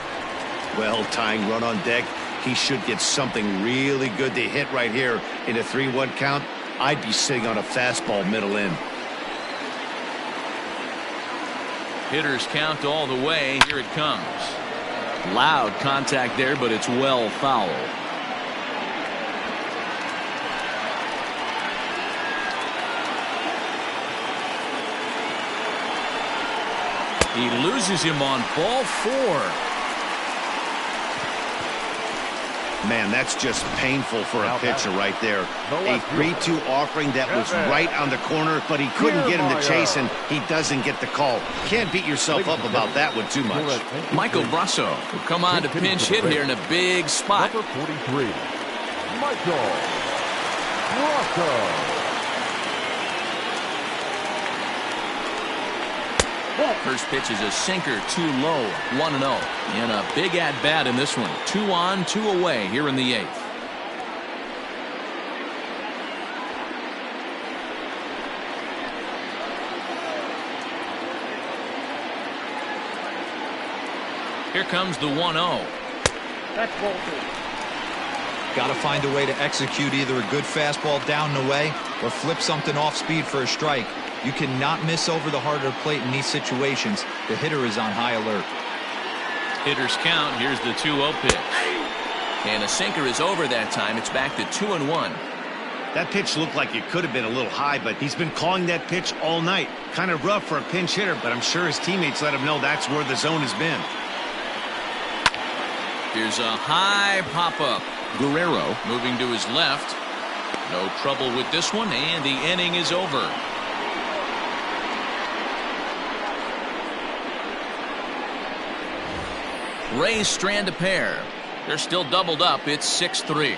Well, tying run on deck. He should get something really good to hit right here in a 3-1 count. I'd be sitting on a fastball middle in. Hitters count all the way. Here it comes. Loud contact there, but it's well fouled. He loses him on ball 4. Man, that's just painful for a pitcher right there. A 3-2 offering that was right on the corner, but he couldn't get him to chase, and he doesn't get the call. Can't beat yourself up about that one too much. Michael Brasso will come on to pinch hit here in a big spot. Number 43, Michael Brasso. First pitch is a sinker, too low. 1-0. And a big at-bat in this one. 2 on, 2 away here in the 8th. Here comes the 1-0. That's ball two. Got to find a way to execute either a good fastball down and away or flip something off speed for a strike. You cannot miss over the heart of the plate in these situations. The hitter is on high alert. Hitters count. Here's the 2-0 pitch. And a sinker is over that time. It's back to 2-1. That pitch looked like it could have been a little high, but he's been calling that pitch all night. Kind of rough for a pinch hitter, but I'm sure his teammates let him know that's where the zone has been. Here's a high pop-up. Guerrero moving to his left. No trouble with this one, and the inning is over. Rays strand a pair. They're still doubled up. It's 6-3.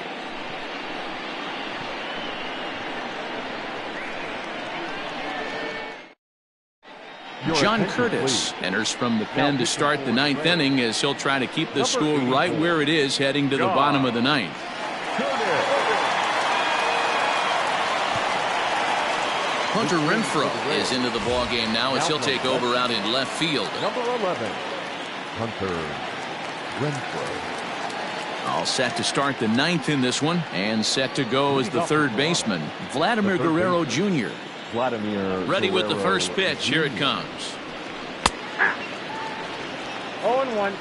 John Curtis enters from the pen to start the ninth inning as he'll try to keep the score right where it is heading to the bottom of the ninth. Hunter Renfroe is into the ball game now as he'll take over out in left field. Number 11, Hunter Renfroe. All set to start the ninth in this one, and set to go as the third baseman, Vladimir Guerrero Jr. Ready with the first pitch. Here it comes. 0-1.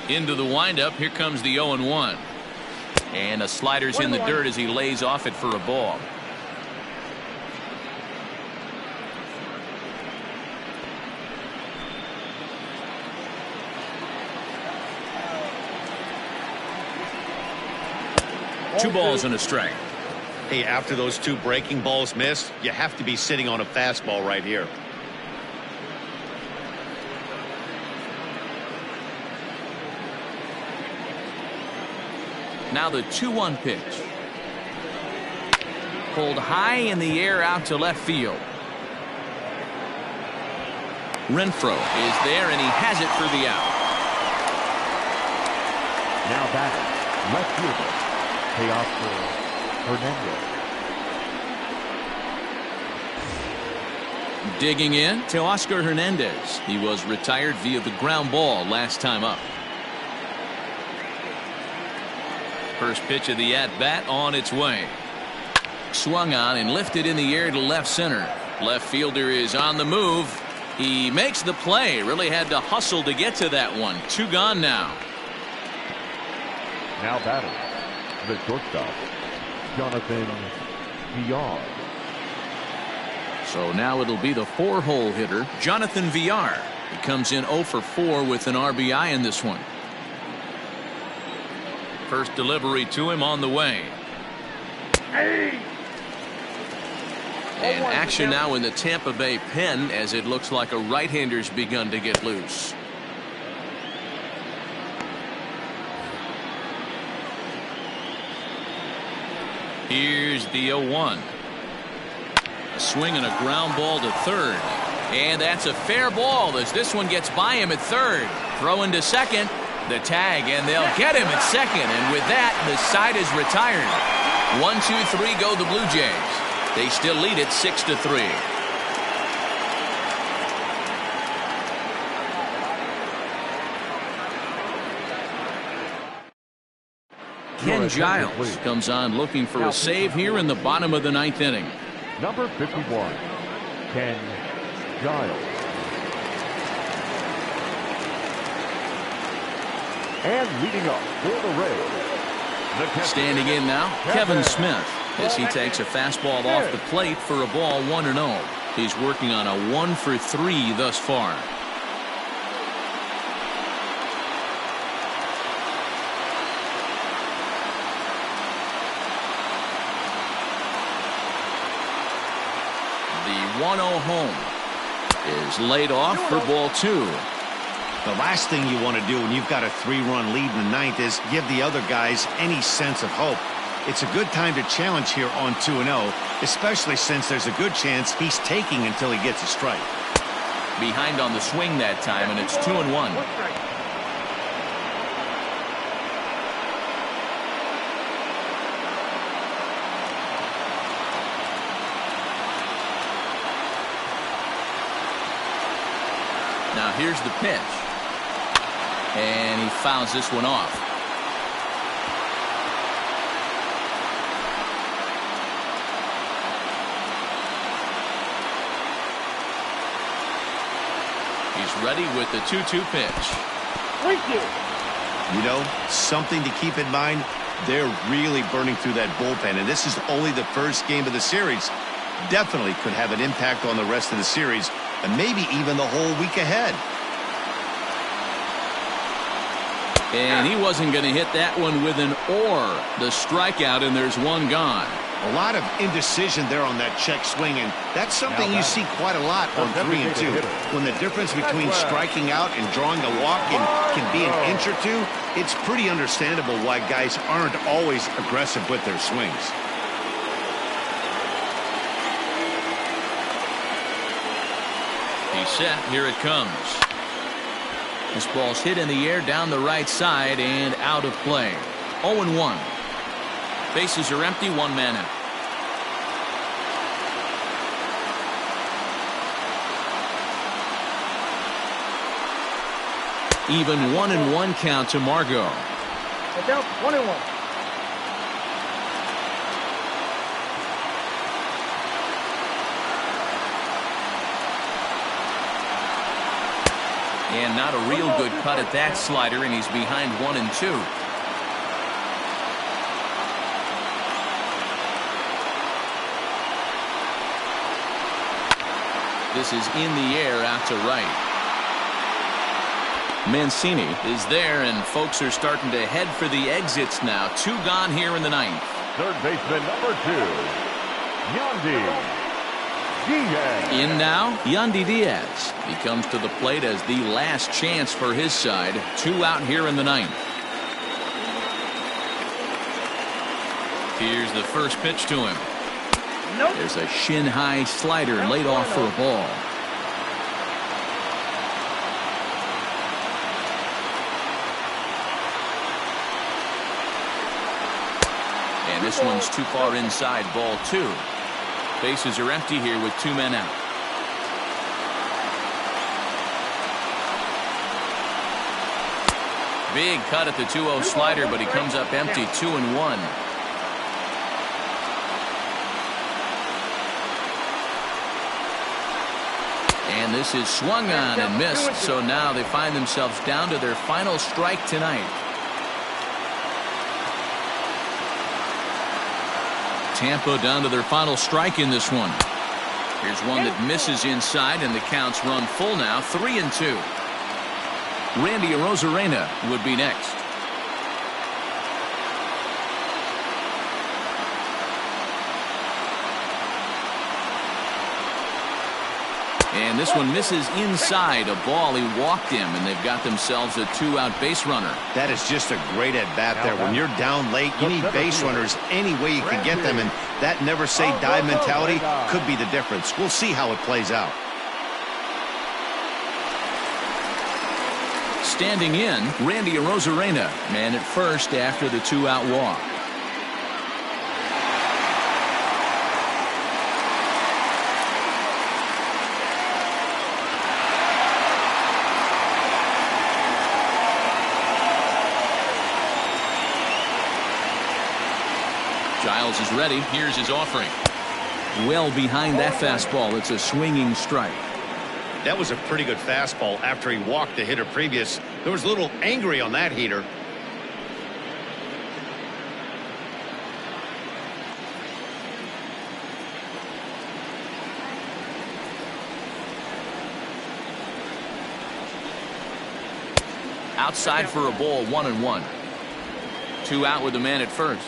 Into the windup. Here comes the 0-1. And a slider's in the dirt as he lays off it for a ball. Two balls and a strike. Hey, after those two breaking balls missed, you have to be sitting on a fastball right here. Now the 2-1 pitch. Pulled high in the air out to left field. Renfroe is there, and he has it for the out. Now batting, left fielder, Teoscar Hernandez. Digging in, Teoscar Hernandez. He was retired via the ground ball last time up. First pitch of the at-bat on its way. Swung on and lifted in the air to left center. Left fielder is on the move. He makes the play. Really had to hustle to get to that one. Two gone now. Now batting, the shortstop, Jonathan Villar. So now it'll be the four-hole hitter, Jonathan Villar. He comes in 0 for 4 with an RBI in this one. First delivery to him on the way. And action now in the Tampa Bay pen as it looks like a right-hander's begun to get loose. Here's the 0-1. A swing and a ground ball to third. And that's a fair ball as this one gets by him at third. Throw into second. The tag, and they'll get him at second. And with that, the side is retired. 1-2-3 go the Blue Jays. They still lead it 6-3. Ken Giles comes on looking for a save here in the bottom of the ninth inning. Number 51, Ken Giles. And leading up for the Rays, standing in now, Kevin Smith, as he takes a fastball off the plate for a ball 1-0. He's working on a 1 for 3 thus far. The 1-0 home is laid off for ball 2. The last thing you want to do when you've got a 3-run lead in the ninth is give the other guys any sense of hope. It's a good time to challenge here on 2-0, especially since there's a good chance he's taking until he gets a strike. Behind on the swing that time, and it's 2-1. Now here's the pitch. And he fouls this one off. He's ready with the 2-2 pitch. Thank you. You know, something to keep in mind, they're really burning through that bullpen, and this is only the first game of the series. Definitely could have an impact on the rest of the series, and maybe even the whole week ahead. And he wasn't going to hit that one with an or. The strikeout, and there's one gone. A lot of indecision there on that check swing, and that's something you see quite a lot on 3 and 2. When the difference between striking out and drawing a walk can be an inch or two, it's pretty understandable why guys aren't always aggressive with their swings. He's set. Here it comes. This ball's hit in the air down the right side and out of play. 0-1. Bases are empty, one man out. Even 1-1 count to Margot. Look out, 1-1. And not a real good cut at that slider, and he's behind 1-2. This is in the air out to right. Mancini is there, and folks are starting to head for the exits now. 2 gone here in the 9th. Third baseman number 2, Yandy Diaz. In now, Yandy Diaz. He comes to the plate as the last chance for his side. 2 out here in the 9th. Here's the first pitch to him. Nope. There's a shin-high slider laid off for a ball. And this one's too far inside, ball 2. Bases are empty here with 2 men out. Big cut at the 2-0 slider, but he comes up empty. 2-1. And this is swung on and missed, so now they find themselves down to their final strike tonight. Tampa down to their final strike in this one. Here's one that misses inside, and the counts run full now. 3-2. Randy Arozarena would be next. And this one misses inside a ball. He walked him, and they've got themselves a 2-out base runner. That is just a great at-bat there. When you're down late, you need base runners any way you can get them, and that never-say-die mentality could be the difference. We'll see how it plays out. Standing in, Randy Arozarena, man at first after the 2-out walk. Giles is ready. Here's his offering. Well behind that fastball. It's a swinging strike. That was a pretty good fastball after he walked the hitter previous. There was a little angry on that heater. Outside for a ball, 1-1. 2 out with the man at first.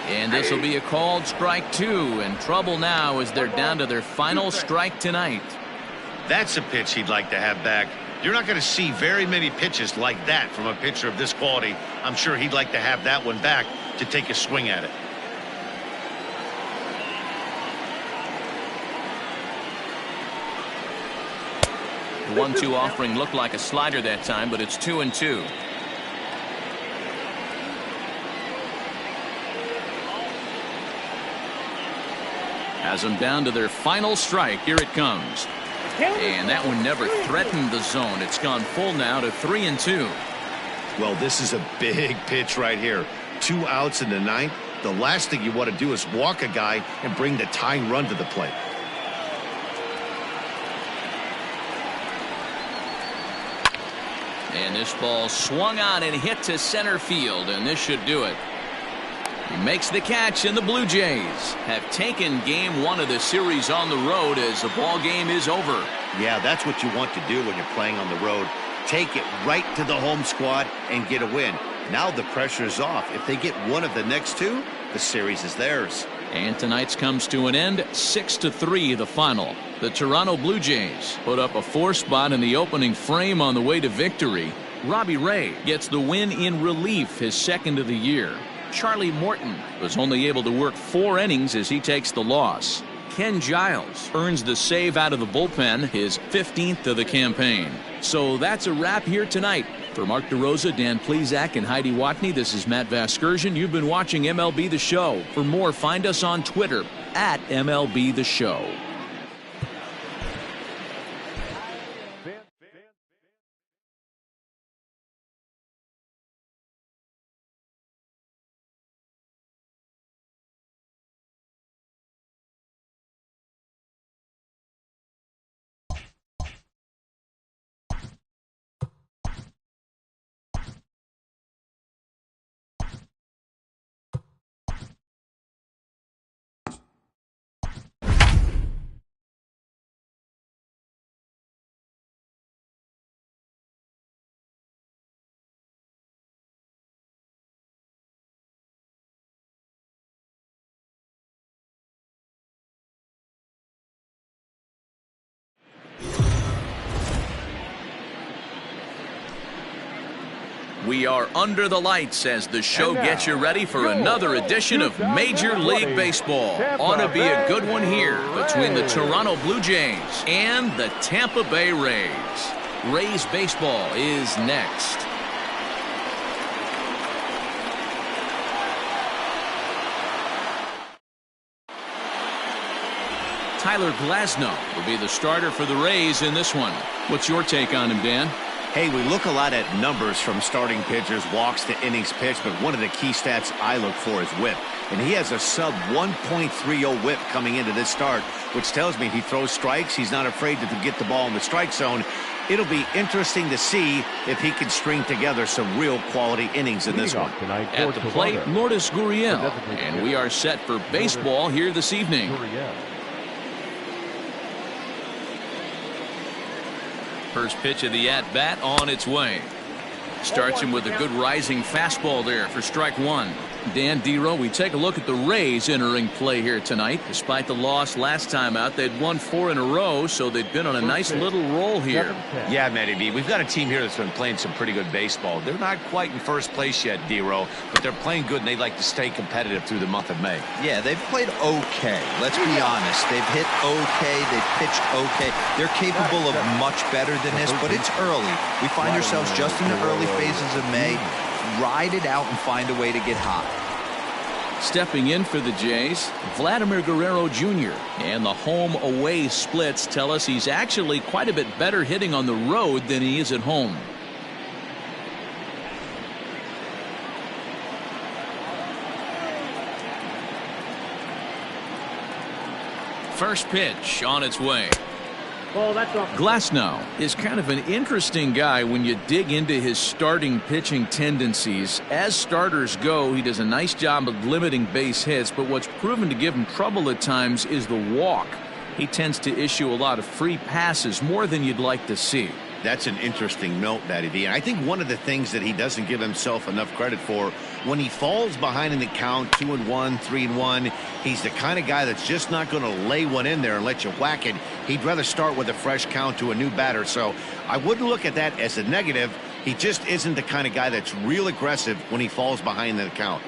And this will be a called strike 2, and trouble now as they're down to their final strike tonight. That's a pitch he'd like to have back. You're not going to see very many pitches like that from a pitcher of this quality. I'm sure he'd like to have that one back to take a swing at it. The 1-2 offering looked like a slider that time, but it's 2-2. Has them down to their final strike. Here it comes. And that one never threatened the zone. It's gone full now to 3-2. Well, this is a big pitch right here. 2 outs in the ninth. The last thing you want to do is walk a guy and bring the tying run to the plate. And this ball swung on and hit to center field, and this should do it. He makes the catch, and the Blue Jays have taken game 1 of the series on the road as the ball game is over. Yeah, that's what you want to do when you're playing on the road. Take it right to the home squad and get a win. Now the pressure is off. If they get one of the next 2, the series is theirs. And tonight's comes to an end, 6-3 the final. The Toronto Blue Jays put up a 4 spot in the opening frame on the way to victory. Robbie Ray gets the win in relief, his 2nd of the year. Charlie Morton was only able to work 4 innings as he takes the loss. Ken Giles earns the save out of the bullpen, his 15th of the campaign. So that's a wrap here tonight. For Mark DeRosa, Dan Plesac, and Heidi Watney, this is Matt Vasgersian. You've been watching MLB The Show. For more, find us on Twitter at MLB The Show. We are under the lights as the show gets you ready for another edition of Major League Baseball. Ought to be a good one here between the Toronto Blue Jays and the Tampa Bay Rays. Rays baseball is next. Tyler Glasnow will be the starter for the Rays in this one. What's your take on him, Dan? Hey, we look a lot at numbers from starting pitchers, walks to innings pitched, but one of the key stats I look for is whip. And he has a sub 1.30 whip coming into this start, which tells me he throws strikes. He's not afraid to get the ball in the strike zone. It'll be interesting to see if he can string together some real quality innings in this one. At the plate, Lourdes Gurriel. And we are set for baseball here this evening. First pitch of the at-bat on its way. Starts him with a good rising fastball there for strike 1. Dan Dero, we take a look at the Rays entering play here tonight. Despite the loss last time out, they'd won 4 in a row, so they've been on a nice little roll here. Yeah, Matty B, we've got a team here that's been playing some pretty good baseball. They're not quite in first place yet, Dero, but they're playing good, and they'd like to stay competitive through the month of May. Yeah, they've played okay. Let's be honest. They've hit okay. They've pitched okay. They're capable of much better than this, but it's early. We find ourselves just in the early phases of May. Ride it out and find a way to get hot. Stepping in for the Jays, Vladimir Guerrero Jr. And the home-away splits tell us he's actually quite a bit better hitting on the road than he is at home. First pitch on its way. Glasnow is kind of an interesting guy when you dig into his starting pitching tendencies. As starters go, he does a nice job of limiting base hits, but what's proven to give him trouble at times is the walk. He tends to issue a lot of free passes, more than you'd like to see. That's an interesting note, Matty D. And I think one of the things that he doesn't give himself enough credit for, when he falls behind in the count, 2-1, 3-1, he's the kind of guy that's just not going to lay one in there and let you whack it. He'd rather start with a fresh count to a new batter. So I wouldn't look at that as a negative. He just isn't the kind of guy that's real aggressive when he falls behind in the count.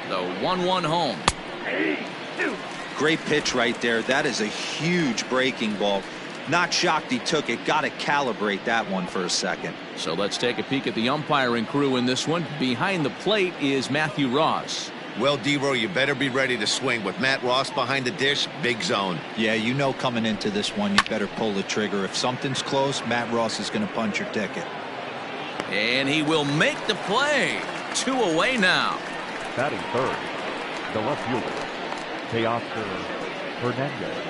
The 1-1 home. Great pitch right there. That is a huge breaking ball. Not shocked he took it. Got to calibrate that one for a second. So let's take a peek at the umpiring crew in this one. Behind the plate is Matthew Ross. Well, D-Row, you better be ready to swing. With Matt Ross behind the dish, big zone. Yeah, you know coming into this one, you better pull the trigger. If something's close, Matt Ross is going to punch your ticket. And he will make the play. 2 away now. Batting third, the left fielder, Teoscar Hernandez.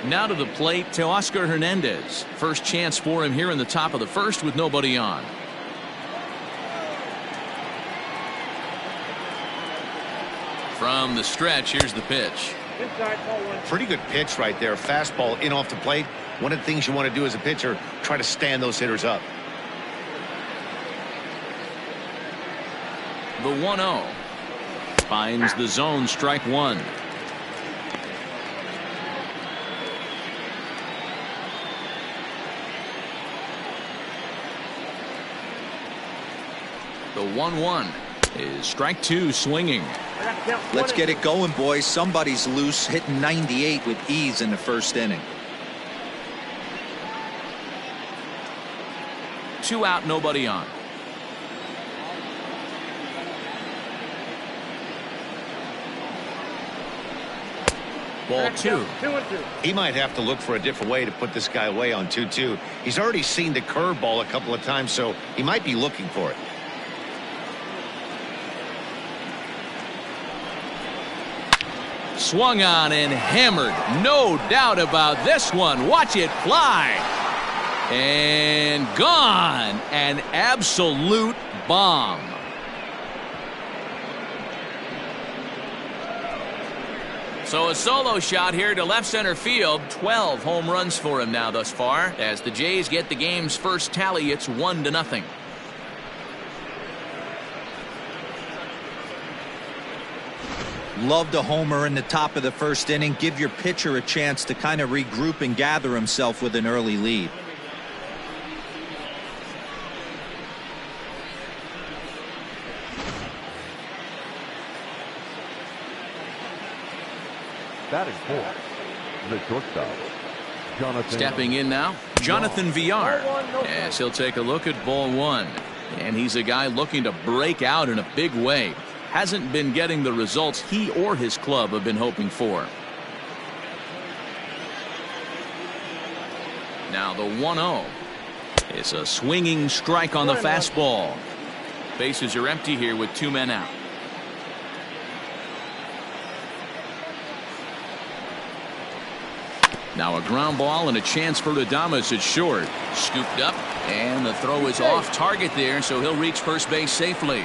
Now to the plate, Teoscar Hernandez. First chance for him here in the top of the first with nobody on. From the stretch, here's the pitch. Inside, ball 1. Pretty good pitch right there. Fastball in off the plate. One of the things you want to do as a pitcher, try to stand those hitters up. The 1-0. Finds the zone, strike 1. The 1-1 is strike 2, swinging. Let's get it going, boys. Somebody's loose, hitting 98 with ease in the first inning. 2 out, nobody on. Ball 2. 2-2. He might have to look for a different way to put this guy away on 2-2. He's already seen the curveball a couple of times, so he might be looking for it. Swung on and hammered. No doubt about this one. Watch it fly. And gone. An absolute bomb. So a solo shot here to left center field. 12 home runs for him now thus far. As the Jays get the game's first tally, it's 1-0. Loved a homer in the top of the first inning. Give your pitcher a chance to kind of regroup and gather himself with an early lead. Batting fourth, the shortstop, Jonathan. Stepping in now, Jonathan Villar. Yes, he'll take a look at ball 1. And he's a guy looking to break out in a big way. Hasn't been getting the results he or his club have been hoping for. Now the 1-0. It's a swinging strike on the fastball. Bases are empty here with 2 men out. Now a ground ball and a chance for Adames at short. Scooped up, and the throw is off target there, so he'll reach first base safely.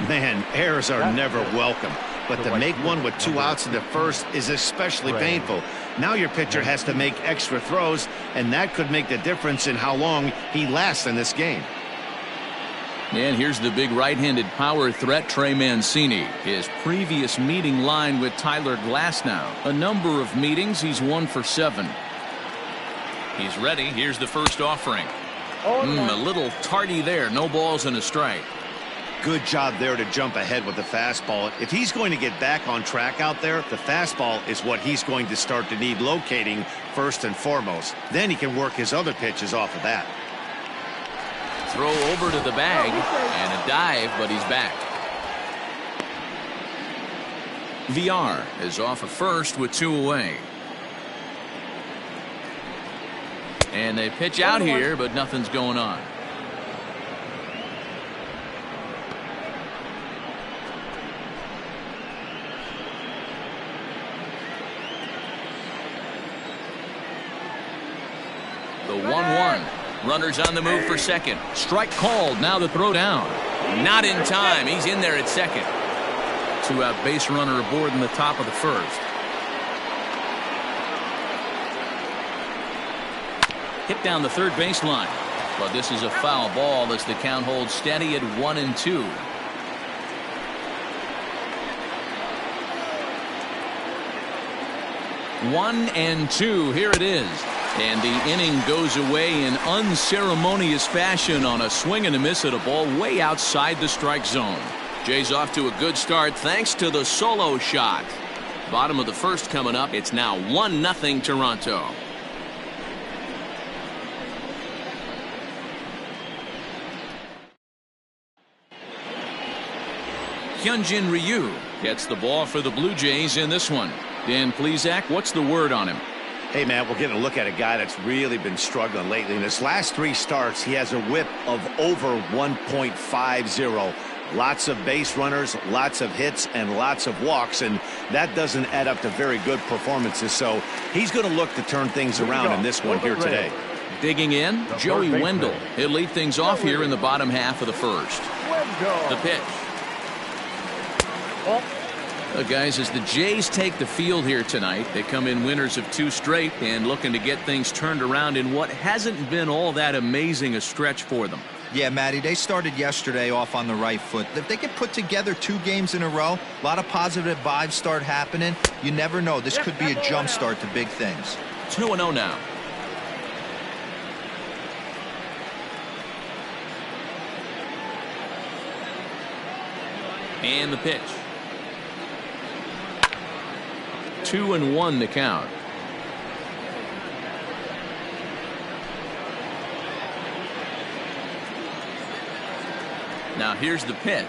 Man, errors are never welcome, but to make one with 2 outs in the first is especially painful. Now your pitcher has to make extra throws, and that could make the difference in how long he lasts in this game. And here's the big right-handed power threat, Trey Mancini. His previous meeting line with Tyler Glasnow. A number of meetings, he's 1 for 7. He's ready. Here's the first offering. A little tardy there. No balls and a strike. Good job there to jump ahead with the fastball. If he's going to get back on track out there, the fastball is what he's going to start to need locating first and foremost. Then he can work his other pitches off of that. Throw over to the bag and a dive, but he's back. Villar is off at first with 2 away. And they pitch out here, but nothing's going on. The 1-1. Runners on the move for second. Strike called. Now the throw down. Not in time. He's in there at second. 2-out base runner aboard in the top of the first. Hit down the third baseline. But this is a foul ball as the count holds steady at 1-2. One and two. Here it is. And the inning goes away in unceremonious fashion on a swing and a miss at a ball way outside the strike zone. Jay's off to a good start thanks to the solo shot. Bottom of the first coming up. It's now 1-0 Toronto. Hyunjin Ryu gets the ball for the Blue Jays in this one. Dan Plesac, what's the word on him? Hey, man, we're getting a look at a guy that's really been struggling lately. In his last 3 starts, he has a whip of over 1.50. Lots of base runners, lots of hits, and lots of walks, and that doesn't add up to very good performances. So he's going to look to turn things around in this one here today. Digging in, Joey Wendell. He'll lead things off here in the bottom half of the first. The pitch. Guys, as the Jays take the field here tonight, they come in winners of 2 straight and looking to get things turned around in what hasn't been all that amazing a stretch for them. Yeah, Matty, they started yesterday off on the right foot. If they could put together 2 games in a row, a lot of positive vibes start happening. You never know. This could be a jump start to big things. 2-0 now. And the pitch. 2-1 the count. Now here's the pitch.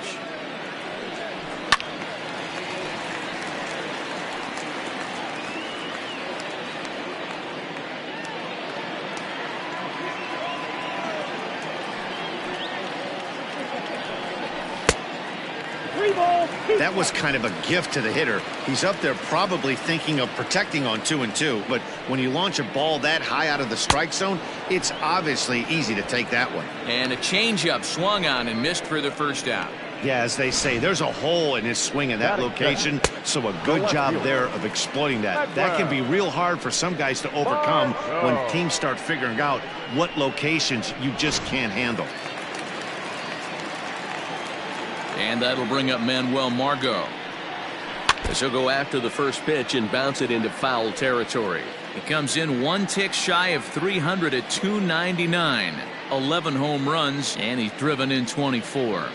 That was kind of a gift to the hitter. He's up there probably thinking of protecting on 2-2, but when you launch a ball that high out of the strike zone, it's obviously easy to take that one. And a changeup swung on and missed for the first out. Yeah, as they say, there's a hole in his swing in that location, so a good job there of exploiting that. That can be real hard for some guys to overcome when teams start figuring out what locations you just can't handle. And that'll bring up Manuel Margot. As he'll go after the first pitch and bounce it into foul territory. He comes in 1 tick shy of 300 at 299. 11 home runs, and he's driven in 24.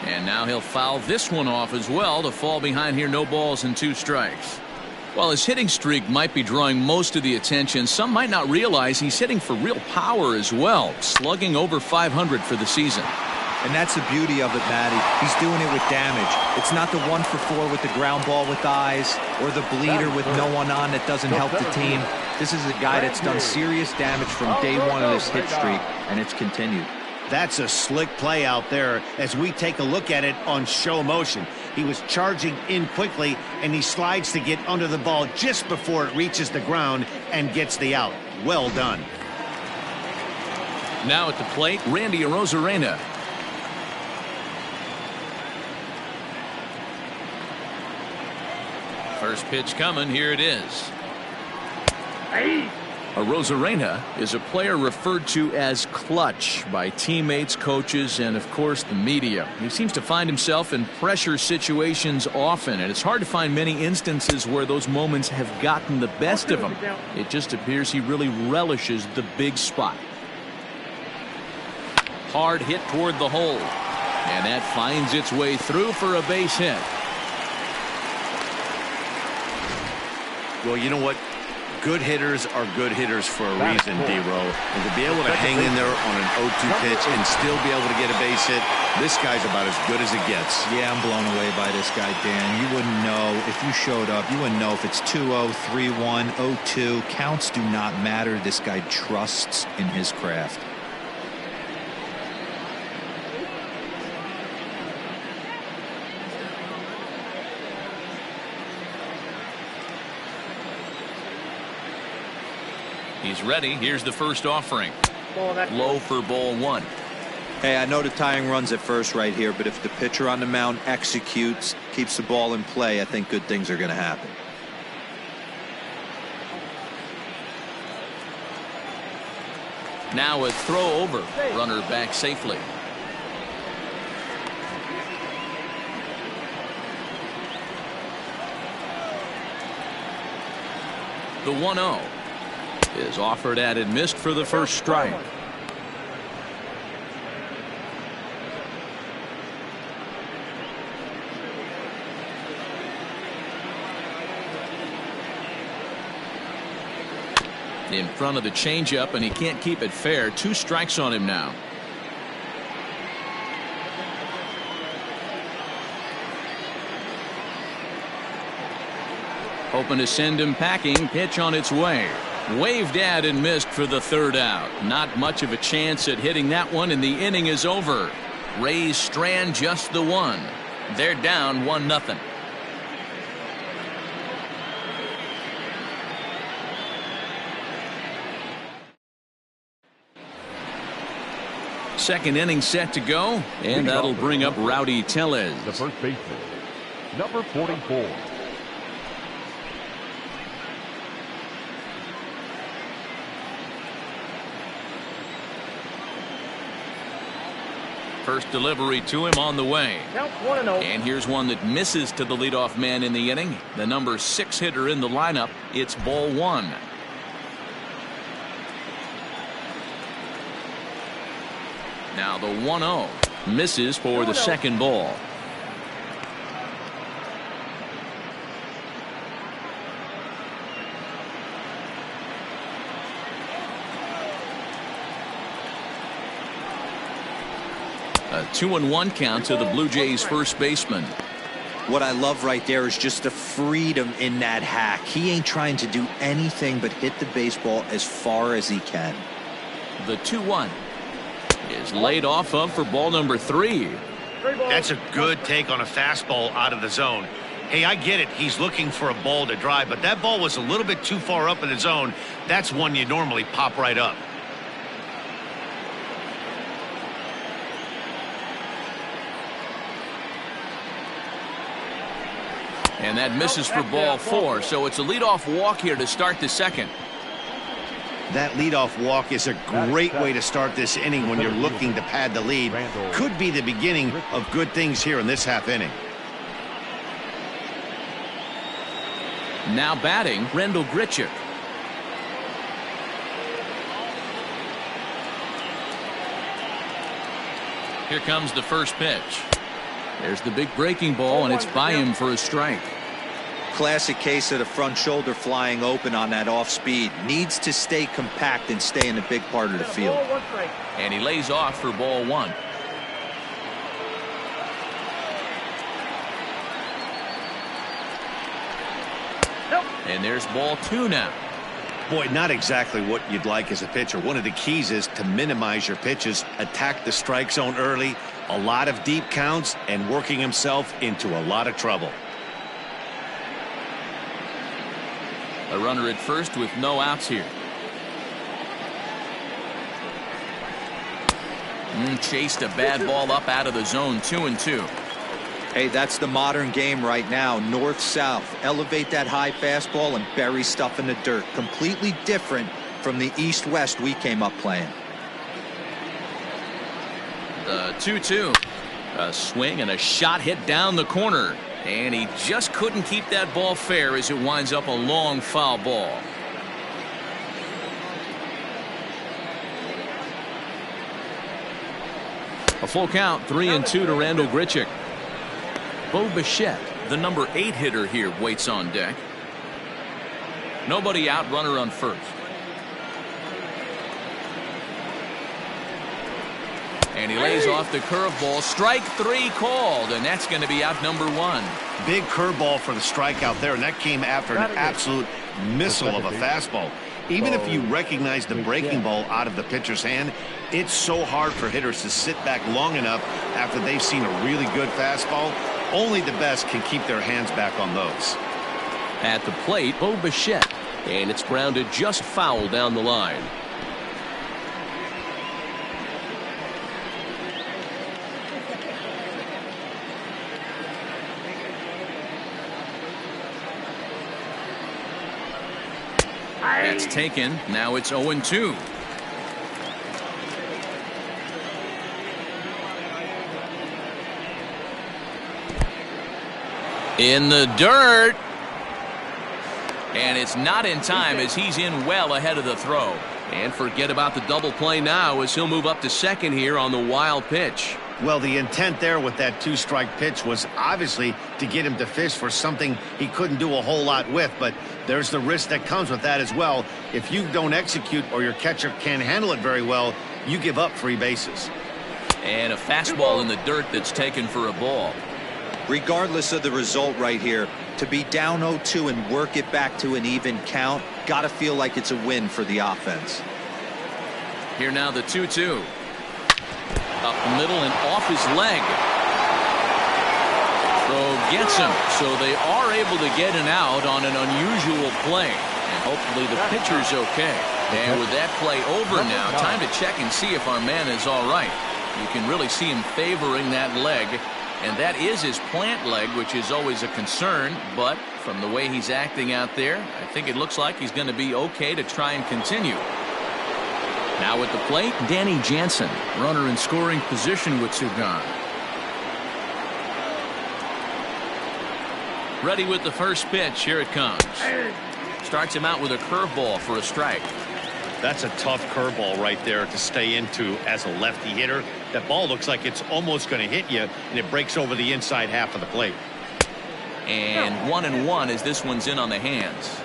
And now he'll foul this one off as well to fall behind here. No balls and 2 strikes. While his hitting streak might be drawing most of the attention, some might not realize he's hitting for real power as well, slugging over 500 for the season. And that's the beauty of it, Matty. He's doing it with damage. It's not the 1 for 4 with the ground ball with eyes or the bleeder with no one on that doesn't help the team. This is a guy that's done serious damage from day 1 of this hit streak, and it's continued. That's a slick play out there as we take a look at it on show motion. He was charging in quickly, and he slides to get under the ball just before it reaches the ground and gets the out. Well done. Now at the plate, Randy Arozarena. First pitch coming. Here it is. Arozarena is a player referred to as clutch by teammates, coaches, and of course the media. He seems to find himself in pressure situations often, and it's hard to find many instances where those moments have gotten the best of him. It just appears he really relishes the big spot. Hard hit toward the hole, and that finds its way through for a base hit. Well, you know what? Good hitters are good hitters for a reason, D-Row. And to be able to hang in there on an 0-2 pitch and still be able to get a base hit, this guy's about as good as it gets. Yeah, I'm blown away by this guy, Dan. You wouldn't know if you showed up. You wouldn't know if it's 2-0, 3-1, 0-2. Counts do not matter. This guy trusts in his craft. He's ready. Here's the first offering. Low for ball 1. Hey, I know the tying run's at first right here, but if the pitcher on the mound executes, keeps the ball in play, I think good things are going to happen. Now a throw over. Runner back safely. The 1-0 is offered at and missed for the first strike. In front of the changeup, and he can't keep it fair. 2 strikes on him now. Hoping to send him packing. Pitch on its way. Waved at and missed for the 3rd out. Not much of a chance at hitting that one, and the inning is over. Rays strand just the 1. They're down 1-0. Second inning set to go, and that'll bring up Rowdy Tellez. The first baseman, number 44. First delivery to him on the way. And here's one that misses to the leadoff man in the inning. The number 6 hitter in the lineup. It's ball 1. Now the 1-0 misses for the second ball. A 2-1 count to the Blue Jays first baseman. What I love right there is just the freedom in that hack. He ain't trying to do anything but hit the baseball as far as he can. The 2-1 is laid off of for ball number 3. That's a good take on a fastball out of the zone. Hey, I get it. He's looking for a ball to drive, but that ball was a little bit too far up in the zone. That's one you normally pop right up. And that misses for ball 4, so it's a leadoff walk here to start the second. That leadoff walk is a great way to start this inning when you're looking to pad the lead. Could be the beginning of good things here in this half inning. Now batting, Rendell Grichuk. Here comes the first pitch. There's the big breaking ball, and it's by him for a strike. Classic case of the front shoulder flying open on that off speed. Needs to stay compact and stay in a big part of the field. And he lays off for ball 1. And there's ball 2 now. Boy, not exactly what you'd like as a pitcher. One of the keys is to minimize your pitches, attack the strike zone early, a lot of deep counts, and working himself into a lot of trouble. A runner at first with no outs here. Chased a bad ball up out of the zone. 2-2. Hey, that's the modern game right now. North-south. Elevate that high fastball and bury stuff in the dirt. Completely different from the east-west we came up playing. The 2-2. A swing and a shot hit down the corner. And he just couldn't keep that ball fair as it winds up a long foul ball. A full count, 3-2 to Rendell Grichuk. Bo Bichette, the number 8 hitter here, waits on deck. Nobody out, runner on first. And he lays off the curveball. Strike 3 called, and that's going to be out number 1. Big curveball for the strikeout there, and that came after an absolute missile of a fastball. Even if you recognize the breaking ball out of the pitcher's hand, it's so hard for hitters to sit back long enough after they've seen a really good fastball. Only the best can keep their hands back on those. At the plate, Bo Bichette, and it's grounded just foul down the line. That's taken. Now it's 0-2. In the dirt. And it's not in time as he's in well ahead of the throw. And forget about the double play now as he'll move up to second here on the wild pitch. Well, the intent there with that 2-strike pitch was obviously to get him to fish for something he couldn't do a whole lot with, but there's the risk that comes with that as well. If you don't execute or your catcher can't handle it very well, you give up free bases. And a fastball in the dirt that's taken for a ball. Regardless of the result right here, to be down 0-2 and work it back to an even count, gotta feel like it's a win for the offense. Here now the 2-2. Up the middle and off his leg. Throw gets him, so they are able to get an out on an unusual play. And hopefully the pitcher's okay. And with that play over now, time to check and see if our man is all right. You can really see him favoring that leg. And that is his plant leg, which is always a concern. But from the way he's acting out there, I think it looks like he's going to be okay to try and continue. Now at the plate, Danny Jansen, runner in scoring position with two gone. Ready with the first pitch. Here it comes. Starts him out with a curveball for a strike. That's a tough curveball right there to stay into as a lefty hitter. That ball looks like it's almost going to hit you, and it breaks over the inside half of the plate. And 1-1 as this one's in on the hands.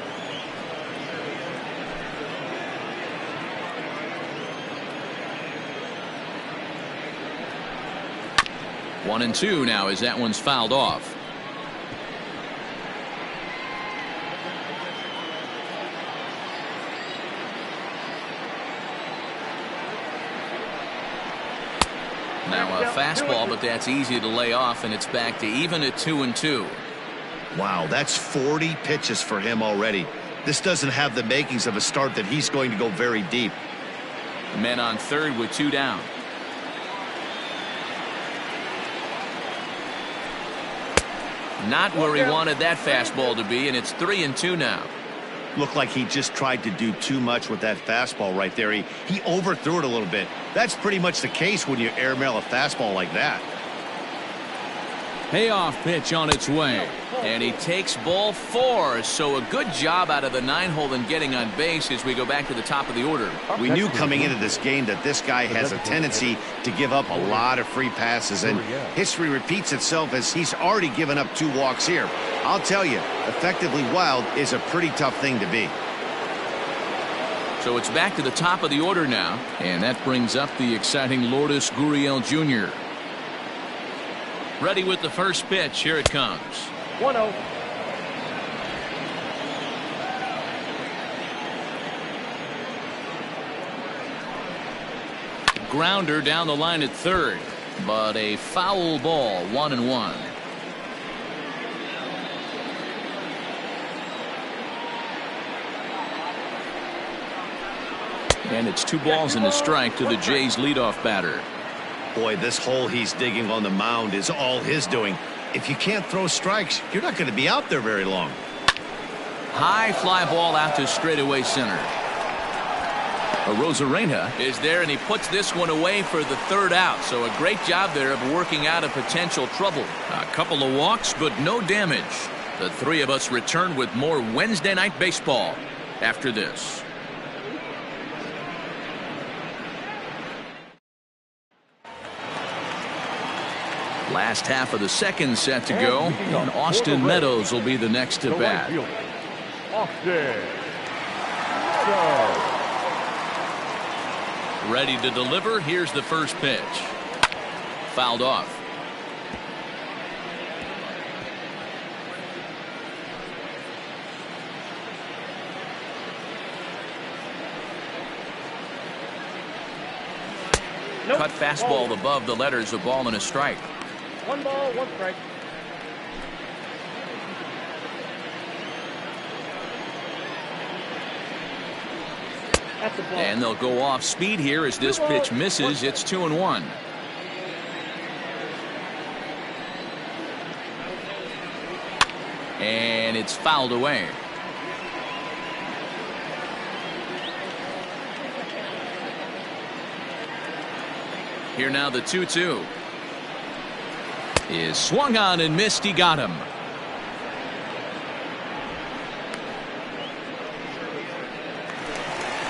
One and two now as that one's fouled off. Now a fastball, but that's easy to lay off, and it's back to even at 2-2. Wow, that's 40 pitches for him already. This doesn't have the makings of a start that he's going to go very deep. Men on third with two down. Not where he wanted that fastball to be, and it's 3-2 now. Looked like he just tried to do too much with that fastball right there. He overthrew it a little bit. That's pretty much the case when you airmail a fastball like that. Payoff pitch on its way, and he takes ball 4. So a good job out of the 9-hole in getting on base as we go back to the top of the order. We knew coming into this game that this guy has a tendency to give up a lot of free passes, and history repeats itself as he's already given up 2 walks here. I'll tell you, effectively wild is a pretty tough thing to be. So it's back to the top of the order now, and that brings up the exciting Lourdes Gurriel Jr. Ready with the first pitch. Here it comes. 1-0. Grounder down the line at third, but a foul ball. 1-1. And it's 2 balls and a strike to the Jays leadoff batter. Boy, this hole he's digging on the mound is all his doing. If you can't throw strikes, you're not going to be out there very long. High fly ball out to straightaway center. Rosarena is there, and he puts this one away for the 3rd out. So a great job there of working out a potential trouble. A couple of walks, but no damage. The 3 of us return with more Wednesday Night Baseball after this. Last half of the second set to go, and Austin Meadows will be the next to bat. Ready to deliver. Here's the first pitch. Fouled off. Cut fastball above the letters, a ball and a strike. 1 ball, 1 strike. That's a ball. And they'll go off speed here as this pitch misses. It's 2-1. And it's fouled away. Here now the 2-2. Is swung on and missed. He got him.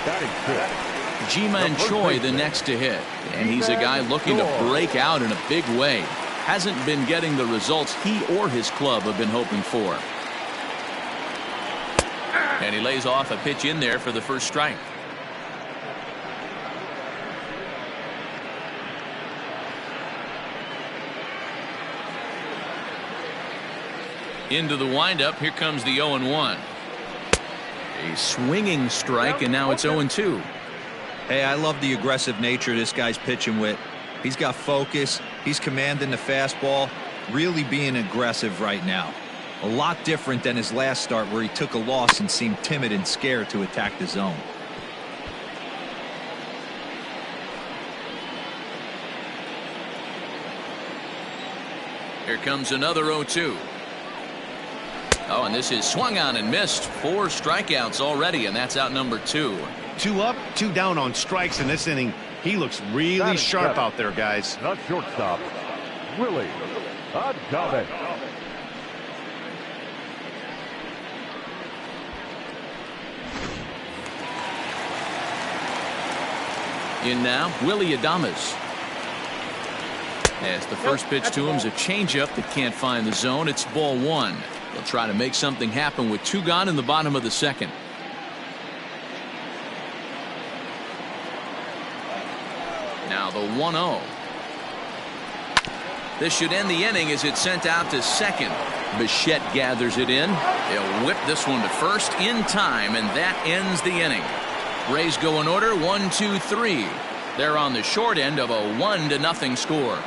Batting 6, Ji-Man Choi the next to hit. And he's a guy looking to break out in a big way. Hasn't been getting the results he or his club have been hoping for. And he lays off a pitch in there for the first strike. Into the windup. Here comes the 0-1. A swinging strike, and now it's 0-2. Hey, I love the aggressive nature this guy's pitching with. He's got focus. He's commanding the fastball. Really being aggressive right now. A lot different than his last start where he took a loss and seemed timid and scared to attack the zone. Here comes another 0-2. Oh, and this is swung on and missed. 4 strikeouts already, and that's out number 2. 2 up, 2 down on strikes in this inning. He looks really sharp out there, guys. Not shortstop, Willie Adames. In now, Willie Adames. As the first pitch to him is a changeup that can't find the zone. It's ball 1. They'll try to make something happen with 2 gone in the bottom of the second. Now the 1-0. This should end the inning as it's sent out to second. Bichette gathers it in. They'll whip this one to first in time, and that ends the inning. Rays go in order 1-2-3. They're on the short end of a 1-0 score.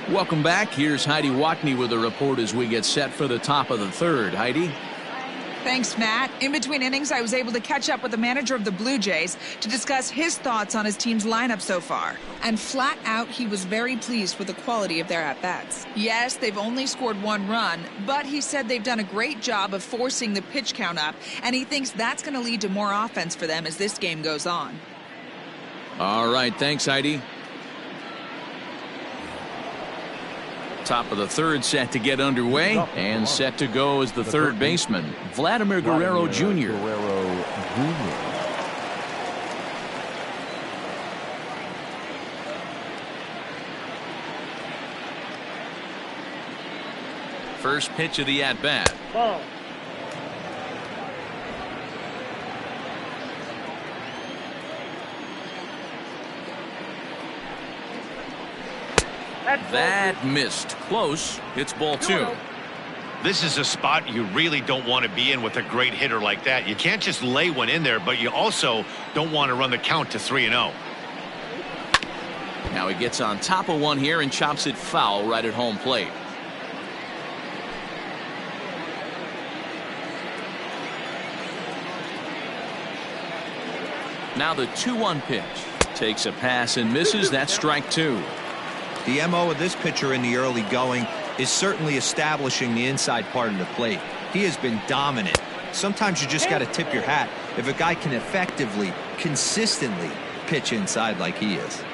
Welcome back. Here's Heidi Watney with a report as we get set for the top of the third. Heidi? Thanks, Matt. In between innings, I was able to catch up with the manager of the Blue Jays to discuss his thoughts on his team's lineup so far. And flat out, he was very pleased with the quality of their at-bats. Yes, they've only scored 1 run, but he said they've done a great job of forcing the pitch count up, and he thinks that's going to lead to more offense for them as this game goes on. All right, thanks, Heidi. Top of the third set to get underway, and set to go is the third baseman, Vladimir Guerrero Jr. First pitch of the at-bat. Ball. That missed. Close. It's ball 2. This is a spot you really don't want to be in with a great hitter like that. You can't just lay one in there, but you also don't want to run the count to 3-0. Now he gets on top of one here and chops it foul right at home plate. Now the 2-1 pitch. Takes a pass and misses. That's strike 2. The MO of this pitcher in the early going is certainly establishing the inside part of the plate. He has been dominant. Sometimes you just got to tip your hat if a guy can effectively, consistently pitch inside like he is.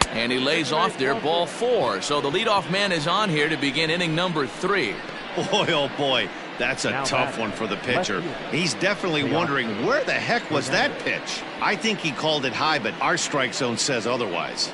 And he lays off there, ball 4. So the leadoff man is on here to begin inning number 3. Boy, oh boy, that's a tough one for the pitcher. He's definitely wondering where the heck was that pitch. I think he called it high, but our strike zone says otherwise.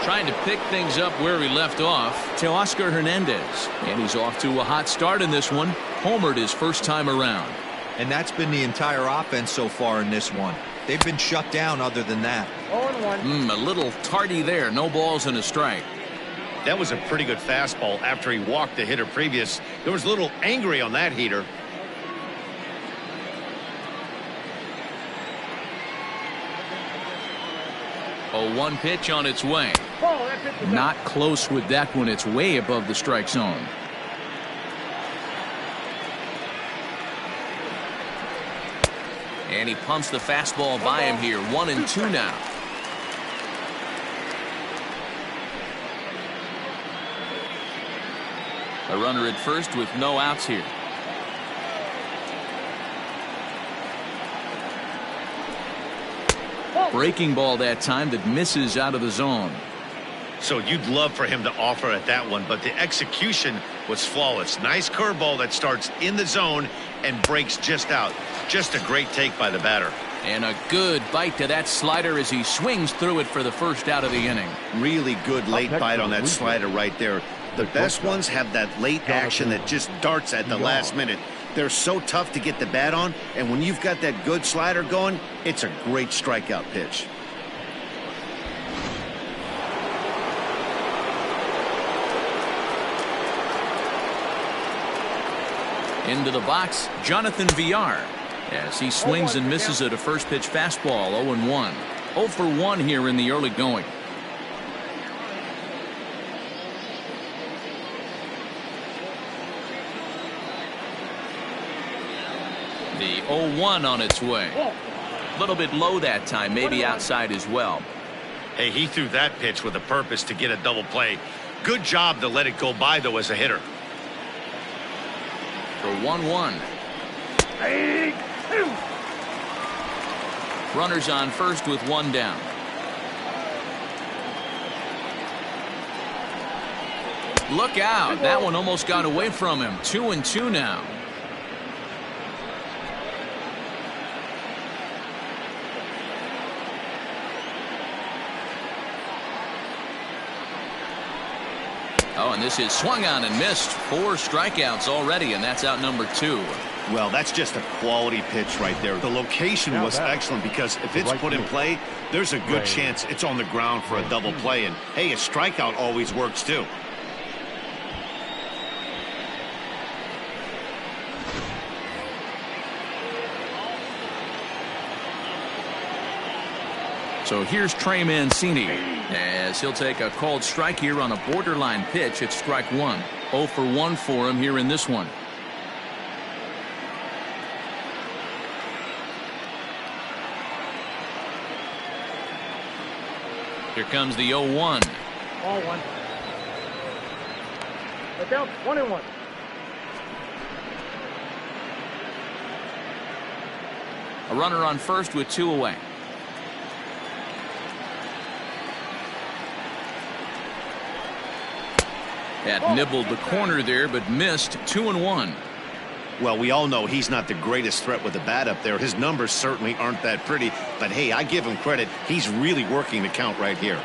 Trying to pick things up where he left off, Teoscar Hernandez. And he's off to a hot start in this one. Homered his first time around. And that's been the entire offense so far in this one. They've been shut down other than that. 0-1. A little tardy there. No balls and a strike. That was a pretty good fastball after he walked the hitter previous. There was a little angry on that heater. A 1 pitch on its way. Ball, that pitch is Not close with that one. It's way above the strike zone. And he pumps the fastball by him here. 1-2 now. A runner at first with no outs here. Breaking ball that time that misses out of the zone. So you'd love for him to offer at that one, but the execution was flawless. Nice curveball that starts in the zone and breaks just out. Just a great take by the batter. And a good bite to that slider as he swings through it for the first out of the inning. Really good late bite on that slider right there. The best ones have that late action that just darts at the last minute. They're so tough to get the bat on, and when you've got that good slider going, it's a great strikeout pitch. Into the box, Jonathan Villar, as he swings and misses at a first pitch fastball. 0-1. 0 for 1 here in the early going. The 0-1 on its way. A little bit low that time, maybe outside as well. Hey, he threw that pitch with a purpose to get a double play. Good job to let it go by, though, as a hitter. For 1-1. Runners on first with one down. Look out. That one almost got away from him. 2-2 now. Oh, and this is swung on and missed. 4 strikeouts already, and that's out number 2. Well, that's just a quality pitch right there. The location was excellent because if it's put in play, there's a good chance it's on the ground for a double play. And, hey, a strikeout always works, too. So here's Trey Mancini as he'll take a called strike here on a borderline pitch at strike 1. 0 for 1 for him here in this one. Here comes the 0-1. Ball 1. Let down 1-1. A runner on first with 2 away. That nibbled the corner there, but missed. 2-1. Well, we all know he's not the greatest threat with the bat up there. His numbers certainly aren't that pretty. But, hey, I give him credit. He's really working the count right here.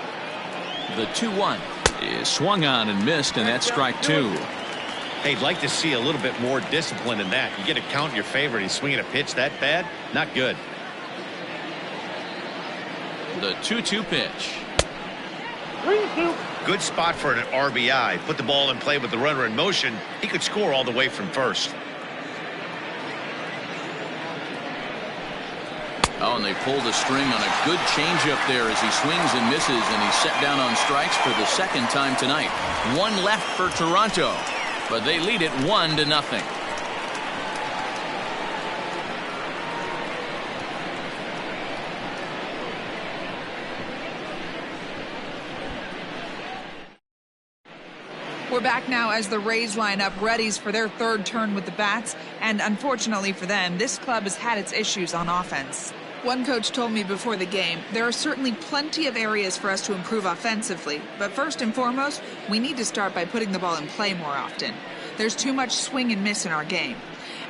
The 2-1 is swung on and missed, and that's strike 2. Hey, I'd like to see a little bit more discipline in that. You get a count in your favor, and he's swinging a pitch that bad? Not good. The 2-2 pitch. 3-2. Good spot for an RBI. Put the ball in play with the runner in motion. He could score all the way from first. Oh, and they pulled the string on a good changeup there as he swings and misses, and he's set down on strikes for the second time tonight. 1 left for Toronto, but they lead it 1-0. We're back now as the Rays line up readies for their third turn with the bats, and unfortunately for them, this club has had its issues on offense. One coach told me before the game, there are certainly plenty of areas for us to improve offensively, but first and foremost, we need to start by putting the ball in play more often. There's too much swing and miss in our game.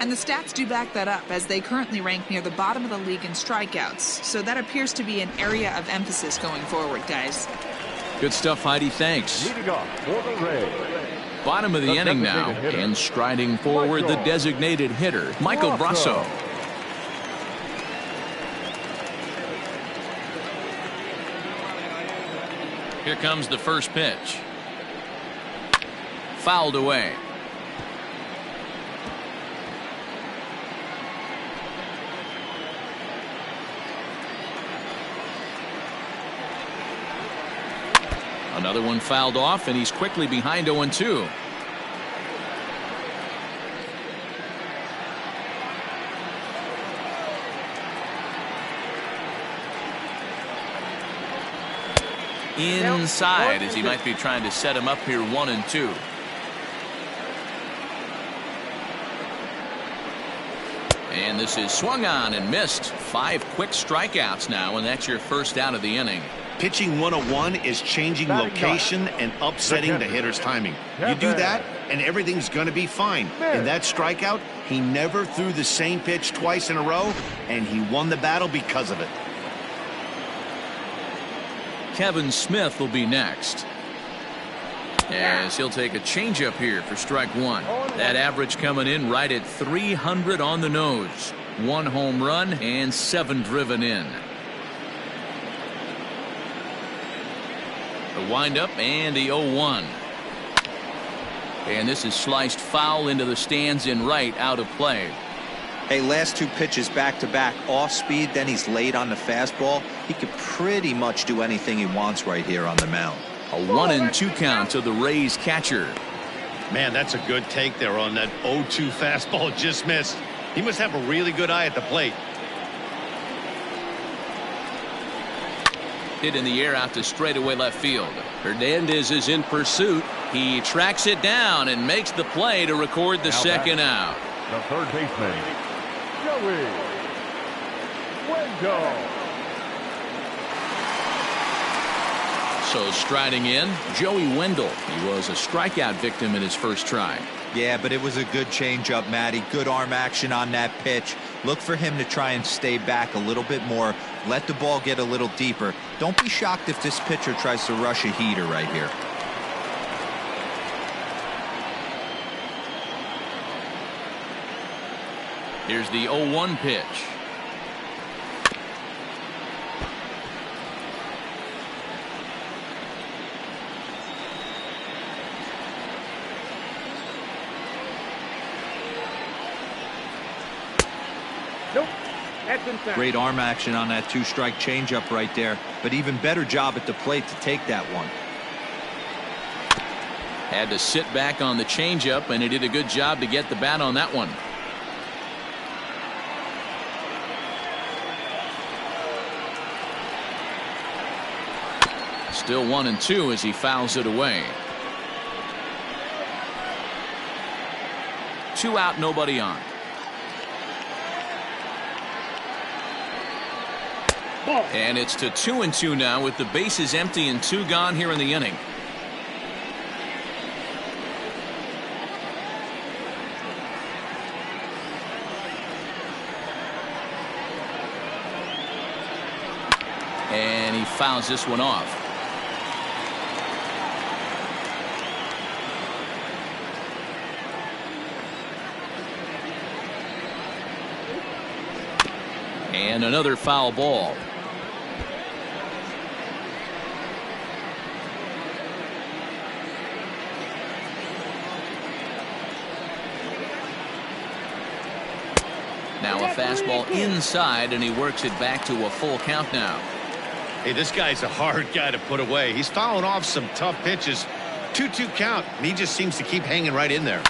And the stats do back that up, as they currently rank near the bottom of the league in strikeouts, so that appears to be an area of emphasis going forward, guys. Good stuff, Heidi. Thanks. Leading off for the Rays. Bottom of the inning now, and striding forward the designated hitter, Michael Brasso. Here comes the first pitch. Fouled away. Another one fouled off, and he's quickly behind 0-2. Inside, as he might be trying to set him up here 1-2. And this is swung on and missed. 5 quick strikeouts now, and that's your first out of the inning. Pitching 101 is changing location and upsetting the hitter's timing. You do that, and everything's going to be fine. In that strikeout, he never threw the same pitch twice in a row, and he won the battle because of it. Kevin Smith will be next, as he'll take a changeup here for strike 1. That average coming in right at 300 on the nose. 1 home run and 7 driven in. The windup and the 0-1. And this is sliced foul into the stands in right, out of play. Hey, last 2 pitches back-to-back, off speed, then he's late on the fastball. He could pretty much do anything he wants right here on the mound. A 1-2 count to the Rays catcher. Man, that's a good take there on that 0-2 fastball just missed. He must have a really good eye at the plate. Hit in the air out to straightaway left field. Hernandez is in pursuit. He tracks it down and makes the play to record the second out. The third baseman, Joey Wendell. So striding in, Joey Wendell. He was a strikeout victim in his first try. Yeah, but it was a good changeup, Matty. Good arm action on that pitch. Look for him to try and stay back a little bit more. Let the ball get a little deeper. Don't be shocked if this pitcher tries to rush a heater right here. Here's the 0-1 pitch. Nope. That's inside. Great arm action on that 2-strike changeup right there, but even better job at the plate to take that one. Had to sit back on the changeup, and he did a good job to get the bat on that one. Still 1-2 as he fouls it away. 2 out, nobody on. And it's to 2-2 now with the bases empty and 2 gone here in the inning. And he fouls this one off. And another foul ball. Now a fastball inside, and he works it back to a full count now. Hey, this guy's a hard guy to put away. He's fouling off some tough pitches. 2-2 count, and he just seems to keep hanging right in there.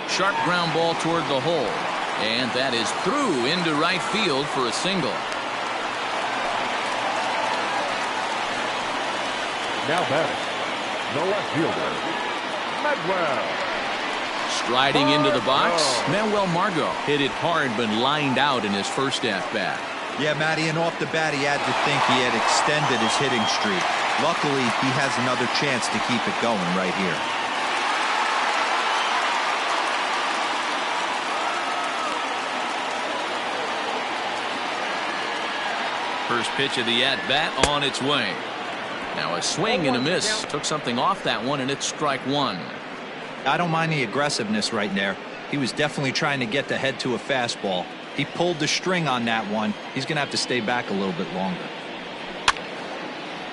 Sharp ground ball toward the hole. And that is through into right field for a single. Now batting, the left fielder, Medwell. Striding into the box, Manuel Margot hit it hard but lined out in his first at-bat. Yeah, Matty, and off the bat he had to think he had extended his hitting streak. Luckily, he has another chance to keep it going right here. First pitch of the at-bat on its way. Now a swing and a miss. Took something off that one, and it's strike 1. I don't mind the aggressiveness right there. He was definitely trying to get the head to a fastball. He pulled the string on that one. He's going to have to stay back a little bit longer.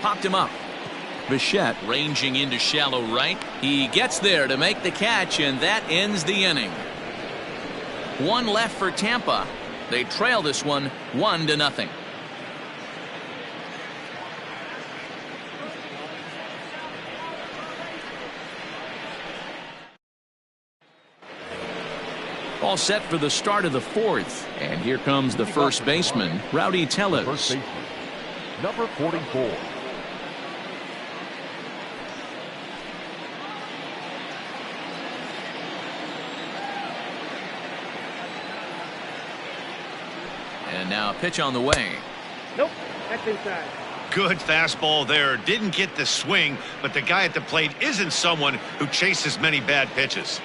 Popped him up. Bichette ranging into shallow right. He gets there to make the catch, and that ends the inning. 1 left for Tampa. They trail this one 1-0. All set for the start of the 4th. And here comes the first baseman, Rowdy Tellez. First baseman, number 44. And now a pitch on the way. Nope, that's inside. Good fastball there. Didn't get the swing, but the guy at the plate isn't someone who chases many bad pitches.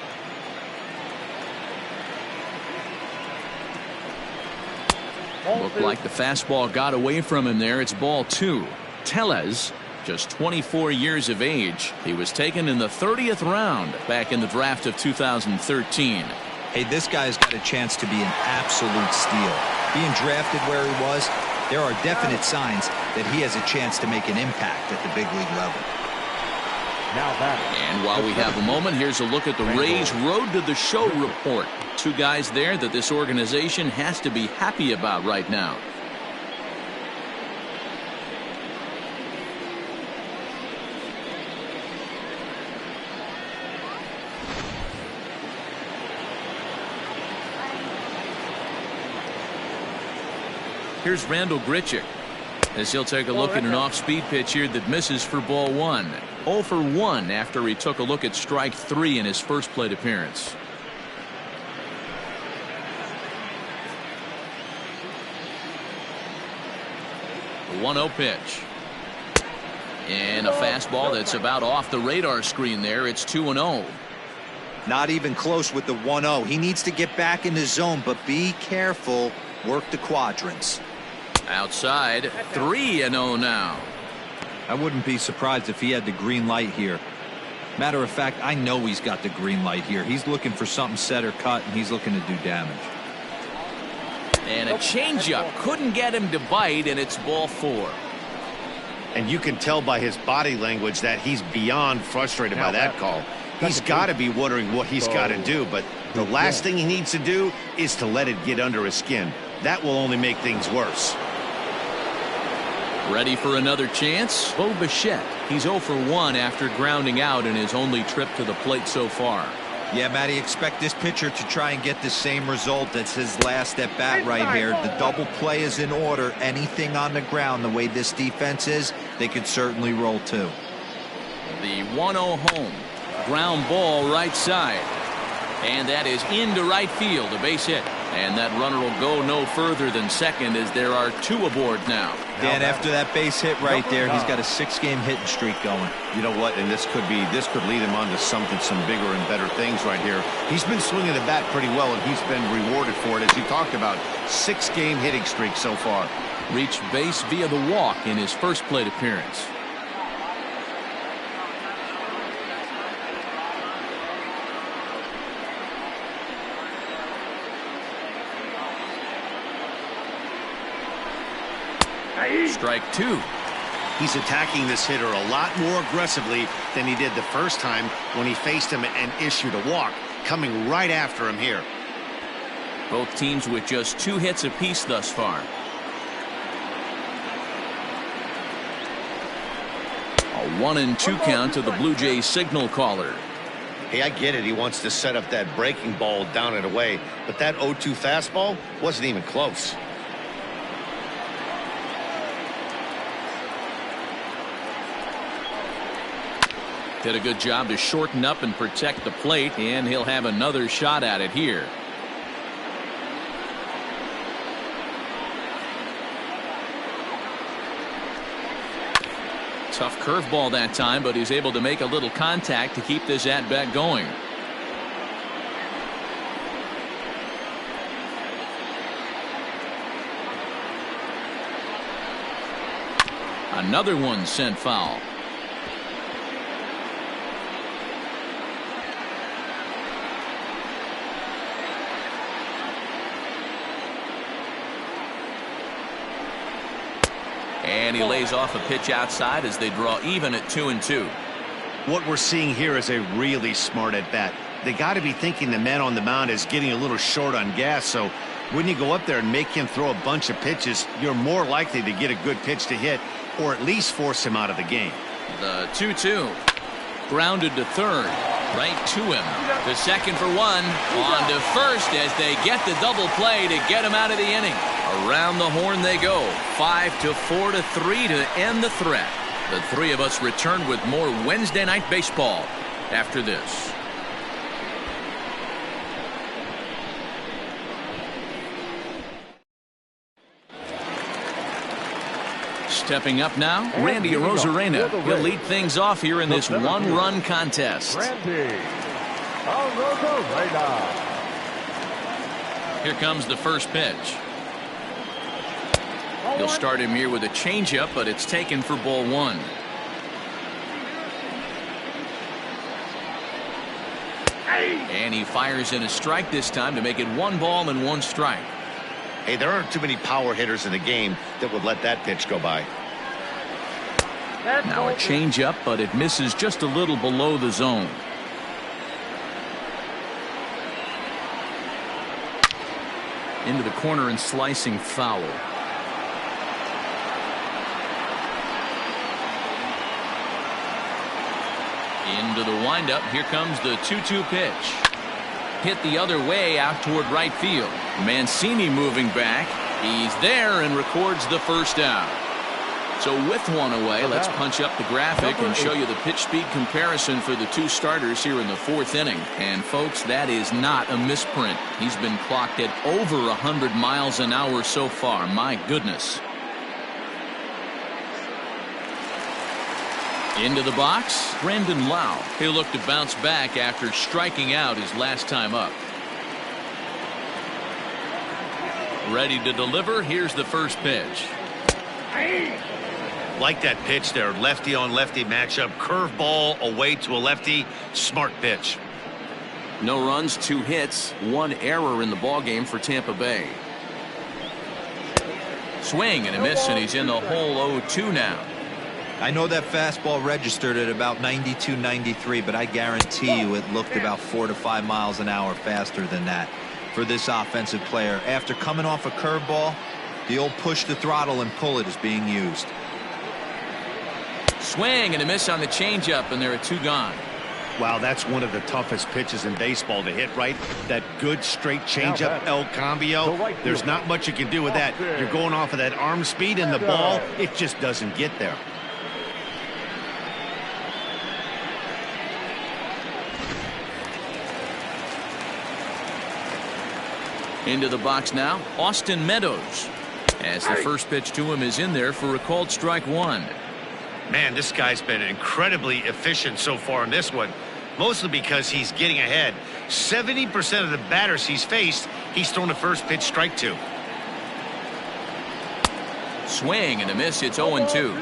Looked like the fastball got away from him there. It's ball 2. Tellez, just 24 years of age. He was taken in the 30th round back in the draft of 2013. Hey, this guy's got a chance to be an absolute steal. Being drafted where he was, there are definite signs that he has a chance to make an impact at the big league level. And while we have a moment, here's a look at the Rays' Road to the Show report. 2 guys there that this organization has to be happy about right now. Here's Randall Grichuk as he'll take a look at an off-speed pitch here that misses for ball 1. 0 for 1 after he took a look at strike 3 in his first plate appearance. The 1-0 pitch. And a fastball that's about off the radar screen there. It's 2-0. Not even close with the 1-0. He needs to get back in the zone, but be careful. Work the quadrants. Outside, 3-0 now. I wouldn't be surprised if he had the green light here. Matter of fact, I know he's got the green light here. He's looking for something set or cut, and he's looking to do damage. And a changeup couldn't get him to bite, and it's ball 4. And you can tell by his body language that he's beyond frustrated by that call. He's got to be wondering what he's got to do, but the last thing he needs to do is to let it get under his skin. That will only make things worse. Ready for another chance? Bo Bichette. He's 0 for 1 after grounding out in his only trip to the plate so far. Yeah, Matty, expect this pitcher to try and get the same result. That's his last at bat right here. The double play is in order. Anything on the ground, the way this defense is, they could certainly roll too. The 1-0 home. Ground ball right side. And that is into right field, a base hit. And that runner will go no further than second as there are 2 aboard now. Dan, after that base hit right there, he's got a 6-game hitting streak going. You know what? And this could lead him on to some bigger and better things right here. He's been swinging the bat pretty well, and he's been rewarded for it, as you talked about. 6-game hitting streak so far. Reached base via the walk in his first plate appearance. Strike 2. He's attacking this hitter a lot more aggressively than he did the first time when he faced him and issued a walk, coming right after him here. Both teams with just 2 hits apiece thus far. A 1-2 count to the Blue Jays signal caller. Hey, I get it. He wants to set up that breaking ball down and away, but that 0-2 fastball wasn't even close. Did a good job to shorten up and protect the plate, and he'll have another shot at it here. Tough curveball that time, but he's able to make a little contact to keep this at-bat going. Another one sent foul. And he lays off a pitch outside as they draw even at 2-2. What we're seeing here is a really smart at-bat. They got to be thinking the man on the mound is getting a little short on gas, so when you go up there and make him throw a bunch of pitches, you're more likely to get a good pitch to hit or at least force him out of the game. The 2-2. Grounded to third. Right to him. To second for 1. On to first as they get the double play to get him out of the inning. Around the horn they go. 5-4-3 to end the threat. The 3 of us return with more Wednesday Night Baseball after this. Stepping up now, Randy Arozarena. He'll lead things off here in this one-run contest. Randy Arozarena. Here comes the first pitch. He'll start him here with a changeup, but it's taken for ball one. And he fires in a strike this time to make it 1 ball and 1 strike. Hey, there aren't too many power hitters in the game that would let that pitch go by. Now a changeup, but it misses just a little below the zone. Into the corner and slicing foul. Into the windup. Here comes the 2-2 pitch. Hit the other way out toward right field. Mancini moving back. He's there and records the first out. So with one away, let's punch up the graphic and show you the pitch speed comparison for the two starters here in the 4th inning. And folks, that is not a misprint. He's been clocked at over 100 miles an hour so far. My goodness. Into the box, Brandon Lau. He'll look to bounce back after striking out his last time up. Ready to deliver. Here's the first pitch. Like that pitch there, lefty on lefty matchup, curveball away to a lefty, smart pitch. No runs, 2 hits, 1 error in the ballgame for Tampa Bay. Swing and a miss, and he's in the hole 0-2 now. I know that fastball registered at about 92, 93, but I guarantee you it looked about 4 to 5 miles an hour faster than that for this offensive player. After coming off a curveball, the old push the throttle and pull it is being used. Swing and a miss on the changeup, and there are 2 gone. Wow, that's one of the toughest pitches in baseball to hit right. That good straight changeup, El Cambio. There's not much you can do with that. You're going off of that arm speed, and the ball, it just doesn't get there. Into the box now, Austin Meadows. As the first pitch to him is in there for a called strike 1. Man, this guy's been incredibly efficient so far in this one, mostly because he's getting ahead. 70% of the batters he's faced, he's thrown the first pitch strike to. Swing and a miss. It's 0-2.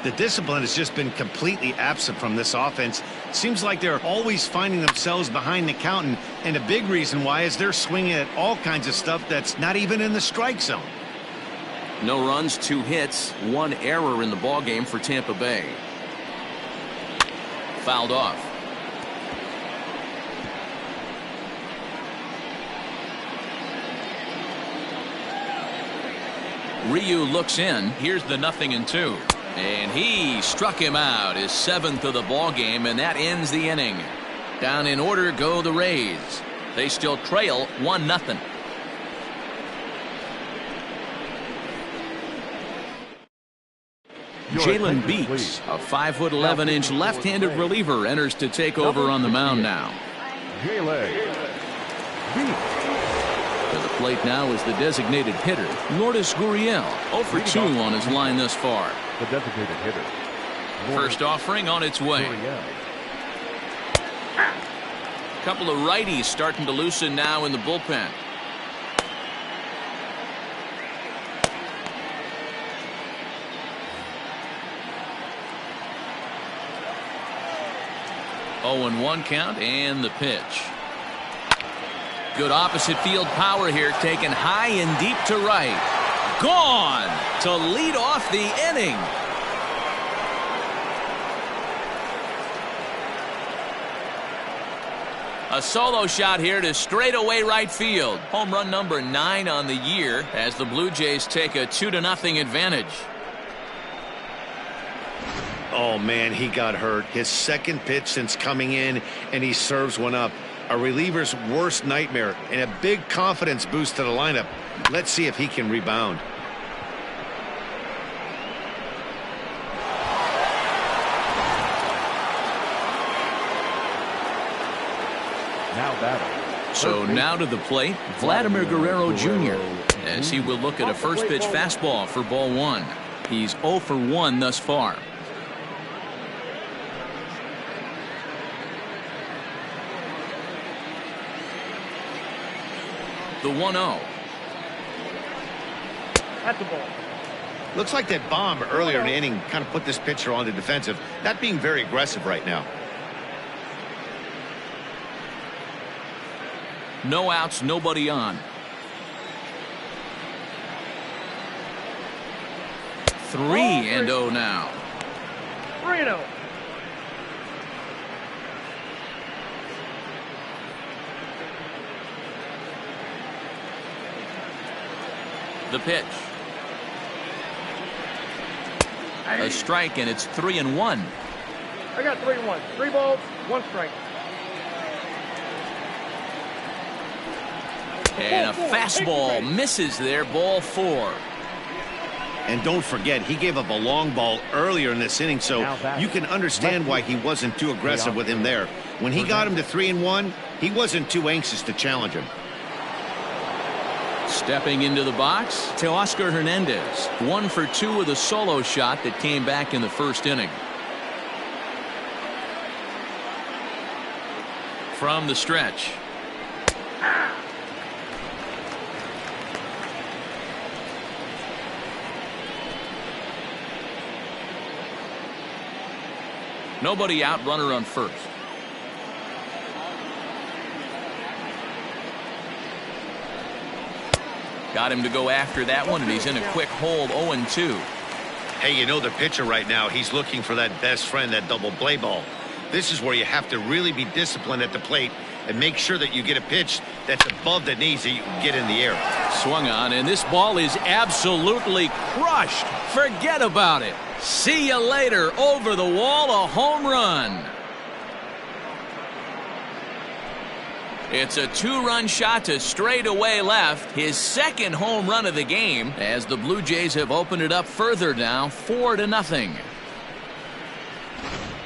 The discipline has just been completely absent from this offense. Seems like they're always finding themselves behind the count, and a big reason why is they're swinging at all kinds of stuff that's not even in the strike zone. No runs, 2 hits, 1 error in the ballgame for Tampa Bay. Fouled off. Ryu looks in. Here's the 0-2. And he struck him out, his 7th of the ball game, and that ends the inning. Down in order go the Rays. They still trail 1-0. Jalen Beeks, a 5'11" left-handed reliever, enters to take over on the mound now. Jalen Beeks. To the plate now is the designated hitter, Lourdes Gurriel, 0-for-2 on his line thus far. The designated hitter. First offering on its way. Couple of righties starting to loosen now in the bullpen. Oh, and 1 count, and the pitch. Good opposite field power here, taken high and deep to right. Gone to lead off the inning. A solo shot here to straightaway right field. Home run number 9 on the year as the Blue Jays take a 2-0 advantage. Oh, man, he got hurt. His 2nd pitch since coming in, and he serves one up. A reliever's worst nightmare, and a big confidence boost to the lineup. Let's see if he can rebound. So now to the plate, Vladimir Guerrero Jr. as he will look at a first pitch fastball for ball 1. He's 0 for 1 thus far. The 1-0. That's the ball. Looks like that bomb earlier in the inning kind of put this pitcher on the defensive. Not being very aggressive right now. No outs, nobody on. 3-0 now. 3-0. The pitch. A strike, and it's 3-1. I got 3-1. 3 balls, 1 strike. And a fastball misses there, ball 4. And don't forget, he gave up a long ball earlier in this inning, so you can understand why he wasn't too aggressive with him there. When he got him to 3-1, he wasn't too anxious to challenge him. Stepping into the box, Teoscar Hernandez. 1 for 2 with a solo shot that came back in the first inning. From the stretch. Nobody out, runner on first. Got him to go after that one, and he's in a quick hold, 0-2. Hey, you know the pitcher right now, he's looking for that best friend, that double play ball. This is where you have to really be disciplined at the plate and make sure that you get a pitch that's above the knees that you can get in the air. Swung on, and this ball is absolutely crushed. Forget about it. See you later. Over the wall, a home run. It's a 2-run shot to straightaway left. His second home run of the game, as the Blue Jays have opened it up further now, 4-0.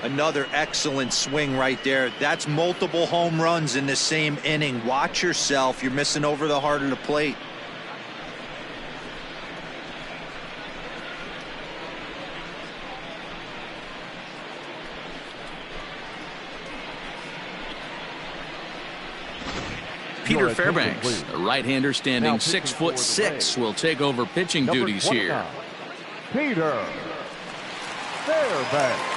Another excellent swing right there. That's multiple home runs in the same inning. Watch yourself. You're missing over the heart of the plate. Peter Fairbanks, a right-hander standing 6'6", will take over pitching duties here. Peter Fairbanks.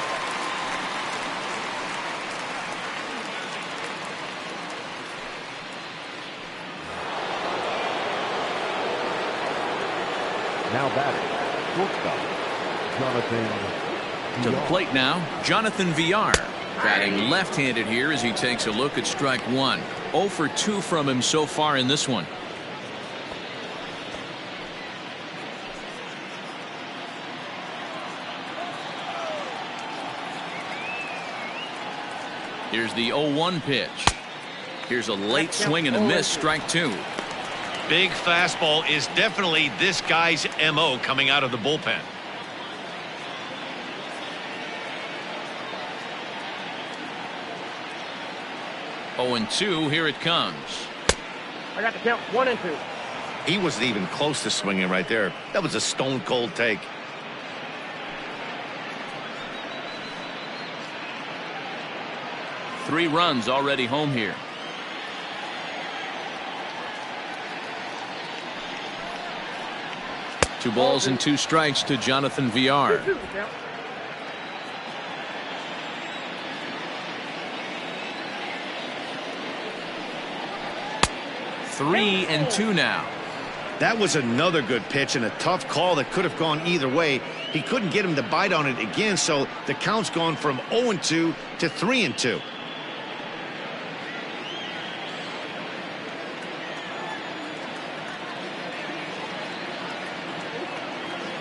Now batting, shortstop, Jonathan. To the plate now, Jonathan Villar. Batting left-handed here as he takes a look at strike 1. 0 for 2 from him so far in this one. Here's the 0-1 pitch. Here's a late swing and a miss, strike 2. Big fastball is definitely this guy's MO coming out of the bullpen. Oh, 0-2, here it comes. I got the count 1-2. He wasn't even close to swinging right there. That was a stone cold take. Three runs already home here. Two balls and 2 strikes to Jonathan Villar. 3-2 now. That was another good pitch and a tough call that could have gone either way. He couldn't get him to bite on it again, so the count's gone from 0-2 to 3-2.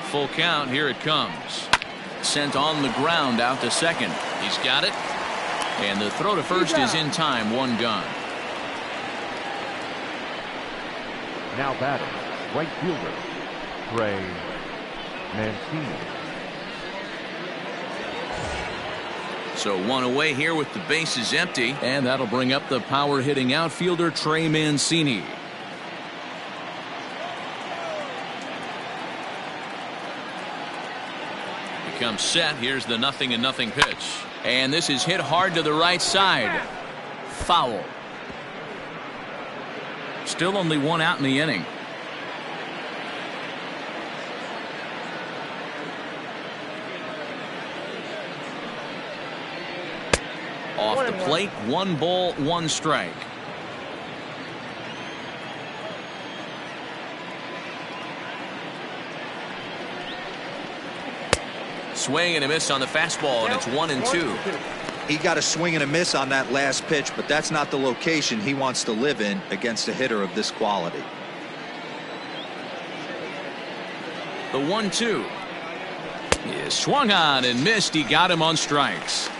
Full count, here it comes. Sent on the ground out to second. He's got it. And the throw to first is in time, 1 gone. Now batting, right fielder, Trey Mancini. So 1 away here with the bases empty, and that'll bring up the power hitting outfielder Trey Mancini. comes set. Here's the 0-0 pitch. And this is hit hard to the right side. Foul. Still only one out in the inning. Off the plate, 1 ball, 1 strike. Swing and a miss on the fastball, and it's 1-2. He got a swing and a miss on that last pitch, but that's not the location he wants to live in against a hitter of this quality. The 1-2 is swung on and missed. He got him on strikes.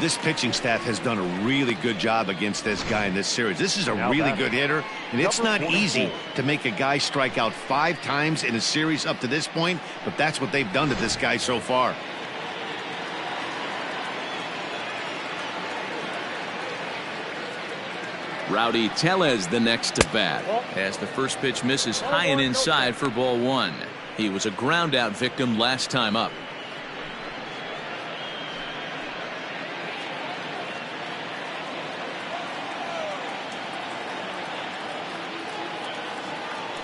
This pitching staff has done a really good job against this guy in this series. This is a really good hitter, and it's not easy to make a guy strike out 5 times in a series up to this point, but that's what they've done to this guy so far. Rowdy Tellez the next to bat as the first pitch misses high and inside for ball 1. He was a ground out victim last time up.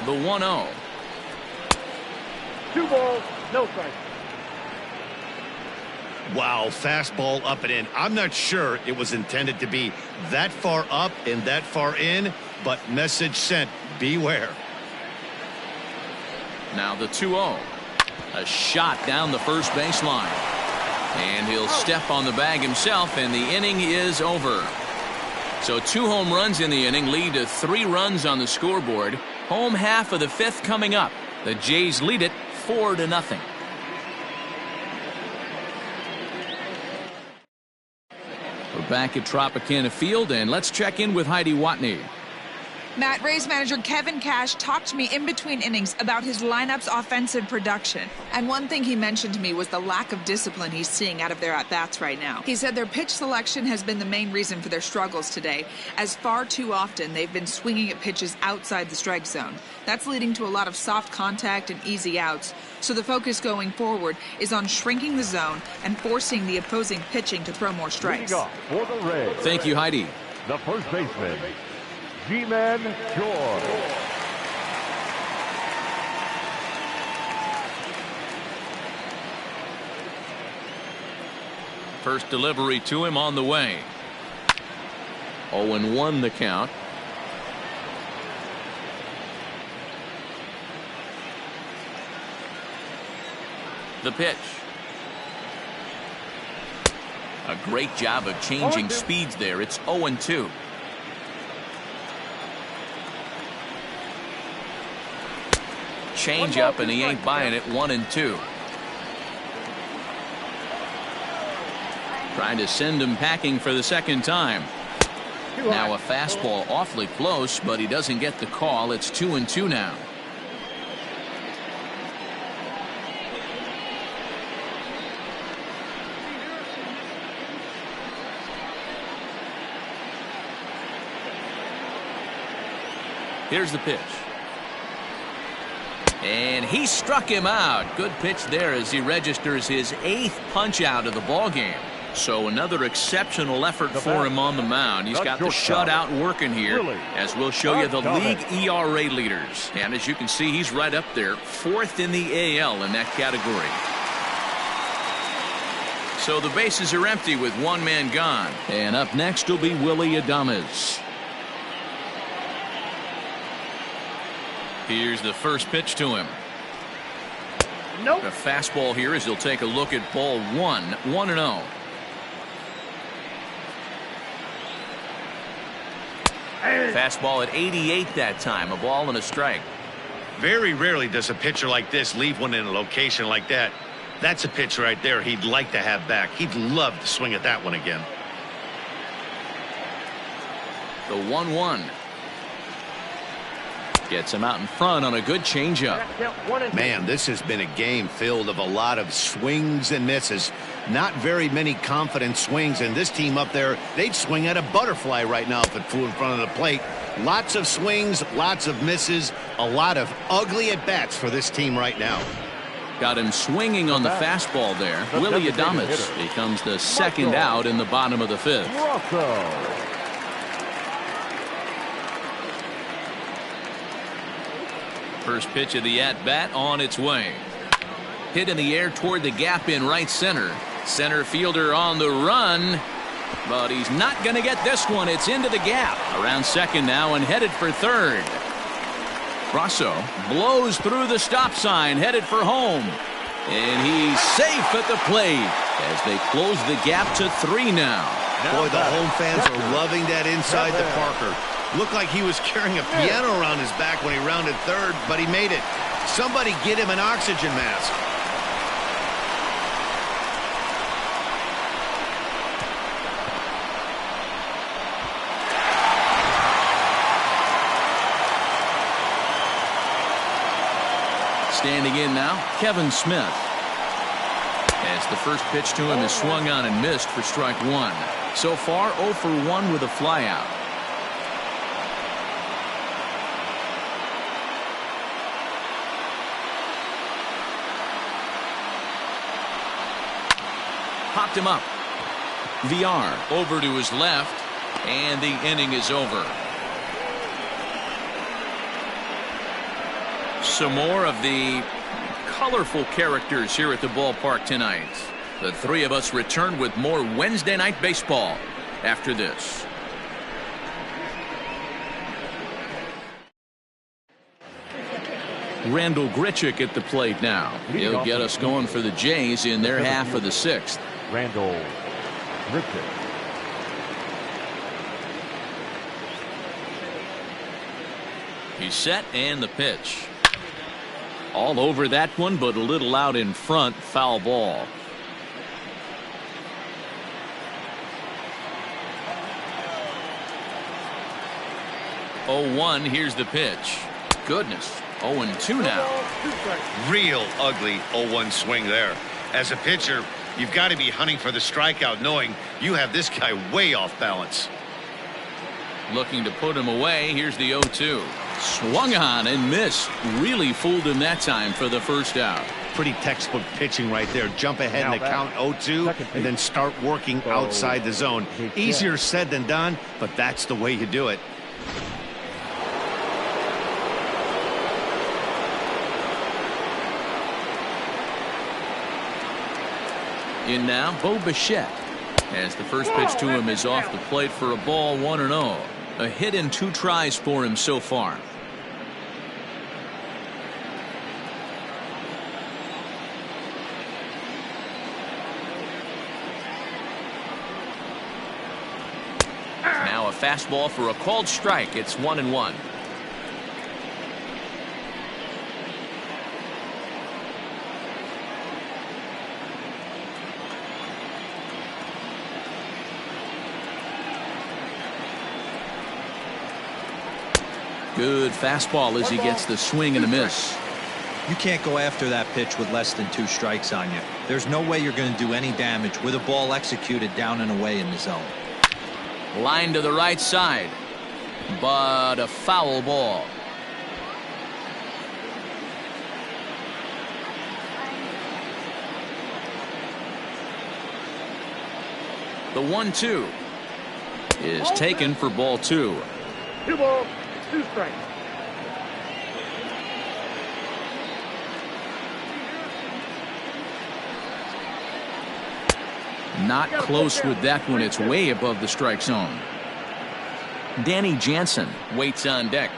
The 1-0. 2 balls, no strikes. Wow, fastball up and in. I'm not sure it was intended to be that far up and that far in, but message sent, beware. Now the 2-0. A shot down the first baseline. And he'll step on the bag himself, and the inning is over. So 2 home runs in the inning lead to 3 runs on the scoreboard. Home half of the 5th coming up. The Jays lead it 4-0. We're back at Tropicana Field, and let's check in with Heidi Watney. Matt, Rays manager Kevin Cash talked to me in between innings about his lineup's offensive production. And one thing he mentioned to me was the lack of discipline he's seeing out of their at-bats right now. He said their pitch selection has been the main reason for their struggles today, as far too often they've been swinging at pitches outside the strike zone. That's leading to a lot of soft contact and easy outs. So the focus going forward is on shrinking the zone and forcing the opposing pitching to throw more strikes. For the Rays, Thank you, Heidi. the first baseman, G-Man George. First delivery to him on the way. 0-1 the count. The pitch. A great job of changing speeds there. It's 0-2. Change up, and he ain't buying it. 1-2. Trying to send him packing for the second time. Now a fastball awfully close, but he doesn't get the call. It's 2-2 now. Here's the pitch. And he struck him out. Good pitch there as he registers his 8th punch out of the ball game. So another exceptional effort for him on the mound. He's got the shutout working here, as we'll show you the league ERA leaders. And as you can see, he's right up there, 4th in the AL in that category. So the bases are empty with 1 man gone. And up next will be Willy Adames. Here's the first pitch to him. Nope. The fastball here as he'll take a look at ball 1. 1-0. Fastball at 88 that time. A ball and a strike. Very rarely does a pitcher like this leave one in a location like that. That's a pitch right there he'd like to have back. He'd love to swing at that one again. The 1-1. Gets him out in front on a good changeup. Man, this has been a game filled of a lot of swings and misses. Not very many confident swings, and this team up there, they'd swing at a butterfly right now if it flew in front of the plate. Lots of swings, lots of misses, a lot of ugly at-bats for this team right now. Got him swinging on the fastball there. Willie Adames becomes the second out in the bottom of the fifth. First pitch of the at-bat on its way. Hit in the air toward the gap in right center. Center fielder on the run, but he's not going to get this one. It's into the gap. Around second now and headed for third. Brasso blows through the stop sign, headed for home. And he's safe at the plate as they close the gap to 3 now. Boy, the home fans are loving that inside the Parker. Looked like he was carrying a piano around his back when he rounded third, but he made it. Somebody get him an oxygen mask. Standing in now, Kevin Smith. As the first pitch to him is swung on and missed for strike 1. So far, 0 for 1 with a flyout. Popped him up. VR over to his left, and the inning is over. Some more of the colorful characters here at the ballpark tonight. The three of us return with more Wednesday night baseball after this. Randall Grichuk at the plate now. He'll get us going for the Jays in their half of the 6th. Randall Grichuk. He's set and the pitch. All over that one, but a little out in front. Foul ball. Oh, 1. Here's the pitch. Goodness. 0-2 now. Real ugly 0-1 swing there. As a pitcher, you've got to be hunting for the strikeout, knowing you have this guy way off balance. Looking to put him away. Here's the 0-2. Swung on and missed. Really fooled him that time for the first out. Pretty textbook pitching right there. Jump ahead in the count 0-2 and then start working outside the zone. Easier said than done, but that's the way you do it. In now, Bo Bichette. As the first pitch to him is off the plate for a ball, 1-0. A hit in 2 tries for him so far. Now a fastball for a called strike. It's 1-1. Good fastball as he gets the swing and a miss. You can't go after that pitch with less than 2 strikes on you. There's no way you're going to do any damage with a ball executed down and away in the zone. Line to the right side, but a foul ball. The 1-2 is taken for ball 2. 2 balls, 2 strikes. Not close with that one. It's way above the strike zone. Danny Jansen waits on deck.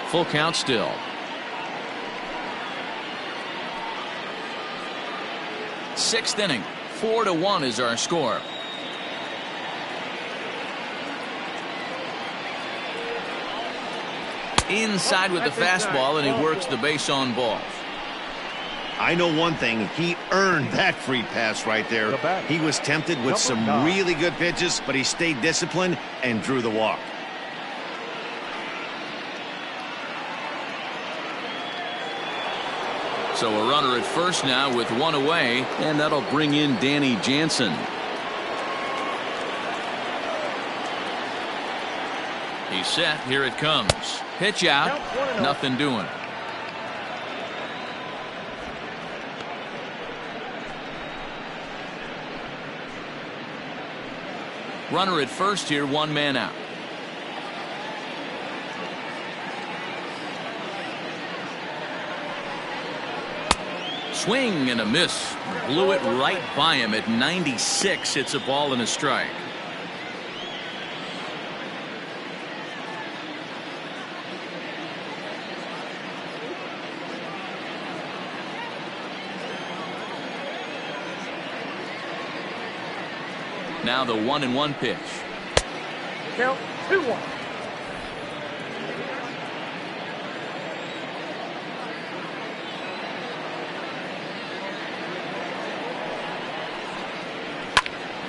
Full count still. Sixth inning. 4-1 is our score. Inside with the fastball, and he works the base on balls. I know one thing. He earned that free pass right there. He was tempted with some really good pitches, but he stayed disciplined and drew the walk. So a runner at first now with 1 away, and that'll bring in Danny Jansen. He's set. Here it comes. Pitch out. Nothing doing. Runner at first here, 1 man out. Swing and a miss. Blew it right by him at 96. It's a ball and a strike. Now the 1-1 pitch. Count 2-1.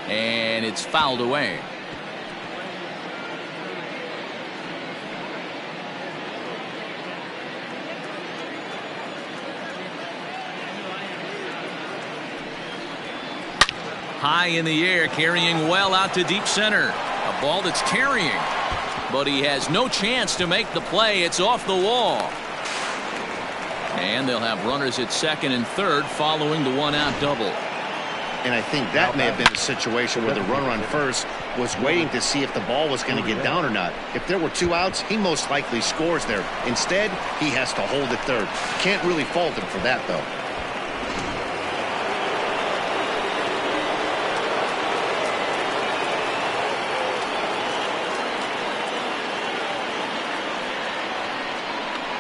And it's fouled away. High in the air, carrying well out to deep center. A ball that's carrying, but he has no chance to make the play. It's off the wall. And they'll have runners at second and third following the 1-out double. And I think that may have been a situation where the runner on first was waiting to see if the ball was going to get down or not. If there were 2 outs, he most likely scores there. Instead, he has to hold at third. Can't really fault him for that, though.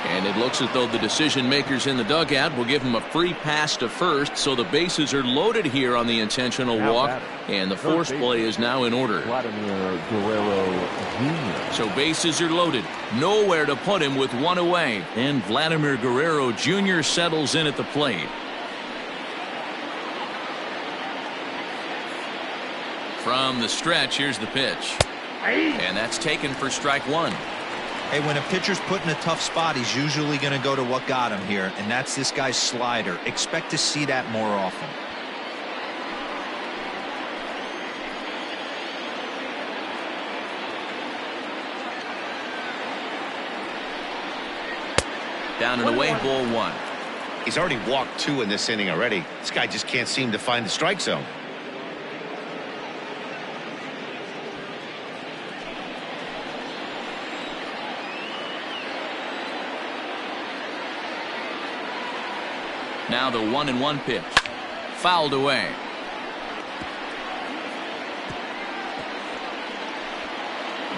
And it looks as though the decision makers in the dugout will give him a free pass to first, so the bases are loaded here on the intentional walk, and the force play is now in order. So bases are loaded, nowhere to put him with 1 away, and Vladimir Guerrero Jr. settles in at the plate. From the stretch, here's the pitch, and that's taken for strike 1. Hey, when a pitcher's put in a tough spot, he's usually going to go to what got him here, and that's this guy's slider. Expect to see that more often. Down and away, ball 1. He's already walked 2 in this inning already. This guy just can't seem to find the strike zone. Now the 1-1 pitch. Fouled away.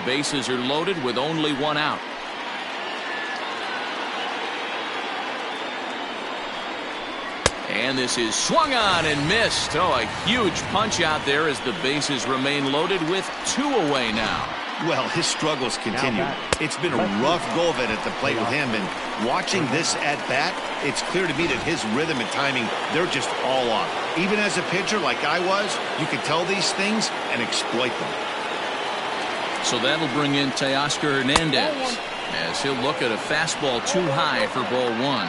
Bases are loaded with only 1 out. And this is swung on and missed. Oh, a huge punch out there as the bases remain loaded with 2 away now. Well, his struggles continue. It's been a rough go of it at the plate with him, and watching this at-bat, it's clear to me that his rhythm and timing, they're just all off. Even as a pitcher like I was, you can tell these things and exploit them. So that'll bring in Teoscar Hernandez as he'll look at a fastball too high for ball 1.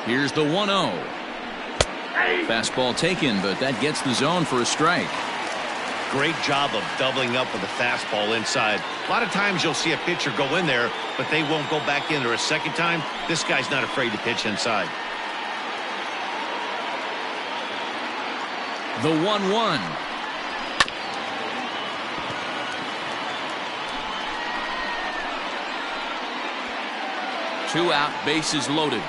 Here's the 1-0. Fastball taken, but that gets the zone for a strike. Great job of doubling up with a fastball inside. A lot of times you'll see a pitcher go in there, but they won't go back in there a second time. This guy's not afraid to pitch inside. The 1-1. Two out, bases loaded.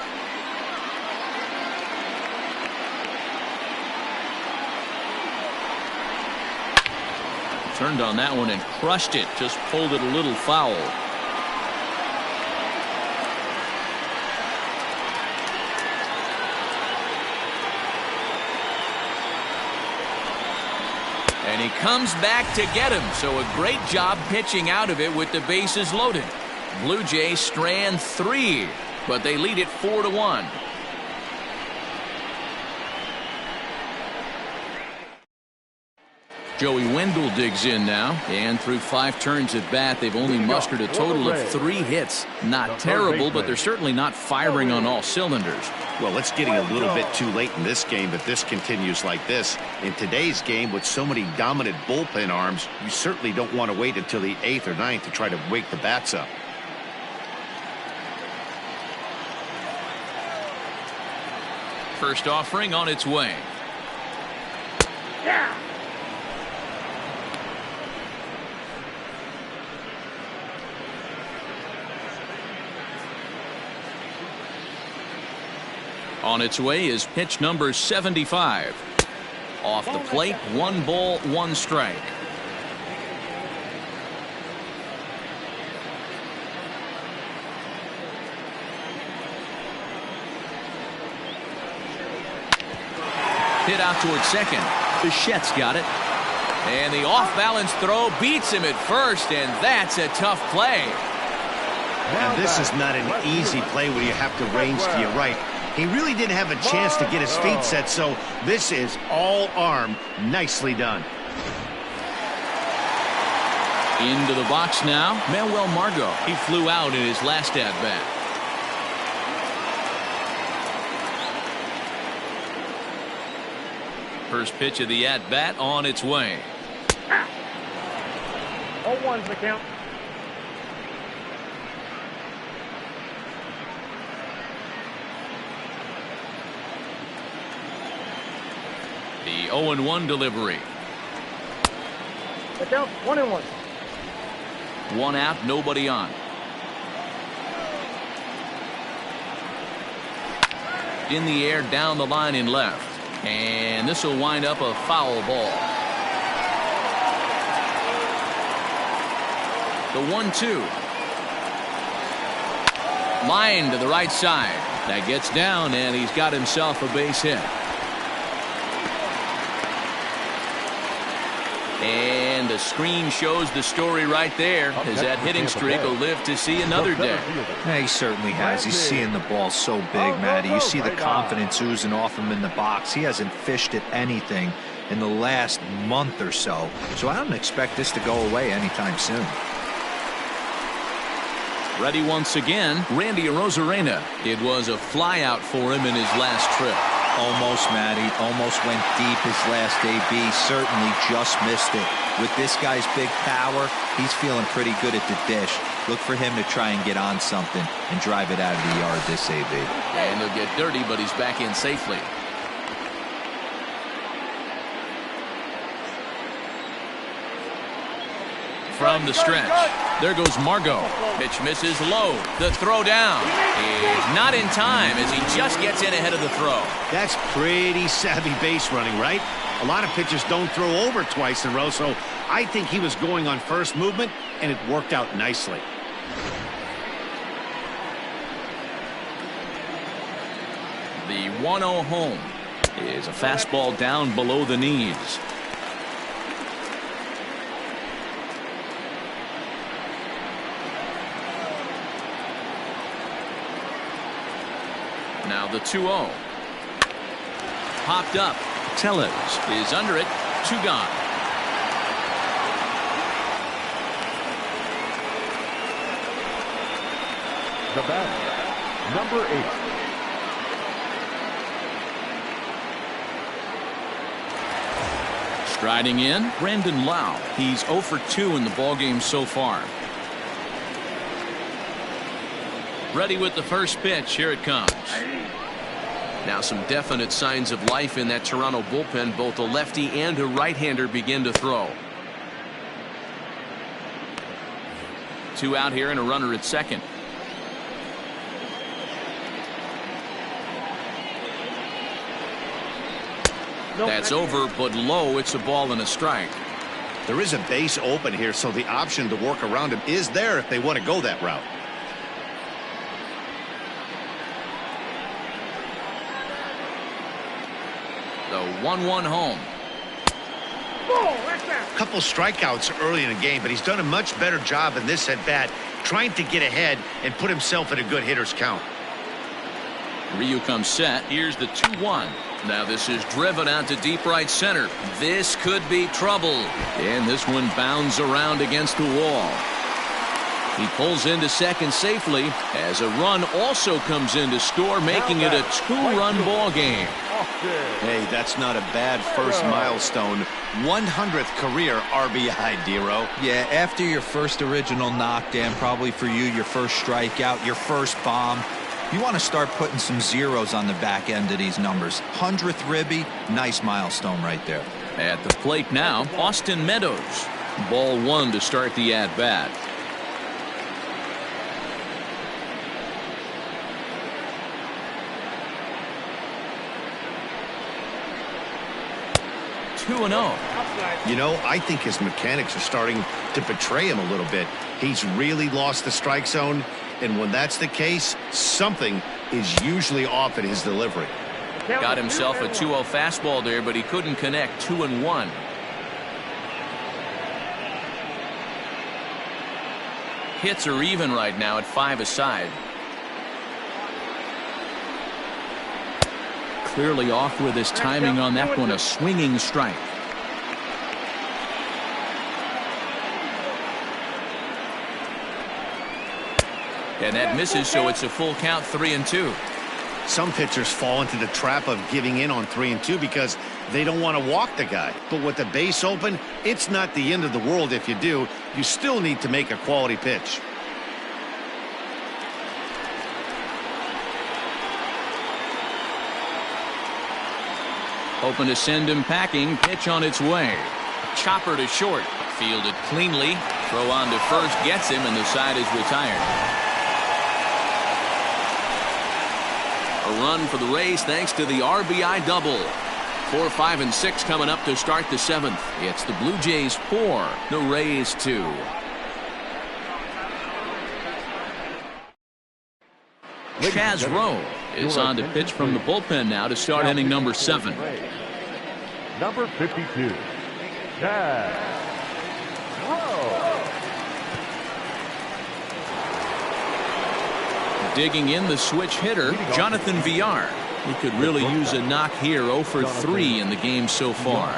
Turned on that one and crushed it. Just pulled it a little foul. And he comes back to get him. So a great job pitching out of it with the bases loaded. Blue Jays strand 3, but they lead it 4-1. Joey Wendell digs in now, and through 5 turns at bat, they've only mustered a total of 3 hits. Not terrible, but they're certainly not firing on all cylinders. Well, it's getting a little bit too late in this game if this continues like this. In today's game, with so many dominant bullpen arms, you certainly don't want to wait until the 8th or 9th to try to wake the bats up. First offering on its way. Yeah. On its way is pitch number 75. Off the plate, 1 ball, 1 strike. Hit out towards second. Bichette's got it. And the off-balance throw beats him at first, and that's a tough play. And this is not an easy play when you have to range to your right. He really didn't have a chance to get his feet set, so this is all arm. Nicely done. Into the box now, Manuel Margot. He flew out in his last at-bat. First pitch of the at-bat on its way. 0-1's the count. The 0-1 delivery. The count 1-1. 1 out, nobody on. In the air, down the line in left. And this will wind up a foul ball. The 1-2. Line to the right side. That gets down, and he's got himself a base hit. And the screen shows the story right there, as that hitting streak will live to see another day. Yeah, he certainly has. He's seeing the ball so big, Matty. You see the confidence oozing off him in the box. He hasn't fished at anything in the last month or so. So I don't expect this to go away anytime soon. Ready once again, Randy Arozarena. It was a flyout for him in his last trip. Almost, Matty. Almost went deep his last AB. Certainly just missed it. With this guy's big power, he's feeling pretty good at the dish. Look for him to try and get on something and drive it out of the yard this AB. And he'll get dirty, but he's back in safely. From the stretch, there goes Margot. Pitch misses low. The throw down is not in time as he just gets in ahead of the throw. That's pretty savvy base running, right? A lot of pitchers don't throw over twice in a row, so I think he was going on first movement, and it worked out nicely. The 1-0 home is a fastball down below the knees. Now the 2-0. Popped up. Tellez is under it. 2 gone. The batter, number 8. Striding in, Brandon Lau. He's 0 for 2 in the ballgame so far. Ready with the first pitch. Here it comes. Now some definite signs of life in that Toronto bullpen. Both a lefty and a right-hander begin to throw. 2 out here and a runner at second. That's over, but low. It's a ball and a strike. There is a base open here, so the option to work around him is there if they want to go that route. The 1-1 home. A couple strikeouts early in the game, but he's done a much better job in this at bat, trying to get ahead and put himself in a good hitter's count. Ryu comes set. Here's the 2-1. Now this is driven out to deep right center. This could be trouble. And this one bounds around against the wall. He pulls into second safely as a run also comes in to score, making it a 2-run ball game. Hey, that's not a bad first milestone. 100th career RBI, Dero. Yeah, after your first original knockdown, probably for you, your first strikeout, your first bomb, you want to start putting some zeros on the back end of these numbers. 100th ribby, nice milestone right there. At the plate now, Austin Meadows. Ball 1 to start the at-bat. You know, I think his mechanics are starting to betray him a little bit. He's really lost the strike zone, and when that's the case, something is usually off at his delivery. Got himself a 2-0 fastball there, but he couldn't connect. 2-1. Hits are even right now at 5 aside. Clearly off with his timing on that one, a swinging strike. And that misses, so it's a full count, 3-2. Some pitchers fall into the trap of giving in on 3-2 because they don't want to walk the guy. But with the base open, it's not the end of the world if you do. You still need to make a quality pitch. Hoping to send him packing. Pitch on its way. Chopper to short. Fielded cleanly. Throw on to first gets him, and the side is retired. A run for the Rays thanks to the RBI double. 4, 5, and 6 coming up to start the 7th. It's the Blue Jays 4, the Rays 2. Chaz Rowe is on to pitch from the bullpen now to start inning number 7. Number 52, Chaz Rowe. Digging in the switch hitter, Jonathan Villar. He could really use a knock here. 0 for 3 in the game so far.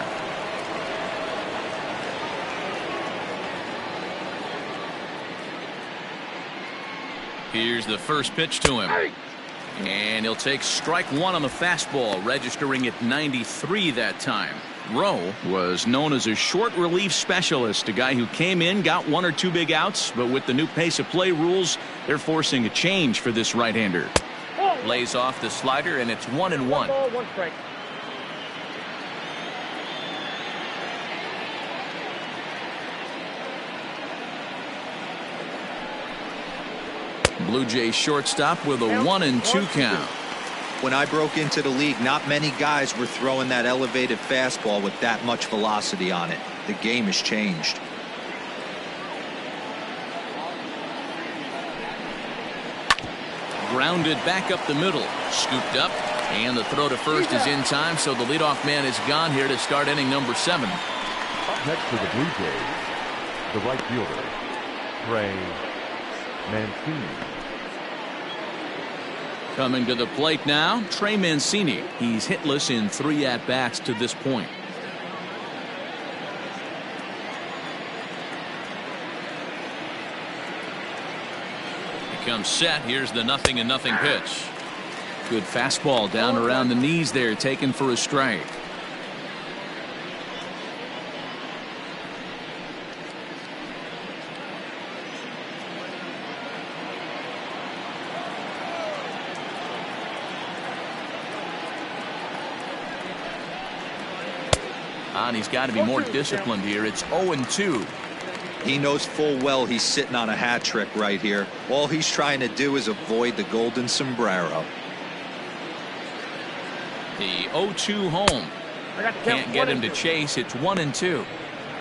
Here's the first pitch to him. And he'll take strike 1 on the fastball, registering at 93 that time. Rowe was known as a short relief specialist, a guy who came in, got 1 or 2 big outs, but with the new pace of play rules, they're forcing a change for this right-hander. Lays off the slider, and it's 1-1. 1 strike. Blue Jays shortstop with a 1-2 count. When I broke into the league, not many guys were throwing that elevated fastball with that much velocity on it. The game has changed. Grounded back up the middle. Scooped up. And the throw to first is in time, so the leadoff man is gone here to start inning number 7. Up next for the Blue Jays, the right fielder, Trey Mancini. Coming to the plate now, Trey Mancini. He's hitless in 3 at-bats to this point. He comes set. Here's the 0-0 pitch. Good fastball down around the knees there, taken for a strike. And he's got to be more disciplined here. It's 0-2. He knows full well he's sitting on a hat trick right here. All he's trying to do is avoid the golden sombrero. The 0-2 home. Can't get him to chase. It's 1-2.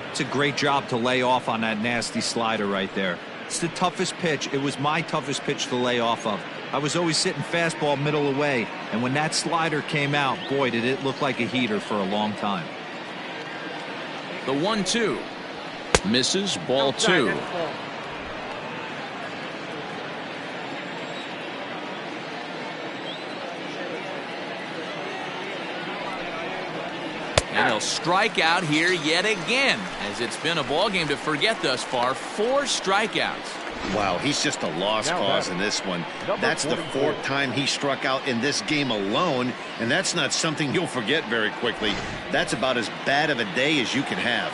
It's a great job to lay off on that nasty slider right there. It's the toughest pitch. It was my toughest pitch to lay off of. I was always sitting fastball middle away, and when that slider came out, boy, did it look like a heater for a long time. The 1-2 misses, ball 2. And he'll strike out here yet again, as it's been a ball game to forget thus far. 4 strikeouts. Wow, he's just a lost cause in this one. That's the 4th time he struck out in this game alone, and that's not something you'll forget very quickly. That's about as bad of a day as you can have.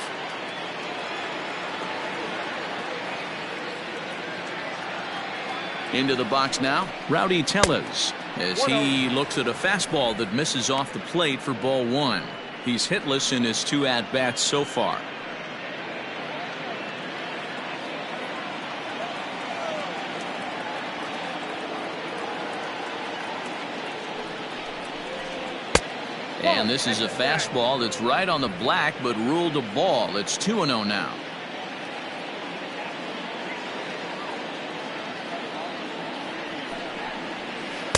Into the box now, Rowdy Tellez, as he looks at a fastball that misses off the plate for ball 1. He's hitless in his 2 at-bats so far. And this is a fastball that's right on the black, but ruled a ball. It's 2-0 now.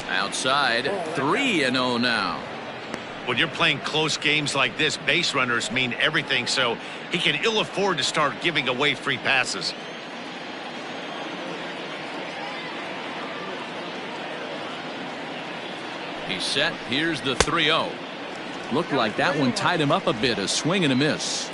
Outside, 3-0 now. When you're playing close games like this, base runners mean everything, so he can ill afford to start giving away free passes. He's set. Here's the 3-0. Looked like that one tied him up a bit. A swing and a miss.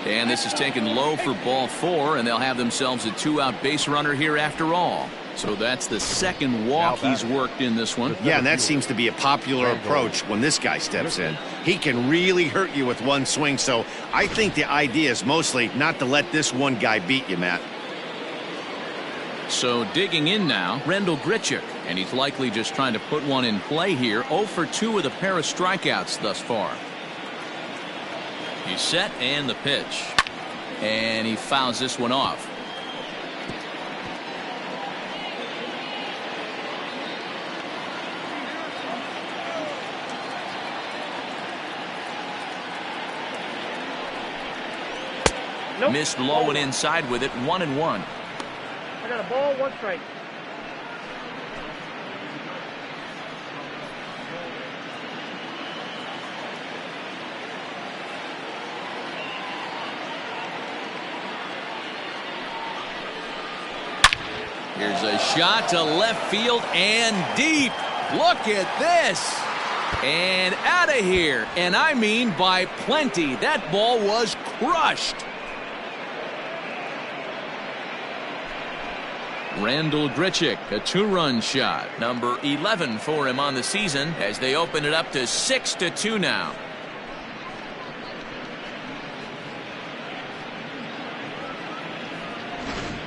And this is taken low for ball 4, and they'll have themselves a 2-out base runner here after all. So that's the 2nd walk he's worked in this one. Yeah, and that seems to be a popular approach when this guy steps in. He can really hurt you with one swing, so I think the idea is mostly not to let this one guy beat you, Matt. So digging in now, Randall Grichuk, and he's likely just trying to put one in play here. 0 for 2 with a pair of strikeouts thus far. He's set, and the pitch. And he fouls this one off. Nope. Missed low and inside with it. 1-1. I got a ball, 1 strike. Here's a shot to left field and deep. Look at this. And out of here. And I mean by plenty. That ball was crushed. Randall Grichuk, a 2-run shot. Number 11 for him on the season as they open it up to 6-2 now.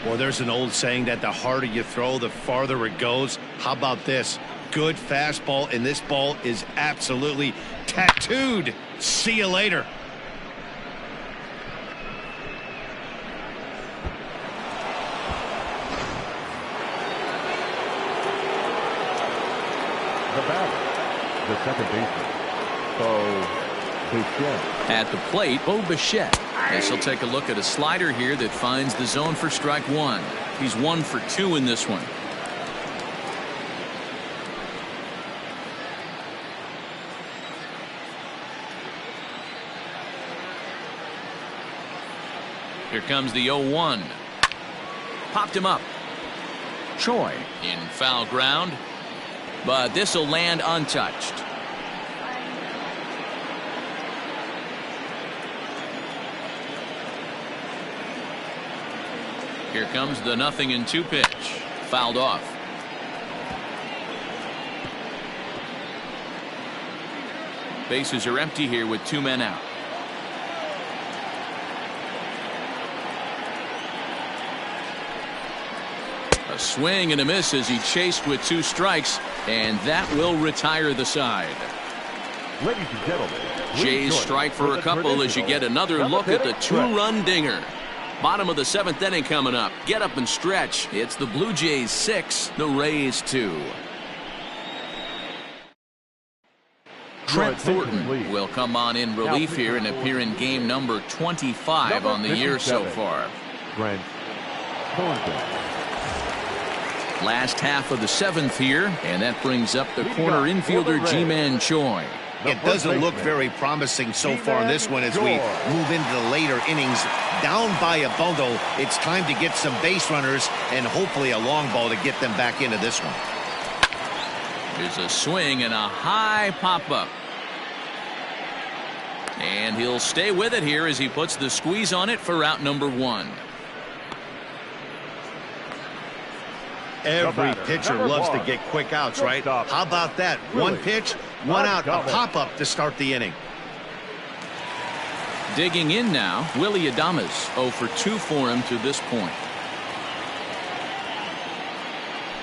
Well, there's an old saying that the harder you throw, the farther it goes. How about this? Good fastball, and this ball is absolutely tattooed. See you later. The batter, the second baseman, Bo Bichette. At the plate, Bo Bichette. As he'll take a look at a slider here that finds the zone for strike 1. He's 1 for 2 in this one. Here comes the 0-1. Popped him up. Choi in foul ground. But this will land untouched. Here comes the 0-2 pitch. Fouled off. Bases are empty here with 2 men out. A swing and a miss as he chased with 2 strikes, and that will retire the side. Ladies and gentlemen, Jays strike for a couple as you get another look at the 2-run dinger. Bottom of the 7th inning coming up. Get up and stretch. It's the Blue Jays 6, the Rays 2. Trent Thornton will come on in relief here and appear in game number 25 on the year so far. Trent Thornton. Last half of the 7th here, and that brings up the corner infielder Ji-Man Choi. It doesn't look very promising so far in this one as we move into the later innings. Down by a bundle, it's time to get some base runners and hopefully a long ball to get them back into this one. There's a swing and a high pop-up. And he'll stay with it here as he puts the squeeze on it for out number 1. Every pitcher loves to get quick outs, right? How about that? One pitch, one out, a pop-up to start the inning. Digging in now, Willie Adames, 0 for 2 for him to this point.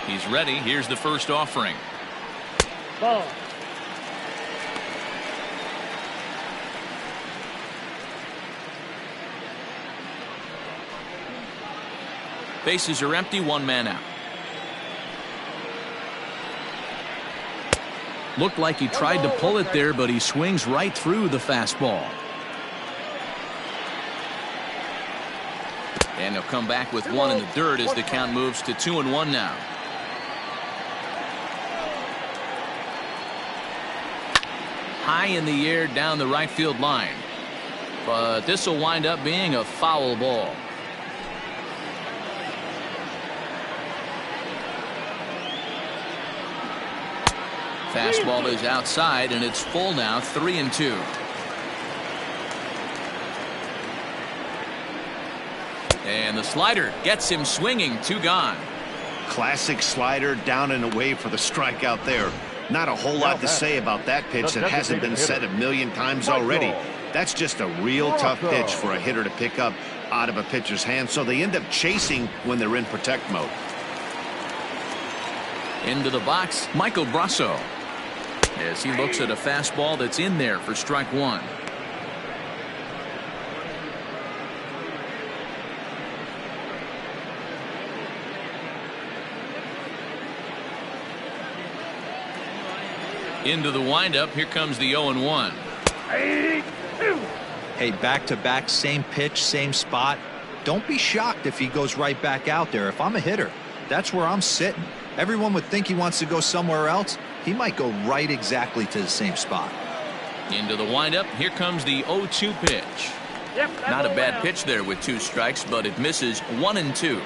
He's ready. Here's the first offering. Ball. Bases are empty, 1 man out. Looked like he tried to pull it there, but he swings right through the fastball. And he'll come back with 1 in the dirt as the count moves to 2-1 now. High in the air down the right field line. But this will wind up being a foul ball. Fastball is outside, and it's full now, 3-2. And the slider gets him swinging, 2 gone. Classic slider down and away for the strikeout there. Not a whole lot to say about that pitch that hasn't been said a million times already. That's just a real tough pitch for a hitter to pick up out of a pitcher's hand, so they end up chasing when they're in protect mode. Into the box, Michael Brasso, as he looks at a fastball that's in there for strike 1. Into the windup. Here comes the 0-1. Hey, back-to-back, same pitch, same spot. Don't be shocked if he goes right back out there. If I'm a hitter, that's where I'm sitting. Everyone would think he wants to go somewhere else. He might go right exactly to the same spot. Into the windup. Here comes the 0-2 pitch. Not a bad pitch there with 2 strikes, but it misses 1-2.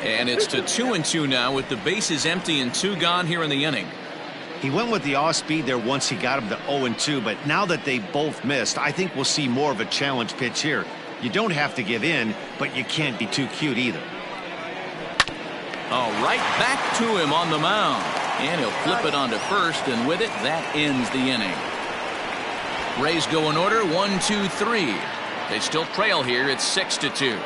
And it's to 2-2 now with the bases empty and 2 gone here in the inning. He went with the off speed there once he got him to 0-2, but now that they both missed, I think we'll see more of a challenge pitch here. You don't have to give in, but you can't be too cute either. Oh, right back to him on the mound. And he'll flip it onto first, and with it, that ends the inning. Rays go in order, 1, 2, 3. They still trail here. It's 6-2.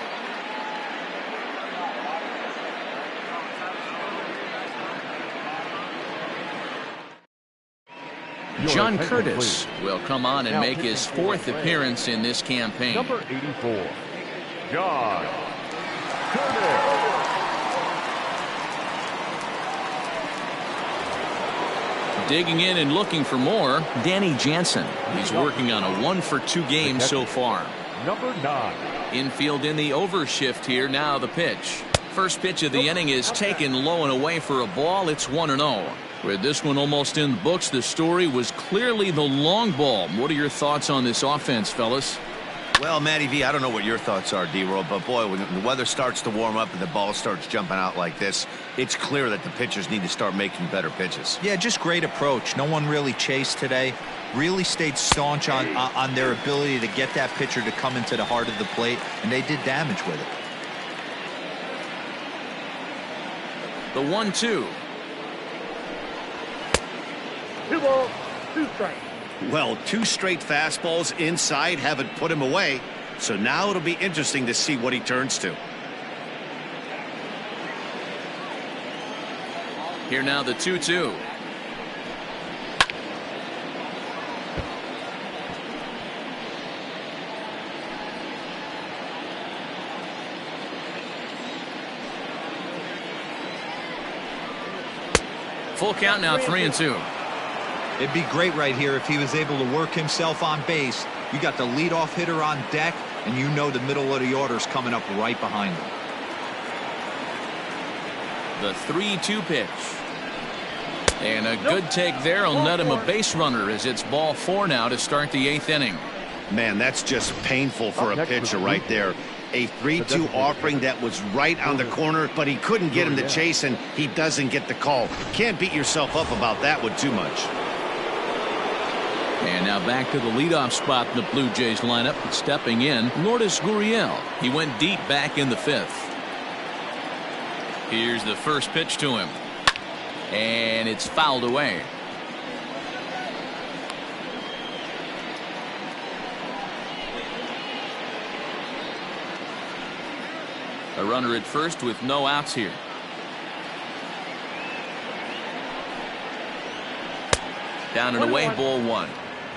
John Curtis will come on and make his 4th appearance in this campaign. Number 84, John Curtis. Digging in and looking for more, Danny Jansen. He's working on a 1 for 2 games so far. Number 9. Infield in the overshift here. Now the pitch. First pitch of the inning is taken low and away for a ball. It's 1-0. With this one almost in the books, the story was clearly the long ball. What are your thoughts on this offense, fellas? Well, Matty V, I don't know what your thoughts are, D-Roll, but boy, when the weather starts to warm up and the ball starts jumping out like this, it's clear that the pitchers need to start making better pitches. Yeah, just great approach. No one really chased today. Really stayed staunch on their ability to get that pitcher to come into the heart of the plate, and they did damage with it. The 1-2. 2 balls, 2 strikes. Well, 2 straight fastballs inside haven't put him away, so now it'll be interesting to see what he turns to. Here now the 2-2. Full count now, 3-2. It'd be great right here if he was able to work himself on base. You got the leadoff hitter on deck, and you know the middle of the order is coming up right behind him. The 3-2 pitch. And a good take there will net him a base runner as it's ball 4 now to start the 8th inning. Man, that's just painful for a pitcher right there. A 3-2 offering that was right on the corner, but he couldn't get him to chase, and he doesn't get the call. Can't beat yourself up about that one too much. And now back to the leadoff spot in the Blue Jays lineup. Stepping in, Lourdes Gurriel. He went deep back in the 5th. Here's the first pitch to him. And it's fouled away. A runner at first with no outs here. Down and away, ball 1.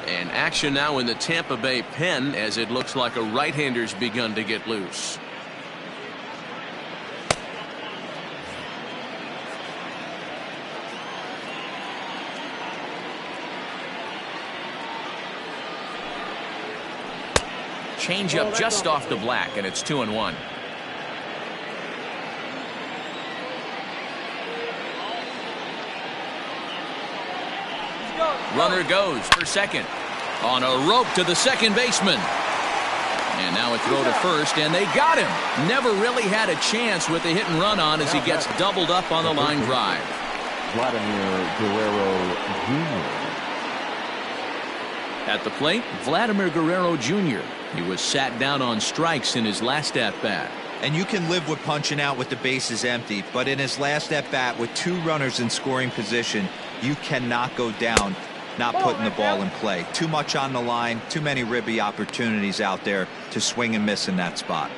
And action now in the Tampa Bay pen as it looks like a right-hander's begun to get loose. Change up just off the black, and it's 2-1. Runner goes for second. On a rope to the second baseman. And now a throw to first, and they got him. Never really had a chance with the hit and run on as he gets doubled up on the line drive. Vladimir Guerrero Jr. At the plate, Vladimir Guerrero Jr. He was sat down on strikes in his last at-bat. And you can live with punching out with the bases empty, but in his last at-bat with 2 runners in scoring position, you cannot go down not putting the ball in play. Too much on the line, too many ribby opportunities out there to swing and miss in that spot.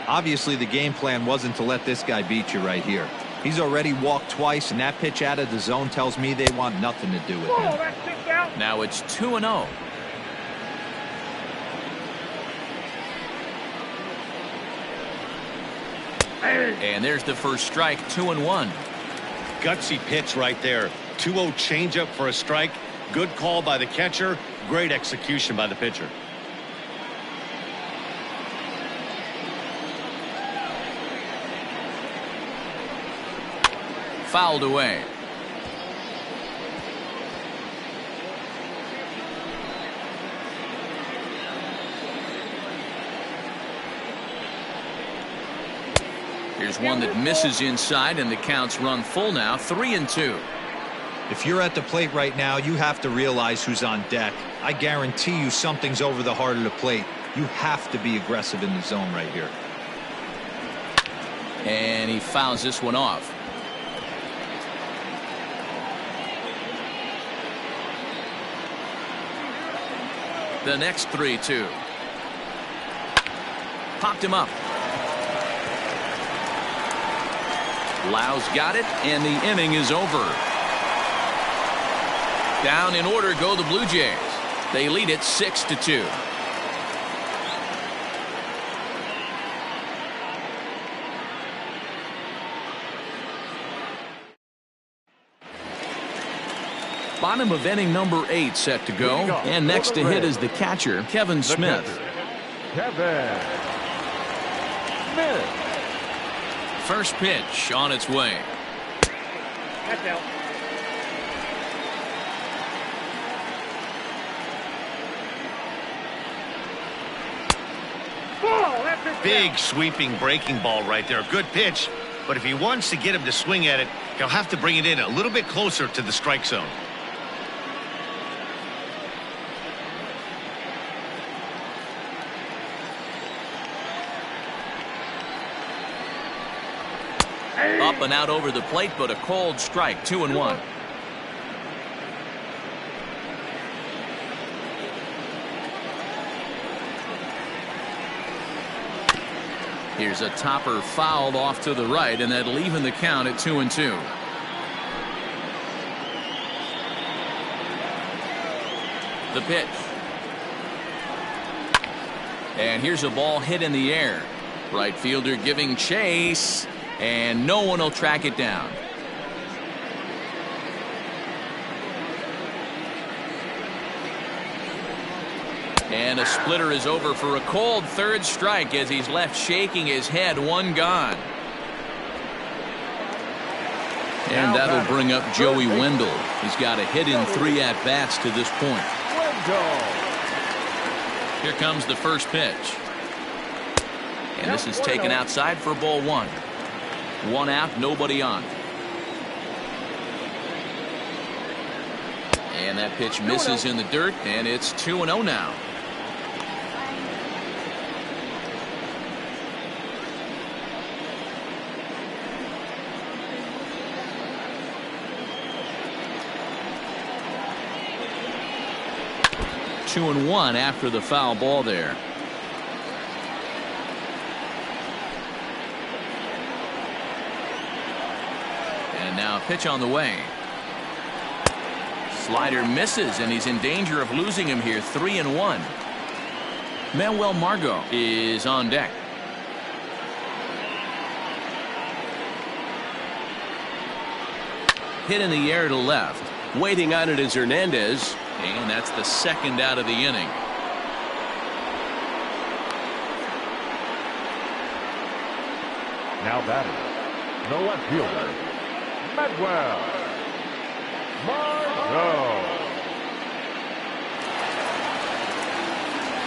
Obviously, the game plan wasn't to let this guy beat you right here. He's already walked twice, and that pitch out of the zone tells me they want nothing to do with him. Now it's 2-0. And there's the first strike, 2-1. Gutsy pitch right there. 2-0 changeup for a strike. Good call by the catcher. Great execution by the pitcher. Fouled away. Here's one that misses inside, and the count's run full now, 3-2. If you're at the plate right now, you have to realize who's on deck. I guarantee you something's over the heart of the plate. You have to be aggressive in the zone right here. And he fouls this one off. The next 3-2. Popped him up. Lau's got it, and the inning is over. Down in order go the Blue Jays. They lead it 6-2. Bottom of inning number 8 set to go. And next to hit is the catcher, Kevin Smith. Kevin Smith. First pitch on its way. That's out. Big sweeping breaking ball right there. Good pitch. But if he wants to get him to swing at it, he'll have to bring it in a little bit closer to the strike zone. Up and out over the plate, but a called strike, 2-1. Here's a topper fouled off to the right, and that'll even the count at 2-2. The pitch. And here's a ball hit in the air. Right fielder giving chase, and no one will track it down. And a splitter is over for a called third strike as he's left shaking his head. One gone. And that'll bring up Joey Wendell. He's got a hit in 3 at-bats to this point. Here comes the first pitch. And this is taken outside for ball 1. 1 out, nobody on. And that pitch misses in the dirt, and it's 2-0 now. Two and one after the foul ball there. And now a pitch on the way. Slider misses, and he's in danger of losing him here. 3-1. Manuel Margot is on deck. Hit in the air to left. Waiting on it is Hernandez. And that's the second out of the inning. Now batting, the left fielder, Manuel Margot.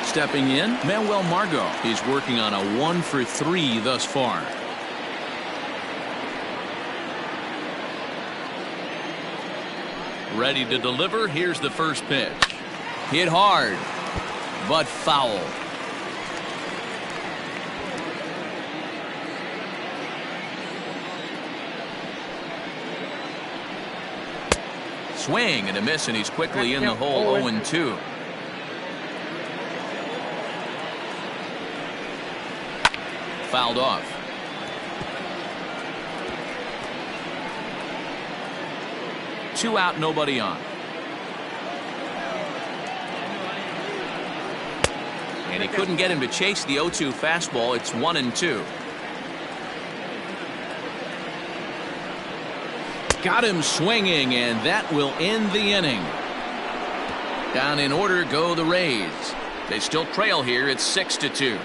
Stepping in, Manuel Margot. He's working on a 1-for-3 thus far. Ready to deliver. Here's the first pitch. Hit hard, but foul. Swing and a miss, and he's quickly in the hole. 0-2. Fouled off. Two out, nobody on. And he couldn't get him to chase the 0-2 fastball. It's 1-2. Got him swinging, and that will end the inning. Down in order go the Rays. They still trail here. It's 6-2.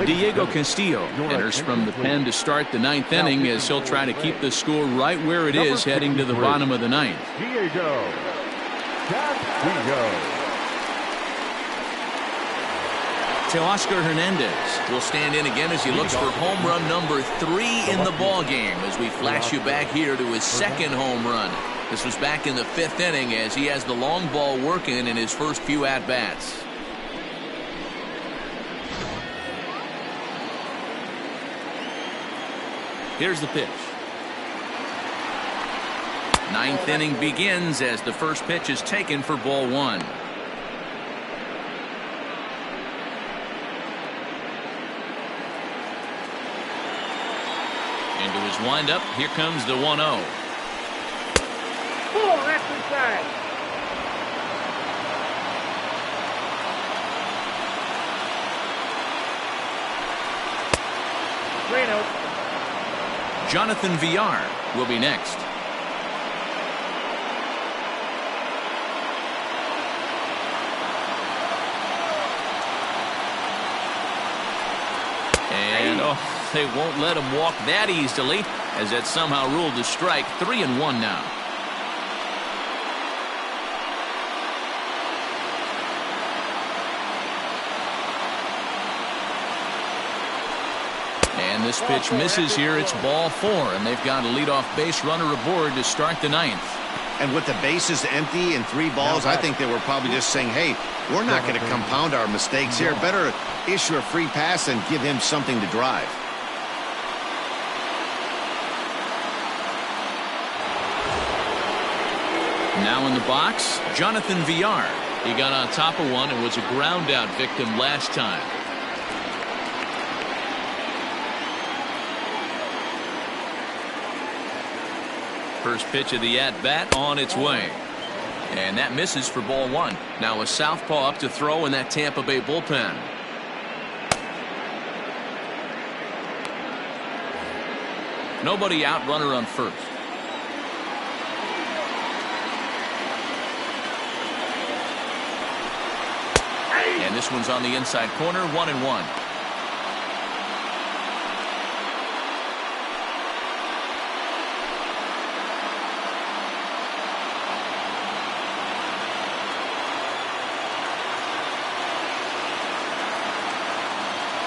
Diego Castillo enters from the pen to start the ninth inning, as he'll try to keep the score right where it is heading to the bottom of the ninth. Diego Castillo. Teoscar Hernandez will stand in again as he looks for home run number 3 in the ball game, as we flash you back here to his second home run. This was back in the 5th inning, as he has the long ball working in his first few at-bats. Here's the pitch. Ninth inning begins as the first pitch is taken for ball 1. Into his windup. Here comes the 1-0. Full left inside. Reno. Jonathan Villar will be next. And they won't let him walk that easily, as that somehow ruled a strike. 3-1 now. And this pitch misses here. It's ball 4, and they've got a leadoff base runner aboard to start the ninth. And with the bases empty and 3 balls, I think they were probably just saying, hey, we're not going to compound our mistakes here. Better issue a free pass and give him something to drive. Now in the box, Jonathan Villar. He got on top of one and was a ground out victim last time. First pitch of the at-bat on its way. And that misses for ball 1. Now a southpaw up to throw in that Tampa Bay bullpen. Nobody out, runner on first. And this one's on the inside corner, 1-1.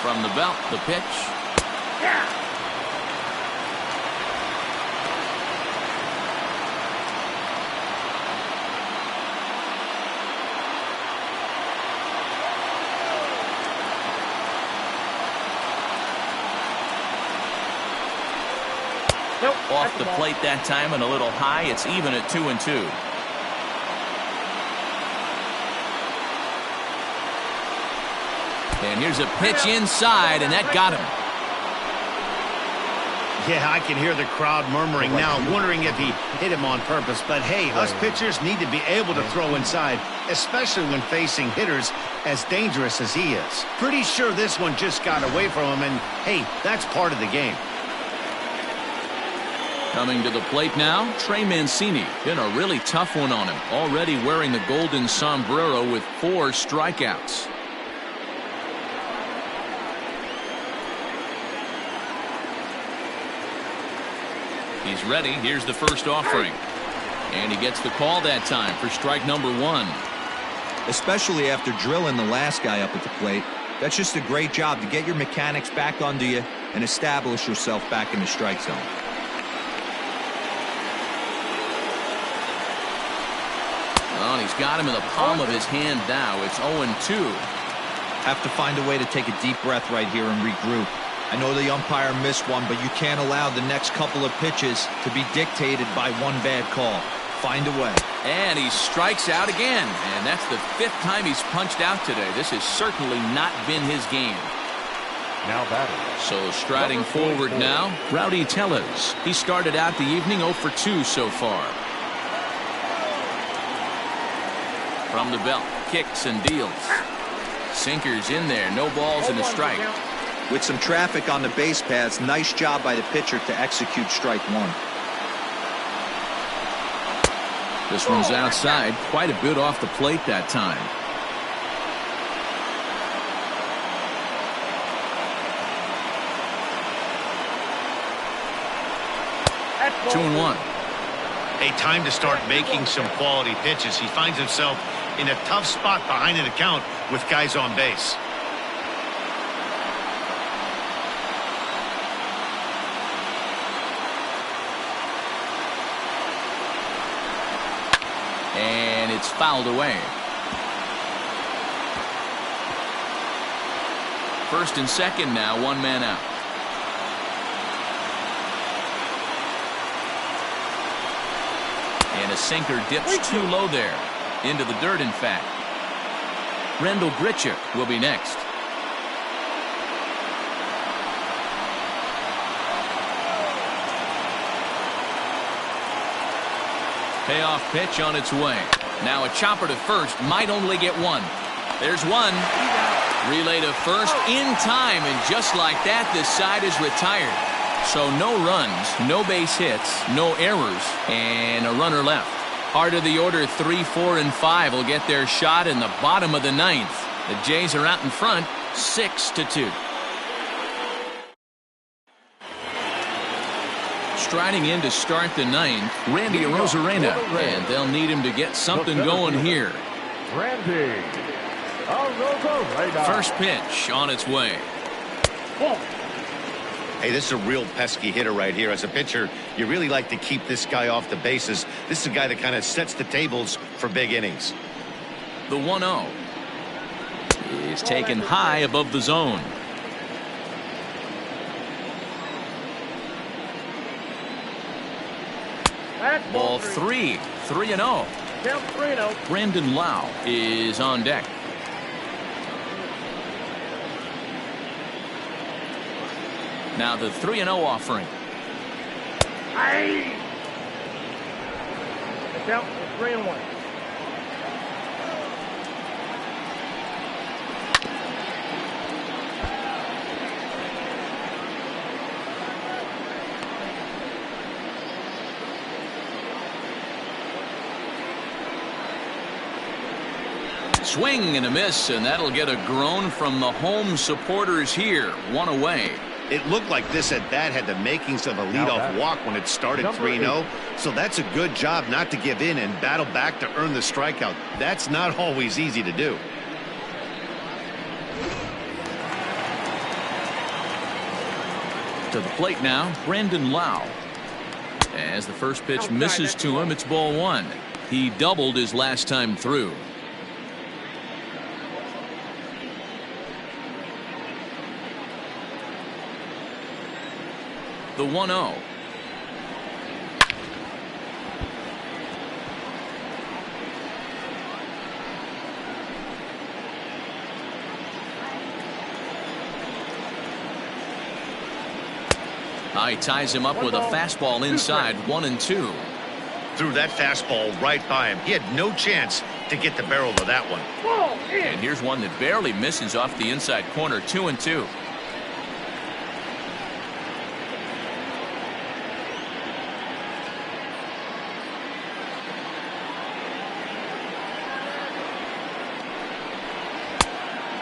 From the belt, the pitch. Off the plate that time and a little high. It's even at 2-2. And here's a pitch inside, and that got him. Yeah, I can hear the crowd murmuring now, wondering if he hit him on purpose. But hey, us pitchers need to be able to throw inside, especially when facing hitters as dangerous as he is. Pretty sure this one just got away from him, and hey, that's part of the game. Coming to the plate now, Trey Mancini. Been a really tough one on him. Already wearing the golden sombrero with 4 strikeouts. He's ready. Here's the first offering. And he gets the call that time for strike number 1. Especially after drilling the last guy up at the plate. That's just a great job to get your mechanics back under you and establish yourself back in the strike zone. Well, he's got him in the palm of his hand now. It's 0-2. Have to find a way to take a deep breath right here and regroup. I know the umpire missed one, but you can't allow the next couple of pitches to be dictated by one bad call. Find a way. And he strikes out again. And that's the 5th time he's punched out today. This has certainly not been his game. Now batting. So striding forward now, Rowdy Tellez. He started out the evening 0 for 2 so far. From the belt, kicks and deals. Sinkers in there, no balls and a strike. With some traffic on the base paths, nice job by the pitcher to execute strike 1. This one's outside, quite a bit off the plate that time. That's 2-1. Hey, time to start making some quality pitches. He finds himself in a tough spot behind an account with guys on base. And it's fouled away. First and second now, 1 man out. And a sinker dips too low there. Into the dirt, in fact. Rendell Grichuk will be next. Payoff pitch on its way. Now a chopper to first. Might only get 1. There's 1. Relay to first in time. And just like that, this side is retired. So no runs, no base hits, no errors, and a runner left. Heart of the order 3, 4, and 5 will get their shot in the bottom of the 9th. The Jays are out in front, 6-2. Striding in to start the 9th, Randy Arozarena, and they'll need him to get something going here. Randy Arozarena. First pitch on its way. Hey, this is a real pesky hitter right here. As a pitcher, you really like to keep this guy off the bases. This is a guy that kind of sets the tables for big innings. The 1-0 is taken high above the zone. Ball 3, 3-0. Brandon Lau is on deck. Now the 3-0 offering. It's out for 3-1. Swing and a miss, and that'll get a groan from the home supporters here. 1 away. It looked like this at bat had the makings of a leadoff walk when it started 3-0. So that's a good job not to give in and battle back to earn the strikeout. That's not always easy to do. To the plate now, Brandon Lau. As the first pitch misses to him, it's ball 1. He doubled his last time through. The 1-0. He ties him up with a fastball inside, 1-2. Threw that fastball right by him. He had no chance to get the barrel of that one. And here's one that barely misses off the inside corner, 2-2.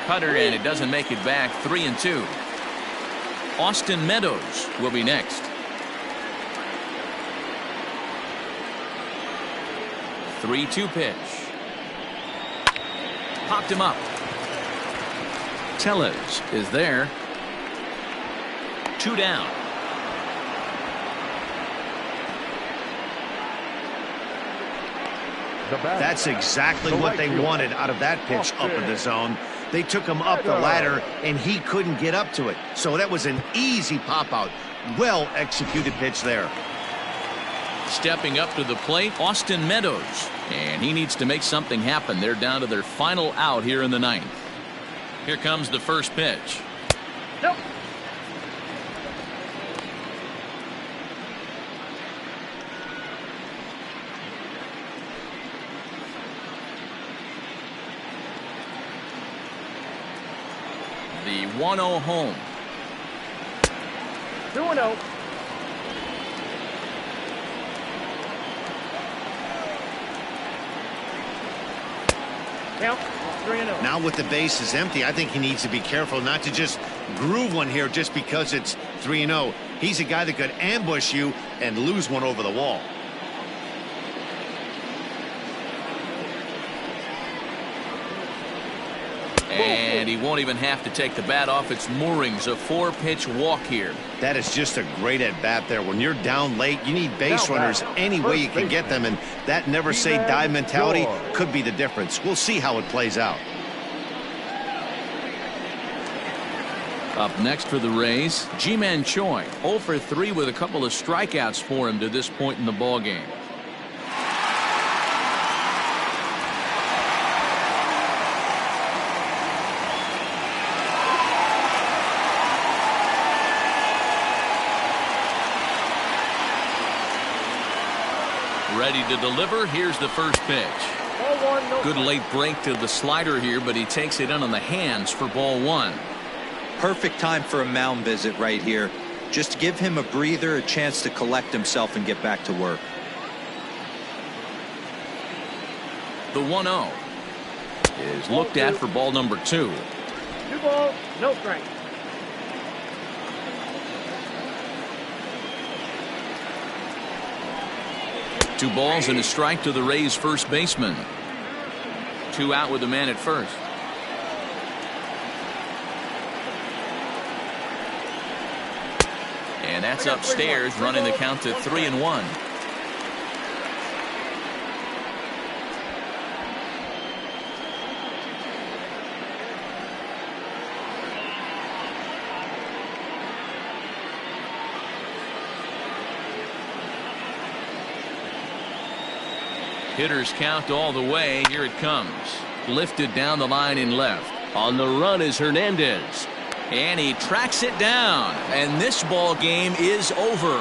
Cutter, and it doesn't make it back, 3-2. Austin Meadows will be next. 3-2 pitch. Popped him up. Tellez is there. 2 down. That's exactly what they wanted out of that pitch up in the zone. They took him up the ladder, and he couldn't get up to it. So that was an easy pop-out. Well-executed pitch there. Stepping up to the plate, Austin Meadows. And he needs to make something happen. They're down to their final out here in the ninth. Here comes the first pitch. Nope. The 1-0 home. 2-0. Count 3-0. Now with the bases empty, I think he needs to be careful not to just groove one here just because it's 3-0. He's a guy that could ambush you and lose one over the wall. And he won't even have to take the bat off its moorings. A 4-pitch walk here. That is just a great at-bat there. When you're down late, you need base runners any way you can get them, and that never-say-die mentality could be the difference. We'll see how it plays out. Up next for the Rays, Ji-Man Choi. 0 for 3 with a couple of strikeouts for him to this point in the ballgame. Ready to deliver. Here's the first pitch. Ball 1, no. Good late break to the slider here, but he takes it in on the hands for ball 1. Perfect time for a mound visit right here. Just give him a breather, a chance to collect himself and get back to work. The 1-0 is looked at for ball number 2. 2 balls, no strike. Two balls and a strike to the Rays first baseman. 2 out with the man at first. And that's upstairs, running the count to 3-1. Hitters count all the way. Here it comes. Lifted down the line in left. On the run is Hernandez. And he tracks it down. And this ball game is over.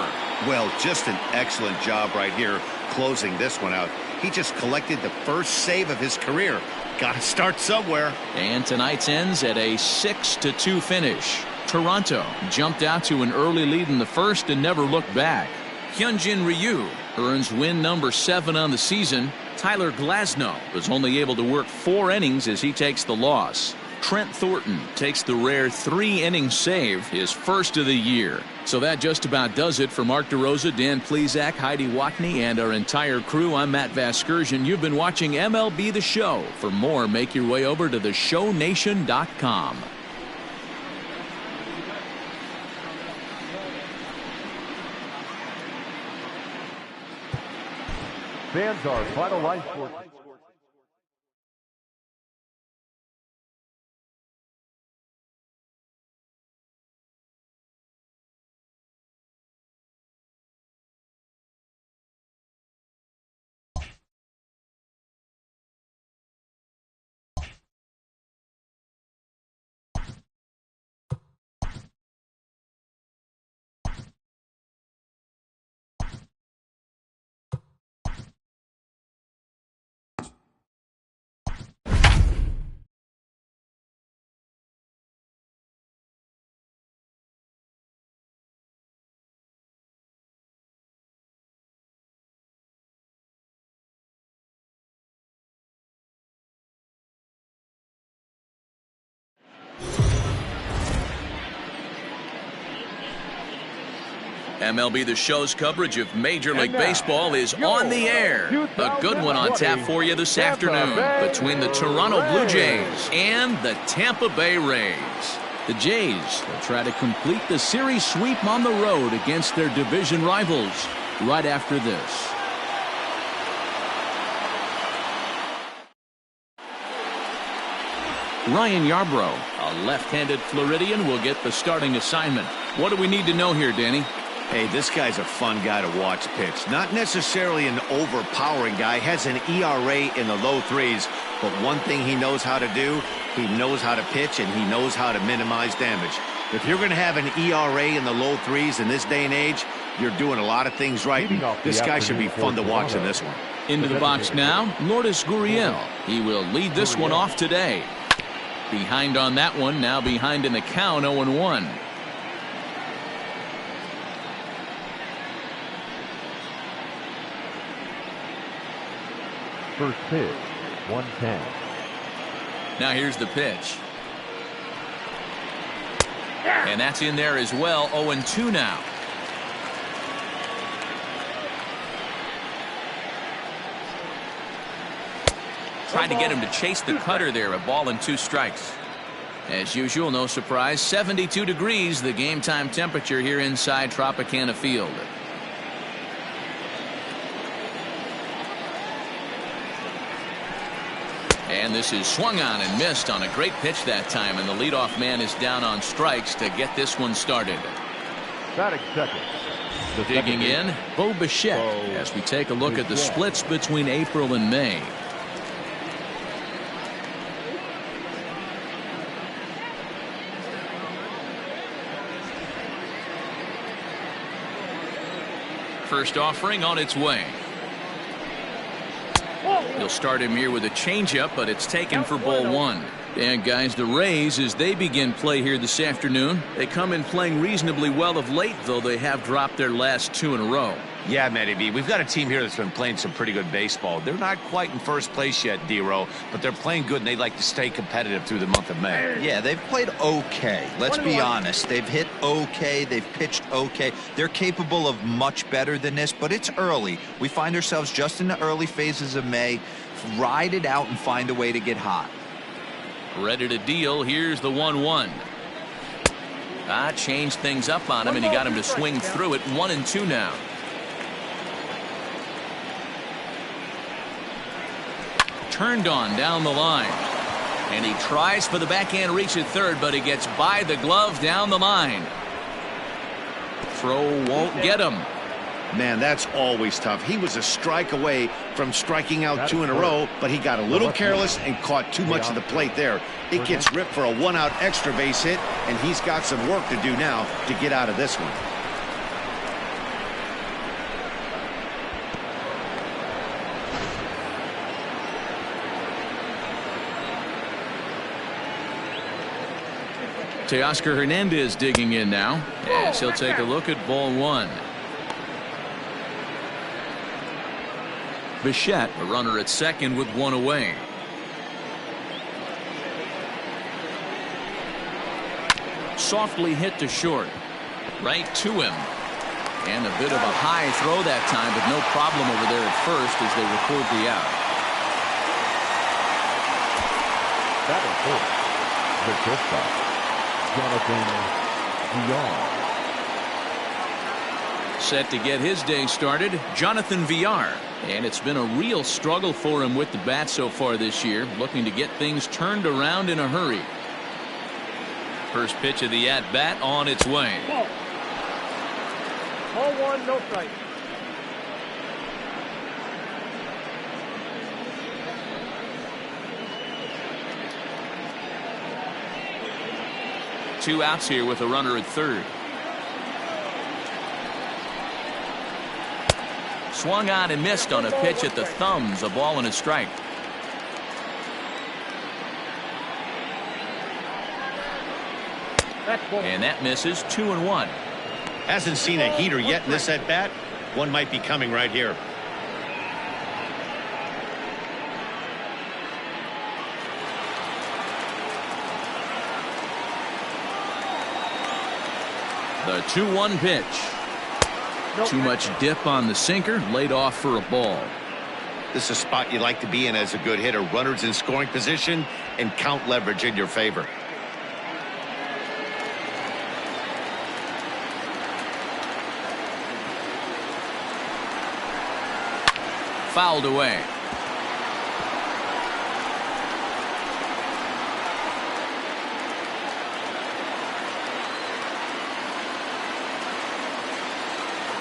Well, just an excellent job right here closing this one out. He just collected the first save of his career. Got to start somewhere. And tonight's ends at a 6-2 finish. Toronto jumped out to an early lead in the first and never looked back. Hyunjin Ryu earns win number 7 on the season. Tyler Glasnow was only able to work 4 innings as he takes the loss. Trent Thornton takes the rare 3-inning save, his first of the year. So that just about does it for Mark DeRosa, Dan Plesac, Heidi Watney, and our entire crew. I'm Matt Vasgersian. You've been watching MLB The Show. For more, make your way over to theshownation.com. Fans are final line score. MLB The Show's coverage of Major League Baseball is on the air. A good one on tap for you this afternoon between the Toronto Blue Jays and the Tampa Bay Rays. The Jays will try to complete the series sweep on the road against their division rivals right after this. Ryan Yarbrough, a left-handed Floridian, will get the starting assignment. What do we need to know here, Danny? Hey, this guy's a fun guy to watch pitch. Not necessarily an overpowering guy. Has an ERA in the low threes. But one thing he knows how to do, he knows how to pitch, and he knows how to minimize damage. If you're going to have an ERA in the low threes in this day and age, you're doing a lot of things right. This guy should be fun to watch in this one. Into the box now, Lourdes Gurriel. He will lead this one off today. Behind on that one, now behind in the count, 0-1. First pitch, 110. Now here's the pitch. And that's in there as well, 0-2 now. Tried to get him to chase the cutter there, a ball and 2 strikes. As usual, no surprise, 72 degrees, the game time temperature here inside Tropicana Field. And this is swung on and missed on a great pitch that time, and the leadoff man is down on strikes to get this one started. Batting second. Digging in, Bo Bichette, as we take a look at the splits between April and May. First offering on its way. He'll start him here with a changeup, but it's taken for ball 1. And guys, the Rays, as they begin play here this afternoon, they come in playing reasonably well of late, though they have dropped their last 2 in a row. Yeah, Matty B, we've got a team here that's been playing some pretty good baseball. They're not quite in first place yet, D-Row, but they're playing good, and they'd like to stay competitive through the month of May. Yeah, they've played okay. Let's be honest. They've hit okay. They've pitched okay. They're capable of much better than this, but it's early. We find ourselves just in the early phases of May. Ride it out and find a way to get hot. Ready to deal. Here's the 1-1. Changed things up on him, and he got him to swing through it. 1-2 now. Turned on down the line, and he tries for the backhand reach at third, but he gets by the glove down the line. Throw won't get him. Man, that's always tough. He was a strike away from striking out 2 in a row, but he got a little careless and caught too much of the plate there. It gets ripped for a 1-out extra base hit, and he's got some work to do now to get out of this one. Teoscar Hernandez digging in now, as he'll take a look at ball 1. Bichette, a runner at second with 1 away. Softly hit to short. Right to him. And a bit of a high throw that time, but no problem over there at first as they record the out. Batting fourth, the shortstop, Jonathan Villar. Set to get his day started, Jonathan Villar. And it's been a real struggle for him with the bat so far this year, looking to get things turned around in a hurry. First pitch of the at-bat on its way. Ball 1, no strike. Two outs here with a runner at third. Swung on and missed on a pitch at the thumbs, a ball and a strike. And that misses. 2-1. Hasn't seen a heater yet in this at bat. One might be coming right here. The 2-1 pitch. Too much dip on the sinker, laid off for a ball. This is a spot you like to be in as a good hitter. Runners in scoring position and count leverage in your favor. Fouled away.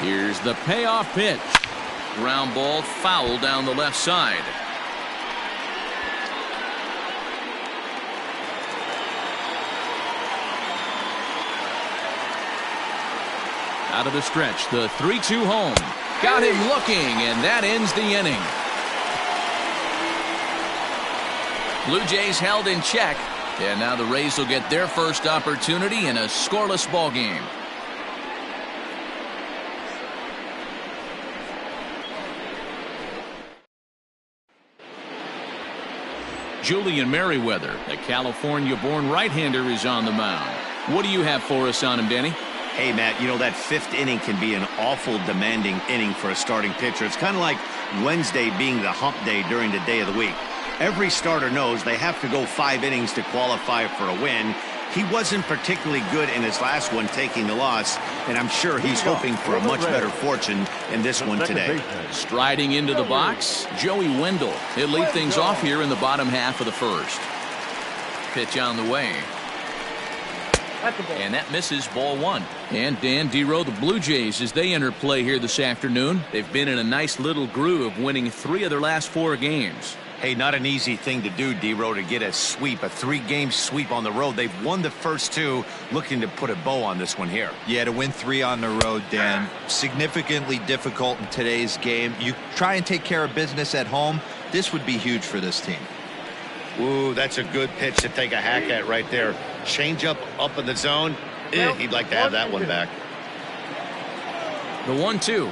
Here's the payoff pitch. Ground ball, foul down the left side. Out of the stretch, the 3-2 home. Got him looking, and that ends the inning. Blue Jays held in check, and now the Rays will get their first opportunity in a scoreless ball game. Julian Merriweather, a California-born right-hander, is on the mound. What do you have for us on him, Denny? Hey, Matt, you know that fifth inning can be an awful demanding inning for a starting pitcher. It's kind of like Wednesday being the hump day during the day of the week. Every starter knows they have to go 5 innings to qualify for a win. He wasn't particularly good in his last one, taking the loss, and I'm sure he's hoping for a much better fortune in this one today. Striding into the box, Joey Wendell. He'll lead things off here in the bottom half of the first. Pitch on the way. And that misses, ball 1. And Dan Dero, the Blue Jays, as they enter play here this afternoon, they've been in a nice little groove, winning 3 of their last 4 games. Hey, not an easy thing to do, Dero, to get a sweep, a 3-game sweep on the road. They've won the first 2, looking to put a bow on this one here. Yeah, to win 3 on the road, Dan, significantly difficult in today's game. You try and take care of business at home, this would be huge for this team. Ooh, that's a good pitch to take a hack at right there. Change up in the zone. He'd like to have that one back. The 1-2.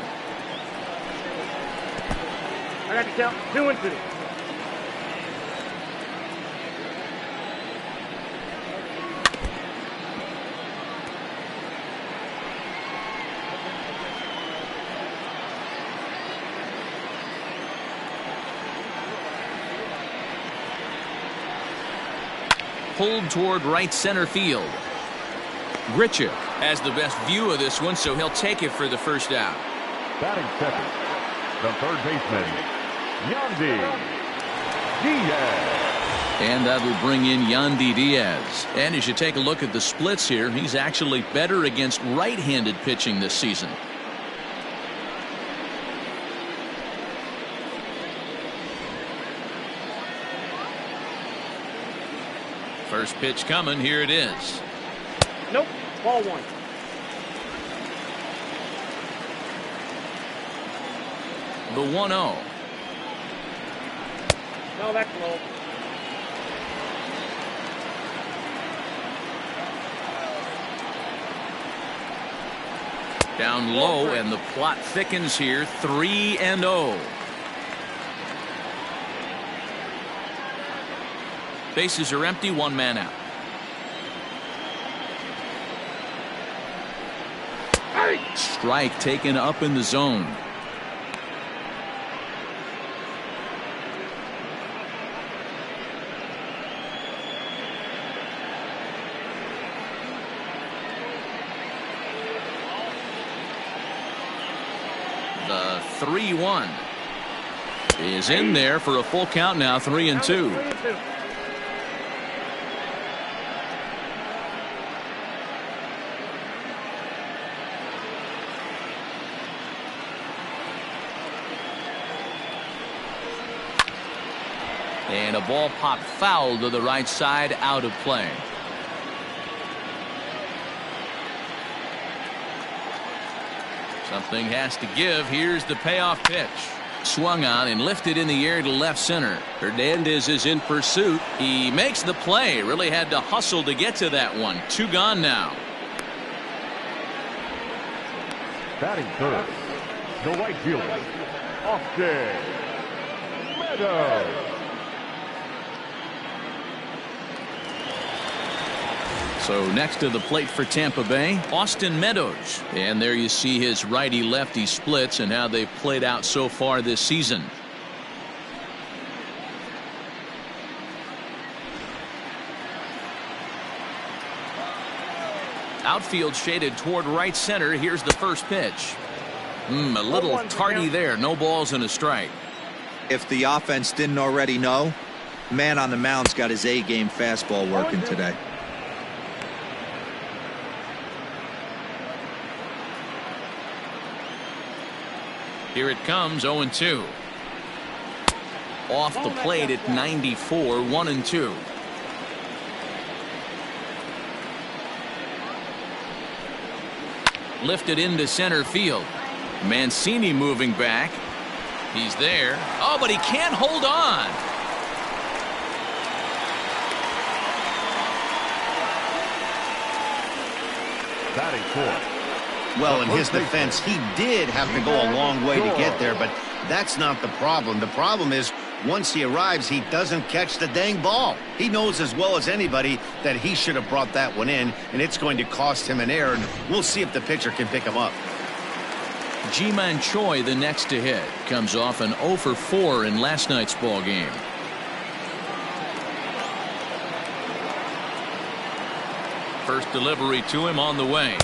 I got to count 2-2. Pulled toward right center field. Grichuk has the best view of this one, so he'll take it for the first out. Batting second, the third baseman, Yandy Diaz. And that will bring in Yandy Diaz. And as you take a look at the splits here, he's actually better against right-handed pitching this season. First pitch coming. Here it is. Nope. Ball 1. The 1-0. No, that's low. Down low, and the plot thickens here. 3-0. Bases are empty, 1 man out. Strike taken up in the zone. The 3-1 is in there for a full count now. 3-2. And a ball popped foul to the right side, out of play. Something has to give. Here's the payoff pitch. Swung on and lifted in the air to left center. Hernandez is in pursuit. He makes the play. Really had to hustle to get to that one. 2 gone now. Batting third, the right fielder, Austin Meadows. So next to the plate for Tampa Bay, Austin Meadows. And there you see his righty-lefty splits and how they've played out so far this season. Outfield shaded toward right center. Here's the first pitch. A little tardy there. No balls and a strike. If the offense didn't already know, man on the mound's got his A-game fastball working today. Here it comes, 0-2. Off the plate at 94, 1-2. Lifted into center field. Mancini moving back. He's there. Oh, but he can't hold on. Batting fourth. Well, in his defense, he did have to go a long way to get there, but that's not the problem. The problem is once he arrives, he doesn't catch the dang ball. He knows as well as anybody that he should have brought that one in, and it's going to cost him an error, and we'll see if the pitcher can pick him up. Ji-Man Choi, the next to hit, comes off an 0 for 4 in last night's ball game. First delivery to him on the way.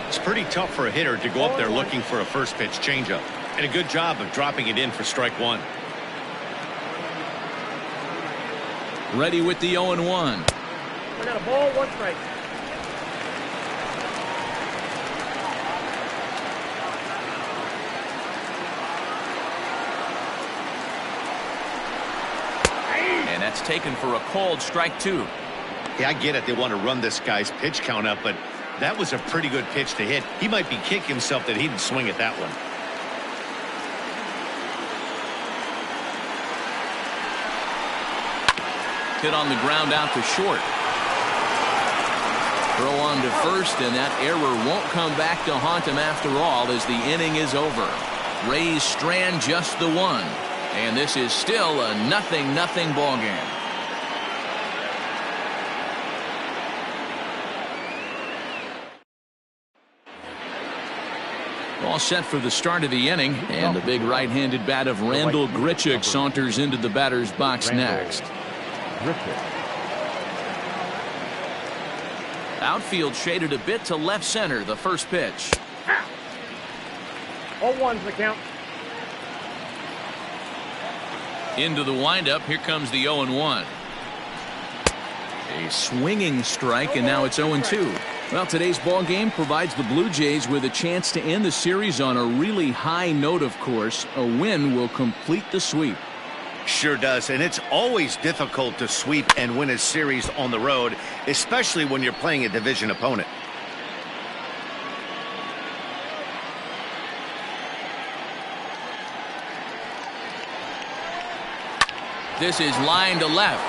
It's pretty tough for a hitter to go up there looking for a first pitch changeup, and a good job of dropping it in for strike one. Ready with the 0-1. I got a ball, 1 strike. And that's taken for a called strike 2. Yeah, I get it. They want to run this guy's pitch count up, but that was a pretty good pitch to hit. He might be kicking himself that he didn't swing at that one. Hit on the ground out to short. Throw on to first, and that error won't come back to haunt him after all as the inning is over. Rays strand just the one. And this is still a 0-0 ball game. All set for the start of the inning, and the big right-handed bat of Randal Grichuk saunters into the batter's box next. Outfield shaded a bit to left center. The first pitch. 0-1's the count. Into the windup. Here comes the 0-1. A swinging strike, and now it's 0-2. Well, today's ball game provides the Blue Jays with a chance to end the series on a really high note, of course. A win will complete the sweep. Sure does, and it's always difficult to sweep and win a series on the road, especially when you're playing a division opponent. This is line to left,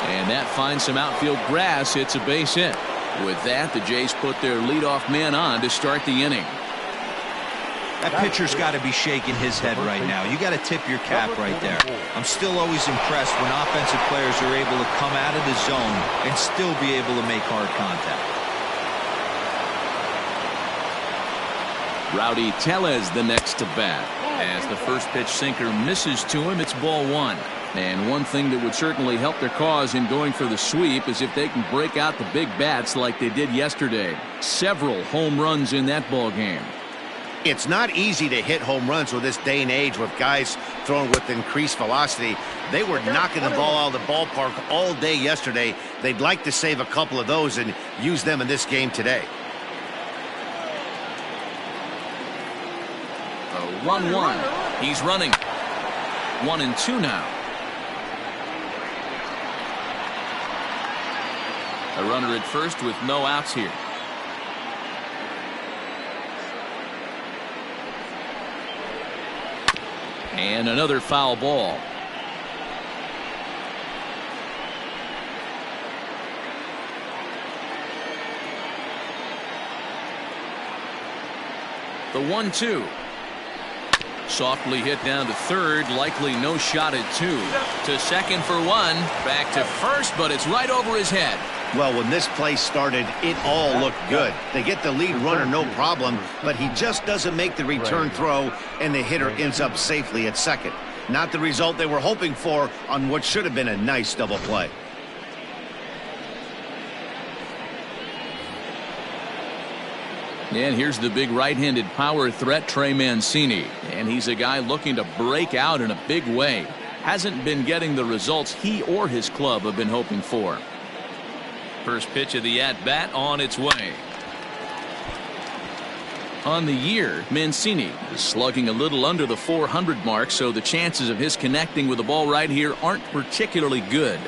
and that finds some outfield grass. It's a base hit. With that, the Jays put their leadoff man on to start the inning. That pitcher's got to be shaking his head right now. You got to tip your cap right there. I'm still always impressed when offensive players are able to come out of the zone and still be able to make hard contact. Rowdy Tellez the next to bat. As the first pitch sinker misses to him, it's ball 1. And one thing that would certainly help their cause in going for the sweep is if they can break out the big bats like they did yesterday. Several home runs in that ball game. It's not easy to hit home runs with this day and age with guys throwing with increased velocity. They were knocking the ball out of the ballpark all day yesterday. They'd like to save a couple of those and use them in this game today. 1-1. He's running. 1-2 now. A runner at first with no outs here. And another foul ball. The 1-2. Softly hit down to third. Likely no shot at 2. To second for 1. Back to first, but it's right over his head. Well, when this play started, it all looked good. They get the lead runner no problem, but he just doesn't make the return throw, and the hitter ends up safely at second. Not the result they were hoping for on what should have been a nice double play. And here's the big right-handed power threat, Trey Mancini. And he's a guy looking to break out in a big way. Hasn't been getting the results he or his club have been hoping for. First pitch of the at-bat on its way. On the year, Mancini is slugging a little under the 400 mark, so the chances of his connecting with the ball right here aren't particularly good.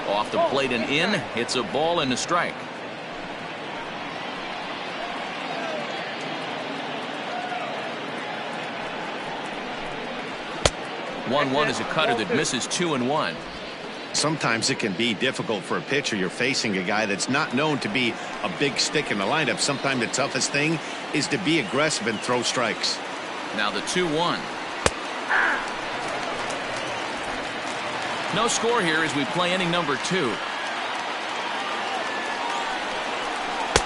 Off the plate and in. It's a ball and a strike. One is a cutter that misses 2-1. Sometimes it can be difficult for a pitcher. You're facing a guy that's not known to be a big stick in the lineup. Sometimes the toughest thing is to be aggressive and throw strikes. Now the 2-1. No score here as we play inning number 2.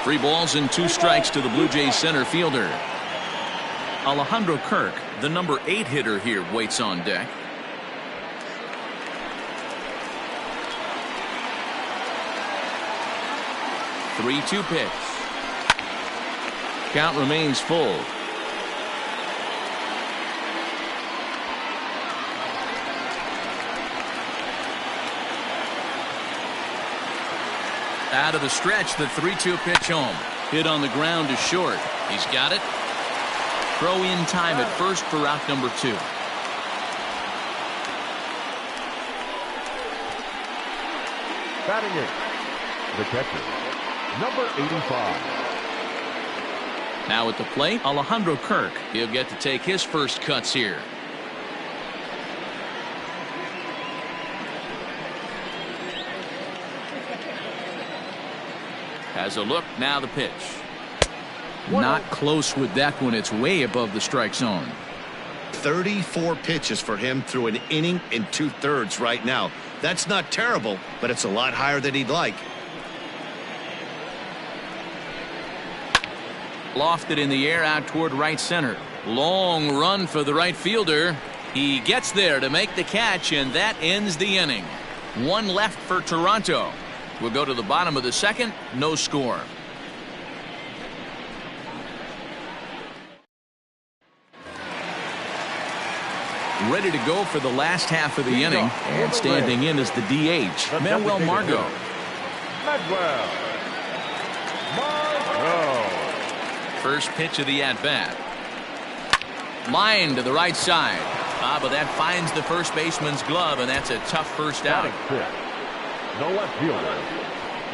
3 balls and 2 strikes to the Blue Jays center fielder. Alejandro Kirk, the number 8 hitter here, waits on deck. The 3-2 pitch. Count remains full. Out of the stretch, the 3-2 pitch home. Hit on the ground is short. He's got it. Throw in time at first for out number 2. Batting it, the catcher, number 85. Now at the plate, Alejandro Kirk. He'll get to take his first cuts here. Has a look, now the pitch. Not close with that one. It's way above the strike zone. 34 pitches for him through an inning and 2/3 right now. That's not terrible, but it's a lot higher than he'd like. Lofted in the air out toward right center. Long run for the right fielder. He gets there to make the catch, and that ends the inning. 1 left for Toronto. We'll go to the bottom of the second. No score. Ready to go for the last half of the inning, and standing in is the DH, Manuel Margot. First pitch of the at-bat. Line to the right side. But that finds the first baseman's glove, and that's a tough first out. The left fielder,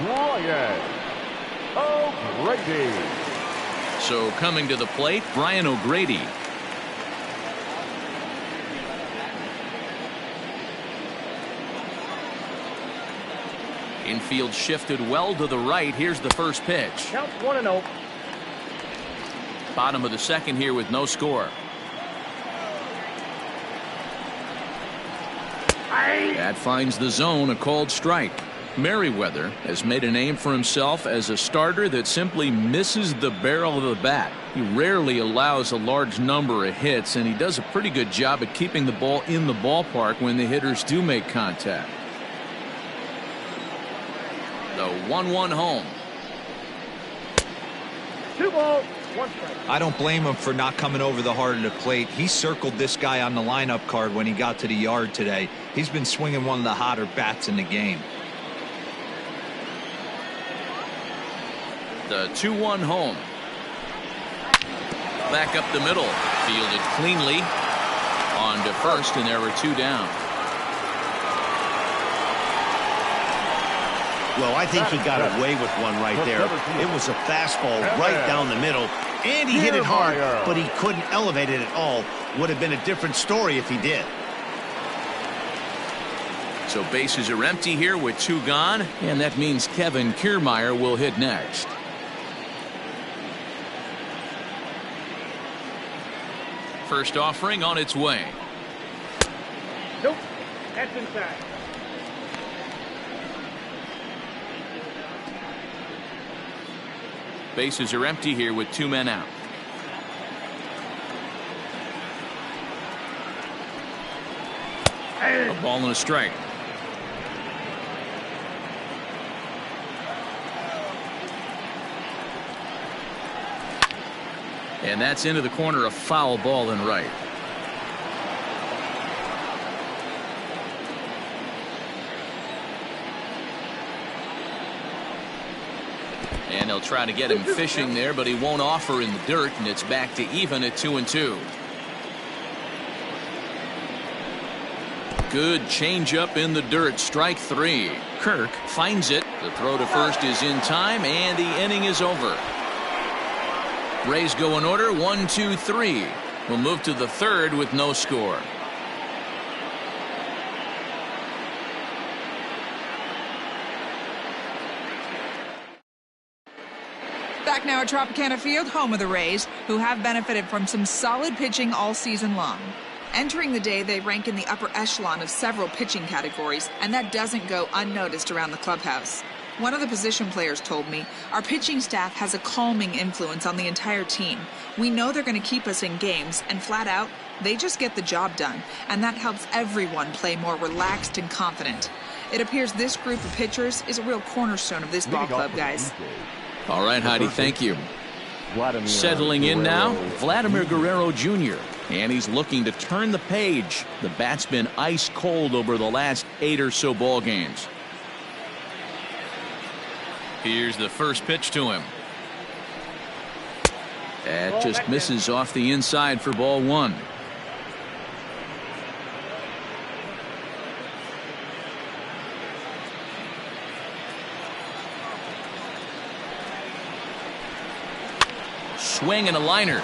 Ryan O'Grady. So coming to the plate, Brian O'Grady. Infield shifted well to the right. Here's the first pitch. Count 1-0. Bottom of the second here with no score. That finds the zone, a called strike. Merriweather has made a name for himself as a starter that simply misses the barrel of the bat. He rarely allows a large number of hits, and he does a pretty good job at keeping the ball in the ballpark when the hitters do make contact. The 1-1 home. 2 balls, 1 strike. I don't blame him for not coming over the heart of the plate. He circled this guy on the lineup card when he got to the yard today. He's been swinging one of the hotter bats in the game. The 2-1 home. Back up the middle. Fielded cleanly. On to first, and there were 2 down. Well, I think he got away with one right there. It was a fastball right down the middle, and he hit it hard, but he couldn't elevate it at all. Would have been a different story if he did. So bases are empty here with 2 gone, and that means Kevin Kiermaier will hit next. First offering on its way. Nope. That's inside. Bases are empty here with 2 men out. A ball and a strike. And that's into the corner, a foul ball and right. And they'll try to get him fishing there, but he won't offer in the dirt, and it's back to even at 2-2. Good changeup in the dirt, strike 3. Kirk finds it. The throw to first is in time, and the inning is over. Rays go in order, 1, 2, 3. We'll move to the third with no score. Back now at Tropicana Field, home of the Rays, who have benefited from some solid pitching all season long. Entering the day, they rank in the upper echelon of several pitching categories, and that doesn't go unnoticed around the clubhouse. One of the position players told me, our pitching staff has a calming influence on the entire team. We know they're going to keep us in games, and flat out, they just get the job done, and that helps everyone play more relaxed and confident. It appears this group of pitchers is a real cornerstone of this ball club, guys. All right, Heidi, thank you. Settling in now, Vladimir Guerrero Jr., and he's looking to turn the page. The bat's been ice cold over the last 8 or so ball games. Here's the first pitch to him. That just misses off the inside for ball 1. Swing and a liner.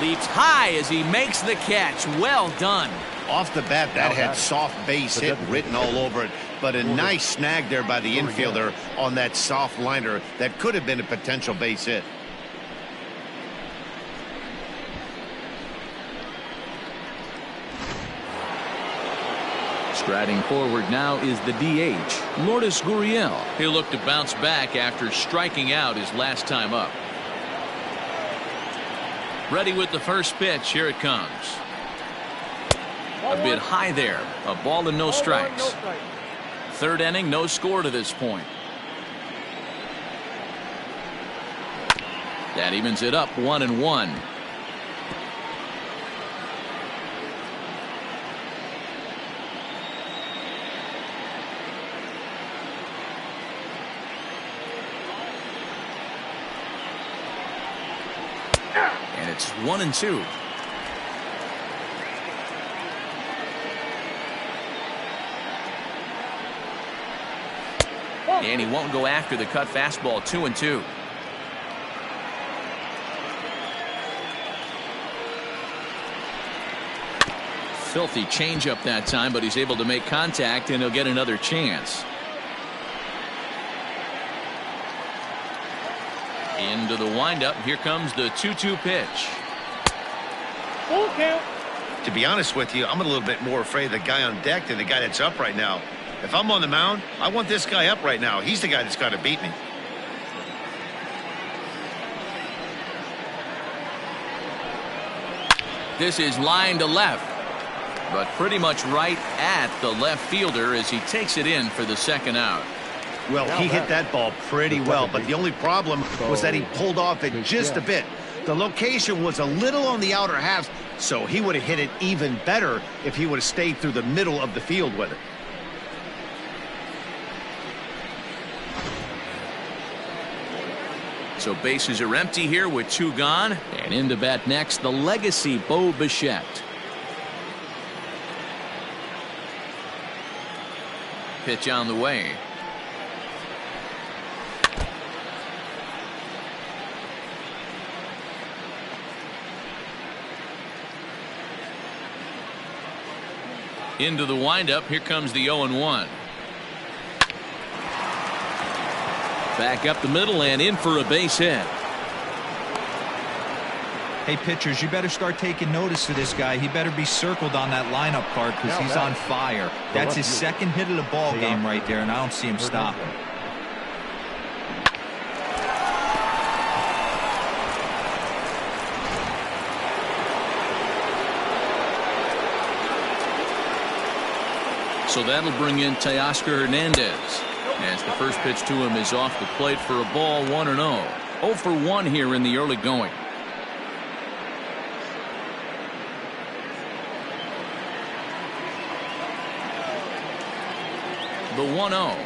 Leaps high as he makes the catch. Well done. Off the bat, that had soft base hit written all over it, but a nice snag there by the infielder on that soft liner that could have been a potential base hit. Striding forward now is the DH, Lourdes Gurriel. He'll look to bounce back after striking out his last time up. Ready with the first pitch. Here it comes. A bit high there. A ball and no strikes. Third inning, no score to this point. That evens it up, 1-1. And it's 1-2. And he won't go after the cut fastball. 2-2. Filthy changeup that time, but he's able to make contact, and he'll get another chance. Into the windup. Here comes the 2-2 pitch. Full count. To be honest with you, I'm a little bit more afraid of the guy on deck than the guy that's up right now. If I'm on the mound, I want this guy up right now. He's the guy that's got to beat me. This is line to left, but pretty much right at the left fielder as he takes it in for the second out. Well, he hit that ball pretty well, but the only problem was that he pulled off it just a bit. The location was a little on the outer half, so he would have hit it even better if he would have stayed through the middle of the field with it. So bases are empty here with 2 gone. And in to bat next, the legacy Bo Bichette. Pitch on the way. Into the windup. Here comes the 0-1. Back up the middle and in for a base hit. Hey, pitchers, you better start taking notice of this guy. He better be circled on that lineup card because he's on fire. That's his second hit of the ball game right there, and I don't see him stopping. So that'll bring in Teoscar Hernandez, as the first pitch to him is off the plate for a ball, 1-0. 0 for 1 here in the early going. The 1-0.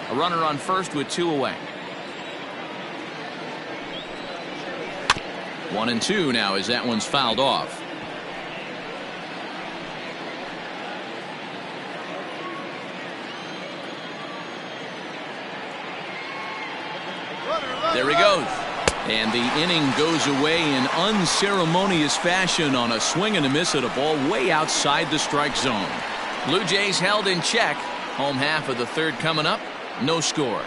A runner on first with 2 away. 1-2 now as that one's fouled off. There he goes. And the inning goes away in unceremonious fashion on a swing and a miss at a ball way outside the strike zone. Blue Jays held in check. Home half of the third coming up. No score.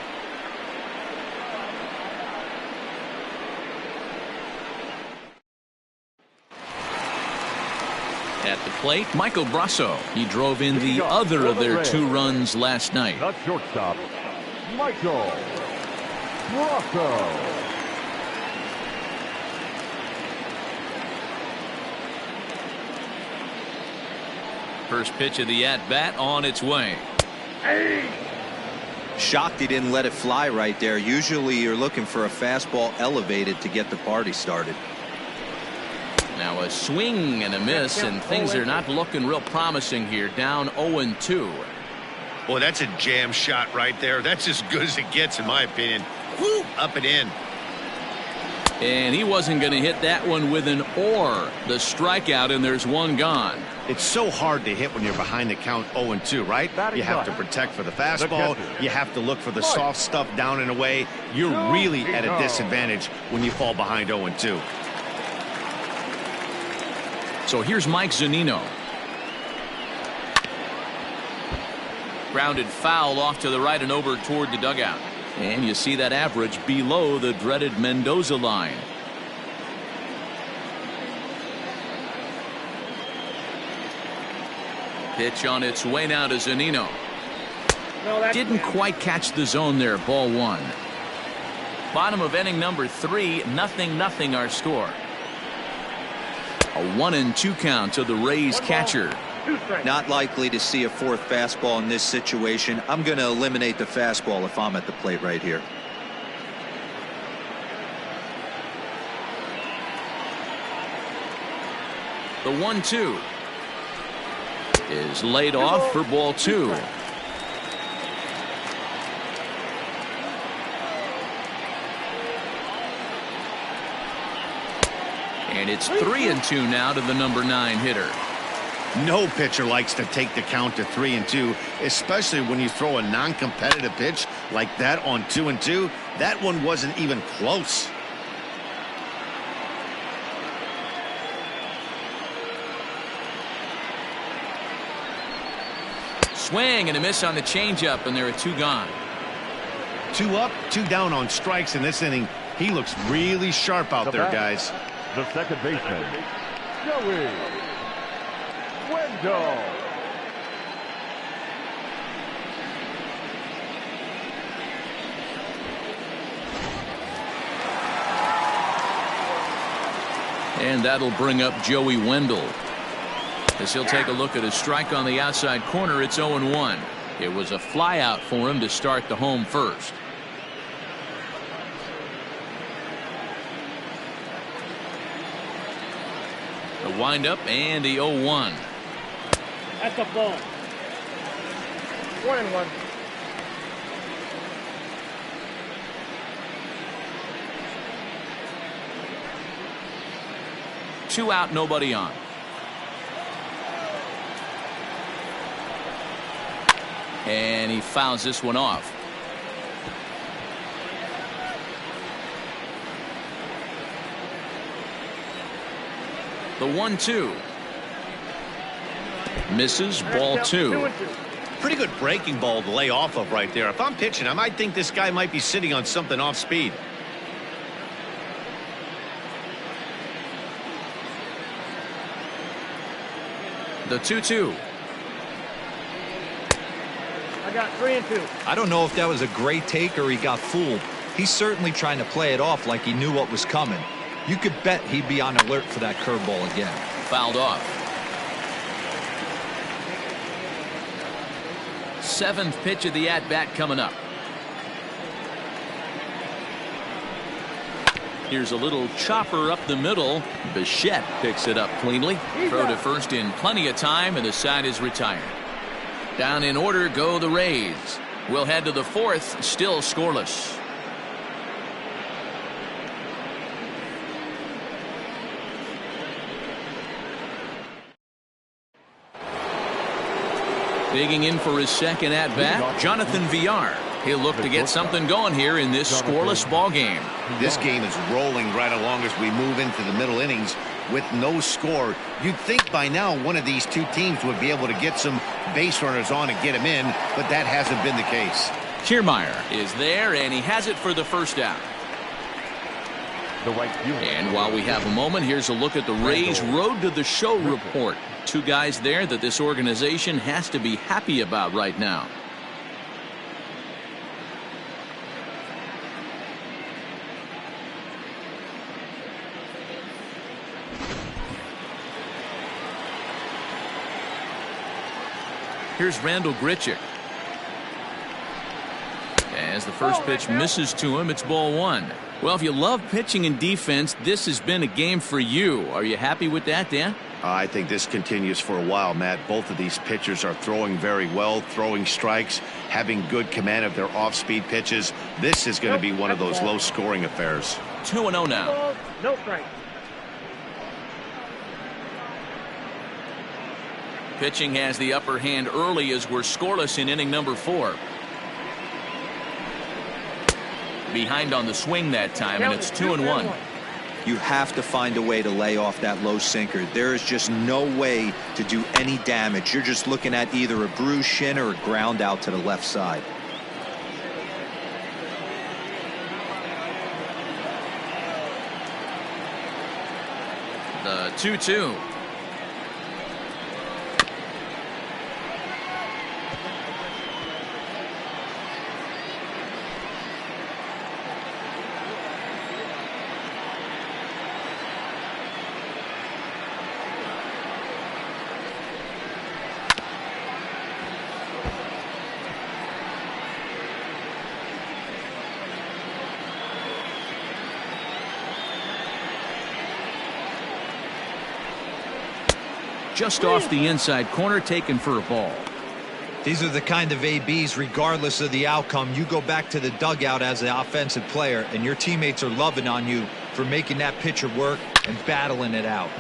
At the plate, Michael Brasso. He drove in the other of their 2 runs last night. The shortstop, Michael Brasso. First pitch of the at-bat on its way. Shocked he didn't let it fly right there. Usually you're looking for a fastball elevated to get the party started. Now a swing and a miss, and things are not looking real promising here. Down 0-2. Boy, that's a jam shot right there. That's as good as it gets, in my opinion. Woo, up and in. And he wasn't going to hit that one with an or. The strikeout, and there's one gone. It's so hard to hit when you're behind the count 0-2, right? You have to protect for the fastball. You have to look for the soft stuff down and away. You're really at a disadvantage when you fall behind 0-2. So here's Mike Zunino. Grounded foul off to the right and over toward the dugout. And you see that average below the dreaded Mendoza line. Pitch on its way now to Zunino. Didn't quite catch the zone there. Ball 1. Bottom of inning number 3. 0-0 our score. A 1-2 count to the Rays catcher. Not likely to see a fourth fastball in this situation. I'm going to eliminate the fastball if I'm at the plate right here. The 1-2 is laid off for ball 2. And it's 3-2 now to the number 9 hitter. No pitcher likes to take the count to 3-2, especially when you throw a non-competitive pitch like that on 2-2. That one wasn't even close. Swing and a miss on the changeup, and there are 2 gone. 2 up, 2 down on strikes in this inning. He looks really sharp out there, guys. The second baseman, Joey Wendell. And that'll bring up Joey Wendell, as he'll take a look at a strike on the outside corner. It's 0-1. It was a fly out for him to start the home first. The windup and the 0-1. That's a ball. 1-1. Two out, nobody on. And he fouls this one off. The 1-2 misses, ball 2. Pretty good breaking ball to lay off of right there. If I'm pitching, I might think this guy might be sitting on something off speed. The 2-2. I got 3-2. I don't know if that was a great take or he got fooled. He's certainly trying to play it off like he knew what was coming. You could bet he'd be on alert for that curveball again. Fouled off. 7th pitch of the at-bat coming up. Here's a little chopper up the middle. Bichette picks it up cleanly. Throw to first in plenty of time, and the side is retired. Down in order go the Rays. We'll head to the 4th, still scoreless. Digging in for his second at-bat, Jonathan Villar. He'll look to get something going here in this scoreless ball game. This game is rolling right along as we move into the middle innings with no score. You'd think by now one of these two teams would be able to get some base runners on and get him in, but that hasn't been the case. Kiermaier is there, and he has it for the first out. And while we have a moment, here's a look at the Rays' Road to the Show report. Two guys there that this organization has to be happy about right now. Here's Randall Grichuk. As the first pitch misses to him, it's ball 1. Well, if you love pitching and defense, this has been a game for you. Are you happy with that, Dan? I think this continues for a while, Matt. Both of these pitchers are throwing very well, throwing strikes, having good command of their off-speed pitches. This is going to be one of those low-scoring affairs. 2-0 now. No strike. Pitching has the upper hand early as we're scoreless in inning number 4. Behind on the swing that time, and it's 2-1. You have to find a way to lay off that low sinker. There is just no way to do any damage. You're just looking at either a bruised shin or a ground out to the left side. The 2-2. Just off the inside corner, taken for a ball. These are the kind of ABs, regardless of the outcome, you go back to the dugout as an offensive player, and your teammates are loving on you for making that pitcher work and battling it out.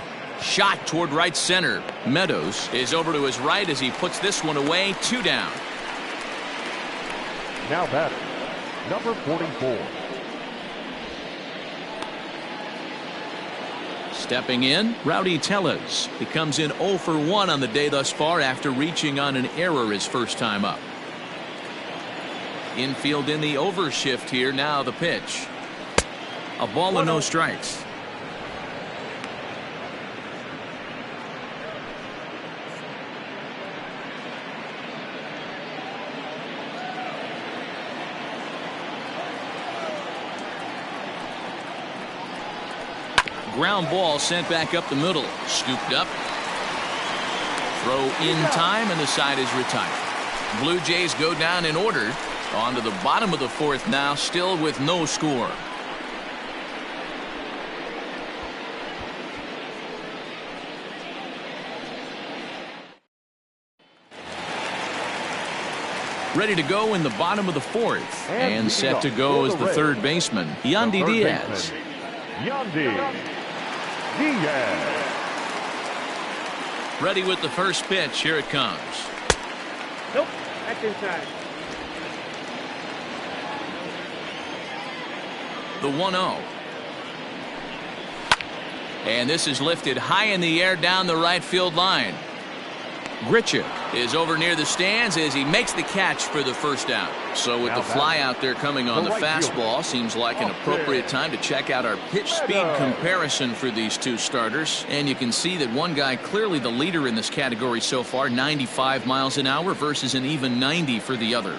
Shot toward right center. Meadows is over to his right as he puts this one away. 2 down. Now batting, number 44. Stepping in, Rowdy Tellez. He comes in 0 for 1 on the day thus far after reaching on an error his first time up. Infield in the overshift here. Now the pitch. A ball and no strikes. Ground ball sent back up the middle. Scooped up. Throw in time, and the side is retired. Blue Jays go down in order. On to the bottom of the 4th now, still with no score. Ready to go in the bottom of the 4th. And set to go as the third baseman, Yandy Diaz. Yandy Diaz. Ready with the first pitch. Here it comes. Nope, that's inside. The 1-0. And this is lifted high in the air down the right field line. Grichuk is over near the stands as he makes the catch for the first down. So with the fly out there coming on the fastball, seems like an appropriate time to check out our pitch speed comparison for these two starters. And you can see that one guy clearly the leader in this category so far, 95 miles an hour versus an even 90 for the other.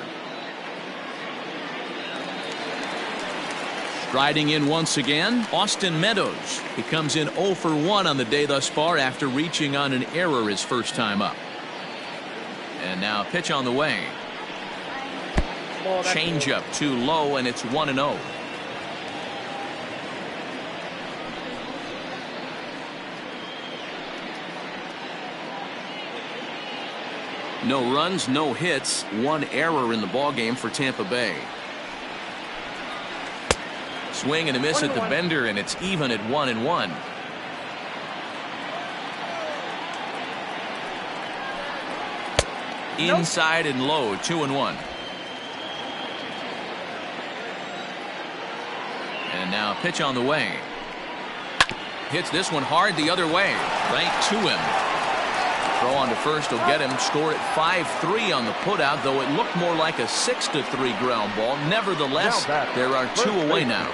Striding in once again, Austin Meadows. He comes in 0 for 1 on the day thus far after reaching on an error his first time up. And now pitch on the way. Change up too low, and it's 1-0. No runs, no hits, 1 error in the ballgame for Tampa Bay. Swing and a miss at the bender, and it's even at 1-1. Inside and low, 2-1. And now pitch on the way. Hits this one hard the other way, right to him. Throw on to first will get him. Score at 5-3 on the putout, though it looked more like a 6-3 ground ball. Nevertheless, there are 2 away now.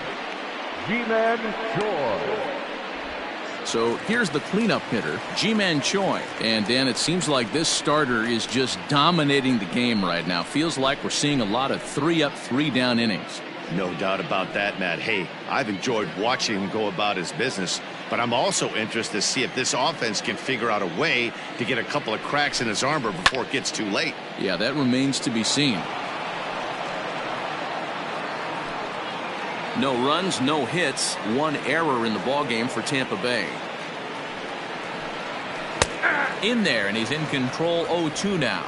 G-Man Choi. So here's the cleanup hitter, G-Man Choi. And Dan, it seems like this starter is just dominating the game right now. Feels like we're seeing a lot of 3-up, 3-down innings. No doubt about that, Matt. Hey, I've enjoyed watching him go about his business, but I'm also interested to see if this offense can figure out a way to get a couple of cracks in his armor before it gets too late. Yeah, that remains to be seen. No runs, no hits, 1 error in the ballgame for Tampa Bay. In there, and he's in control 0-2 now.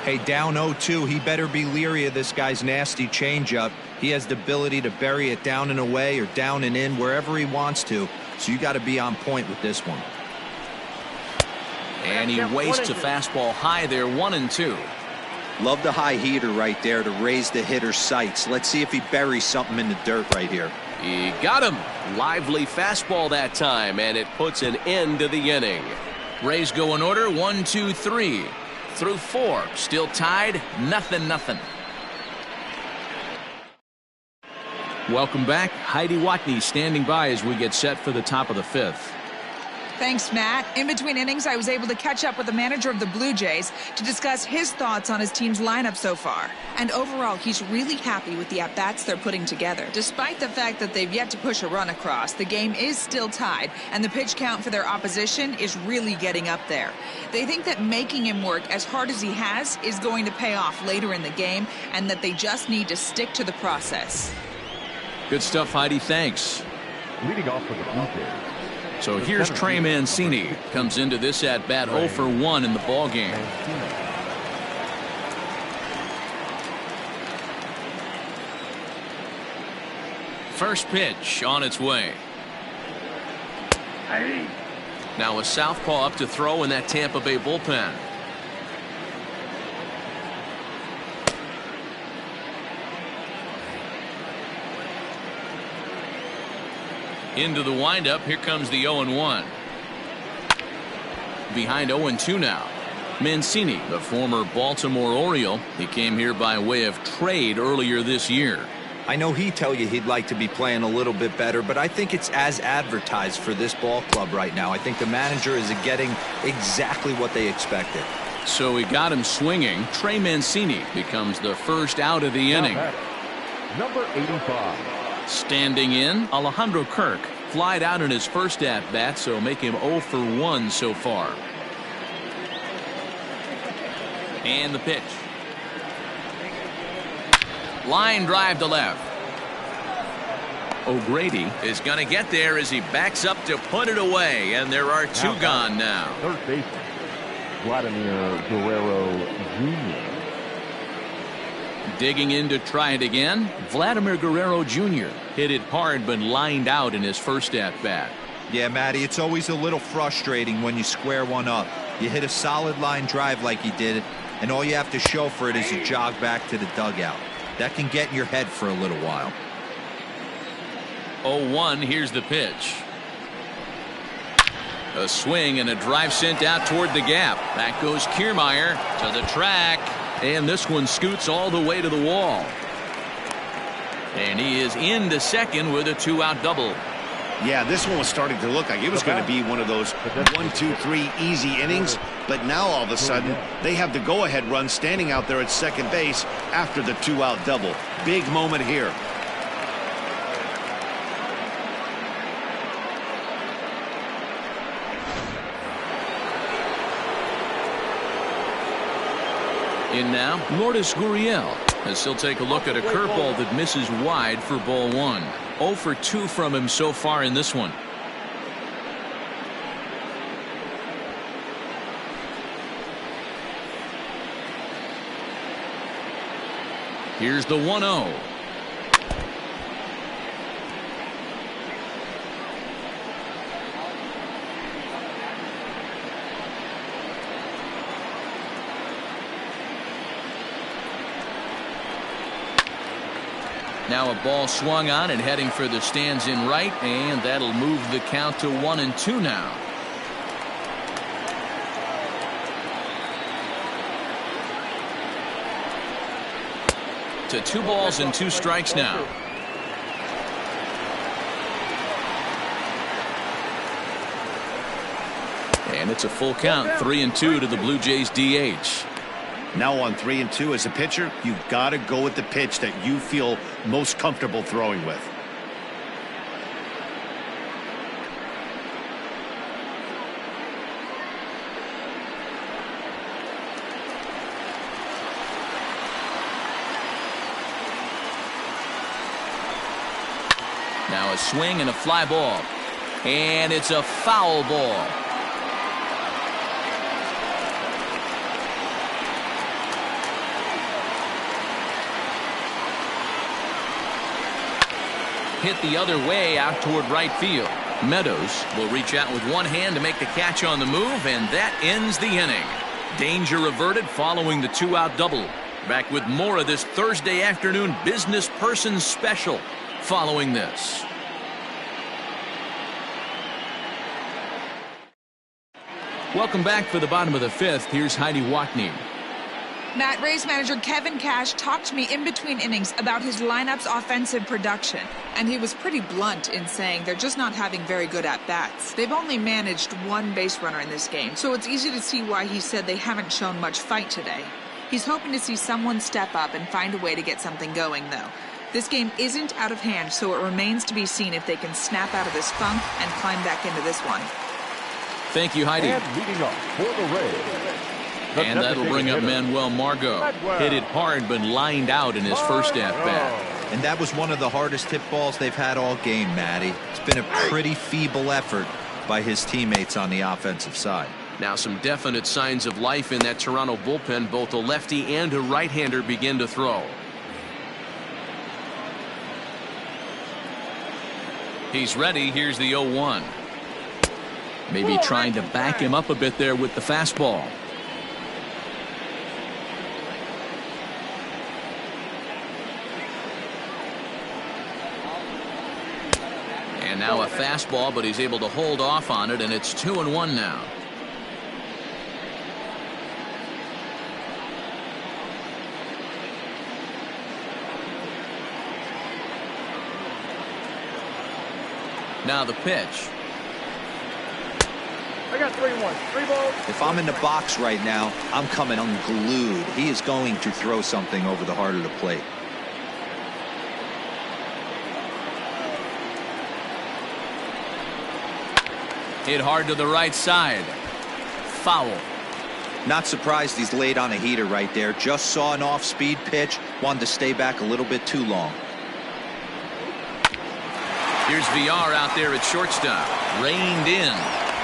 Hey, down 0-2, he better be leery of this guy's nasty changeup. He has the ability to bury it down and away or down and in wherever he wants to. So you got to be on point with this one. And he wastes a fastball high there, 1-2. Love the high heater right there to raise the hitter's sights. Let's see if he buries something in the dirt right here. He got him. Lively fastball that time, and it puts an end to the inning. Rays go in order, 1, 2, 3. Through 4, still tied, 0-0. Welcome back. Heidi Watney standing by as we get set for the top of the 5th. Thanks, Matt. In between innings, I was able to catch up with the manager of the Blue Jays to discuss his thoughts on his team's lineup so far. And overall, he's really happy with the at-bats they're putting together. Despite the fact that they've yet to push a run across, the game is still tied, and the pitch count for their opposition is really getting up there. They think that making him work as hard as he has is going to pay off later in the game, and that they just need to stick to the process. Good stuff, Heidi. Thanks. Leading off for the Blue Jays. So here's Trey Mancini. Comes into this at-bat 0 for 1 in the ballgame. First pitch on its way. Now a southpaw up to throw in that Tampa Bay bullpen. Into the windup. Here comes the 0-1. Behind 0-2 now. Mancini, the former Baltimore Oriole. He came here by way of trade earlier this year. I know he'd tell you he'd like to be playing a little bit better, but I think it's as advertised for this ball club right now. I think the manager is getting exactly what they expected. So he got him swinging. Trey Mancini becomes the first out of the inning. Number 85. Standing in, Alejandro Kirk. Flied out in his first at-bat, so make him 0 for 1 so far. And the pitch. Line drive to left. O'Grady is going to get there as he backs up to put it away, and there are 2 gone now. Third baseman, Vladimir Guerrero Jr. Digging in to try it again, Vladimir Guerrero Jr. hit it hard but lined out in his first at-bat. Yeah, Matty, it's always a little frustrating when you square one up. You hit a solid line drive like he did, and all you have to show for it is you jog back to the dugout. That can get in your head for a little while. 0-1, here's the pitch. A swing and a drive sent out toward the gap. Back goes Kiermaier to the track. And this one scoots all the way to the wall. And he is into second with a 2-out double. Yeah, this one was starting to look like it was going to be one of those 1, 2, 3 easy innings. But now all of a sudden, they have the go-ahead run standing out there at second base after the 2-out double. Big moment here. In now, Lourdes Gurriel, as he'll take a look at a curveball that misses wide for ball 1. 0 for 2 from him so far in this one. Here's the 1-0. Now a ball swung on and heading for the stands in right, and that'll move the count to 1-2 now. To 2 balls and 2 strikes now. And it's a full count, 3-2 to the Blue Jays DH. Now on 3-2 as a pitcher, you've got to go with the pitch that you feel most comfortable throwing with. Now a swing and a fly ball. And it's a foul ball. Hit the other way out toward right field. Meadows will reach out with one hand to make the catch on the move, and that ends the inning. Danger averted following the 2-out double. Back with more of this Thursday afternoon business person special following this. Welcome back for the bottom of the 5th. Here's Heidi Watney. Matt, Rays manager Kevin Cash talked to me in between innings about his lineup's offensive production, and he was pretty blunt in saying they're just not having very good at-bats. They've only managed 1 base runner in this game, so it's easy to see why he said they haven't shown much fight today. He's hoping to see someone step up and find a way to get something going, though. This game isn't out of hand, so it remains to be seen if they can snap out of this funk and climb back into this one. Thank you, Heidi. And leading off for the Rays. And that'll bring up Manuel Margot. Hit it hard, but lined out in his first at-bat. And that was one of the hardest hit balls they've had all game, Matty. It's been a pretty feeble effort by his teammates on the offensive side. Now some definite signs of life in that Toronto bullpen. Both a lefty and a right-hander begin to throw. He's ready. Here's the 0-1. Maybe trying to back him up a bit there with the fastball. And now a fastball, but he's able to hold off on it, and it's 2-1 now. Now the pitch. I got 3-1. 3 balls. If I'm in the box right now, I'm coming unglued. He is going to throw something over the heart of the plate. Hit hard to the right side. Foul. Not surprised he's laid on a heater right there. Just saw an off-speed pitch. Wanted to stay back a little bit too long. Here's VR out there at shortstop. Reined in.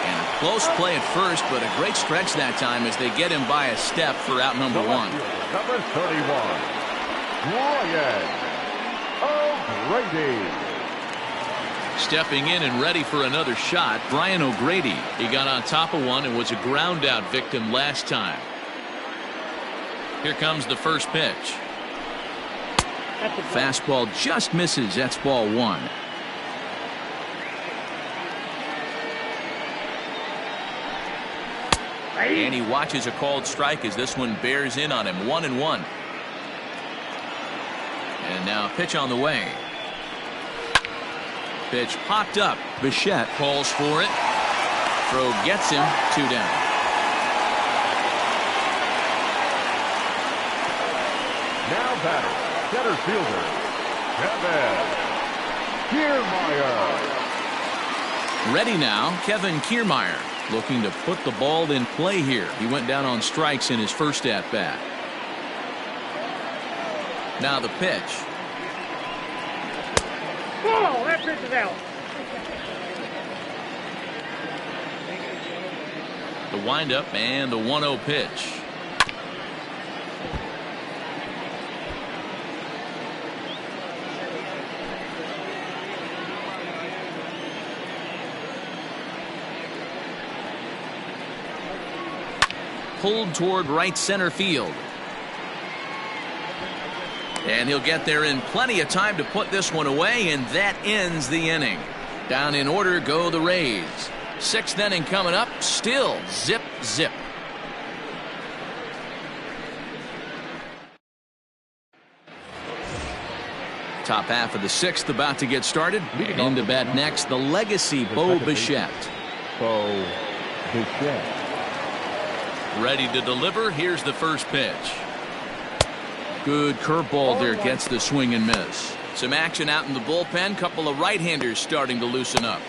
And a close play at first, but a great stretch that time as they get him by a step for out number 1. Number 31, Brian O'Grady. Stepping in and ready for another shot, Brian O'Grady. He got on top of one and was a ground out victim last time. Here comes the first pitch. Fastball just misses. That's ball 1. And he watches a called strike as this one bears in on him. 1-1. And now pitch on the way. Pitch popped up. Bichette calls for it. Throw gets him. 2 down. Now batter, center fielder, Kevin Kiermaier. Ready now, Kevin Kiermaier, looking to put the ball in play here. He went down on strikes in his first at-bat. Now the pitch. Oh, that pitch is out. The windup and the 1-0 pitch. Pulled toward right center field. And he'll get there in plenty of time to put this one away, and that ends the inning. Down in order go the Rays. 6th inning coming up. Still zip, zip. Top half of the 6th about to get started. And into bat next, the legacy Bo Bichette. Bo Bichette. Ready to deliver. Here's the first pitch. Good curveball there. Gets the swing and miss. Some action out in the bullpen. Couple of right-handers starting to loosen up.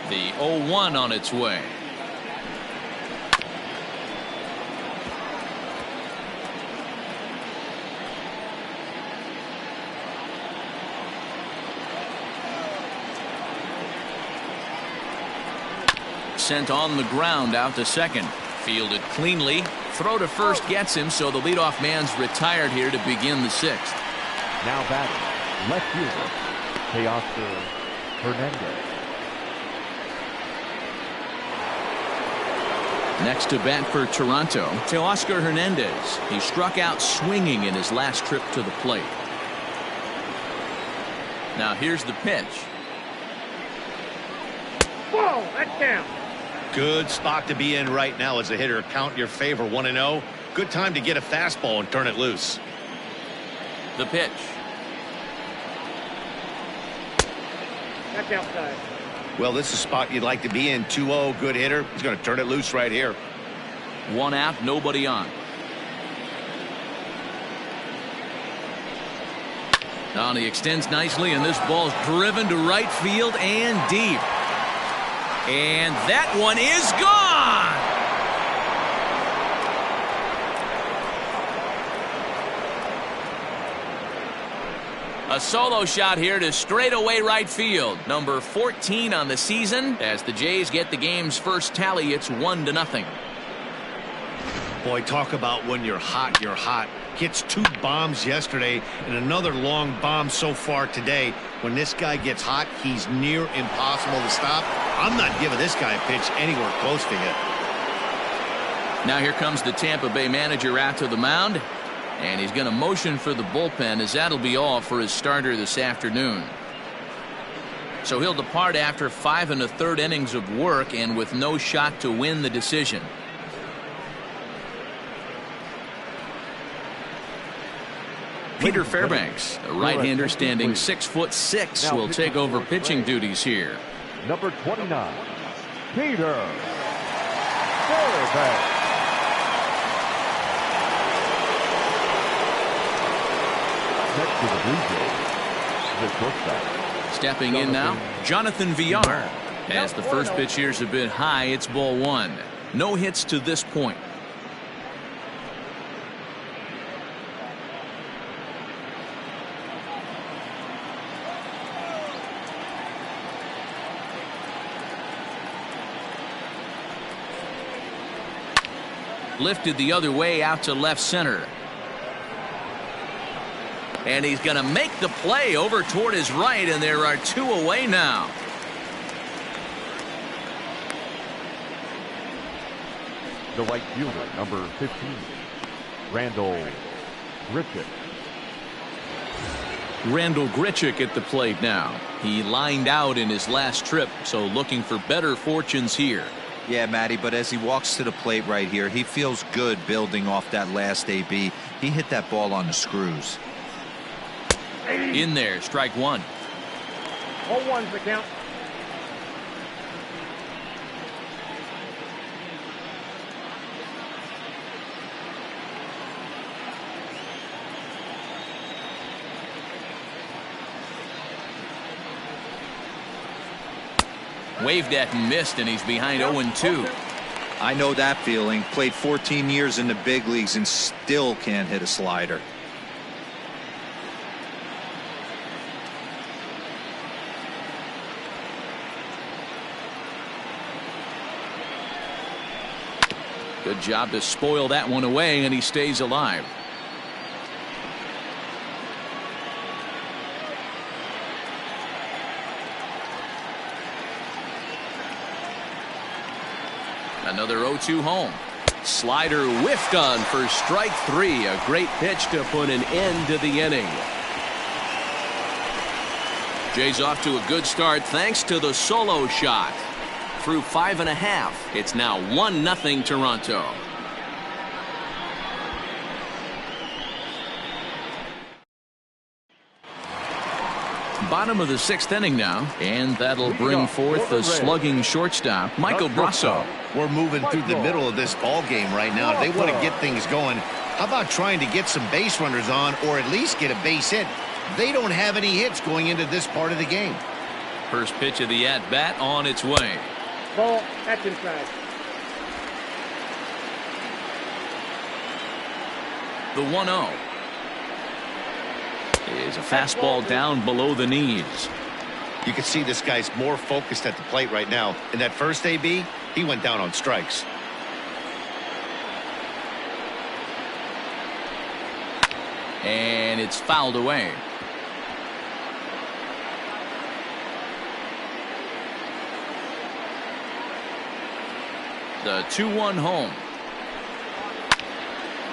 The 0-1 on its way. Sent on the ground out to second. Fielded cleanly. Throw to first gets him, so the leadoff man's retired here to begin the 6th. Now batting, left fielder, Teoscar Hernandez. Next to bat for Toronto, Teoscar Hernandez. He struck out swinging in his last trip to the plate. Now here's the pitch. Whoa, that's down. Good spot to be in right now as a hitter. Count your favor. 1-0. Good time to get a fastball and turn it loose. The pitch. That's outside. Well, this is a spot you'd like to be in. 2-0, good hitter. He's going to turn it loose right here. 1 out, nobody on. Now he extends nicely, and this ball's driven to right field and deep. And that one is gone. A solo shot here to straightaway right field. Number 14 on the season. As the Jays get the game's first tally, it's 1-0. Boy, talk about when you're hot, you're hot. Gets 2 bombs yesterday and another long bomb so far today. When this guy gets hot, he's near impossible to stop. I'm not giving this guy a pitch anywhere close to hit. Now here comes the Tampa Bay manager out to the mound. And he's going to motion for the bullpen, as that'll be all for his starter this afternoon. So he'll depart after 5 1/3 innings of work and with no shot to win the decision. Peter Fairbanks, a right-hander standing 6'6", will take over pitching duties here. Number 29, Peter Fairbanks. Next to the Blue Jays, the shortstop. Stepping in now, Jonathan Villar. As the first pitch here's a bit high, it's ball 1. No hits to this point. Lifted the other way out to left center. And he's going to make the play over toward his right, and there are 2 away now. The right fielder, number 15, Randall Grichuk. Randall Grichuk at the plate now. He lined out in his last trip, so looking for better fortunes here. Yeah, Matty, but as he walks to the plate right here, he feels good building off that last AB. He hit that ball on the screws. In there, strike one. 0-1's the count. Waved at and missed, and he's behind 0-2. I know that feeling. Played 14 years in the big leagues and still can't hit a slider. Good job to spoil that one away, and he stays alive. Another 0-2 home. Slider whiffed on for strike three. A great pitch to put an end to the inning. Jay's off to a good start thanks to the solo shot. Through 5.5. It's now 1-0 Toronto. Bottom of the 6th inning now, and that'll bring forth the slugging shortstop, Michael Brasso. We're moving through the middle of this ball game right now. If they want to get things going, how about trying to get some base runners on, or at least get a base hit? They don't have any hits going into this part of the game. First pitch of the at-bat on its way. Ball, that's inside. The 1-0 is a fastball down below the knees. You can see this guy's more focused at the plate right now. In that first AB, he went down on strikes. And it's fouled away. The 2-1 home.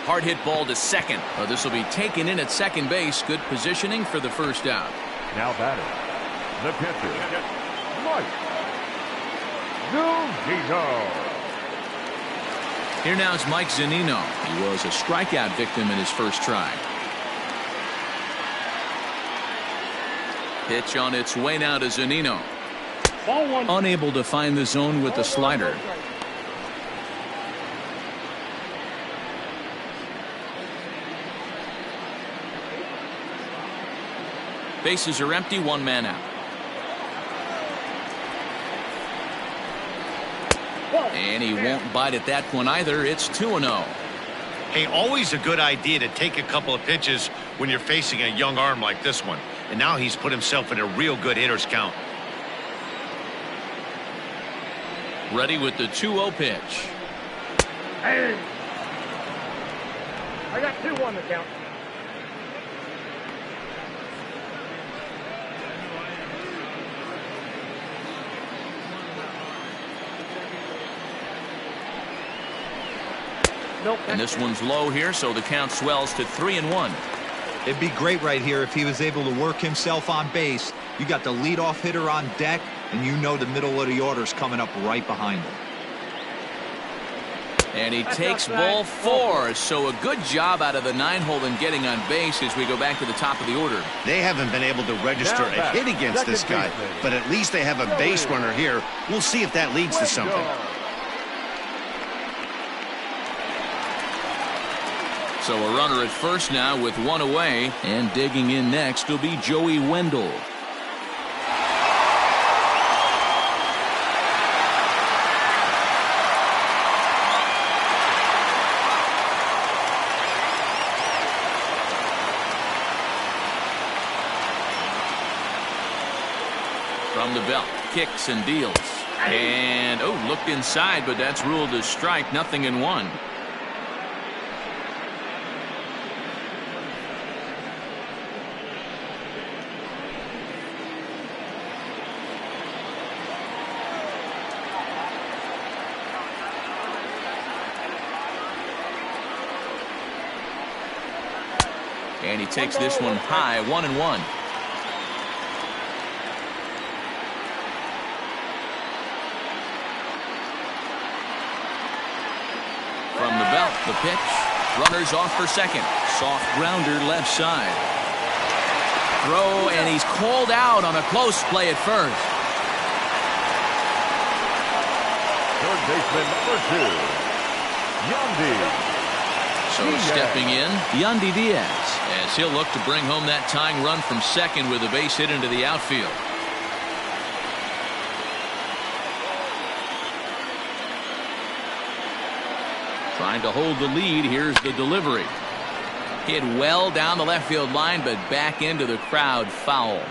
Hard hit ball to second. Oh, this will be taken in at second base. Good positioning for the first out. Now batting, the pitcher, Mike Zunino. Here now is Mike Zunino. He was a strikeout victim in his first try. Pitch on its way now to Zunino. Ball one. Unable to find the zone with the slider. Bases are empty, one man out. And he won't bite at that one either. It's 2-0. Hey, always a good idea to take a couple of pitches when you're facing a young arm like this one. And now he's put himself in a real good hitter's count. Ready with the 2-0 pitch. Hey. I got 2-1 to count. Nope, and this one's low here, so the count swells to 3-1. It'd be great right here if he was able to work himself on base. You got the leadoff hitter on deck, and you know the middle of the order's coming up right behind him. And he takes ball 4, so a good job out of the 9-hole in getting on base as we go back to the top of the order. They haven't been able to register a hit against this guy, but at least they have a base runner here. We'll see if that leads to something. So a runner at first now with one away, and digging in next will be Joey Wendell. From the belt, kicks and deals. And, oh, looked inside, but that's ruled a strike, 0-1. And he takes this one high, 1-1. The pitch. Runners off for second. Soft grounder left side. Throw, and he's called out on a close play at first. Third baseman number 2, Yandy. So stepping in, Yandy Diaz, as he'll look to bring home that tying run from second with a base hit into the outfield. Trying to hold the lead. Here's the delivery. Hit well down the left field line, but back into the crowd, foul.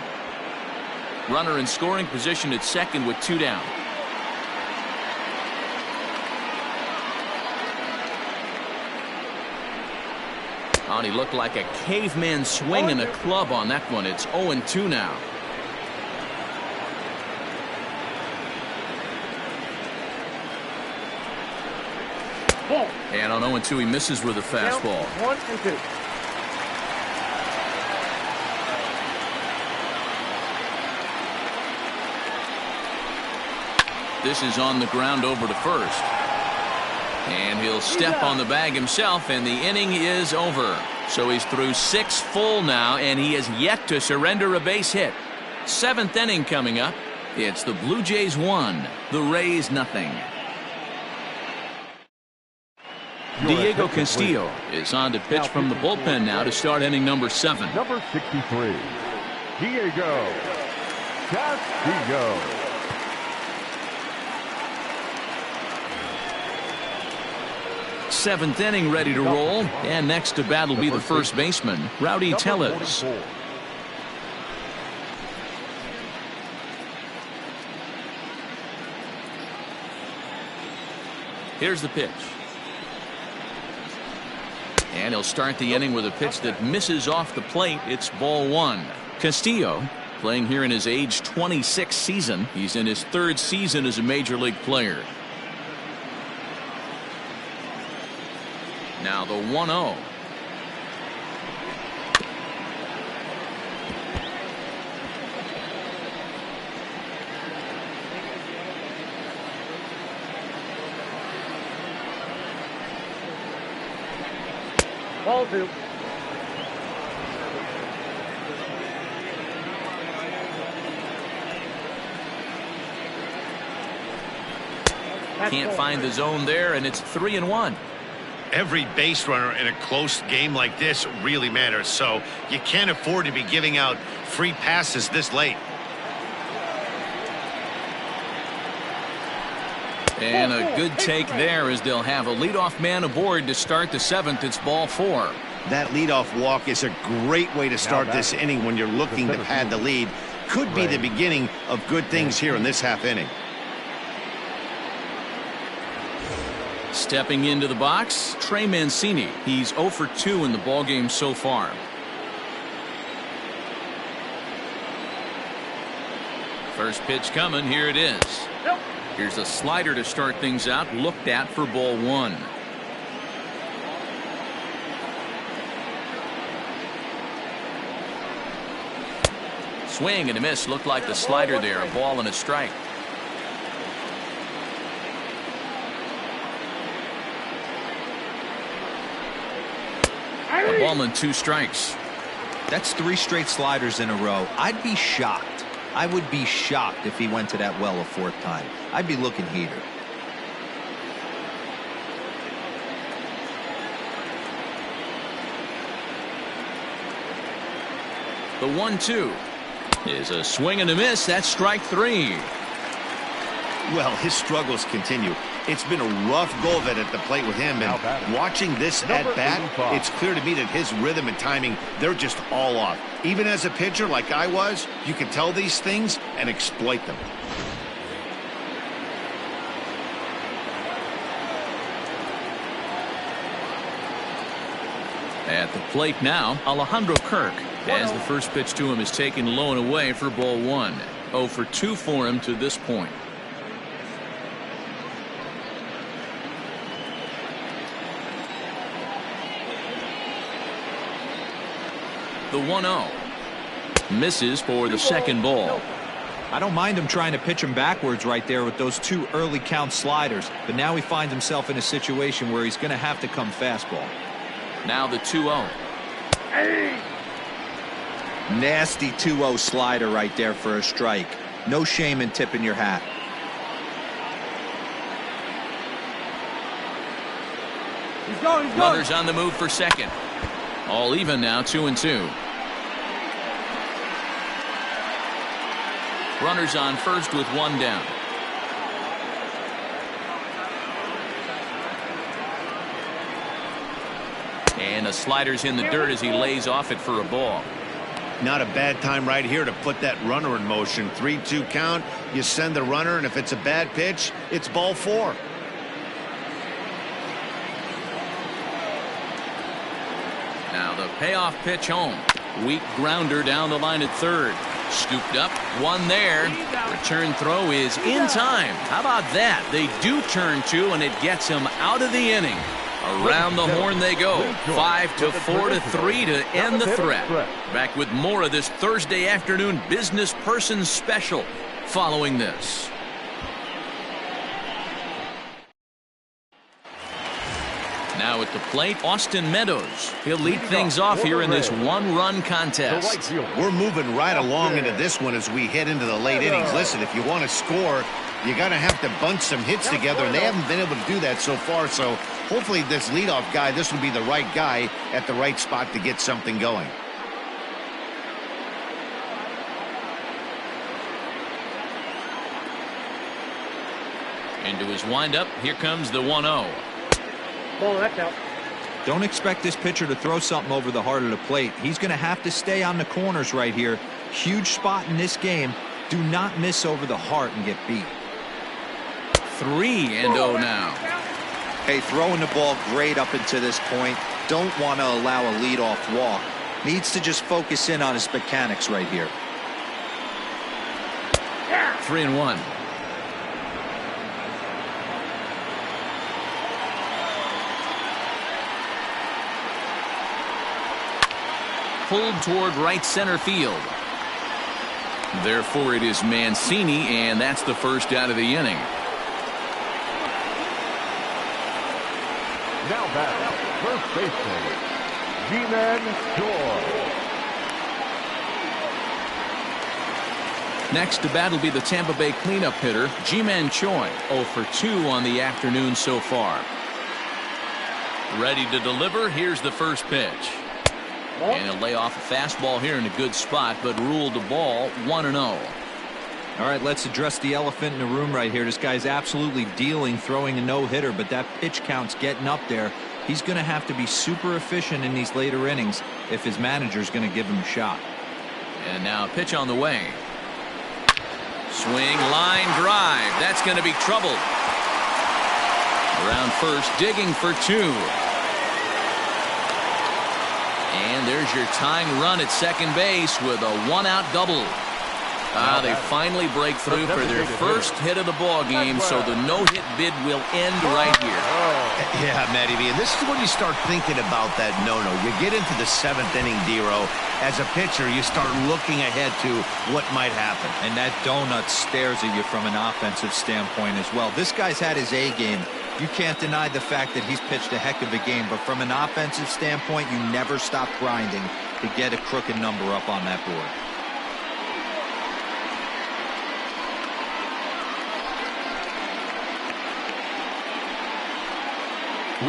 Runner in scoring position at second with 2 down. Oh, he looked like a caveman swinging a club on that one. It's 0-2 now. And on 0-2, he misses with a fastball. 1-2. This is on the ground over to first. And he'll step on the bag himself, and the inning is over. So he's through 6 full now, and he has yet to surrender a base hit. 7th inning coming up. It's the Blue Jays 1, the Rays nothing. Diego Castillo is on to pitch from the bullpen now to start inning number 7. Number 63, Diego Castillo. Seventh inning ready to roll, and next to bat will be the first baseman, Rowdy Tellez. Here's the pitch. And he'll start the inning with a pitch that misses off the plate. It's ball 1. Castillo playing here in his age 26 season. He's in his 3rd season as a major league player. Now the 1-0. Ball 2. Can't find the zone there, and it's 3-1. Every base runner in a close game like this really matters, so you can't afford to be giving out free passes this late. And a good take there, as they'll have a leadoff man aboard to start the 7th. It's ball 4. That leadoff walk is a great way to start this inning when you're looking to pad the lead. Could be the beginning of good things here in this half inning. Stepping into the box, Trey Mancini. He's 0 for 2 in the ballgame so far. First pitch coming. Here it is. Here's a slider to start things out, looked at for ball 1. Swing and a miss. Looked like the slider there. A ball and a strike. A ball and 2 strikes. That's 3 straight sliders in a row. I'd be shocked. I would be shocked if he went to that well a 4th time. I'd be looking heater. The 1-2 is a swing and a miss. That's strike 3. Well, his struggles continue. It's been a rough go of it at the plate with him, and watching this at bat, it's clear to me that his rhythm and timing, they're just all off. Even as a pitcher like I was, you can tell these things and exploit them. At the plate now, Alejandro Kirk, as the first pitch to him is taken low and away for ball 1. 0 for 2 for him to this point. The 1-0 misses for the second ball. I don't mind him trying to pitch him backwards right there with those 2 early count sliders, but now he finds himself in a situation where he's going to have to come fastball. Now the 2-0. Nasty 2-0 slider right there for a strike. No shame in tipping your hat. He's going. Runners on the move for second. All even now, 2-2. Runners on first with 1 down. And a slider's in the dirt as he lays off it for a ball. Not a bad time right here to put that runner in motion. 3-2 count. You send the runner, and if it's a bad pitch, it's ball 4. Now the payoff pitch home. Weak grounder down the line at third. Scooped up, 1 there. Return throw is in time. How about that? They do turn 2, and it gets him out of the inning. Around the horn they go. 5-4-3 to end the threat. Back with more of this Thursday afternoon business person special following this. Now at the plate, Austin Meadows. He'll lead things off here in this 1-run contest. We're moving right along into this one as we head into the late innings. Listen, if you want to score, you got to have to bunch some hits together, and they haven't been able to do that so far. So hopefully this leadoff guy, this will be the right guy at the right spot to get something going. Into his windup, here comes the 1-0. Ball, that's out. Don't expect this pitcher to throw something over the heart of the plate. He's going to have to stay on the corners right here. Huge spot in this game. Do not miss over the heart and get beat. 3-0 now. Hey, throwing the ball great up until this point. Don't want to allow a leadoff walk. Needs to just focus in on his mechanics right here. 3-1. Pulled toward right center field. Therefore it is Mancini, and that's the first out of the inning. Now back, first baseman, G-Man Choi. Next to bat will be the Tampa Bay cleanup hitter, Ji-Man Choi, 0 for 2 on the afternoon so far. Ready to deliver. Here's the first pitch. And he'll lay off a fastball here in a good spot, but ruled the ball 1-0. All right, let's address the elephant in the room right here. This guy's absolutely dealing, throwing a no-hitter, but that pitch count's getting up there. He's going to have to be super efficient in these later innings if his manager's going to give him a shot. And now a pitch on the way. Swing, line drive. That's going to be trouble. Around first, digging for 2. And there's your tying run at second base with a 1-out double. They finally break through for their first hit of the ball game, so the no-hit bid will end right here. Yeah, Matty V, and this is when you start thinking about that no-no. You get into the 7th inning, D-Row. As a pitcher, you start looking ahead to what might happen. And that donut stares at you from an offensive standpoint as well. This guy's had his A game. You can't deny the fact that he's pitched a heck of a game, but from an offensive standpoint, you never stop grinding to get a crooked number up on that board.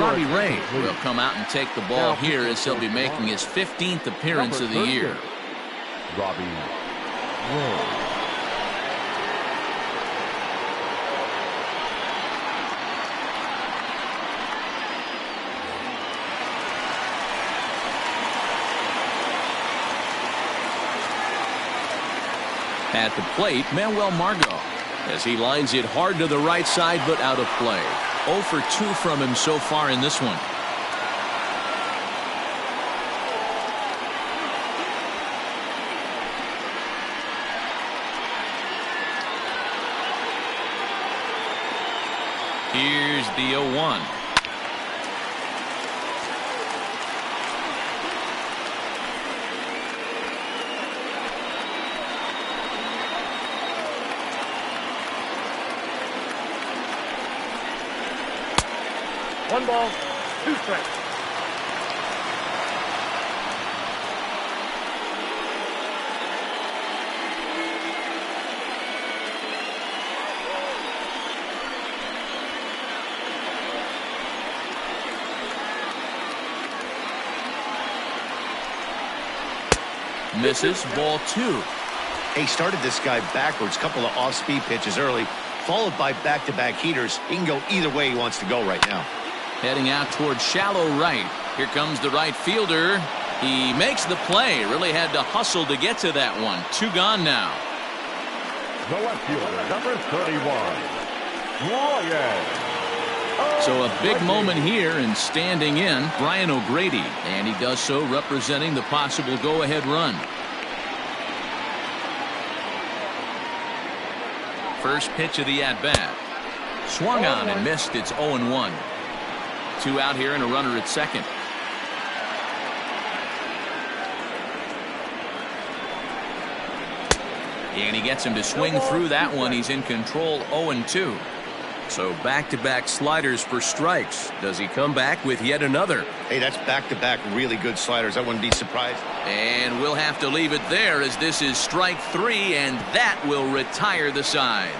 Robbie Ray will come out and take the ball here as he'll be making his 15th appearance of the year. Robbie Ray. At the plate, Manuel Margot, as he lines it hard to the right side, but out of play. 0 for 2 from him so far in this one. Here's the 0-1. 1 ball, 2 strikes. Misses, ball 2. He started this guy backwards, couple of off-speed pitches early, followed by back-to-back heaters. He can go either way he wants to go right now. Heading out towards shallow right. Here comes the right fielder. He makes the play. Really had to hustle to get to that one. 2 gone now. The left fielder, number 31, Ryan. So a big moment here, and standing in, Brian O'Grady. And he does so representing the possible go-ahead run. First pitch of the at-bat. Swung on and missed. It's 0-1. 2 out here and a runner at second. And he gets him to swing through that one. He's in control, 0-2. So back-to-back sliders for strikes. Does he come back with yet another? Hey, that's back-to-back really good sliders. I wouldn't be surprised. And we'll have to leave it there, as this is strike 3, and that will retire the side.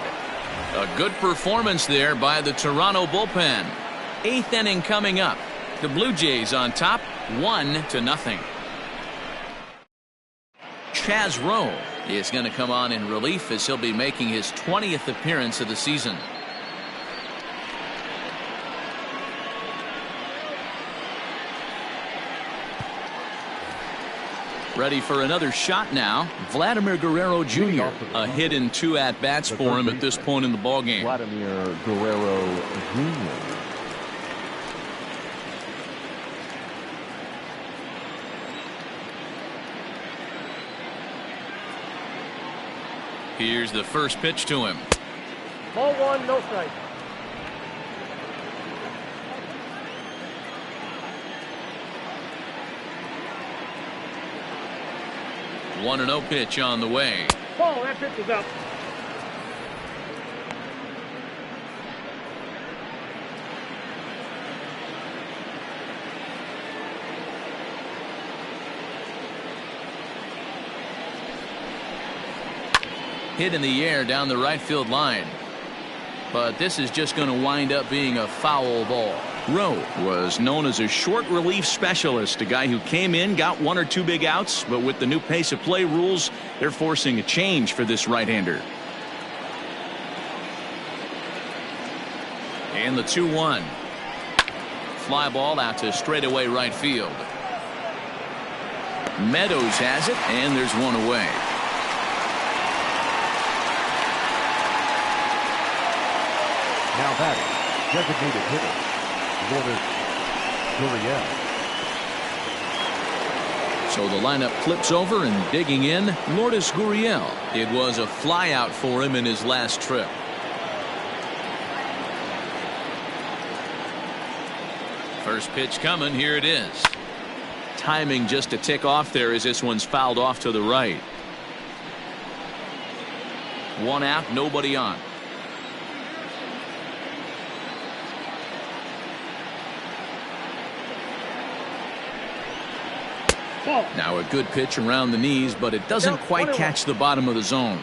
A good performance there by the Toronto bullpen. 8th inning coming up. The Blue Jays on top, 1-0. Chaz Rowe is going to come on in relief, as he'll be making his 20th appearance of the season. Ready for another shot now. Vladimir Guerrero Jr. A hit in 2 at-bats for him at this point in the ballgame. Vladimir Guerrero Jr. Here's the first pitch to him. Ball 1, no strike. One 1-0 pitch on the way. Ball, that pitch is up. Hit in the air down the right field line. But this is just going to wind up being a foul ball. Rowe was known as a short relief specialist, a guy who came in, got 1 or 2 big outs, but with the new pace of play rules, they're forcing a change for this right-hander. And the 2-1. Fly ball out to straightaway right field. Meadows has it, and there's one away. Now batting, designated hitter, Lourdes Gurriel. So the lineup flips over, and digging in, Lourdes Gurriel. It was a flyout for him in his last trip. First pitch coming, here it is. Timing just to tick off there, as this one's fouled off to the right. 1 out, nobody on. Now a good pitch around the knees, but it doesn't quite catch the bottom of the zone.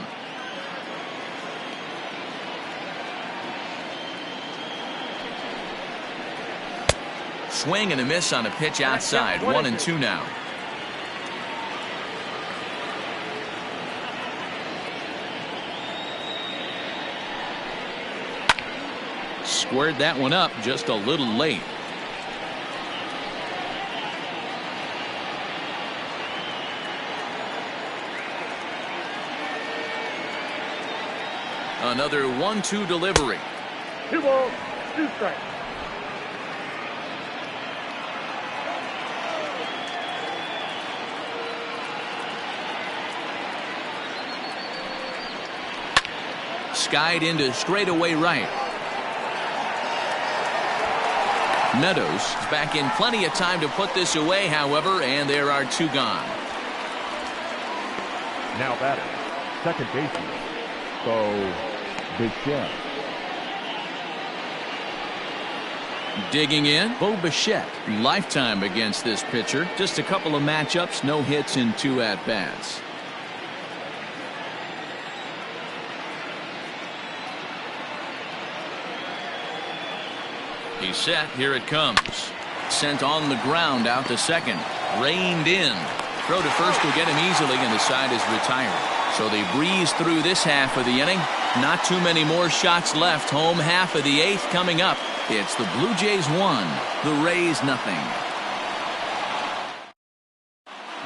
Swing and a miss on a pitch outside. 1-2 now. Squared that one up just a little late. Another 1-2 delivery. 2 balls, 2 strikes. Skied into straightaway right. Meadows is back in plenty of time to put this away, however, and there are 2 gone. Now batting, second baseman, Bo Bichette. Digging in, Bichette. Lifetime against this pitcher. Just a couple of matchups, no hits in 2 at-bats. He's set. Here it comes. Sent on the ground out to second. Reined in. Throw to first will get him easily, and the side is retired. So they breeze through this half of the inning. Not too many more shots left. Home half of the 8th coming up. It's the Blue Jays 1, the Rays nothing.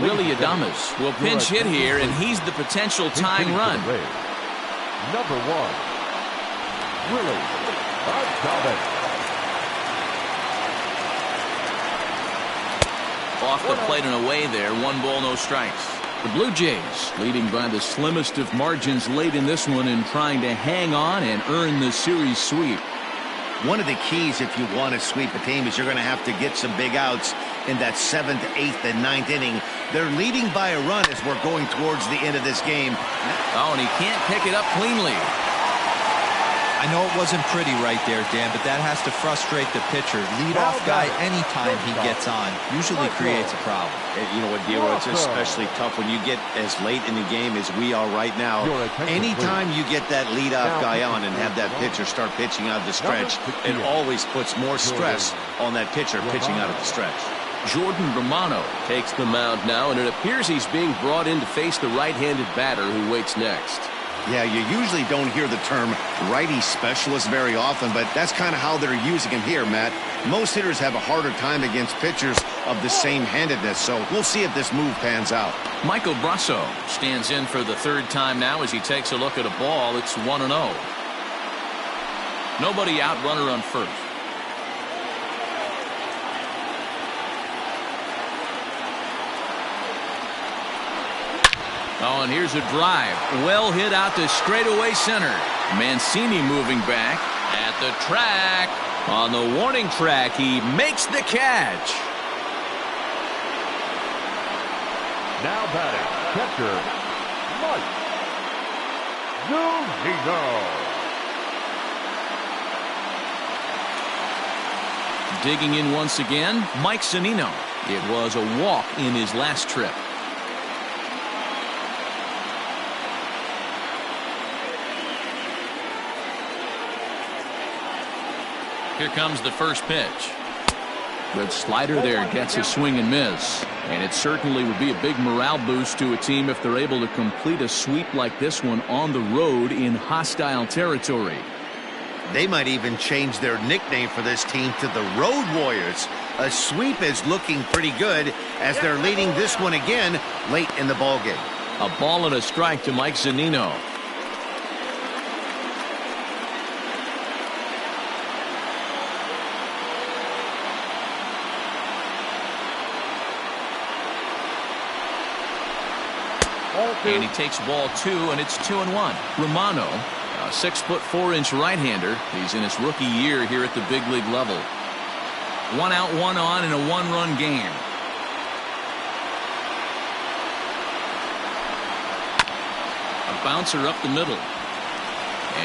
Willie Adames will pinch hit here, and he's the potential tying run. Number 1, Willie Adames. Off the plate and away there. 1 ball, no strikes. The Blue Jays leading by the slimmest of margins late in this one and trying to hang on and earn the series sweep. One of the keys if you want to sweep a team is you're going to have to get some big outs in that 7th, 8th, and 9th inning. They're leading by a run as we're going towards the end of this game. Oh, and he can't pick it up cleanly. I know it wasn't pretty right there, Dan, but that has to frustrate the pitcher. Leadoff guy, anytime he gets on, usually creates a problem. You know what, Dero, it's especially tough when you get as late in the game as we are right now. Anytime you get that leadoff guy on and have that pitcher start pitching out of the stretch, it always puts more stress on that pitcher pitching out of the stretch. Jordan Romano Takes the mound now, and it appears he's being brought in to face the right-handed batter who waits next. Yeah, you usually don't hear the term righty specialist very often, but that's kind of how they're using him here, Matt. Most hitters have a harder time against pitchers of the same handedness, so we'll see if this move pans out. Michael Brasso stands in for the 3rd time now as he takes a look at a ball. It's 1-0. Nobody out, runner on first. Oh, and here's a drive. Well hit out to straightaway center. Mancini moving back at the track. On the warning track, he makes the catch. Now batting, catcher, Mike Zunino. Digging in once again, Mike Zunino. It was a walk in his last trip. Here comes the first pitch. Good slider there, gets a swing and miss. And it certainly would be a big morale boost to a team if they're able to complete a sweep like this one on the road in hostile territory. They might even change their nickname for this team to the Road Warriors. A sweep is looking pretty good as they're leading this one again late in the ballgame. A ball and a strike to Mike Zunino. And he takes ball 2, and it's 2-1. Romano, a 6'4" right-hander. He's in his rookie year here at the big league level. 1 out, 1 on in a 1-run game. A bouncer up the middle.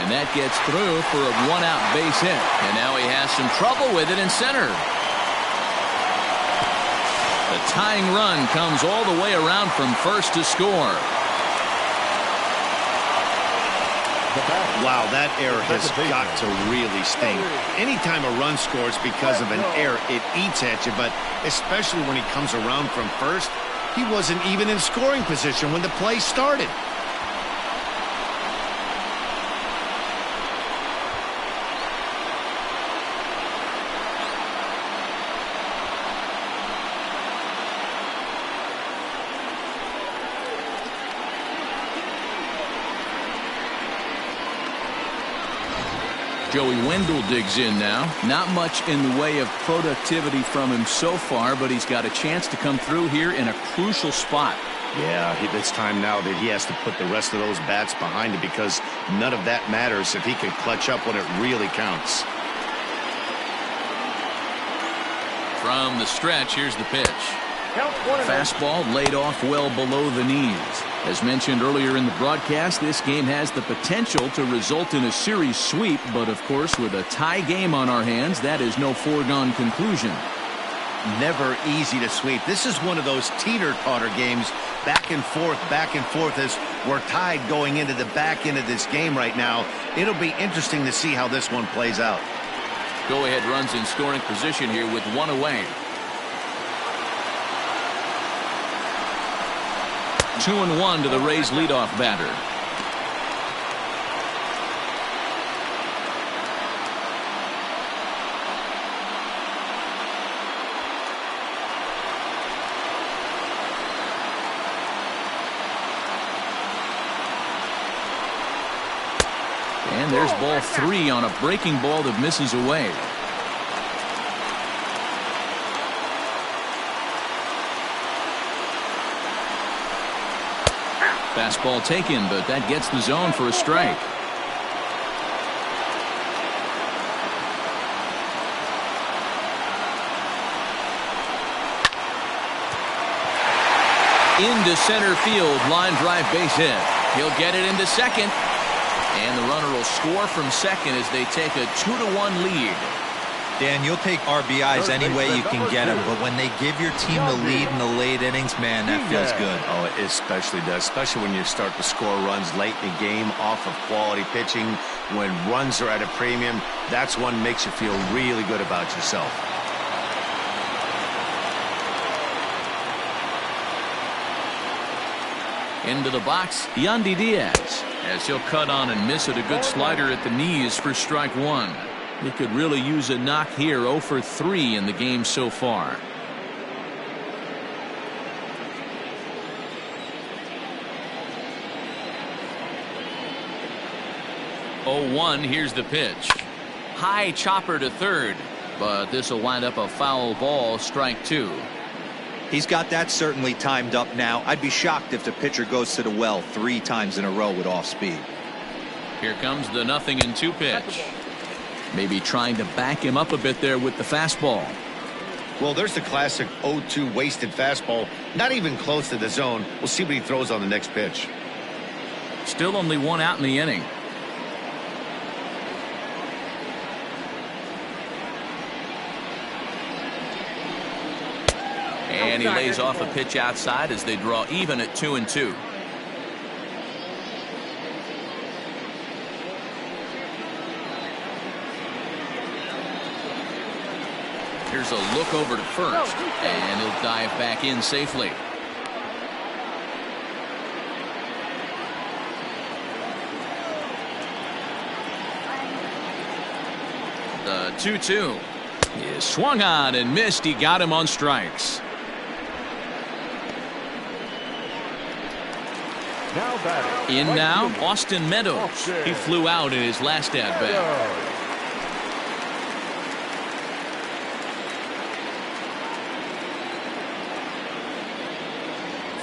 And that gets through for a 1-out base hit. And now he has some trouble with it in center. The tying run comes all the way around from first to score. Wow, that error has got to really sting. Anytime a run scores because of an error, it eats at you, but especially when he comes around from first, he wasn't even in scoring position when the play started. Joey Wendell digs in now. Not much in the way of productivity from him so far, but he's got a chance to come through here in a crucial spot. Yeah, it's time now that he has to put the rest of those bats behind him because none of that matters if he can clutch up when it really counts. From the stretch, here's the pitch. Count 1-0. Fastball laid off well below the knees. As mentioned earlier in the broadcast, this game has the potential to result in a series sweep, but of course with a tie game on our hands, that is no foregone conclusion. Never easy to sweep. This is one of those teeter-totter games, back and forth as we're tied going into the back end of this game right now. It'll be interesting to see how this one plays out. Go-ahead runs in scoring position here with one away. 2-1 to the Rays leadoff batter. And there's ball 3 on a breaking ball that misses away. Fastball taken, but that gets the zone for a strike. Into center field, line drive base hit. He'll get it into second. And the runner will score from second as they take a 2-1 lead. Dan, you'll take RBIs any way you can get them, but when they give your team the lead in the late innings, man, that feels good. Oh, it especially does, especially when you start to score runs late in the game off of quality pitching. When runs are at a premium, that's one makes you feel really good about yourself. Into the box, Yandy Diaz, as he'll cut on and miss it. A good slider at the knees for strike one. He could really use a knock here. 0 for 3 in the game so far. Oh, 1, here's the pitch. High chopper to third, but this will wind up a foul ball, strike 2. He's got that certainly timed up now. I'd be shocked if the pitcher goes to the well 3 times in a row with off speed. Here comes the 0-2 pitch. Maybe trying to back him up a bit there with the fastball. Well, there's the classic 0-2 wasted fastball. Not even close to the zone. We'll see what he throws on the next pitch. Still only 1 out in the inning. And he lays off a pitch outside as they draw even at 2-2. Here's a look over to first, and he'll dive back in safely. The 2-2 is swung on and missed. He got him on strikes. In now, Austin Meadows. He flew out in his last at-bat.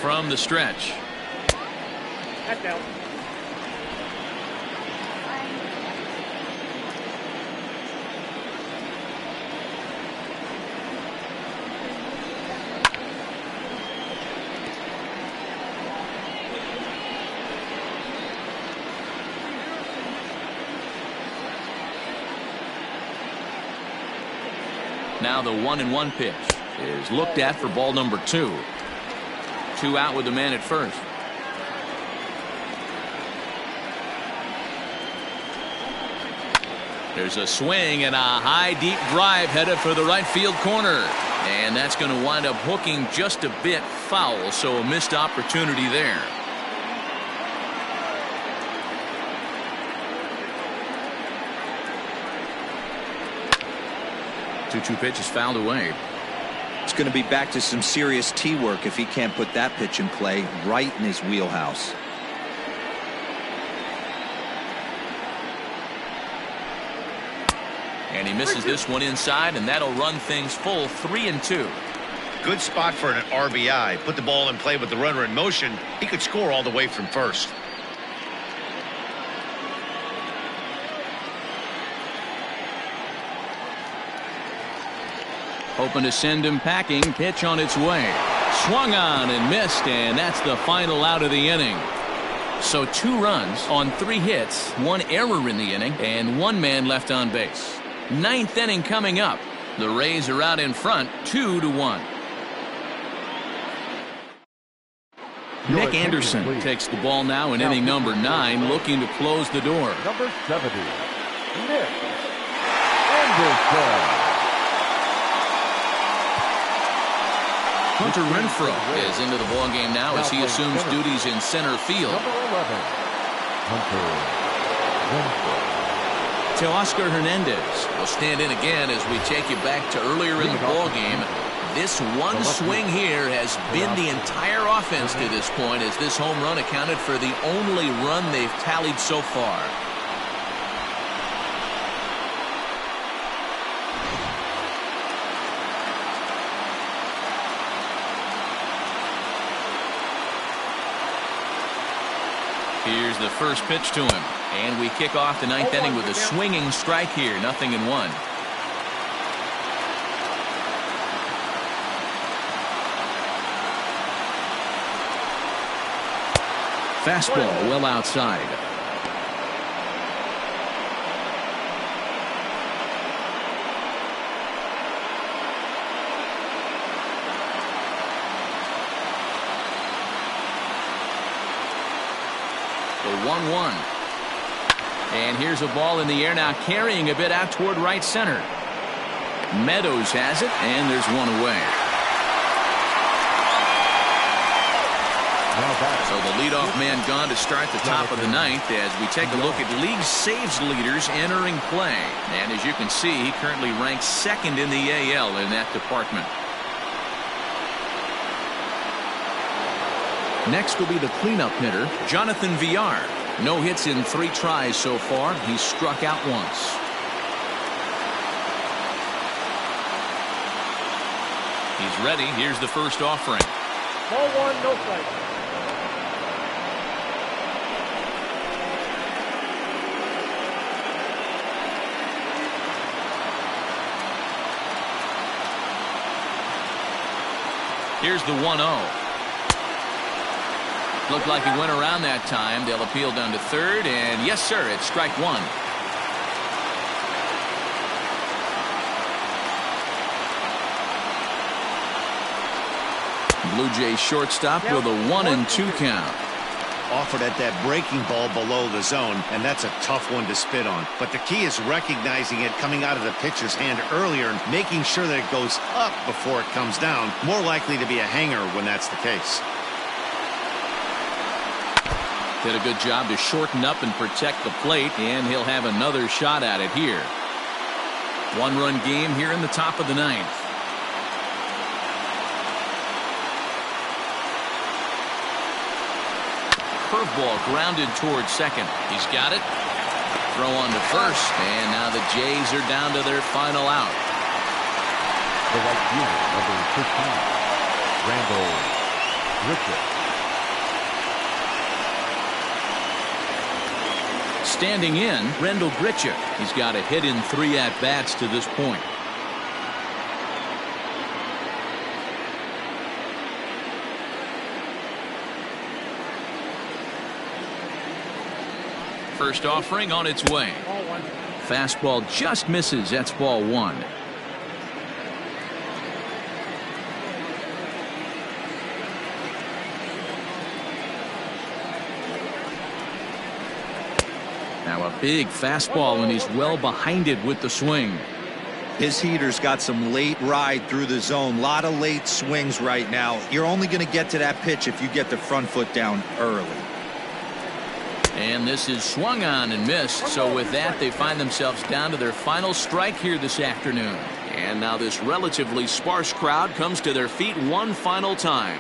From the stretch. That's out. Now the 1-1 pitch is looked at for ball number 2. 2 out with the man at first. There's a swing and a high deep drive headed for the right field corner. And that's going to wind up hooking just a bit foul, so a missed opportunity there. Two pitch is fouled away. It's going to be back to some serious tee work if he can't put that pitch in play right in his wheelhouse. And he misses this one inside, and that'll run things full 3-2. Good spot for an RBI. Put the ball in play with the runner in motion. He could score all the way from first. Hoping to send him packing. Pitch on its way. Swung on and missed, and that's the final out of the inning. So 2 runs on 3 hits, 1 error in the inning, and 1 man left on base. 9th inning coming up. The Rays are out in front, 2-1. Nick Anderson takes the ball now in inning number 9, looking to close the door. Number 70, Nick Anderson. Hunter Renfroe is into the ballgame now as he assumes duties in center field. Number 11, Hunter Renfroe. Teoscar Hernandez will stand in again as we take you back to earlier in the ballgame. This one swing here has been the entire offense to this point, as this home run accounted for the only run they've tallied so far. Here's the first pitch to him, and we kick off the 9th inning with a swinging strike here, 0-1. Fastball well outside. The 1-1. And here's a ball in the air now, carrying a bit out toward right center. Meadows has it, and there's one away. So the leadoff man gone to start the top of the 9th as we take a look at league saves leaders entering play. And as you can see, he currently ranks 2nd in the AL in that department. Next will be the cleanup hitter, Jonathan Villar. No hits in 3 tries so far. He's struck out once. He's ready. Here's the first offering. Ball 1, no strike. Here's the 1-0. Looked like he went around that time. They'll appeal down to 3rd, and yes, sir, it's strike 1. Blue Jays shortstop with a 1-2 count. Offered at that breaking ball below the zone, and that's a tough one to spit on. But the key is recognizing it coming out of the pitcher's hand earlier and making sure that it goes up before it comes down. More likely to be a hanger when that's the case. Did a good job to shorten up and protect the plate, and he'll have another shot at it here. 1-run game here in the top of the 9th. Curveball grounded towards second. He's got it. Throw on to first, and now the Jays are down to their final out. The right fielder, number 15, Randall Griffith. Standing in, Randall Grichuk. He's got a hit in 3 at-bats to this point. First offering on its way. Ball 1. Fastball just misses. That's ball 1. Now a big fastball, and he's well behind it with the swing. His heater's got some late ride through the zone. A lot of late swings right now. You're only going to get to that pitch if you get the front foot down early. And this is swung on and missed. So with that, they find themselves down to their final strike here this afternoon. And now this relatively sparse crowd comes to their feet one final time.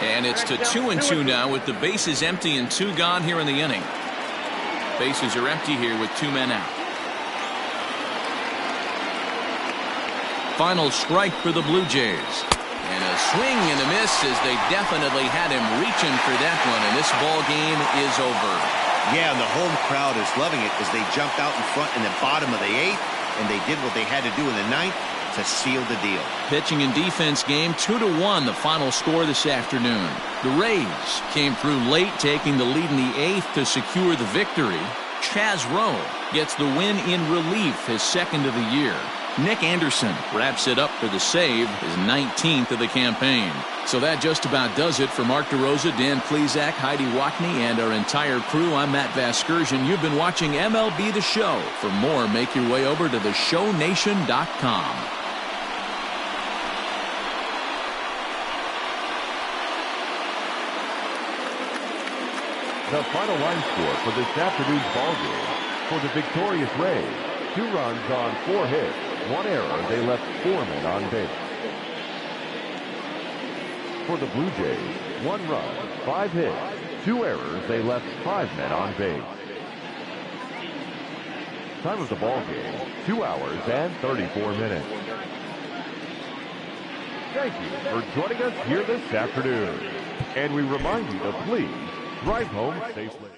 And it's to 2-2 now with the bases empty and 2 gone here in the inning. Bases are empty here with 2 men out. Final strike for the Blue Jays. And a swing and a miss as they definitely had him reaching for that one. And this ball game is over. Yeah, and the home crowd is loving it as they jumped out in front in the bottom of the 8th. and they did what they had to do in the ninth to seal the deal. Pitching and defense game 2-1, the final score this afternoon. The Rays came through late, taking the lead in the 8th to secure the victory. Chaz Rowe gets the win in relief, his 2nd of the year. Nick Anderson wraps it up for the save, his 19th of the campaign. So that just about does it for Mark DeRosa, Dan Plesac, Heidi Watney, and our entire crew. I'm Matt Vasgersian. You've been watching MLB The Show. For more, make your way over to theshownation.com. The final line score for this afternoon's ballgame. For the victorious Rays, 2 runs on 4 hits, 1 error. They left 4 men on base. For the Blue Jays, 1 run, 5 hits, 2 errors. They left 5 men on base. Time of the ballgame, 2 hours and 34 minutes. Thank you for joining us here this afternoon. And we remind you to please drive home safely.